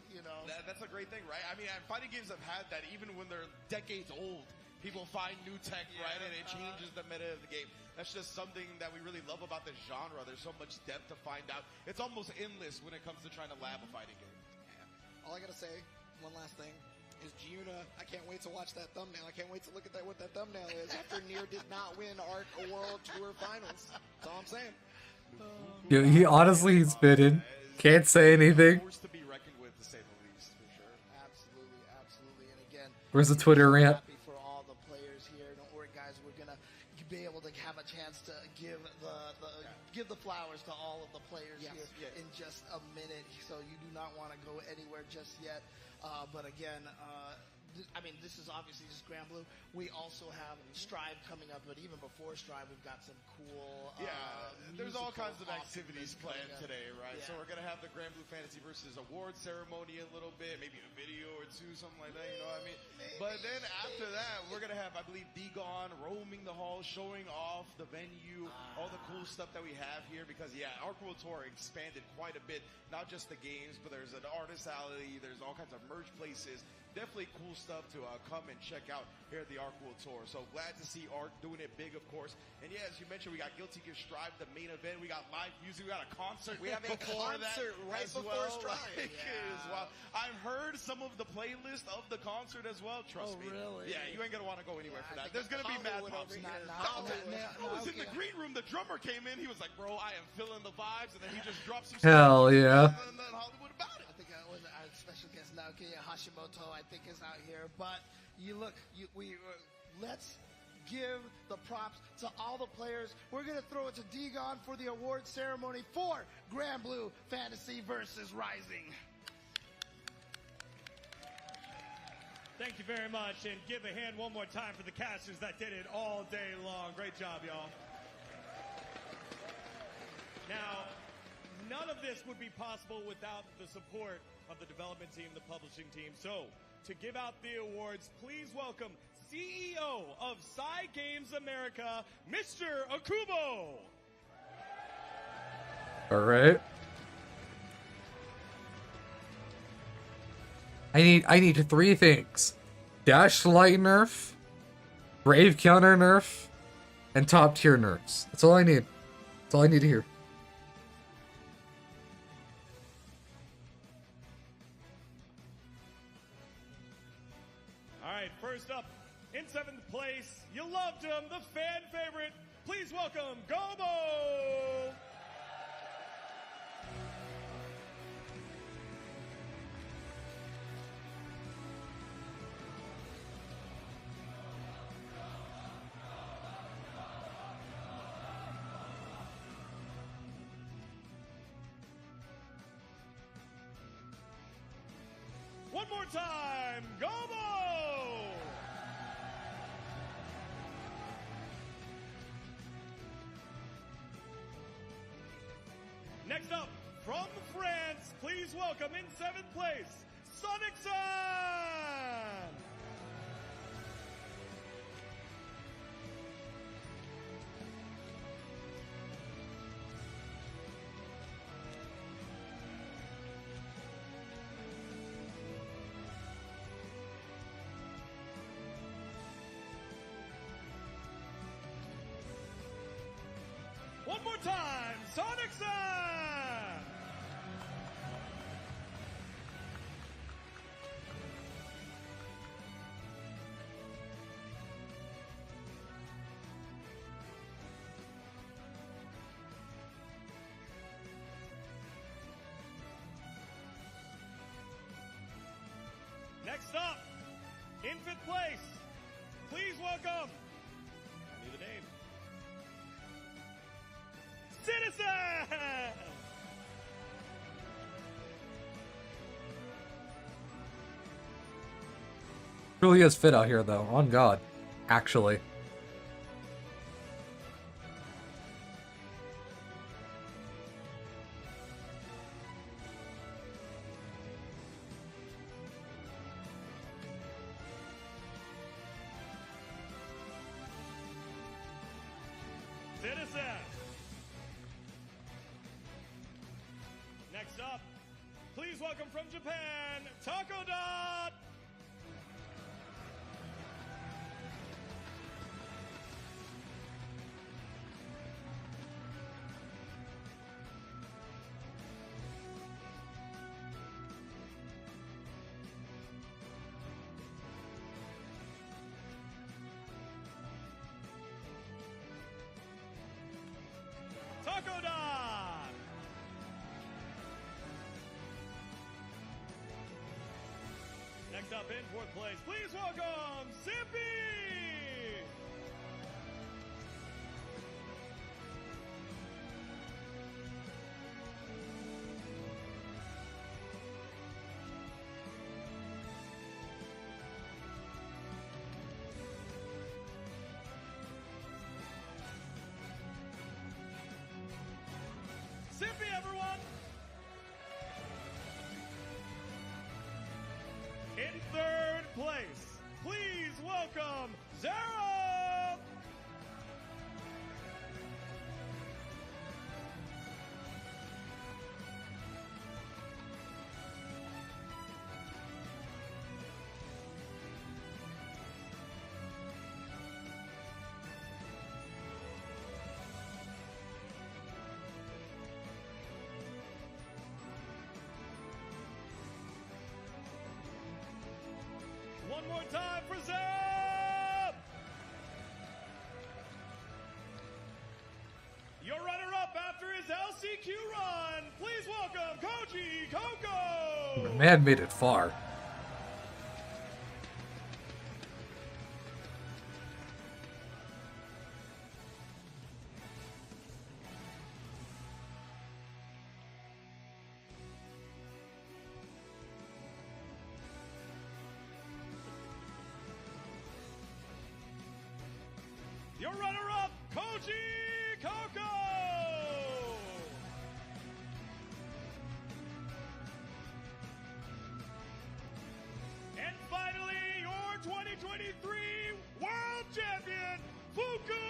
you know. That's a great thing, right? I mean, fighting games have had that even when they're decades old. People find new tech, right? And it changes the meta of the game. That's just something that we really love about this genre. There's so much depth to find out. It's almost endless when it comes to trying to lab a fighting game. Yeah. All I gotta say, one last thing, is Giuna. I can't wait to watch that thumbnail. I can't wait to look at what that thumbnail is after Nier did not win ARC World Tour Finals. That's all I'm saying. Dude, he honestly, he's spitting. Can't say anything. Forced to be reckoned with, to say the least, for sure. Absolutely, absolutely. And again, Where's the Twitter rant? happy for all the players here. Don't worry, guys. We're gonna be able to have a chance to give the flowers to all of the players here in just a minute. So you do not want to go anywhere just yet. But again, I mean, this is obviously just Granblue. We also have Strive coming up, but even before Strive, we've got some cool. There's all kinds of activities planned today, right? Yeah. So we're gonna have the Granblue Fantasy versus Award ceremony in a little bit, maybe a video or two, something like that. You know what I mean? But then after that, we're gonna have, I believe, Digon roaming the halls, showing off the venue, all the cool stuff that we have here. Because ARC World Tour expanded quite a bit, not just the games, but there's an artist alley, there's all kinds of merch places. Definitely cool stuff to come and check out here at the ARC World Tour. So glad to see ARC doing it big, of course. And yeah, as you mentioned, we got Guilty Gear Strive, the main event. We got live music. We got a concert. We have a concert right before Strive. Well, I've heard some of the playlist of the concert as well. Trust me. Really? Yeah, you ain't gonna want to go anywhere for that. There's gonna be mad pops. I was in the green room. The drummer came in. He was like, "Bro, I am feeling the vibes," and then he just drops some. Hell yeah. And then Hollywood about it. I think that was our special guest Naoki Hashimoto. I think is out here, but let's give the props to all the players. We're gonna throw it to Digon for the award ceremony for Granblue Fantasy versus Rising. Thank you very much, and give a hand one more time for the casters that did it all day long. Great job, y'all. Now, none of this would be possible without the support of the development team, the publishing team. So, to give out the awards, please welcome CEO of Games America, Mr. Akubo. All right. I need 3 things: dash light nerf, brave counter nerf, and top tier nerfs. That's all I need. That's all I need to hear. All right, first up, in 7th place, you loved him, the fan favorite. Please welcome Gobo. One more time, Gobo! Next up, from France, please welcome in 7th place, Sonic San! One more time, Sonic San! In 5th place, please welcome, I need the name, Citizen! Really is fit out here, though. On God. Actually. Citizen. Next up, please welcome from Japan, Taco Dot. Taco Dot. Next up in 4th place, please welcome Zippy! Zippy, everyone! In 3rd place, please welcome Zero! One more time for Zeb! Your runner-up after his LCQ run, please welcome Koji Coco! The man made it far. Your runner-up, Koji Coco! And finally, your 2023 World Champion, Fukunaga!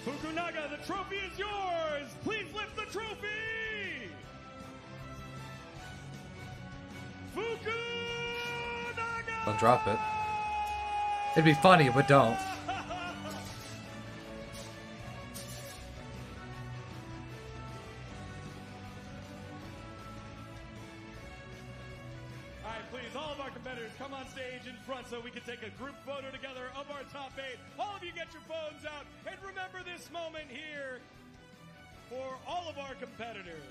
Fukunaga, the trophy is yours! Please lift the trophy! Fukunaga! Don't drop it. It'd be funny, but don't. Alright, please, all of our competitors come on stage in front so we can take a group photo together of our top 8. All of you get your phones out and remember this moment here for all of our competitors.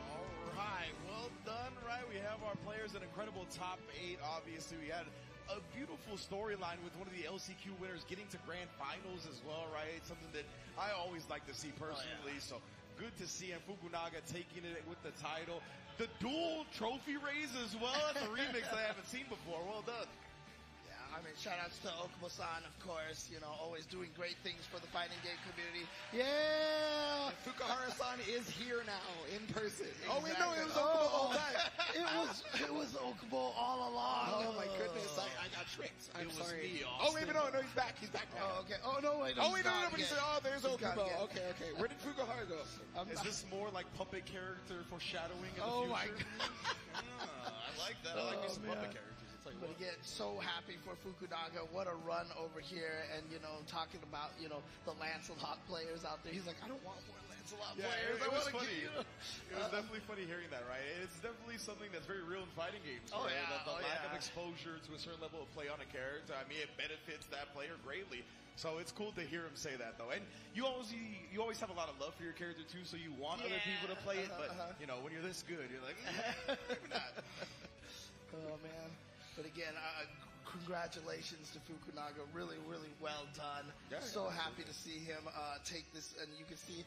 Alright, well done, right? We have our players, an incredible top 8. Obviously, we had a beautiful storyline with one of the LCQ winners getting to grand finals as well, right? Something that I always like to see personally. So good to see, and Fukunaga taking it with the title. The dual trophy raise as well. That's a remix that I haven't seen before. Well done. Yeah, I mean, shout outs to Okubo-san, of course, you know, always doing great things for the fighting game community. Yeah! Fukuhara-san is here now in person. Exactly. Oh wait, no, it was Okubo the whole time. It was Okubo all along. Oh my goodness, I got tricked. I'm It was sorry. me, Oh wait, no, he's back. He's back now. Oh, okay. Oh no, wait. Oh wait, no, he's but he gone said, oh, there's again. He's gone Okubo. again. Okay. Where did Fukuhara go? Is this more like puppet character foreshadowing of Oh the my future? I like that. I like me some puppet characters. I'll tell you But what. again, so happy for Fukunaga. What a run over here. And, talking about, the Lancelot players out there. He's like, I don't want more Lancelot players. It I was want to funny. get It was definitely funny hearing that, right? It's definitely something that's very real in fighting games. Oh, right? yeah. The lack of Yeah. exposure to a certain level of play on a character. I mean, it benefits that player greatly. So it's cool to hear him say that, though. And you always have a lot of love for your character, too, so you want other people to play it. But, when you're this good, you're like, maybe not. Oh, man. But again, congratulations to Fukunaga. Really, really well done. Yeah, so happy to see him take this. And you can see,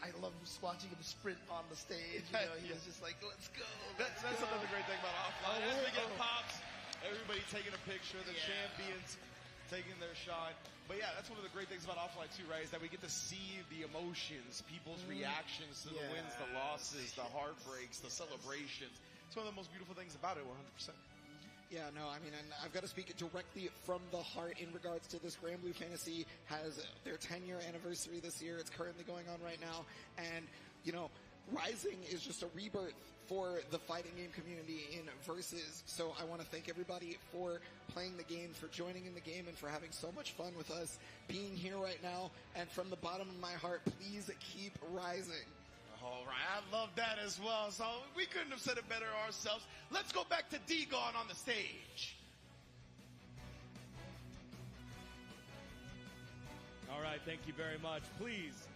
I love watching him sprint on the stage. He was just like, let's go. That's another great thing about offline. As we get pops, everybody taking a picture, the champions taking their shot. But yeah, that's one of the great things about offline too, right? Is that we get to see the emotions, people's reactions to the wins, the losses, the heartbreaks, the celebrations. It's one of the most beautiful things about it, 100%. Yeah, no, I mean, and I've got to speak directly from the heart in regards to this. Granblue Fantasy has their 10-year anniversary this year. It's currently going on right now. And, Rising is just a rebirth for the fighting game community in Versus. So I want to thank everybody for playing the game, for joining in the game, and for having so much fun with us being here right now. And from the bottom of my heart, please keep rising. All right, I love that as well. So we couldn't have said it better ourselves. Let's go back to D-Gon on the stage. All right, thank you very much. Please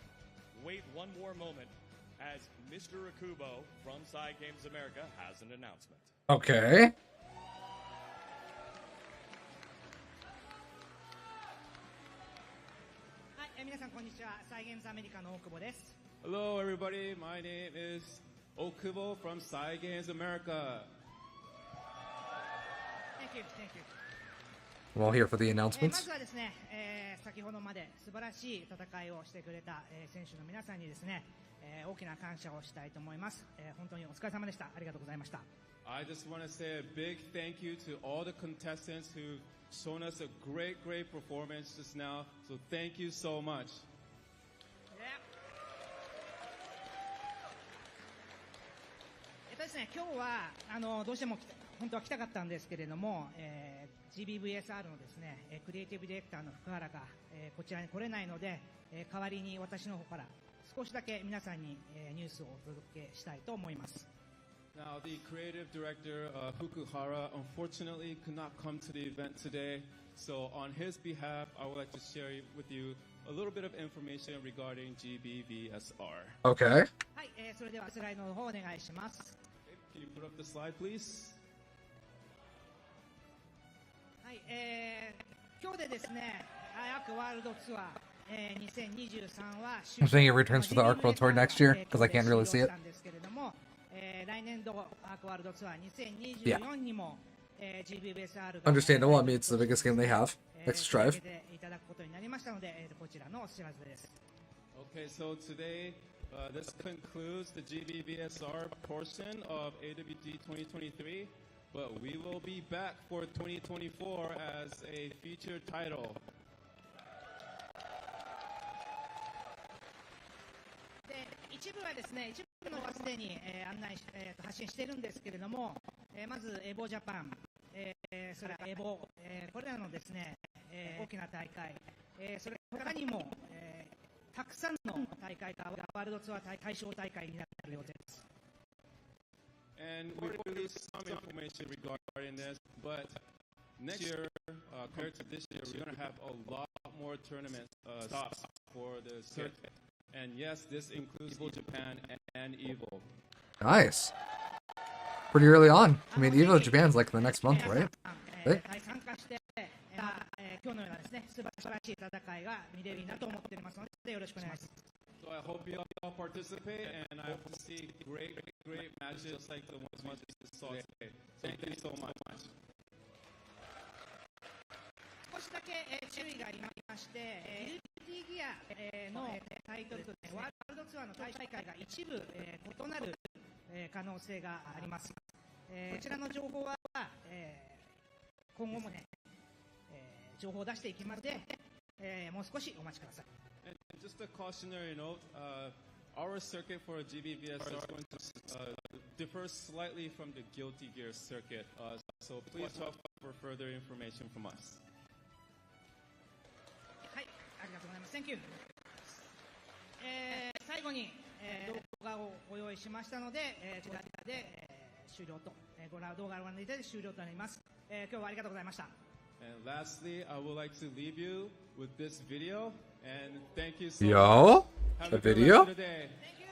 wait one more moment as Mr. Akubo from Side Games America has an announcement. Okay. Hello, everybody. My name is Okubo from Side Games America. Thank you. I'm all here for the ま announcements. ずはですね、先ほどまで素晴らしい戦いをしてくれた、選手の皆さんにですね、大きな感謝をしたいと思います、本当にお疲れ様でした。ありがとうございました。 I just want to say a big thank you to all the contestants who've shown us a great performance just now. So thank you so much. ですね、今日はどうしても本当は来たかったんですけれども、GBVSR のですねクリエイティブディレクターの福原が、こちらに来れないので、代わりに私の方から少しだけ皆さんに、ニュースをお届けしたいと思います。 Now, the creative director, Fukuhara, unfortunately could not come to the event today. So on his behalf, I would like to share with you a little bit of information regarding GBVSR. Okay. はい、それではスライドの方お願いします。 Can you put up the slide, please? はい、今日でですね、アークワールドツアー、2023は I'm saying it returns for the Arc World Tour next year because I can't really see it. 来年度アークワールドツアー2024にも、GBVSR が Understandable. I mean, it's the biggest game they have. Next Strive. いただくことになりましたので、こちらのお知らせです。 Okay, so today, this concludes the GBVSR portion of AWT2023, but we will be back for 2024 as a featured title. で、一部はですね、一部のはすでに、案内し、発信しているんですけれども、まずエボジャパン、それからエボ、これらのですね、大きな大会、それ他にも、たくさんの大会がワールドツアー対象大会になるようです。 And we released some information regarding this, but next year, compared to this year, we're going to have a lot more tournament stops for the circuit. And yes, this includes Evo Japan and Evo. Nice. Pretty early on. I mean, Evo Japan's like the next month, right? Right? 参加して、今日のようなですね、素晴らしい戦いが見れるなと思っておりますので、よろしくお願いします。 So I hope you all participate, and I hope to see great matches like the ones we saw today. Thank you so much. 少しだけ注意がありまして、LT ギアのタイトルとですね、ワールドツアーの大会が一部、異なる、可能性があります。こちらの情報は、今後もね、情報を出していきますので、もう少しお待ちください。And just a cautionary note, our circuit for GBVS is going to differ slightly from the Guilty Gear circuit, so please look for further information from us. はい、ありがとうございます。Thank you。最後に、動画をご用意しましたので、こちらで、終了と、動画をご覧いただいて終了となります。今日はありがとうございました。And lastly, I would like to leave you with this video, and thank you so Yo, much. Have a a good video? rest of the day. Thank you.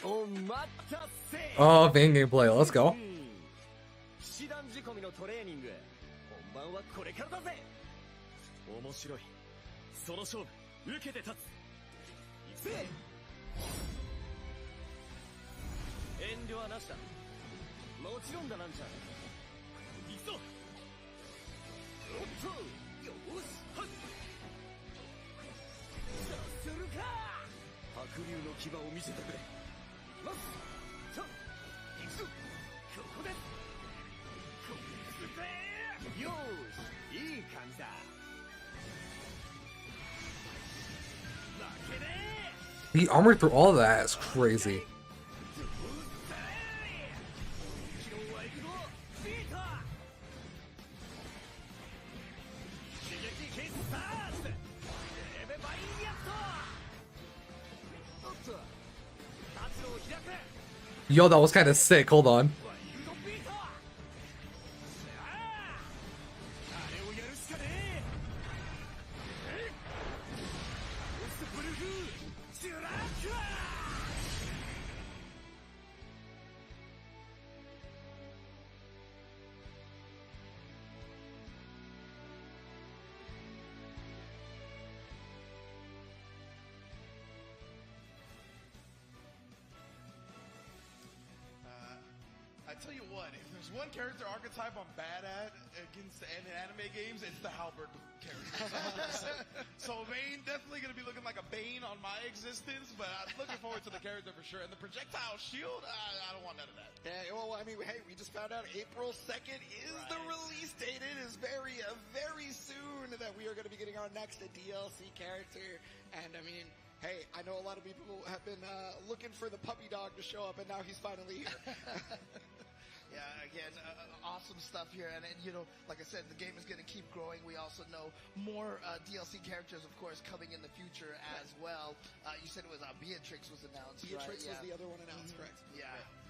お待たせ。 Oh, Vayne gameplay. Let's go. 騎士団仕込みのトレーニング、本番はこれからだぜ。面白い。その勝負受けて立つ。行くぜ。遠慮はなしだ。もちろんだなんちゃん。行くぞ。おっと、よーし、はっ。さするか。白龍の牙を見せてくれ。まっ、さあ、行くぞ。ここです。こいつぜ。よーし、いい感じだ。負けねえ。 He armored through all that. It's crazy. Yo, that was kind of sick. Hold on. I tell you what, if there's one character archetype I'm bad at against in anime games, it's the halberd character. So Vayne definitely going to be looking like a bane on my existence, but I'm looking forward to the character for sure. And the projectile shield, I don't want none of that. Yeah, well, I mean, hey, we just found out April 2nd is the release date. It is very soon that we are going to be getting our next DLC character. And I mean, hey, I know a lot of people have been looking for the puppy dog to show up, and now he's finally here. Yeah, again, awesome stuff here. And, you know, like I said, the game is going to keep growing. We also know more DLC characters, of course, coming in the future as well. You said it was Beatrix was announced, Beatrix right? was the other one announced, correct? Yeah.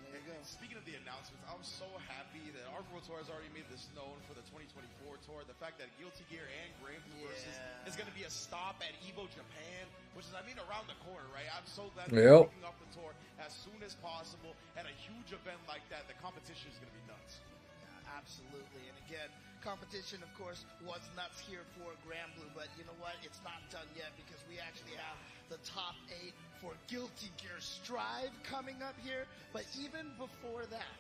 There you go. Speaking of the announcements, I'm so happy that our World Tour has already made this known for the 2024 tour. The fact that Guilty Gear and Granblue versus is going to be a stop at EVO Japan, which is, I mean, around the corner, right? I'm so glad they're kicking off the tour as soon as possible. And a huge event like that, the competition is going to be nuts. Yeah, absolutely. And again, competition, of course, was nuts here for Granblue, but you know what? It's not done yet because we actually have the top 8 for Guilty Gear Strive coming up here. But even before that,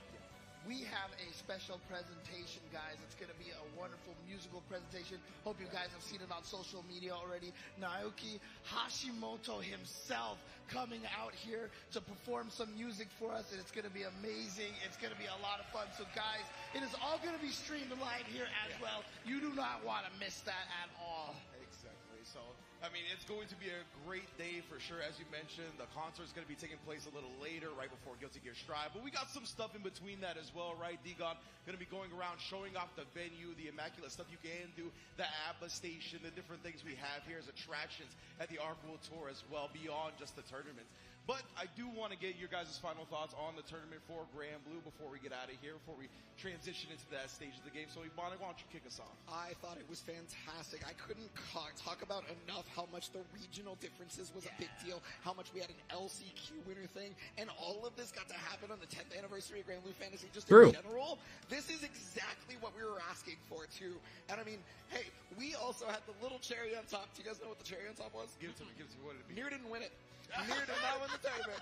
we have a special presentation, guys. It's going to be a wonderful musical presentation. Hope you guys have seen it on social media already. Naoki Hashimoto himself coming out here to perform some music for us, and it's going to be amazing. It's going to be a lot of fun. So, guys, it is all going to be streamed live here as well. You do not want to miss that at all. Exactly. So, I mean, it's going to be a great day for sure. As you mentioned, the concert is going to be taking place a little later, right before Guilty Gear Strive. But we got some stuff in between that as well, right? Digon going to be going around showing off the venue, the immaculate stuff you can do, the ABBA station, the different things we have here as attractions at the Arc World Tour as well, beyond just the tournaments. But I do want to get your guys' final thoughts on the tournament for Granblue before we get out of here, before we transition into that stage of the game. So, Ibana, why don't you kick us off? I thought it was fantastic. I couldn't talk about enough how much the regional differences was a big deal, how much we had an LCQ winner thing, and all of this got to happen on the 10th anniversary of Granblue Fantasy just in general. This is exactly what we were asking for, too. And I mean, hey, we also had the little cherry on top. Do you guys know what the cherry on top was? Give it to me. What did it be? Mir didn't win it. Mir did not win the Entertainment.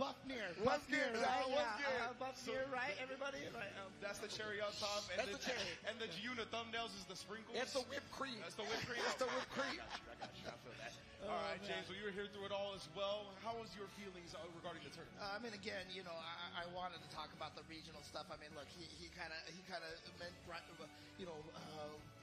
Buffneer. Buffneer, right? Buffneer. Buffneer, right? Everybody? Right. That's the cherry on top, and That's the cherry. And the Giuna thumbnails is the sprinkles. It's the whipped cream. That's the whipped cream. That's the whipped cream. I got you. I feel that. All right, James. Well, you were here through it all as well. How was your feelings regarding the tournament? I mean, again, you know, I wanted to talk about the regional stuff. I mean, look, he kind of meant, you know,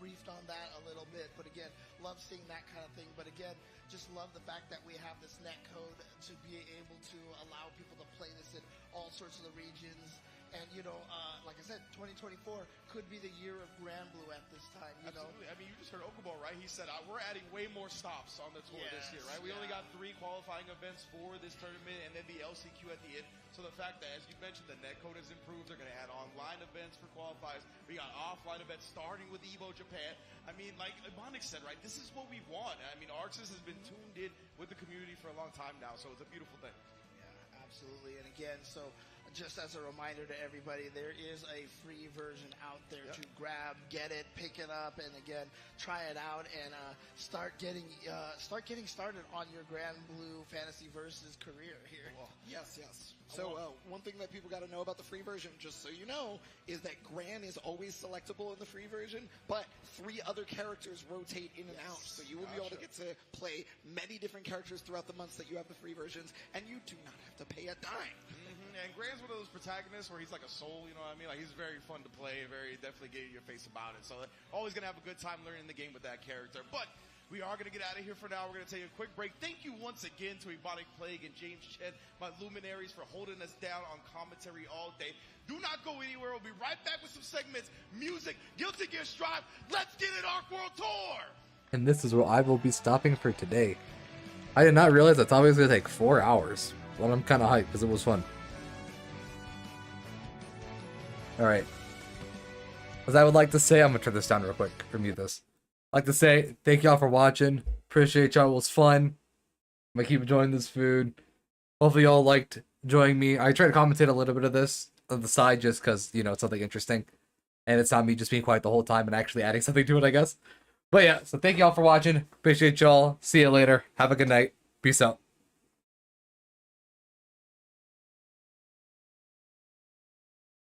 briefed on that a little bit. But again, love seeing that kind of thing. But again, just love the fact that we have this net code to be able to allow people to play this in all sorts of the regions. And, you know, like I said, 2024 could be the year of Granblue at this time, you Absolutely. know. I mean, you just heard Okubo, right? He said, we're adding way more stops on the tour this year, right? We only got 3 qualifying events for this tournament and then the LCQ at the end. So the fact that, as you mentioned, the netcode has improved. They're going to add online events for qualifiers. We got offline events starting with Evo Japan. I mean, like Monix said, right? This is what we want. I mean, Arxis has been tuned in with the community for a long time now, so it's a beautiful thing. Yeah, absolutely. And again, so just as a reminder to everybody, there is a free version out there to grab, get it, pick it up, and again, try it out and start getting started on your Granblue Fantasy Versus career here. Yes. So one thing that people got to know about the free version, just so you know, is that Gran is always selectable in the free version, but 3 other characters rotate in and out. So you will be able to get to play many different characters throughout the months that you have the free versions, and you do not have to pay a dime. And Gran's one of those protagonists where he's like a soul, you know what I mean? Like, he's very fun to play, very definitely get in your face about it. So always going to have a good time learning the game with that character. But we are going to get out of here for now. We're going to take a quick break. Thank you once again to Ebonic Plague and James Chen, my luminaries, for holding us down on commentary all day. Do not go anywhere. We'll be right back with some segments, music, Guilty Gear Strive. Let's get it, Arc World Tour! And this is where I will be stopping for today. I did not realize that it's always going to take 4 hours. Well, I'm kind of hyped because it was fun. Alright. As I would like to say, I'm going to turn this down real quick or mute this. I'd like to say, thank y'all for watching. Appreciate y'all. It was fun. I'm going to keep enjoying this food. Hopefully y'all liked enjoying me. I try to commentate a little bit of this on the side just because, you know, it's something interesting. And it's not me just being quiet the whole time and actually adding something to it, I guess. But yeah, so thank y'all for watching. Appreciate y'all. See you later. Have a good night. Peace out.